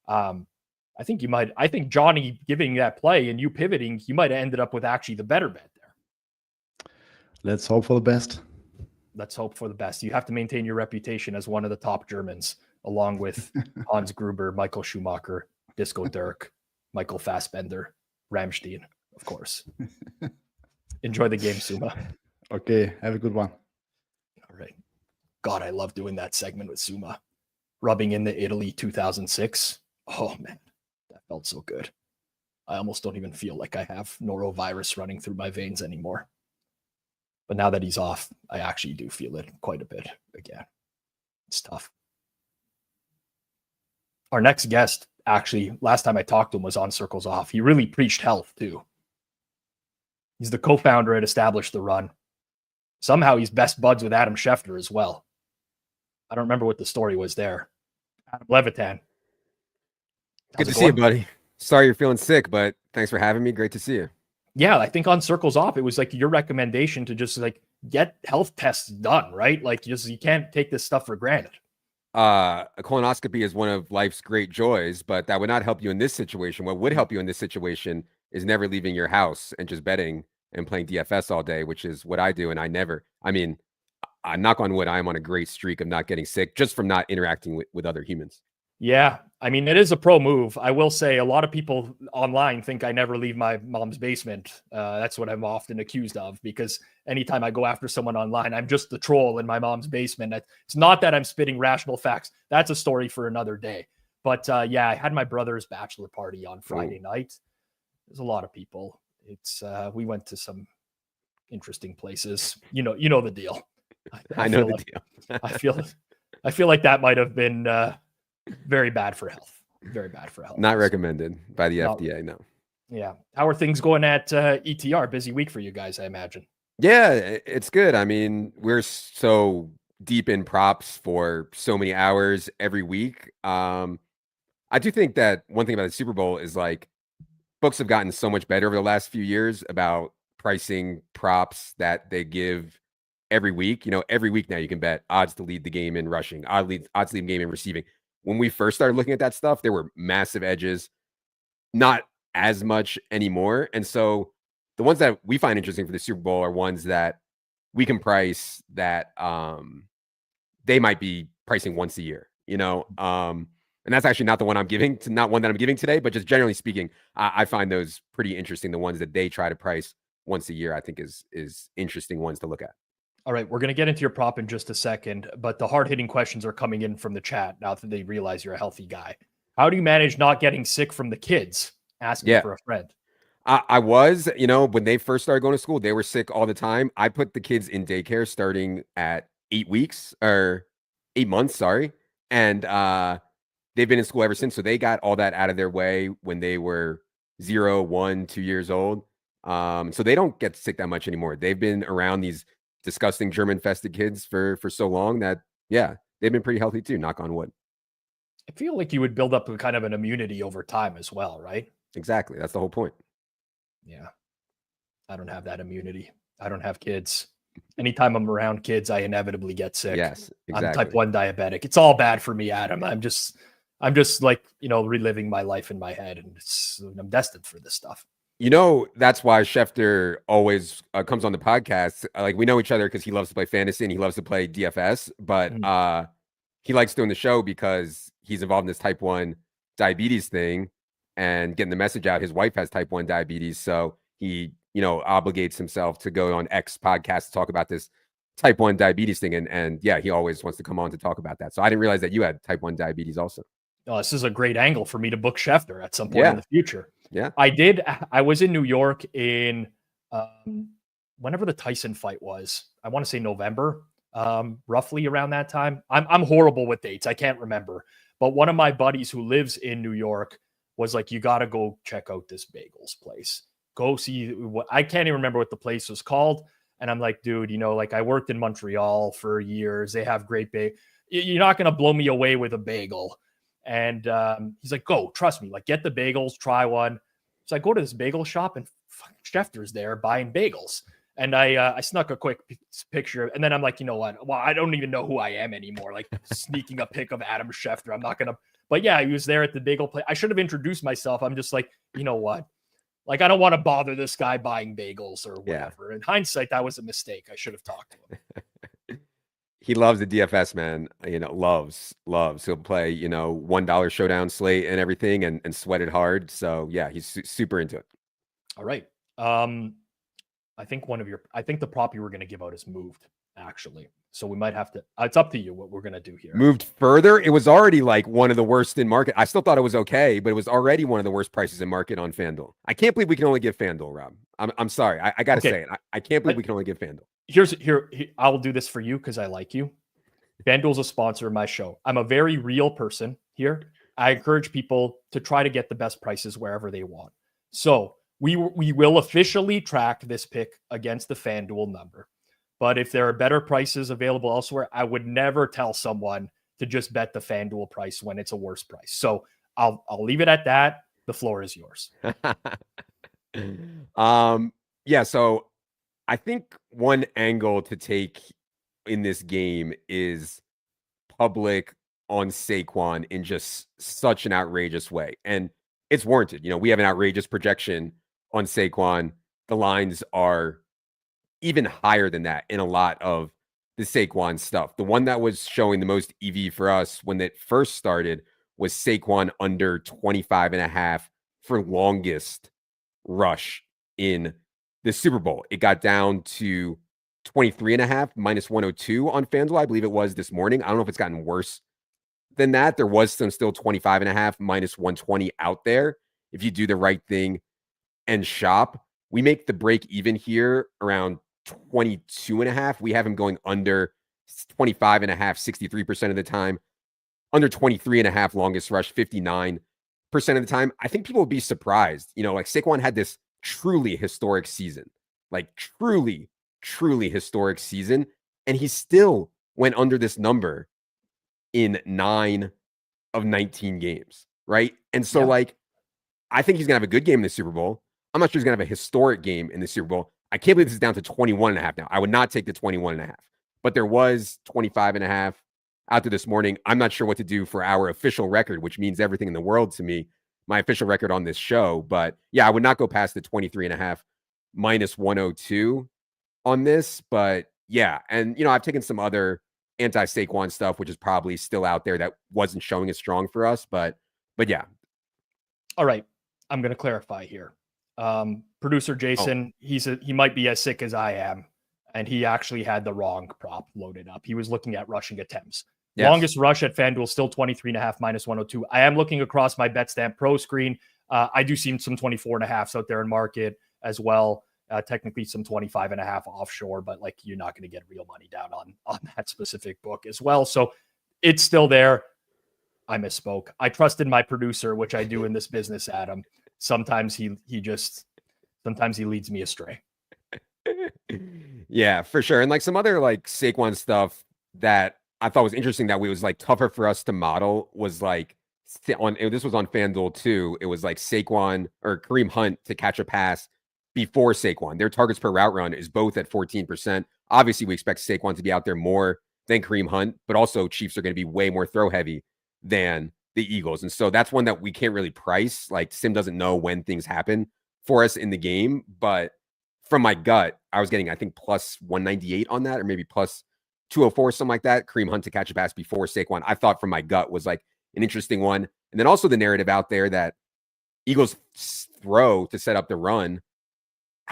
I think Johnny giving that play and you pivoting, you might have ended up with actually the better bet there. Let's hope for the best. Let's hope for the best. You have to maintain your reputation as one of the top Germans, along with Hans Gruber, Michael Schumacher, Disco Dirk, Michael Fassbender, Ramstein, of course. Enjoy the game, Suuma. Okay, have a good one. All right. God, I love doing that segment with Suuma. Rubbing in the Italy 2006. Oh, man, that felt so good. I almost don't even feel like I have norovirus running through my veins anymore. But now that he's off, I actually do feel it quite a bit again. It's tough. Our next guest, actually, last time I talked to him was on Circles Off. He really preached health, too. He's the co-founder at Establish the Run. Somehow he's best buds with Adam Schefter as well. I don't remember what the story was there. Adam Levitan. Good to see you, buddy. Sorry you're feeling sick, but thanks for having me. Great to see you. Yeah, I think on Circles Off, it was like your recommendation to just like get health tests done, right? Like you can't take this stuff for granted. A colonoscopy is one of life's great joys, but that would not help you in this situation. What would help you in this situation is never leaving your house and just betting and playing DFS all day, which is what I do. And I knock on wood, I'm on a great streak of not getting sick just from not interacting with other humans. Yeah, I mean, it is a pro move. I will say a lot of people online think I never leave my mom's basement. That's what I'm often accused of, because anytime I go after someone online, I'm just the troll in my mom's basement. It's not that I'm spitting rational facts. That's a story for another day. But yeah, I had my brother's bachelor party on Friday night. There's a lot of people. We went to some interesting places. You know the deal. I know the deal. I feel like that might have been very bad for health. Very bad for health. Not recommended by the FDA, no. Yeah. How are things going at ETR? Busy week for you guys, I imagine. Yeah, it's good. I mean, we're so deep in props for so many hours every week. I do think that one thing about the Super Bowl is like books have gotten so much better over the last few years about pricing props that they give every week. Every week now you can bet odds to lead the game in rushing, odds to lead the game in receiving. When we first started looking at that stuff, there were massive edges, not as much anymore. And so the ones that we find interesting for the Super Bowl are ones that we can price that they might be pricing once a year, and that's actually not the one I'm giving to, not one that I'm giving today, but just generally speaking, I find those pretty interesting. The ones that they try to price once a year, I think is interesting ones to look at. All right, we're going to get into your prop in just a second, but the hard-hitting questions are coming in from the chat now that they realize you're a healthy guy. How do you manage not getting sick from the kids asking for a friend? I was, when they first started going to school, they were sick all the time. I put the kids in daycare starting at 8 months, sorry. And they've been in school ever since. So they got all that out of their way when they were 0, 1, 2 years old. So they don't get sick that much anymore. They've been around these disgusting German-infested kids for so long that, yeah, they've been pretty healthy too, knock on wood. I feel like you would build up a kind of an immunity over time as well, right? Exactly. That's the whole point. Yeah. I don't have that immunity. I don't have kids. Anytime I'm around kids, I inevitably get sick. Yes, exactly. I'm type 1 diabetic. It's all bad for me, Adam. I'm just like, reliving my life in my head, and I'm destined for this stuff. That's why Schefter always comes on the podcast. Like, we know each other because he loves to play fantasy and he loves to play DFS, but he likes doing the show because he's involved in this type 1 diabetes thing and getting the message out. His wife has type 1 diabetes, so he, obligates himself to go on X podcast to talk about this type 1 diabetes thing. And yeah, he always wants to come on to talk about that. So I didn't realize that you had type 1 diabetes also. Oh, this is a great angle for me to book Schefter at some point in the future. Yeah. I was in New York in whenever the Tyson fight was. I want to say November, roughly around that time. I'm horrible with dates. I can't remember. But one of my buddies who lives in New York was like, you got to go check out this bagels place. Go see what, I can't even remember what the place was called. And I'm like, dude, you know, like I worked in Montreal for years. They have great you're not going to blow me away with a bagel. And he's like, go, trust me, like get the bagels, try one. So I go to this bagel shop and Schefter's there buying bagels. And I snuck a quick picture. And then I'm like, you know what? Well, I don't even know who I am anymore. Like sneaking a pic of Adam Schefter. I'm not going to, but yeah, he was there at the bagel place. I should have introduced myself. I'm just like, you know what? Like, I don't want to bother this guy buying bagels or whatever. In hindsight, that was a mistake. I should have talked to him. He loves the DFS, man. You know, loves. He'll play, you know, $1 showdown slate and everything and sweat it hard. So yeah, he's super into it. All right. I think the prop you were going to give out is moved, actually. So we might have to, it's up to you what we're going to do here. Moved further. It was already like one of the worst in market. I still thought it was okay, but it was already one of the worst prices in market on FanDuel. I can't believe we can only give FanDuel, Rob. I'm sorry. I got to say it. I can't believe we can only give FanDuel. Here, I will do this for you because I like you. FanDuel's a sponsor of my show. I'm a very real person here. I encourage people to try to get the best prices wherever they want. So we will officially track this pick against the FanDuel number. But if there are better prices available elsewhere, I would never tell someone to just bet the FanDuel price when it's a worse price. So I'll leave it at that. The floor is yours. Yeah, so I think one angle to take in this game is public on Saquon in just such an outrageous way. And it's warranted. You know, we have an outrageous projection on Saquon. The lines are even higher than that in a lot of the Saquon stuff. The one that was showing the most EV for us when it first started was Saquon under 25.5 for longest rush in the Super Bowl. It got down to 23.5 minus 102 on FanDuel. I believe it was this morning. I don't know if it's gotten worse than that. There was some still 25.5 minus 120 out there. If you do the right thing and shop, we make the break even here around 22.5. We have him going under 25.5, 63% of the time, under 23.5 longest rush, 59% of the time. I think people would be surprised. You know, like Saquon had this truly historic season, like truly historic season. And he still went under this number in 9 of 19 games. Right. And so like, I think he's gonna have a good game in the Super Bowl. I'm not sure he's gonna have a historic game in the Super Bowl. I can't believe this is down to 21.5 now. I would not take the 21.5, but there was 25.5 out there this morning. I'm not sure what to do for our official record, which means everything in the world to me, my official record on this show. But yeah, I would not go past the 23.5 minus 102 on this. But yeah, and you know, I've taken some other anti-Saquon stuff, which is probably still out there that wasn't showing as strong for us. But yeah. All right. I'm going to clarify here. Producer Jason, he might be as sick as I am, and he actually had the wrong prop loaded up. He was looking at rushing attempts. Yes. Longest rush at FanDuel still 23.5 minus 102. I am looking across my Betstamp Pro screen. I do see some 24.5s out there in market as well. Technically some 25.5 offshore, but like you're not going to get real money down on that specific book as well. So it's still there. I misspoke. I trusted my producer, which I do in this business, Adam. Sometimes he leads me astray. Yeah, for sure. And like some other like Saquon stuff that I thought was interesting that was like tougher for us to model was like this was on FanDuel too. It was like Saquon or Kareem Hunt to catch a pass before Saquon. Their targets per route run is both at 14%. Obviously, we expect Saquon to be out there more than Kareem Hunt, but also Chiefs are going to be way more throw heavy than the Eagles. And so that's one that we can't really price. Like Sim doesn't know when things happen for us in the game. But from my gut, I was getting, I think, plus 198 on that, or maybe plus 204, something like that. Kareem Hunt to catch a pass before Saquon, I thought from my gut was like an interesting one. And then also the narrative out there that Eagles throw to set up the run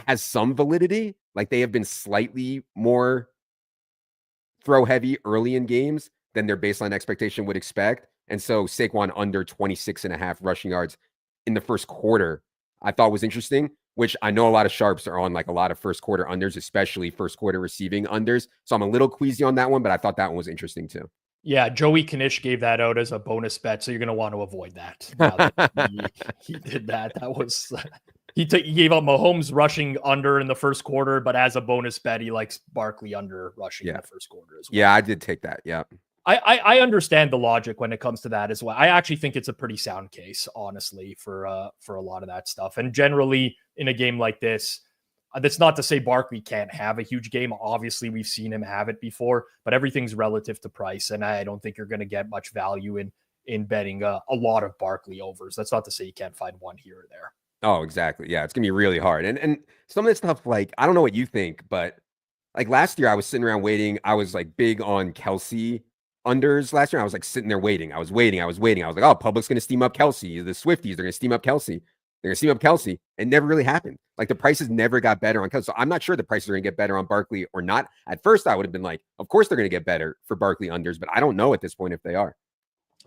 has some validity. Like they have been slightly more throw heavy early in games than their baseline expectation would expect. And so Saquon under 26.5 rushing yards in the first quarter, I thought was interesting, which I know a lot of sharps are on like a lot of first quarter unders, especially first quarter receiving unders. So I'm a little queasy on that one, but I thought that one was interesting too. Yeah, Joey Knish gave that out as a bonus bet, so you're going to want to avoid that. Now that he did that. That was he gave up Mahomes rushing under in the first quarter, but as a bonus bet, he likes Barkley under rushing in the first quarter as well. Yeah, I did take that. Yeah. I understand the logic when it comes to that as well. I actually think it's a pretty sound case, honestly, for a lot of that stuff. And generally, in a game like this, that's not to say Barkley can't have a huge game. Obviously, we've seen him have it before, but everything's relative to price, and I don't think you're going to get much value in betting a lot of Barkley overs. That's not to say you can't find one here or there. Oh, exactly. Yeah, it's gonna be really hard. And some of this stuff, like, I don't know what you think, but like last year, I was sitting around waiting. I was like big on Kelsey unders last year. I was like sitting there waiting. I was waiting. I was like, oh, public's gonna steam up Kelsey. The Swifties, they're gonna steam up Kelsey. They're gonna steam up Kelsey. It never really happened. Like the prices never got better on Kelsey. So I'm not sure the prices are gonna get better on Barkley or not. At first, I would have been like, of course they're gonna get better for Barkley unders, but I don't know at this point if they are.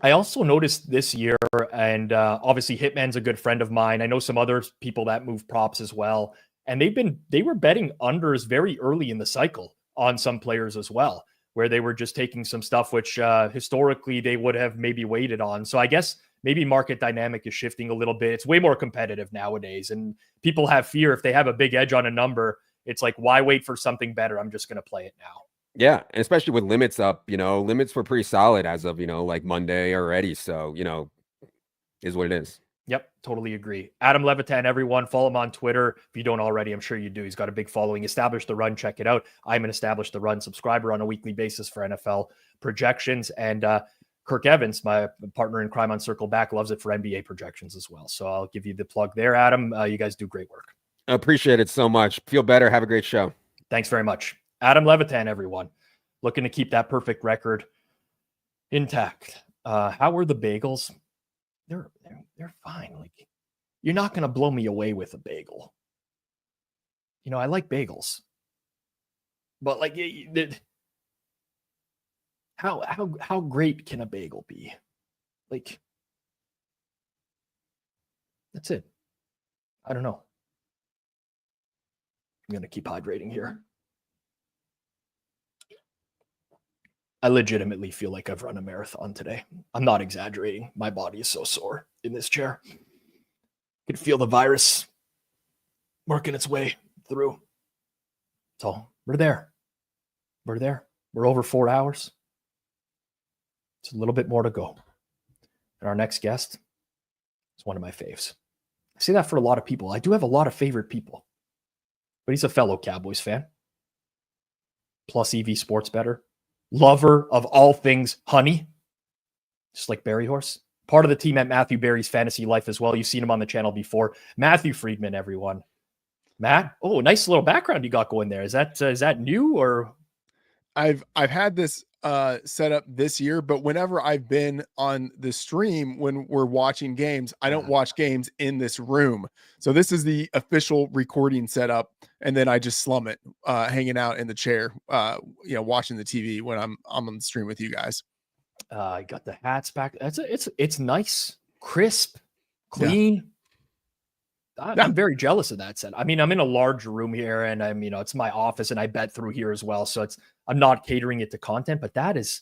I also noticed this year, and obviously Hitman's a good friend of mine. I know some other people that move props as well, and they were betting unders very early in the cycle on some players as well, where they were just taking some stuff which historically they would have maybe waited on. So I guess maybe market dynamic is shifting a little bit. It's way more competitive nowadays, and people have fear if they have a big edge on a number. It's like, why wait for something better? I'm just going to play it now. Yeah, and especially with limits up, limits were pretty solid as of, like Monday already. So, is what it is. Yep, totally agree. Adam Levitan, everyone, follow him on Twitter. If you don't already, I'm sure you do. He's got a big following. Establish the Run, check it out. I'm an Establish the Run subscriber on a weekly basis for NFL projections. And Kirk Evans, my partner in crime on Circle Back, loves it for NBA projections as well. So I'll give you the plug there, Adam. You guys do great work. I appreciate it so much. Feel better. Have a great show. Thanks very much. Adam Levitan, everyone, looking to keep that perfect record intact. How were the bagels? They're fine. Like, you're not going to blow me away with a bagel. I like bagels, but like, how great can a bagel be? Like, that's it. I don't know. I'm going to keep hydrating here. I legitimately feel like I've run a marathon today. I'm not exaggerating. My body is so sore in this chair. I can feel the virus working its way through. So we're there. We're there. We're over 4 hours. It's a little bit more to go. And our next guest is one of my faves. I say that for a lot of people. I do have a lot of favorite people, but he's a fellow Cowboys fan. Plus EV sports bettor. Lover of all things honey, just like Berryhorse. Part of the team at Matthew Berry's fantasy life as well. You've seen him on the channel before. Matthew Freedman, everyone. Matt, oh, nice little background you got going there. Is that new or? I've had this set up this year, but whenever I've been on the stream when we're watching games, I don't watch games in this room. So this is the official recording setup, and then I just slum it, hanging out in the chair, watching the TV when I'm on the stream with you guys. I got the hats back. It's nice, crisp, clean. Yeah. I'm very jealous of that set. I mean, I'm in a large room here, and it's my office, and I bet through here as well. So I'm not catering it to content, but that is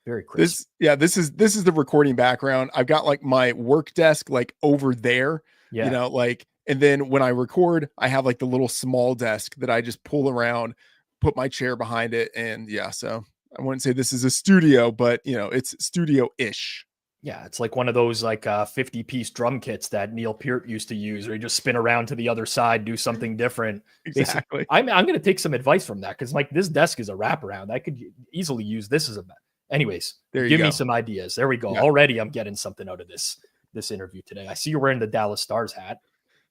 very crisp. This is the recording background. I've got like my work desk like over there, and then when I record, I have like the little small desk that I just pull around, put my chair behind it, and so I wouldn't say this is a studio, but it's studio-ish. Yeah, it's like one of those like 50-piece drum kits that Neil Peart used to use, where you just spin around to the other side, do something different. Exactly. I'm going to take some advice from that, because like this desk is a wraparound. I could easily use this as a. Anyways, give me some ideas. There we go. Yeah. Already, I'm getting something out of this interview today. I see you're wearing the Dallas Stars hat,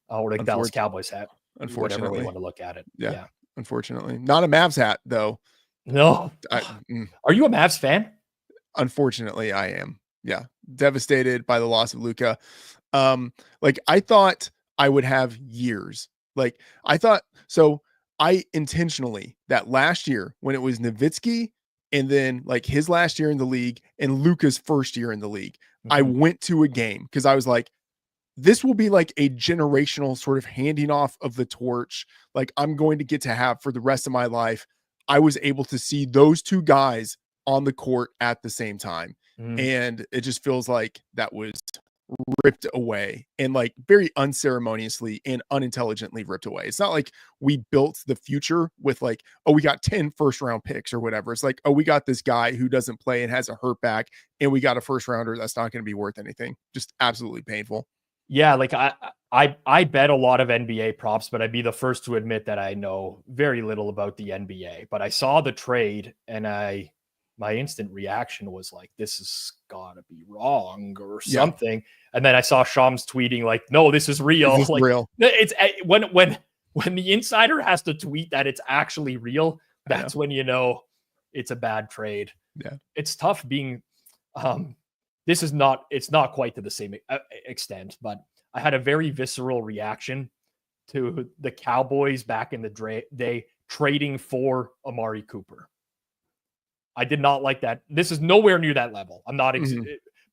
or the Dallas Cowboys hat. Unfortunately, whatever we want to look at it. Yeah. Unfortunately, not a Mavs hat though. No. Are you a Mavs fan? Unfortunately, I am. Yeah, devastated by the loss of Luka. Like I thought I would have years. Like I thought, so I intentionally, that last year when it was Nowitzki and then like his last year in the league and Luca's first year in the league, I went to a game because I was like, this will be like a generational sort of handing off of the torch. Like I'm going to get to have for the rest of my life. I was able to see those two guys on the court at the same time. And it just feels like that was ripped away and like very unceremoniously and unintelligently ripped away. It's not like we built the future with like, oh, we got 10 first round picks or whatever. It's like, oh, we got this guy who doesn't play and has a hurt back, and we got a first rounder that's not going to be worth anything. Just absolutely painful. Yeah, like I bet a lot of NBA props, but I'd be the first to admit that I know very little about the NBA. But I saw the trade and my instant reaction was like, this has gotta be wrong or something. And then I saw Shams tweeting like, no, this is real. This is like, real. It's when the insider has to tweet that it's actually real, that's when you know it's a bad trade. Yeah. It's tough being it's not quite to the same extent, but I had a very visceral reaction to the Cowboys back in the day trading for Amari Cooper. I did not like that. This is nowhere near that level. I'm not,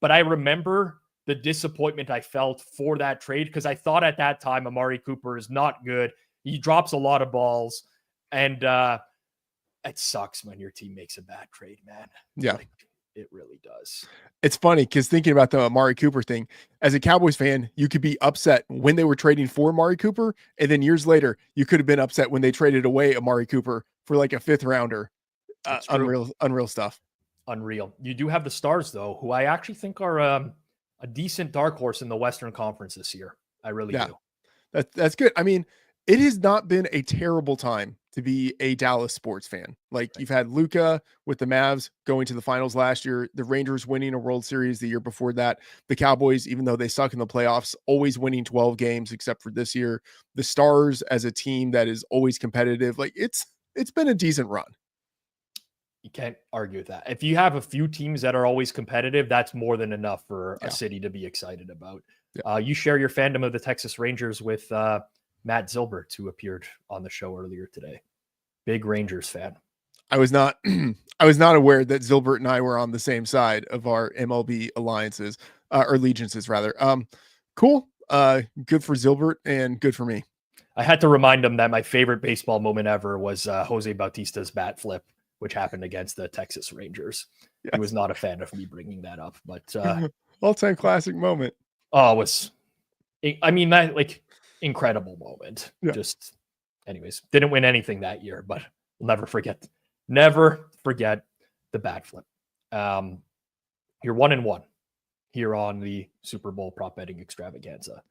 but I remember the disappointment I felt for that trade because I thought at that time Amari Cooper is not good. He drops a lot of balls, and it sucks when your team makes a bad trade, man. Yeah. Like, it really does. It's funny because thinking about the Amari Cooper thing, as a Cowboys fan, you could be upset when they were trading for Amari Cooper. And then years later, you could have been upset when they traded away Amari Cooper for like a 5th rounder. Unreal stuff. Unreal. You do have the Stars, though, who I actually think are a decent dark horse in the Western Conference this year. I really do. That's good. I mean, it has not been a terrible time to be a Dallas sports fan. Like you've had Luka with the Mavs going to the finals last year, the Rangers winning a World Series the year before that, the Cowboys, even though they suck in the playoffs, always winning 12 games except for this year, the Stars as a team that is always competitive. Like it's been a decent run. You can't argue with that. If you have a few teams that are always competitive, that's more than enough for a city to be excited about. You share your fandom of the Texas Rangers with Matt Zylbert, who appeared on the show earlier today. Big Rangers fan. I was not aware that Zylbert and I were on the same side of our MLB alliances or allegiances rather. Cool. Good for Zylbert and good for me. I had to remind him that my favorite baseball moment ever was Jose Bautista's bat flip, which happened against the Texas Rangers. He was not a fan of me bringing that up, but all-time classic moment. Oh, that like incredible moment. Just anyways, didn't win anything that year, but we'll never forget the bat flip. You're 1-1 here on the Super Bowl Prop Betting Extravaganza.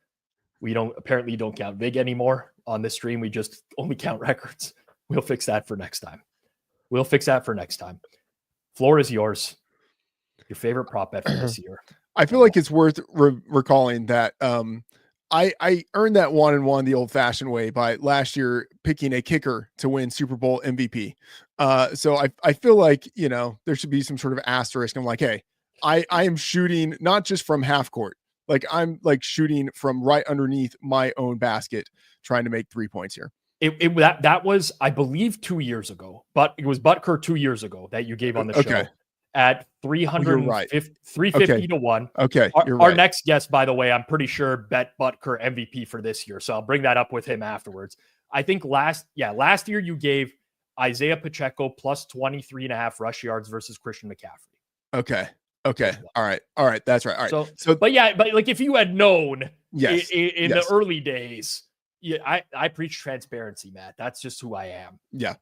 We don't count big anymore on this stream. We just only count records. We'll fix that for next time. Floor is yours. Your favorite prop bet for this year. I feel like it's worth recalling that I earned that 1-1 the old-fashioned way by last year picking a kicker to win Super Bowl MVP. So I feel like, there should be some sort of asterisk. I'm like, hey, I am shooting not just from half court. Like I'm like shooting from right underneath my own basket, trying to make 3 points here. That was, I believe, 2 years ago, but it was Butker 2 years ago that you gave on the show at 350 to 1. Okay. Our next guest, by the way, I'm pretty sure bet Butker MVP for this year. So I'll bring that up with him afterwards. I think last year you gave Isaiah Pacheco plus 23.5 rush yards versus Christian McCaffrey. Okay. All right. That's right. All right. So but like if you had known in the Yes. early days, I preach transparency, Matt. That's just who I am. Yeah.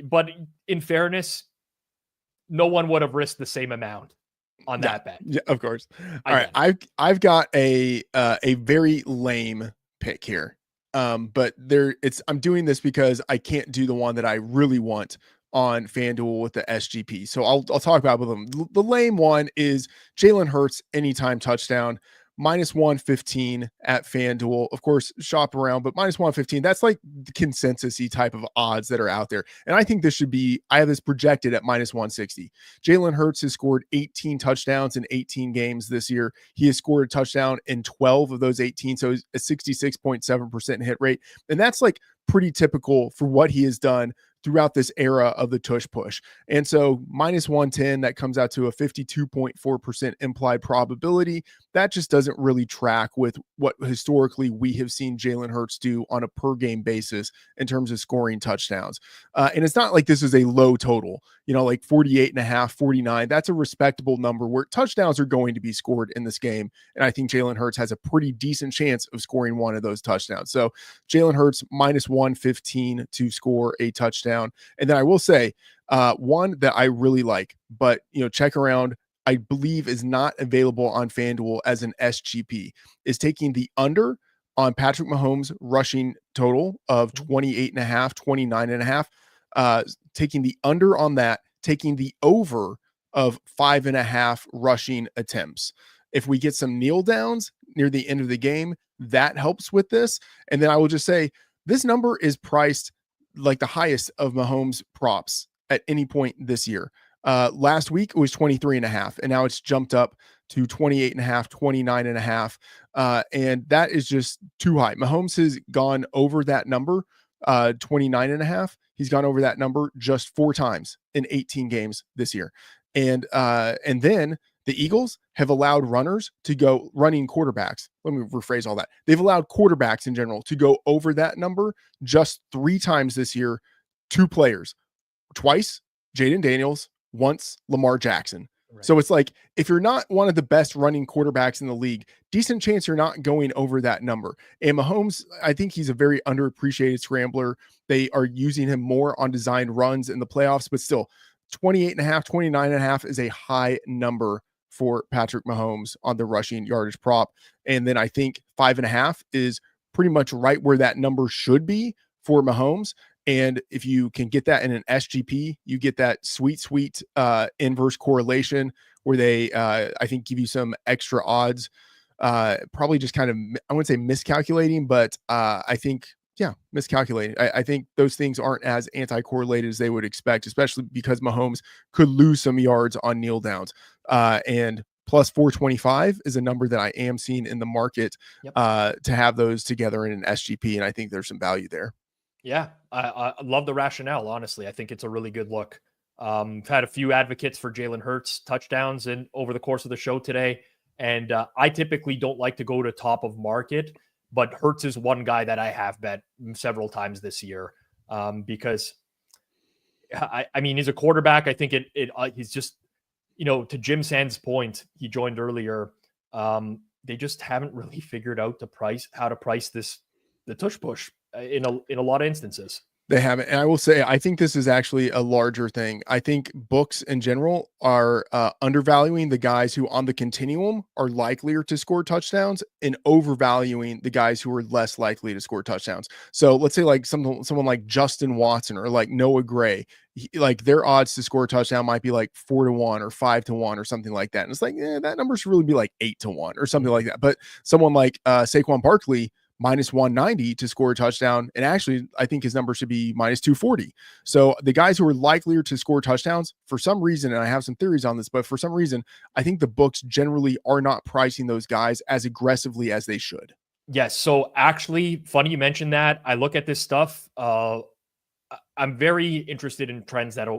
But in fairness, no one would have risked the same amount on that bet. Yeah, of course. All right. I've got a very lame pick here. But I'm doing this because I can't do the one that I really want on FanDuel with the SGP. So I'll talk about them. The lame one is Jalen Hurts anytime touchdown. -115 at FanDuel. Of course, shop around, but -115, that's like the consensus-y type of odds that are out there. And I think this should be, I have this projected at -160. Jalen Hurts has scored 18 touchdowns in 18 games this year. He has scored a touchdown in 12 of those 18, so a 66.7% hit rate. And that's like pretty typical for what he has done throughout this era of the tush push. And so -110, that comes out to a 52.4% implied probability. That just doesn't really track with what historically we have seen Jalen Hurts do on a per game basis in terms of scoring touchdowns. And it's not like this is a low total, like 48.5, 49. That's a respectable number where touchdowns are going to be scored in this game. And I think Jalen Hurts has a pretty decent chance of scoring one of those touchdowns. So Jalen Hurts -115 to score a touchdown. And then I will say one that I really like, but check around, I believe is not available on FanDuel as an SGP, is taking the under on Patrick Mahomes rushing total of 28.5, 29.5, taking the under on that, taking the over of 5.5 rushing attempts. If we get some kneel downs near the end of the game, that helps with this. And then I will just say this number is priced like the highest of Mahomes props at any point this year. Last week it was 23.5, and now it's jumped up to 28.5, 29.5. And that is just too high. Mahomes has gone over that number, 29.5. He's gone over that number just 4 times in 18 games this year. And then the Eagles have allowed runners to go, running quarterbacks. Let me rephrase all that. They've allowed quarterbacks in general to go over that number just 3 times this year. 2 players, twice Jaden Daniels, once Lamar Jackson. Right. So it's like, if you're not one of the best running quarterbacks in the league, decent chance you're not going over that number. And Mahomes, I think he's a very underappreciated scrambler. They are using him more on designed runs in the playoffs, but still 28.5, 29.5 is a high number for Patrick Mahomes on the rushing yardage prop. And then I think 5.5 is pretty much right where that number should be for Mahomes. And if you can get that in an SGP, you get that sweet inverse correlation where they, I think, give you some extra odds. Probably just kind of, I wouldn't say miscalculating, but I think, miscalculating. I think those things aren't as anti-correlated as they would expect, especially because Mahomes could lose some yards on kneel downs. And plus 425 is a number that I am seeing in the market to have those together in an SGP. And I think there's some value there. Yeah, I love the rationale. Honestly, I think it's a really good look. I've had a few advocates for Jalen Hurts touchdowns over the course of the show today. And I typically don't like to go to top of market, but Hurts is one guy that I have bet several times this year because I mean, he's a quarterback. I think he's just, to Jim Sand's point, he joined earlier. They just haven't really figured out how to price the tush push in a lot of instances. They haven't. And I will say, I think this is actually a larger thing. I think books in general are undervaluing the guys who on the continuum are likelier to score touchdowns and overvaluing the guys who are less likely to score touchdowns. So let's say like someone like Justin Watson or like Noah Gray, like their odds to score a touchdown might be like 4-1 or 5-1 or something like that. And it's like, that number should really be like 8-1 or something like that. But someone like Saquon Barkley, -190 to score a touchdown. And actually, I think his number should be -240. So the guys who are likelier to score touchdowns, for some reason, and I have some theories on this, but for some reason, I think the books generally are not pricing those guys as aggressively as they should. Yes. So actually, funny you mentioned that. I look at this stuff. I'm very interested in trends that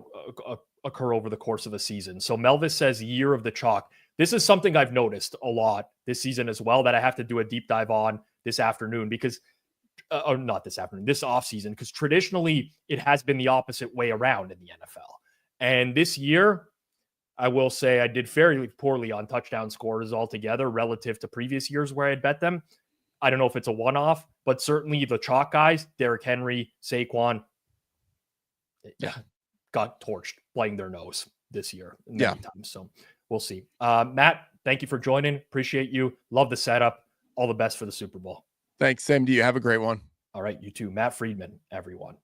occur over the course of a season. So Melvis says year of the chalk. This is something I've noticed a lot this season as well that I have to do a deep dive on this afternoon because, or not this afternoon, this offseason, because traditionally it has been the opposite way around in the NFL. And this year, I will say I did fairly poorly on touchdown scores altogether relative to previous years where I had bet them. I don't know if it's a one-off, but certainly the chalk guys, Derrick Henry, Saquon, got torched playing their nose this year many times. So we'll see. Matt, thank you for joining. Appreciate you. Love the setup. All the best for the Super Bowl. Thanks. Same to you. Have a great one. All right. You too. Matt Freedman, everyone.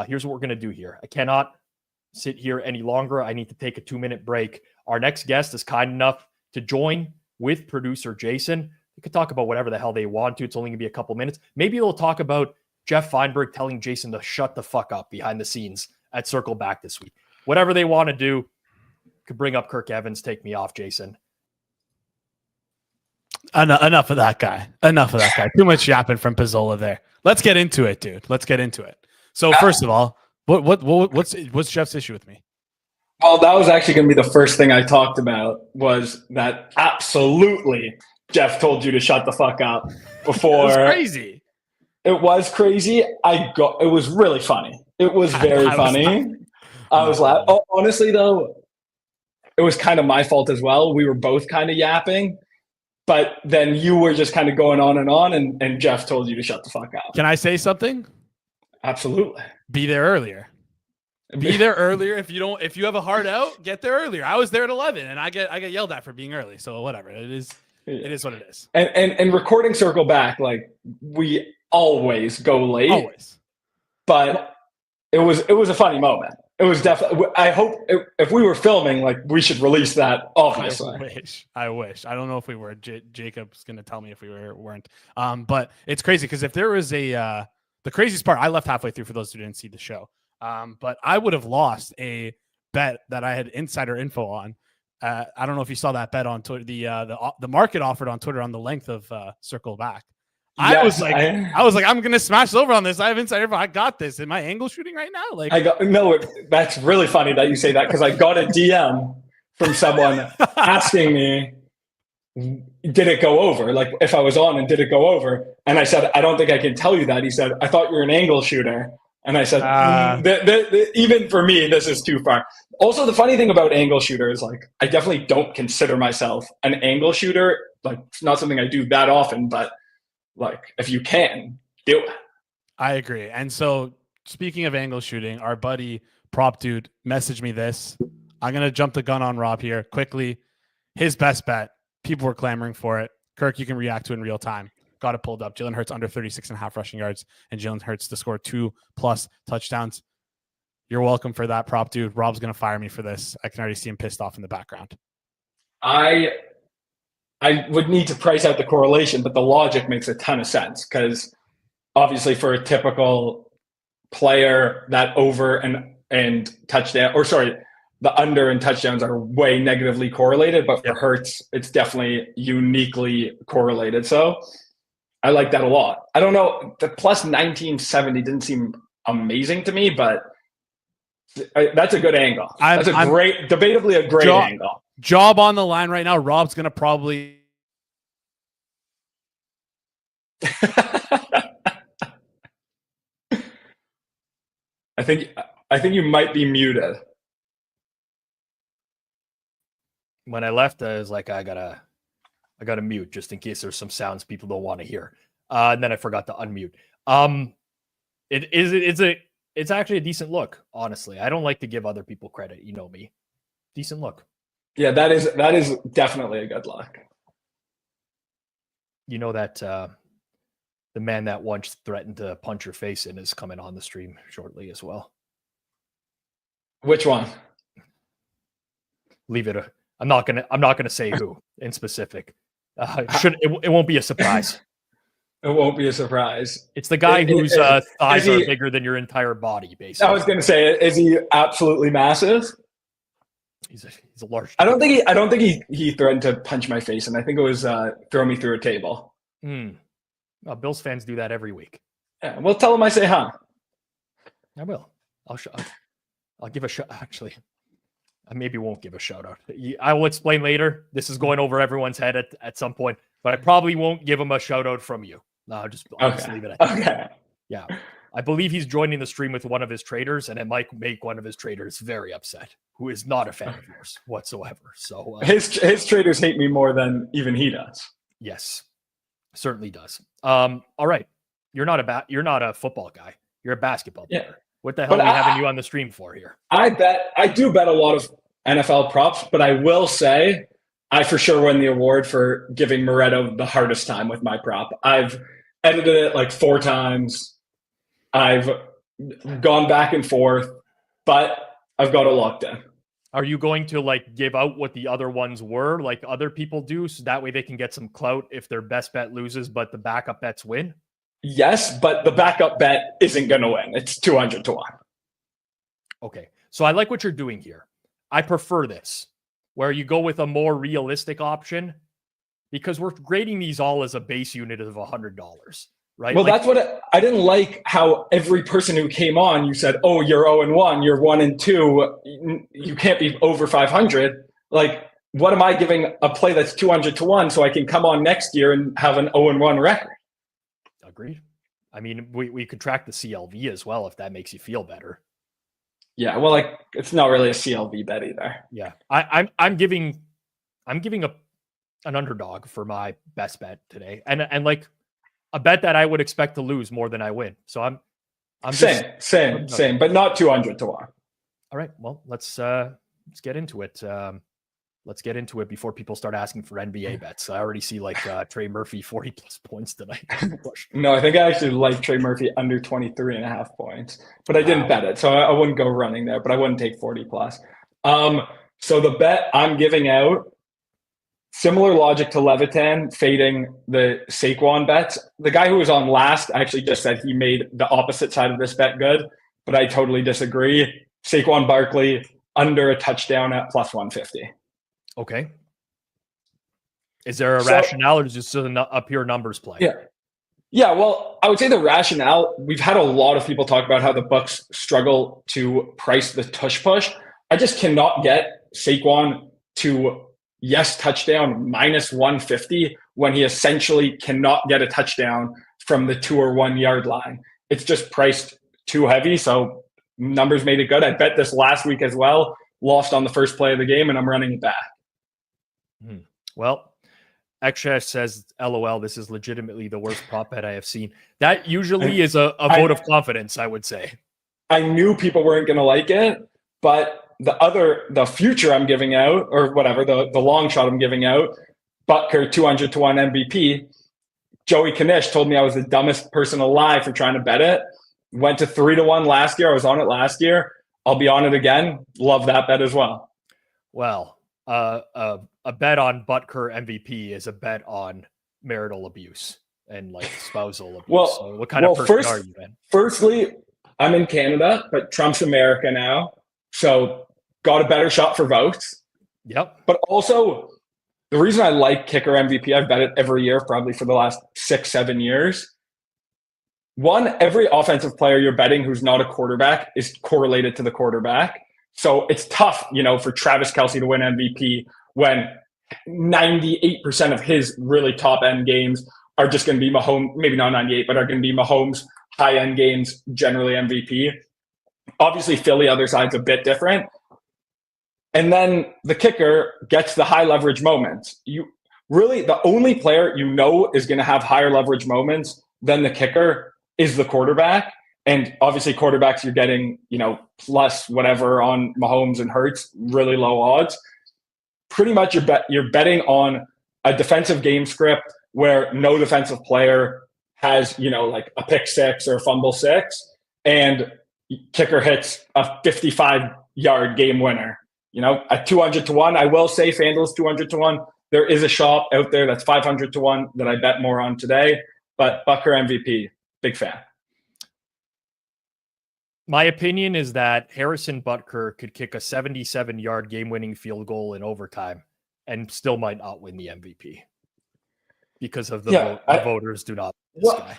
Here's what we're going to do here. I cannot sit here any longer. I need to take a 2-minute break. Our next guest is kind enough to join with producer Jason They could talk about whatever the hell they want to. It's only going to be a couple minutes. Maybe they'll talk about Geoff Fienberg telling Jason to shut the fuck up behind the scenes at Circle Back this week. Whatever they want to do. Could bring up Kirk Evans. Take me off, Jason. Enough of that guy. Enough of that guy. Too much yapping from Pizzola there. Let's get into it, dude. Let's get into it. So first of all, what's Jeff's issue with me? Well, that was actually going to be the first thing I talked about, was that absolutely Geoff told you to shut the fuck up before. It was crazy. It was crazy. It was really funny. It was very funny. I was laughing. Oh, honestly, though, it was kind of my fault as well. We were both kind of yapping, but then you were just kind of going on, and Geoff told you to shut the fuck up. Can I say something? Absolutely. Be there earlier. Be there earlier. If you have a hard out, get there earlier. I was there at 11, and I get yelled at for being early. So whatever. It is what it is. And recording Circle Back, like, we always go late. Always. But it was a funny moment. It was definitely. I hope if we were filming, like, we should release that. Obviously, I wish. I don't know if we were. Jacob's gonna tell me if we weren't. But it's crazy because if there was the craziest part, I left halfway through for those who didn't see the show. But I would have lost a bet that I had insider info on. I don't know if you saw that bet on Twitter. The market offered on Twitter on the length of Circle Back. Yes, I was like, I'm gonna smash over on this. I have insider info. I got this. Am I angle shooting right now? Like, that's really funny that you say that, because I got a DM from someone asking me, did it go over? Like, if I was on and did it go over? And I said, I don't think I can tell you that. He said, I thought you were an angle shooter. And I said, even for me, this is too far. Also, the funny thing about angle shooter is, like, I definitely don't consider myself an angle shooter. Like, it's not something I do that often, but, like, if you can, do it. I agree. And so, speaking of angle shooting, our buddy Prop Dude messaged me this. I'm going to jump the gun on Rob here quickly. His best bet. People were clamoring for it. Kirk, you can react to it in real time. Got it pulled up. Jalen Hurts under 36.5 rushing yards, and Jalen Hurts to score 2+ touchdowns. You're welcome for that, Prop Dude. Rob's going to fire me for this. I can already see him pissed off in the background. I would need to price out the correlation, but the logic makes a ton of sense, because obviously for a typical player, that over and touchdown, or sorry, the under and touchdowns are way negatively correlated, but for Hurts, it's definitely uniquely correlated. So I like that a lot. I don't know, the plus 1970 didn't seem amazing to me, but that's a good angle. That's debatably a great angle. Job on the line right now. Rob's going to probably. I think you might be muted. When I left, I was like, I gotta mute just in case there's some sounds people don't want to hear. And then I forgot to unmute. It's actually a decent look, honestly. I don't like to give other people credit. You know me. Decent look. Yeah, that is definitely a good look. You know that the man that once threatened to punch your face in is coming on the stream shortly as well. Which one? Leave it. I'm not gonna say who in specific. It won't be a surprise. It won't be a surprise. It's the guy whose thighs are bigger than your entire body, basically. I was going to say, is he absolutely massive? He's a large. I don't think he threatened to punch my face, and I think it was throw me through a table. Well, Bills fans do that every week. Yeah, well, tell him I say huh. I will. I'll give a shout. Actually, I maybe won't give a shout out. I will explain later. This is going over everyone's head at some point, but I probably won't give him a shout out from you. No, I'll just leave it at that. Okay. Yeah. I believe he's joining the stream with one of his traders, and it might make one of his traders very upset, who is not a fan of yours whatsoever. So his traders hate me more than even he does. Yes, certainly does. All right, you're not a football guy. You're a basketball player. Yeah. What the hell are we having you on the stream for here? I do bet a lot of NFL props, but I will say I for sure win the award for giving Moretto the hardest time with my prop. I've edited it like 4 times. I've gone back and forth, but I've got it locked in. Are you going to like give out what the other ones were, like other people do, so that way they can get some clout if their best bet loses, but the backup bets win? Yes, but the backup bet isn't going to win. It's 200 to 1. Okay. So I like what you're doing here. I prefer this, where you go with a more realistic option, because we're grading these all as a base unit of $100, right? Well, like, that's what I didn't like, how every person who came on, you said, oh, you're 0-1, you're 1-2, you can't be over 500. Like, what am I giving a play that's 200 to 1 so I can come on next year and have an 0-1 record? Agreed. I mean, we could track the CLV as well if that makes you feel better. Yeah, well, like, it's not really a CLV bet either. Yeah, I'm giving an underdog for my best bet today, and like a bet that I would expect to lose more than I win. So I'm same, but not 200 to 1. All right, well, let's get into it. Let's get into it before people start asking for NBA bets. I already see like Trey Murphy 40 plus points tonight. No, I think I actually like Trey Murphy under 23.5 points, but I didn't bet it. So I wouldn't go running there, but I wouldn't take 40 plus. So the bet I'm giving out, similar logic to Levitan, fading the Saquon bets. The guy who was on last actually just said he made the opposite side of this bet good, but I totally disagree. Saquon Barkley under a touchdown at plus 150. Okay. Is there a rationale, or is this just a pure numbers play? Yeah. Well, I would say the rationale, we've had a lot of people talk about how the Bucs struggle to price the tush push. I just cannot get Saquon to touchdown minus 150 when he essentially cannot get a touchdown from the 2 or 1 yard line. It's just priced too heavy. So numbers made it good. I bet this last week as well, lost on the first play of the game, and I'm running it back. Well, XF says, LOL, this is legitimately the worst prop bet I have seen. That usually is a vote of confidence, I would say. I knew people weren't going to like it, but the future I'm giving out, or whatever, the long shot I'm giving out, Butker 200 to 1 MVP. Joey Knish told me I was the dumbest person alive for trying to bet it. Went to 3 to 1 last year. I was on it last year. I'll be on it again. Love that bet as well. Well, a bet on Butker MVP is a bet on marital abuse and like spousal abuse. Well, so what kind of person are you, man? Firstly, I'm in Canada, but Trump's America now. So got a better shot for votes. Yep. But also, the reason I like kicker MVP, I've bet it every year, probably for the last 6-7 years. One, every offensive player you're betting who's not a quarterback is correlated to the quarterback. So it's tough, for Travis Kelce to win MVP when 98% of his really top end games are just going to be Mahomes, maybe not 98, but are going to be Mahomes high end games, generally MVP. Obviously, Philly, other side's a bit different. And then the kicker gets the high leverage moments. The only player is going to have higher leverage moments than the kicker is the quarterback. And obviously quarterbacks you're getting, plus whatever on Mahomes and Hurts, really low odds. Pretty much you're betting on a defensive game script where no defensive player has, like a pick 6 or a fumble 6, and kicker hits a 55-yard game winner. At 200 to 1, I will say FanDuel's 200 to 1. There is a shop out there that's 500 to 1 that I bet more on today, but Butker MVP, big fan. My opinion is that Harrison Butker could kick a 77-yard game-winning field goal in overtime and still might not win the MVP because of the voters do not like this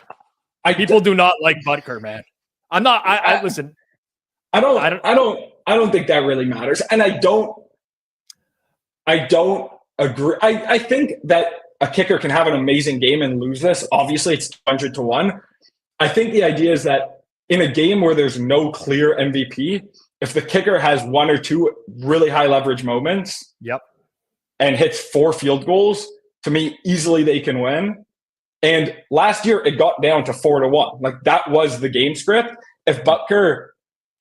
guy. People do not like Butker, man. I'm not. Listen. I don't think that really matters, and I don't agree. I think that a kicker can have an amazing game and lose this. Obviously, it's 200 to 1. I think the idea is that in a game where there's no clear MVP, if the kicker has 1 or 2 really high leverage moments, and hits 4 field goals, to me, easily they can win. And last year it got down to 4 to 1. Like that was the game script. If Butker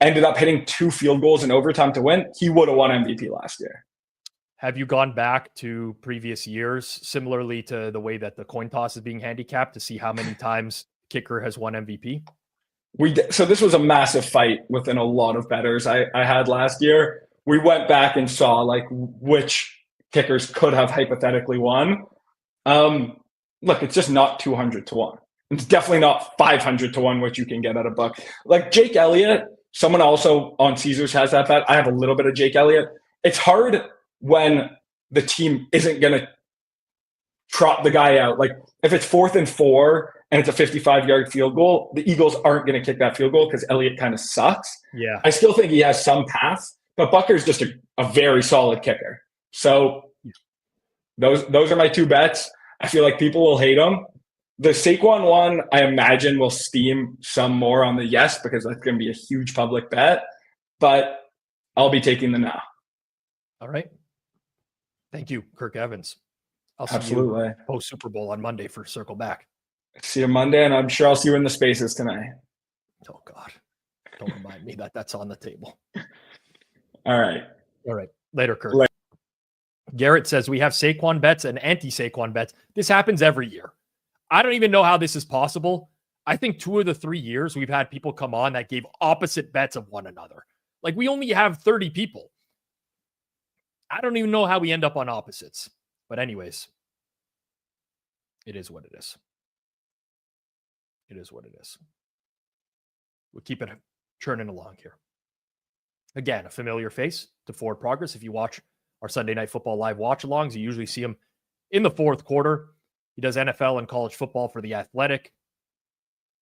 ended up hitting 2 field goals in overtime to win, he would have won MVP last year. Have you gone back to previous years, similarly to the way that the coin toss is being handicapped, to see how many times kicker has won MVP? So this was a massive fight within a lot of bettors I had last year. we went back and saw like which kickers could have hypothetically won. Look, it's just not 200 to 1. It's definitely not 500 to 1, which you can get at a book. Like Jake Elliott, someone also on Caesars has that bet. I have a little bit of Jake Elliott. It's hard when the team isn't going to trot the guy out. Like if it's 4th and 4 and it's a 55-yard field goal, the Eagles aren't going to kick that field goal because Elliott kind of sucks. Yeah. I still think he has some path, but Bucker's just a very solid kicker. So those are my 2 bets. I feel like people will hate him. The Saquon one, I imagine, will steam some more on the yes because that's going to be a huge public bet. But I'll be taking the now. All right. Thank you, Kirk Evans. I'll see Absolutely. you post Super Bowl on Monday for Circle Back. See you Monday, and I'm sure I'll see you in the spaces tonight. Oh, God. Don't remind me that that's on the table. All right. All right. Later, Kirk. Garrett says we have Saquon bets and anti-Saquon bets. This happens every year. I don't even know how this is possible. I think 2 of the 3 years we've had people come on that gave opposite bets of one another. Like we only have 30 people. I don't even know how we end up on opposites. But anyways, it is what it is. It is what it is. We'll keep it churning along here. Again, a familiar face to Forward Progress. If you watch our Sunday Night Football live watch-alongs, you usually see him in the 4th quarter. He does NFL and college football for The Athletic.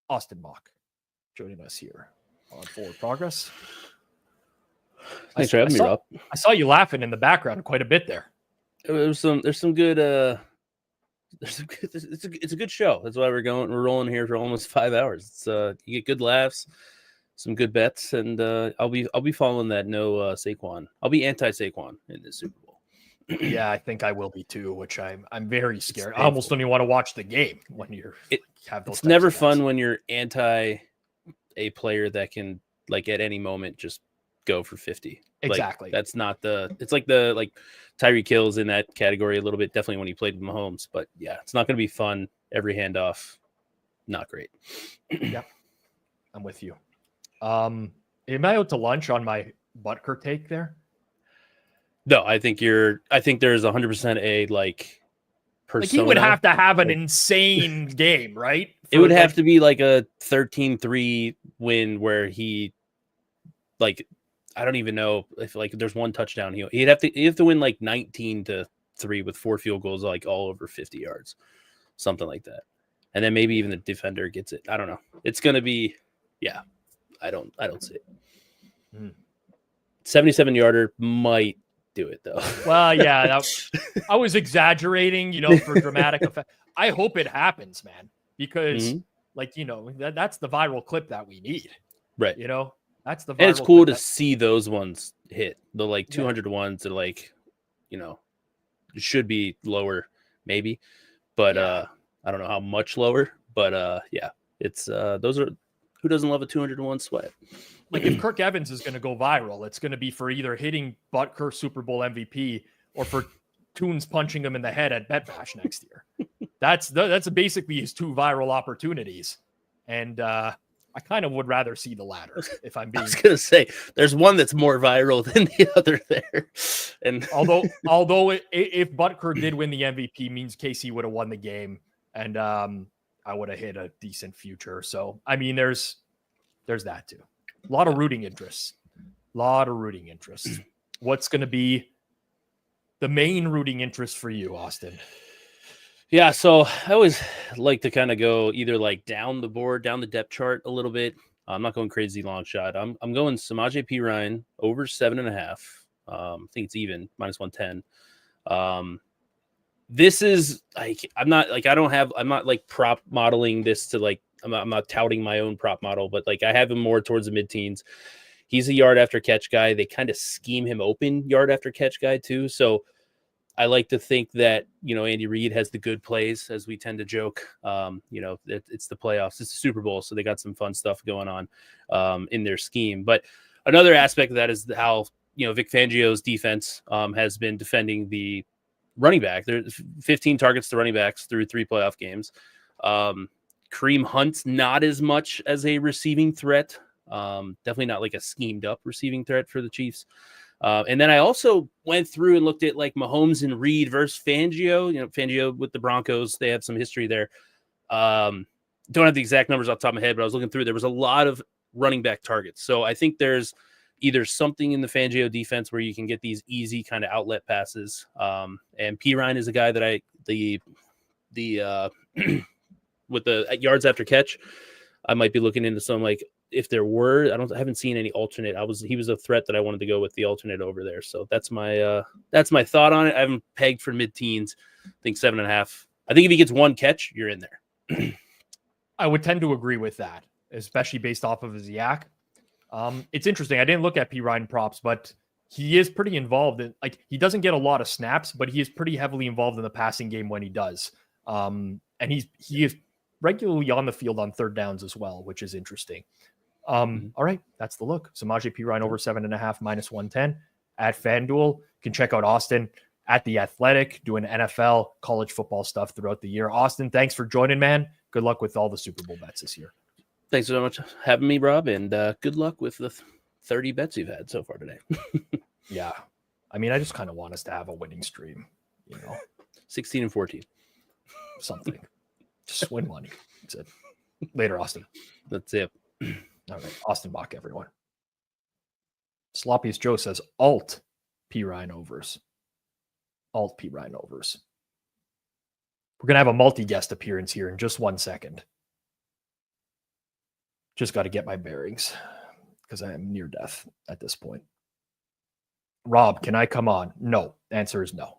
Austin Mock joining us here on Forward Progress. Thanks for having me, Rob. I saw you laughing in the background quite a bit there. There's some good it's a good show. That's why we're rolling here for almost 5 hours. It's you get good laughs, some good bets, and I'll be following that no Saquon. I'll be anti-Saquon in this Super Bowl. Yeah, I think I will be too, which I'm very scared. I almost don't even want to watch the game when you're have those. It's never fun when you're anti a player that can like at any moment just go for 50. Exactly. Like, that's not it's like Tyreek Hill's in that category a little bit, definitely when he played with Mahomes, but yeah, it's not going to be fun. Every handoff, not great. Yep. I'm with you. Am I out to lunch on my Butker take there? No, I think there's 100% a like persona. Like he would have to have an insane game, right? It would have to be like a 13-3 win where he like I don't even know if like there's one touchdown. He'd have to win like 19-3 with 4 field goals, like all over 50 yards, something like that. And then maybe even the defender gets it. I don't know. It's gonna be, yeah. I don't see it. 77-yarder might do it though. Well, yeah, I was exaggerating, for dramatic effect. I hope it happens, man, because that's the viral clip that we need, right? That's the viral and it's cool clip to see those ones hit the like 200 ones that like should be lower maybe, but I don't know how much lower, but yeah, it's those are who doesn't love a 201 sweat. Like if Kirk Evans is going to go viral, it's going to be for either hitting Butker Super Bowl MVP or for Toons punching him in the head at Bet Bash next year. That's basically his 2 viral opportunities. And I kind of would rather see the latter if I'm being. I was going to say there's one that's more viral than the other there. And although if Butker did win the MVP, means KC would have won the game, and I would have hit a decent future. So I mean, there's that too. A lot of rooting interests. What's going to be the main rooting interest for you, Austin? Yeah, so I always like to kind of go either like down the board, down the depth chart a little bit. I'm not going crazy long shot. I'm going Samaj P. Ryan over 7.5. I think it's even -110. This is like I'm not like prop modeling this to like I'm not touting my own prop model, but like I have him more towards the mid-teens. He's a yard after catch guy. They kind of scheme him open yard after catch guy too. So I like to think that, Andy Reid has the good plays, as we tend to joke. It's the playoffs, it's the Super Bowl, so they got some fun stuff going on in their scheme. But another aspect of that is how, Vic Fangio's defense has been defending the running back. There's 15 targets to running backs through 3 playoff games. Kareem Hunt's not as much as a receiving threat. Definitely not like a schemed up receiving threat for the Chiefs. And then I also went through and looked at like Mahomes and Reed versus Fangio. You know, Fangio with the Broncos, they have some history there. Don't have the exact numbers off the top of my head, but I was looking through. There was a lot of running back targets. So I think there's either something in the Fangio defense where you can get these easy kind of outlet passes. And P. Ryan is a guy that with the yards after catch, I might be looking into some, like, if there were, I haven't seen any alternate. He was a threat that I wanted to go with the alternate over there. So that's my thought on it. I haven't pegged for mid-teens. I think 7.5. I think if he gets one catch, you're in there. I would tend to agree with that, especially based off of his yak. It's interesting. I didn't look at P. Ryan props, but he is pretty involved in, like, he doesn't get a lot of snaps, but he is pretty heavily involved in the passing game when he does. And he is regularly on the field on third downs as well, which is interesting. All right, that's the look. Samaje P. Ryan over 7.5 minus 110 at FanDuel. You can check out Austin at The Athletic, doing NFL, college football stuff throughout the year. Austin, thanks for joining, man. Good luck with all the Super Bowl bets this year. Thanks so much for having me, Rob, and good luck with the 30 bets you've had so far today. Yeah. I mean, I just kind of want us to have a winning stream, 16 and 14. Something. Just win money. That's it. Later, Austin. That's it. All right. Austin Bach, everyone. Sloppiest Joe says alt P. Ryan overs. Alt P. Ryan overs. We're going to have a multi-guest appearance here in just 1 second. Just got to get my bearings because I am near death at this point. Rob, can I come on? No. Answer is no.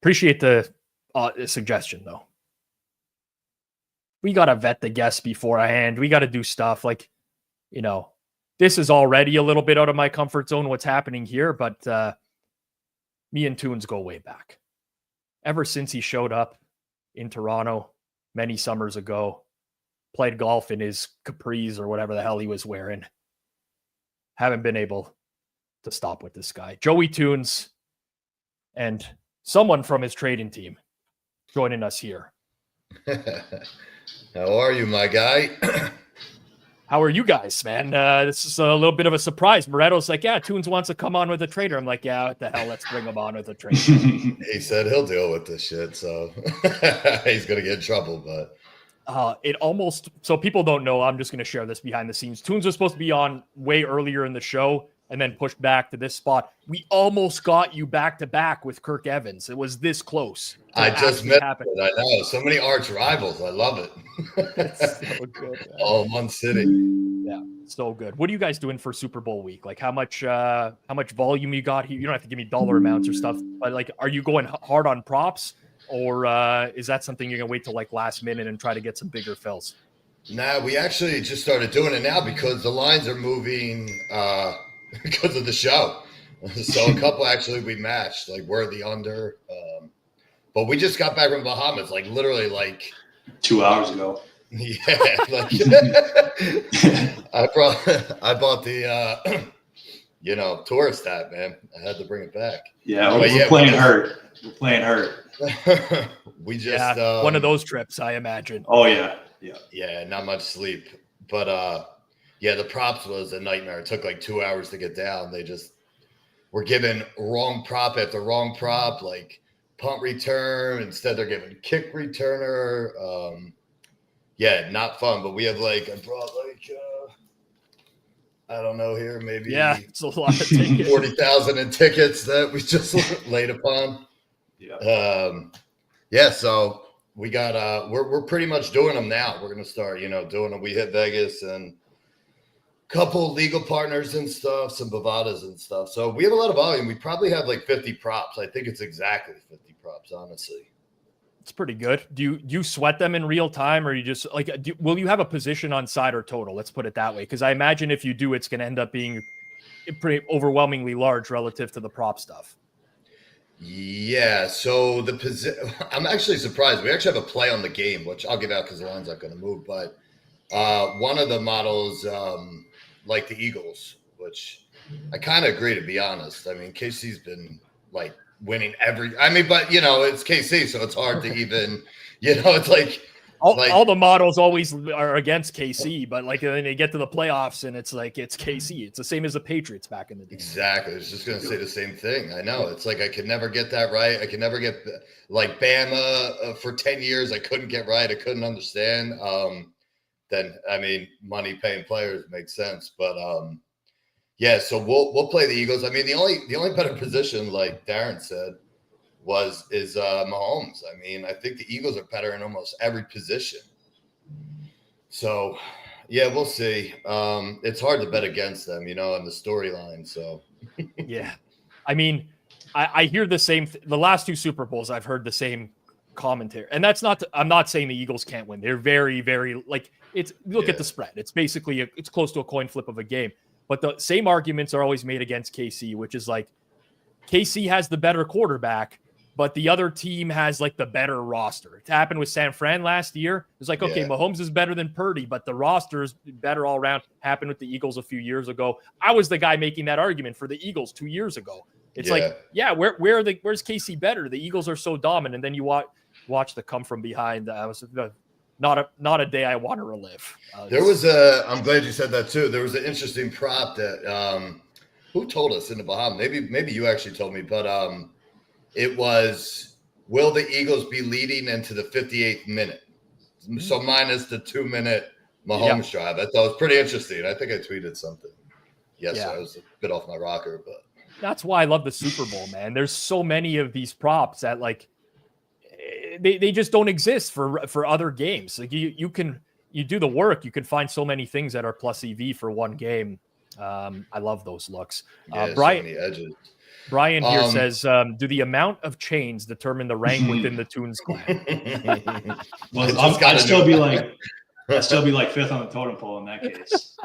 Appreciate the suggestion, though. We got to vet the guests beforehand. We got to do stuff like, this is already a little bit out of my comfort zone, what's happening here, but me and Toons go way back. Ever since he showed up in Toronto many summers ago, played golf in his capris or whatever the hell he was wearing. Haven't been able to stop with this guy. Joey Toons and someone from his trading team joining us here. How are you, my guy? How are you guys, man? This is a little bit of a surprise. Moreto's like, yeah, Toons wants to come on with a trader. I'm like, yeah, what the hell? Let's bring him on with a trader. He said he'll deal with this shit, so he's going to get in trouble, but... so people don't know, I'm just going to share this behind the scenes. Toons was supposed to be on way earlier in the show and then pushed back to this spot. We almost got you back to back with Kirk Evans. It was this close. I just met it. I know. So many arch rivals. I love it. It's so good. Man. All in one city. Yeah, so good. What are you guys doing for Super Bowl week? Like how much volume you got here? You don't have to give me dollar amounts or stuff, but like, are you going hard on props? Or is that something you're going to wait till like last minute and try to get some bigger fills? Nah, we actually just started doing it now because the lines are moving because of the show. So a couple actually we matched, like we're the under. But we just got back from Bahamas, like literally like 2 hours ago. Yeah. Like, I bought the, tourist app, man. I had to bring it back. Yeah, we're playing hurt. We're playing hurt. We just one of those trips, I imagine. Oh yeah, not much sleep, but the props was a nightmare. It took like 2 hours to get down. They just were giving wrong prop after wrong prop, like punt return instead they're giving kick returner. Not fun. But we have I brought I don't know here, maybe it's a lot of tickets. 40,000 in tickets that we just laid upon. So we got we're pretty much doing them now. We're gonna start, doing them. We hit Vegas and a couple legal partners and stuff, some Bovadas and stuff. So we have a lot of volume. We probably have like 50 props. I think it's exactly 50 props, honestly. It's pretty good. Do you sweat them in real time, or you just will you have a position on side or total? Let's put it that way. Because I imagine if you do, it's going to end up being pretty overwhelmingly large relative to the prop stuff. Yeah. So I'm actually surprised. We actually have a play on the game, which I'll give out because the line's not going to move. But one of the models, like the Eagles, which I kind of agree, to be honest. I mean, KC's been like winning but it's KC, so it's hard to even, it's like all the models always are against KC, but like then they get to the playoffs and it's like it's KC. It's the same as the Patriots back in the day. Exactly. I was just gonna say the same thing. I know. It's like I could never get that right. I could never get like Bama for 10 years. I couldn't get right. I couldn't understand. Then I mean, money paying players makes sense, but yeah. So we'll play the Eagles. I mean, the only better position, like Darren said, is Mahomes. I mean, I think the Eagles are better in almost every position. So, yeah, we'll see. It's hard to bet against them, in the storyline. So, yeah, I mean, I hear the same. The last two Super Bowls, I've heard the same commentary, and that's not. I'm not saying the Eagles can't win. They're very, very like it's. Look at the spread. It's basically it's close to a coin flip of a game. But the same arguments are always made against KC, which is like KC has the better quarterback, but the other team has like the better roster. It happened with San Fran last year. It's like, okay, Mahomes is better than Purdy, but the roster is better all around. Happened with the Eagles a few years ago. I was the guy making that argument for the Eagles 2 years ago. It's like, where's KC better? The Eagles are so dominant. And then you watch the come from behind. Not a day I want to relive. There was I'm glad you said that too. There was an interesting prop that who told us in the Bahamas? Maybe you actually told me, but it was, will the Eagles be leading into the 58th minute? So minus the 2-minute Mahomes drive. I thought it was pretty interesting. I think I tweeted something. Yes, I was a bit off my rocker, but that's why I love the Super Bowl, man. There's so many of these props that like they just don't exist for other games. Like you do the work, you can find so many things that are plus EV for one game. I love those looks. Yeah, Brian, so many edges. Brian here says, do the amount of chains determine the rank within the Toons clan? Well, I'd still be like fifth on the totem pole in that case.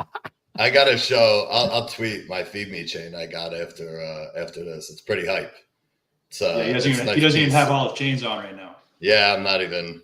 I got to show. I'll tweet my Feed Me chain I got after this. It's pretty hype. So he doesn't even have all his chains on right now. Yeah, I'm not even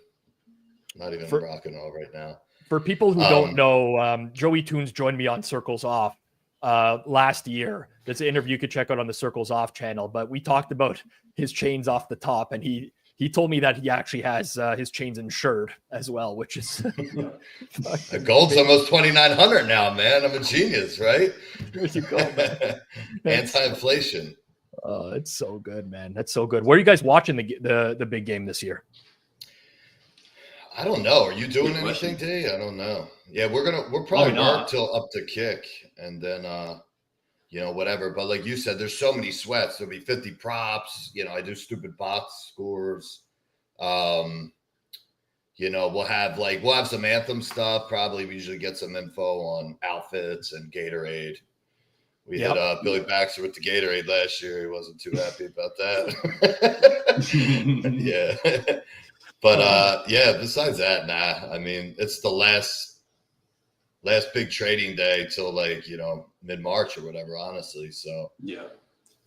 rocking all right now. For people who don't know, Joey Toons joined me on Circles Off last year. There's an interview you could check out on the Circles Off channel, but we talked about his chains off the top, and he told me that he actually has his chains insured as well, which is the gold's almost 2,900 now, man. I'm a genius, right? There you go, man. Anti-inflation. Oh, it's so good, man. That's so good. Where are you guys watching the big game this year? I don't know. Are you doing anything, D? I don't know. Yeah, we're probably work till up to kick, and then whatever. But like you said, there's so many sweats. There'll be 50 props. I do stupid box scores. We'll have some Anthem stuff. Probably we usually get some info on outfits and Gatorade. We had Billy Baxter with the Gatorade last year. He wasn't too happy about that. Yeah. But besides that, nah. I mean, it's the last big trading day till mid-March or whatever, honestly. So yeah.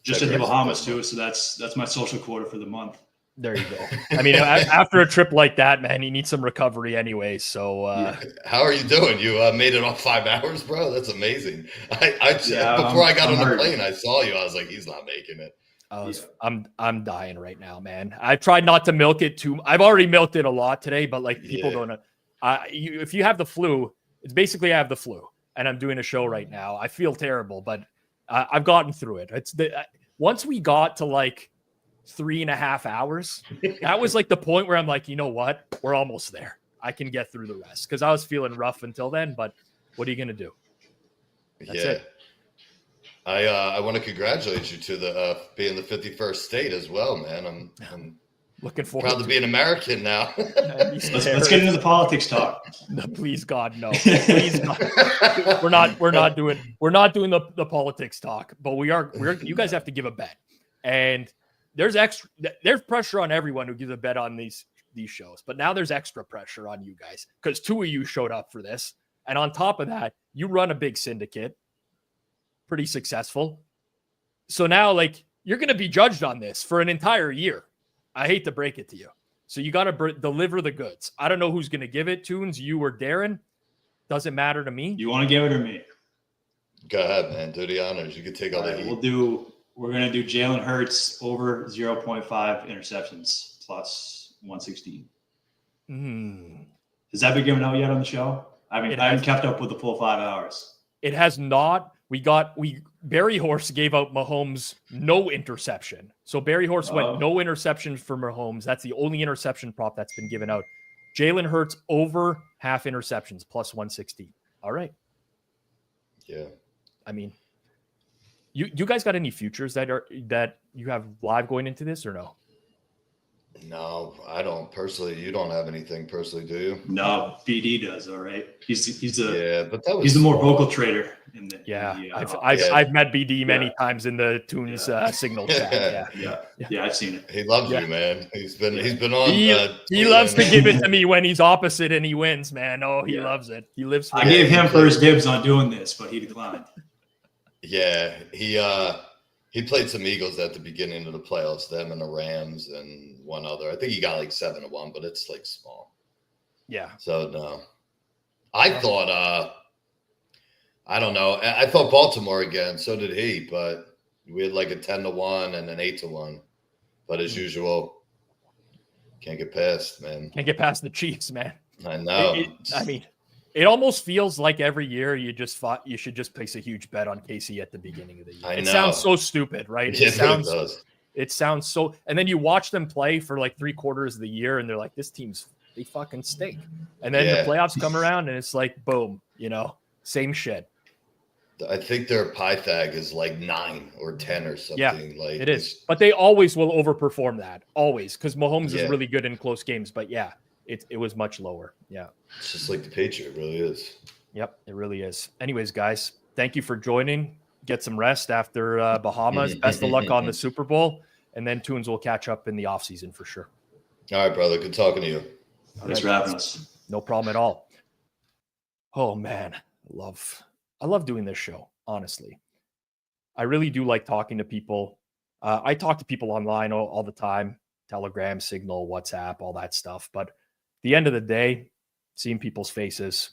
Just in the Bahamas too, so that's my social quota for the month. There you go. I mean, after a trip like that, man, you need some recovery anyway. So, how are you doing? You made it off 5 hours, bro. That's amazing. Before I got on the plane, I saw you. I was like, he's not making it. I'm dying right now, man. I tried not to milk it too. I've already milked it a lot today, but like people don't know. If you have the flu, it's basically I have the flu, and I'm doing a show right now. I feel terrible, but I've gotten through it. Once we got to like 3.5 hours, that was like the point where I'm like, you know what? We're almost there. I can get through the rest because I was feeling rough until then. But what are you gonna do? That's it. I want to congratulate you to being the 51st state as well, man. I'm looking forward. Proud to be an American now. Let's get into the politics talk. No, please God, no. Please God. We're not doing the politics talk, but you guys have to give a bet, and there's pressure on everyone who gives a bet on these shows, but now there's extra pressure on you guys because 2 of you showed up for this, and on top of that, you run a big syndicate. Pretty successful. So now, you're going to be judged on this for an entire year. I hate to break it to you. So you got to deliver the goods. I don't know who's going to give it, Toons, you or Darren. Doesn't matter to me. You want to give it or me? Go ahead, man. Do the honors. You can take all the heat. We're going to do Jalen Hurts over 0.5 interceptions plus 116. Has that been given out yet on the show? I mean, I haven't kept up with the full 5 hours. It has not. Berryhorse gave out Mahomes no interception. So Berryhorse went no interception for Mahomes. That's the only interception prop that's been given out. Jalen Hurts over half interceptions, plus 160. All right. Yeah. I mean, you guys got any futures that you have live going into this or no? No, I don't personally. You don't have anything personally, do you? No, BD does. All right. He's but that was he's the more vocal trader. I've met BD many times in the Tunes signal chat. Yeah, I've seen it. He loves you, man. He's been on. He loves to give it to me when he's opposite and he wins, man. Oh, he loves it. He lives for I gave him first dibs on doing this, but he declined. Yeah, he played some Eagles at the beginning of the playoffs, them and the Rams and one other. I think he got like 7-1, but it's like small. Yeah. So no. I thought I don't know. I thought Baltimore again, so did he, but we had like a 10-1 and an 8-1. But as usual, can't get past, man. Can't get past the Chiefs, man. I know. It almost feels like every year you should just place a huge bet on KC at the beginning of the year. It sounds so stupid, right? It sounds so, and then you watch them play for like 3/4 of the year and they're like, this team's, they fucking stink. And then the playoffs come around and it's like, boom, same shit. I think their Pythag is like 9 or 10 or something. Yeah, like it is. But they always will overperform that. Always. Because Mahomes is really good in close games. But yeah, it was much lower. Yeah. It's just like the Patriot. It really is. Yep, it really is. Anyways, guys, thank you for joining. Get some rest after Bahamas. Best of luck on the Super Bowl. And then Tunes will catch up in the offseason for sure. All right, brother. Good talking to you. Thanks for having us. No problem at all. Oh, man. I love doing this show, honestly. I really do like talking to people. I talk to people online all the time, Telegram, Signal, WhatsApp, all that stuff. But at the end of the day, seeing people's faces,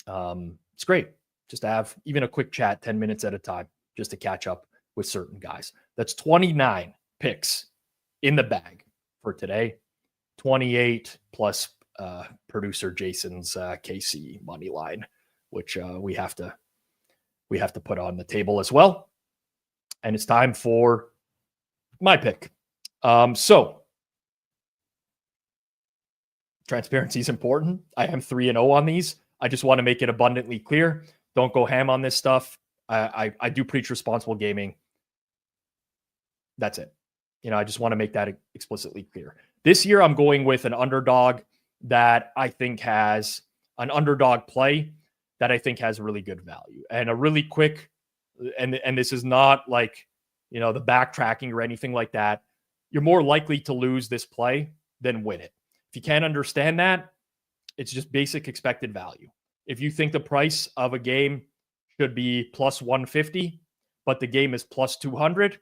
it's great. Just to have even a quick chat, 10 minutes at a time, just to catch up with certain guys. That's 29 picks in the bag for today. 28 plus producer Jason's KC money line, which we have to put on the table as well. And it's time for my pick. So transparency is important. I am 3-0 on these. I just want to make it abundantly clear. Don't go ham on this stuff. I do preach responsible gaming. That's it. I just want to make that explicitly clear. This year, I'm going with an underdog that I think has an underdog play that I think has really good value. And a really quick, and this is not like, the backtracking or anything like that. You're more likely to lose this play than win it. If you can't understand that, it's just basic expected value. If you think the price of a game should be plus 150, but the game is plus 200,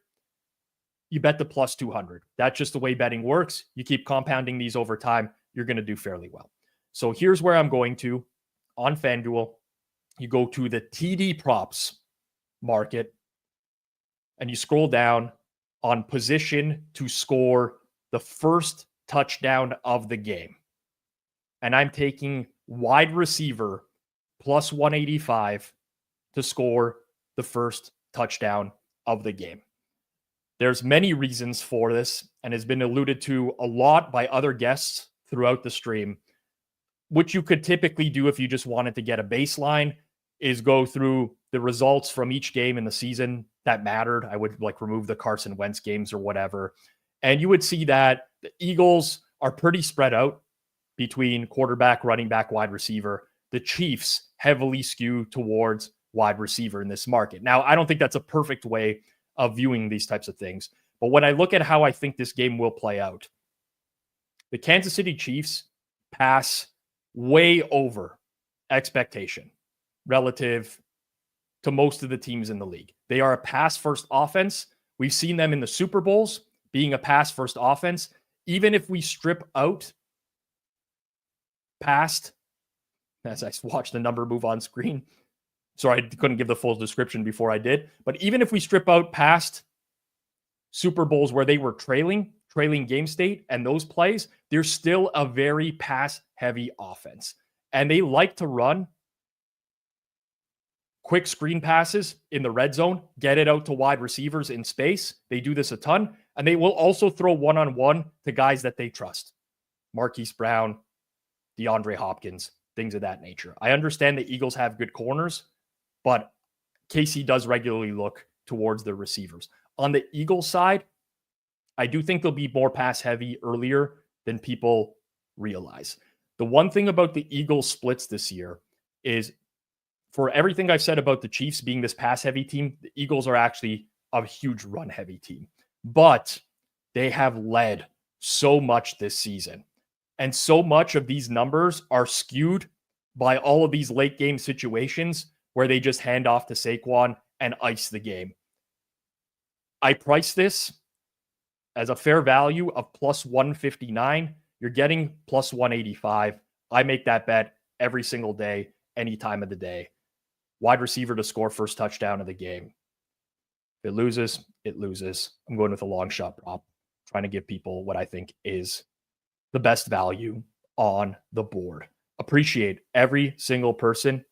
you bet the plus 200. That's just the way betting works. You keep compounding these over time, you're going to do fairly well. So here's where I'm going to on FanDuel. You go to the TD props market and you scroll down on position to score the first touchdown of the game. And I'm taking wide receiver plus 185 to score the first touchdown of the game. There's many reasons for this and has been alluded to a lot by other guests throughout the stream. What you could typically do if you just wanted to get a baseline is go through the results from each game in the season that mattered. I would remove the Carson Wentz games or whatever. And you would see that the Eagles are pretty spread out between quarterback, running back, wide receiver. The Chiefs heavily skew towards wide receiver in this market. Now, I don't think that's a perfect way of viewing these types of things. But when I look at how I think this game will play out, the Kansas City Chiefs pass way over expectation relative to most of the teams in the league. They are a pass-first offense. We've seen them in the Super Bowls being a pass-first offense. Even if we strip out past, as I watched the number move on screen, sorry, I couldn't give the full description before I did. But even if we strip out past Super Bowls where they were trailing trailing game state and those plays, they're still a very pass-heavy offense. And they like to run quick screen passes in the red zone, get it out to wide receivers in space. They do this a ton. And they will also throw one-on-one to guys that they trust. Marquise Brown, DeAndre Hopkins, things of that nature. I understand the Eagles have good corners, but KC does regularly look towards the receivers. On the Eagles side, I do think they'll be more pass-heavy earlier than people realize. The one thing about the Eagles splits this year is, for everything I've said about the Chiefs being this pass-heavy team, the Eagles are actually a huge run-heavy team. But they have led so much this season. And so much of these numbers are skewed by all of these late-game situations where they just hand off to Saquon and ice the game. I price this as a fair value of plus 159. You're getting plus 185. I make that bet every single day, any time of the day. Wide receiver to score first touchdown of the game. If it loses, it loses. I'm going with a long shot prop, trying to give people what I think is the best value on the board. Appreciate every single person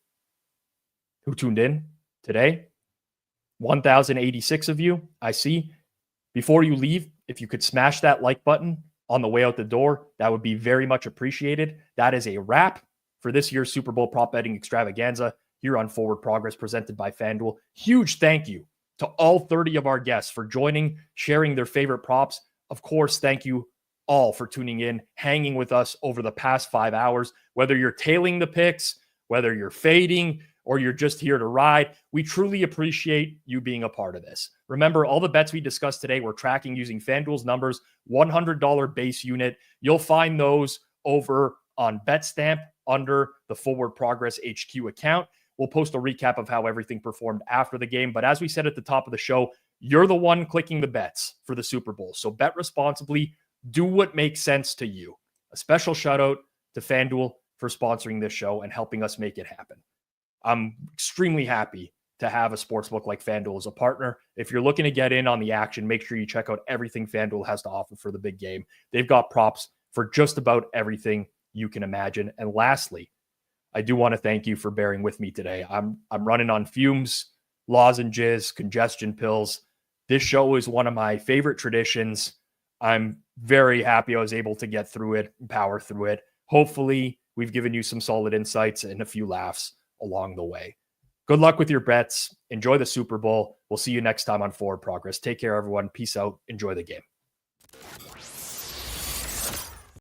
who tuned in today. 1,086 of you, I see. Before you leave, if you could smash that like button on the way out the door, that would be very much appreciated. That is a wrap for this year's Super Bowl Prop Betting Extravaganza here on Forward Progress, presented by Fanduel. Huge thank you to all 30 of our guests for joining, sharing their favorite props. Of course, thank you all for tuning in, hanging with us over the past 5 hours. Whether you're tailing the picks, whether you're fading, or you're just here to ride, we truly appreciate you being a part of this. Remember, all the bets we discussed today we're tracking using FanDuel's numbers, $100 base unit. You'll find those over on Betstamp under the Forward Progress HQ account. We'll post a recap of how everything performed after the game. But as we said at the top of the show, you're the one clicking the bets for the Super Bowl. So bet responsibly. Do what makes sense to you. A special shout out to FanDuel for sponsoring this show and helping us make it happen. I'm extremely happy to have a sportsbook like FanDuel as a partner. If you're looking to get in on the action, make sure you check out everything FanDuel has to offer for the big game. They've got props for just about everything you can imagine. And lastly, I do want to thank you for bearing with me today. I'm running on fumes, lozenges, congestion pills. This show is one of my favorite traditions. I'm very happy I was able to get through it and power through it. Hopefully, we've given you some solid insights and a few laughs along the way. Good luck with your bets. Enjoy the Super Bowl. We'll see you next time on Forward Progress. Take care, everyone. Peace out. Enjoy the game.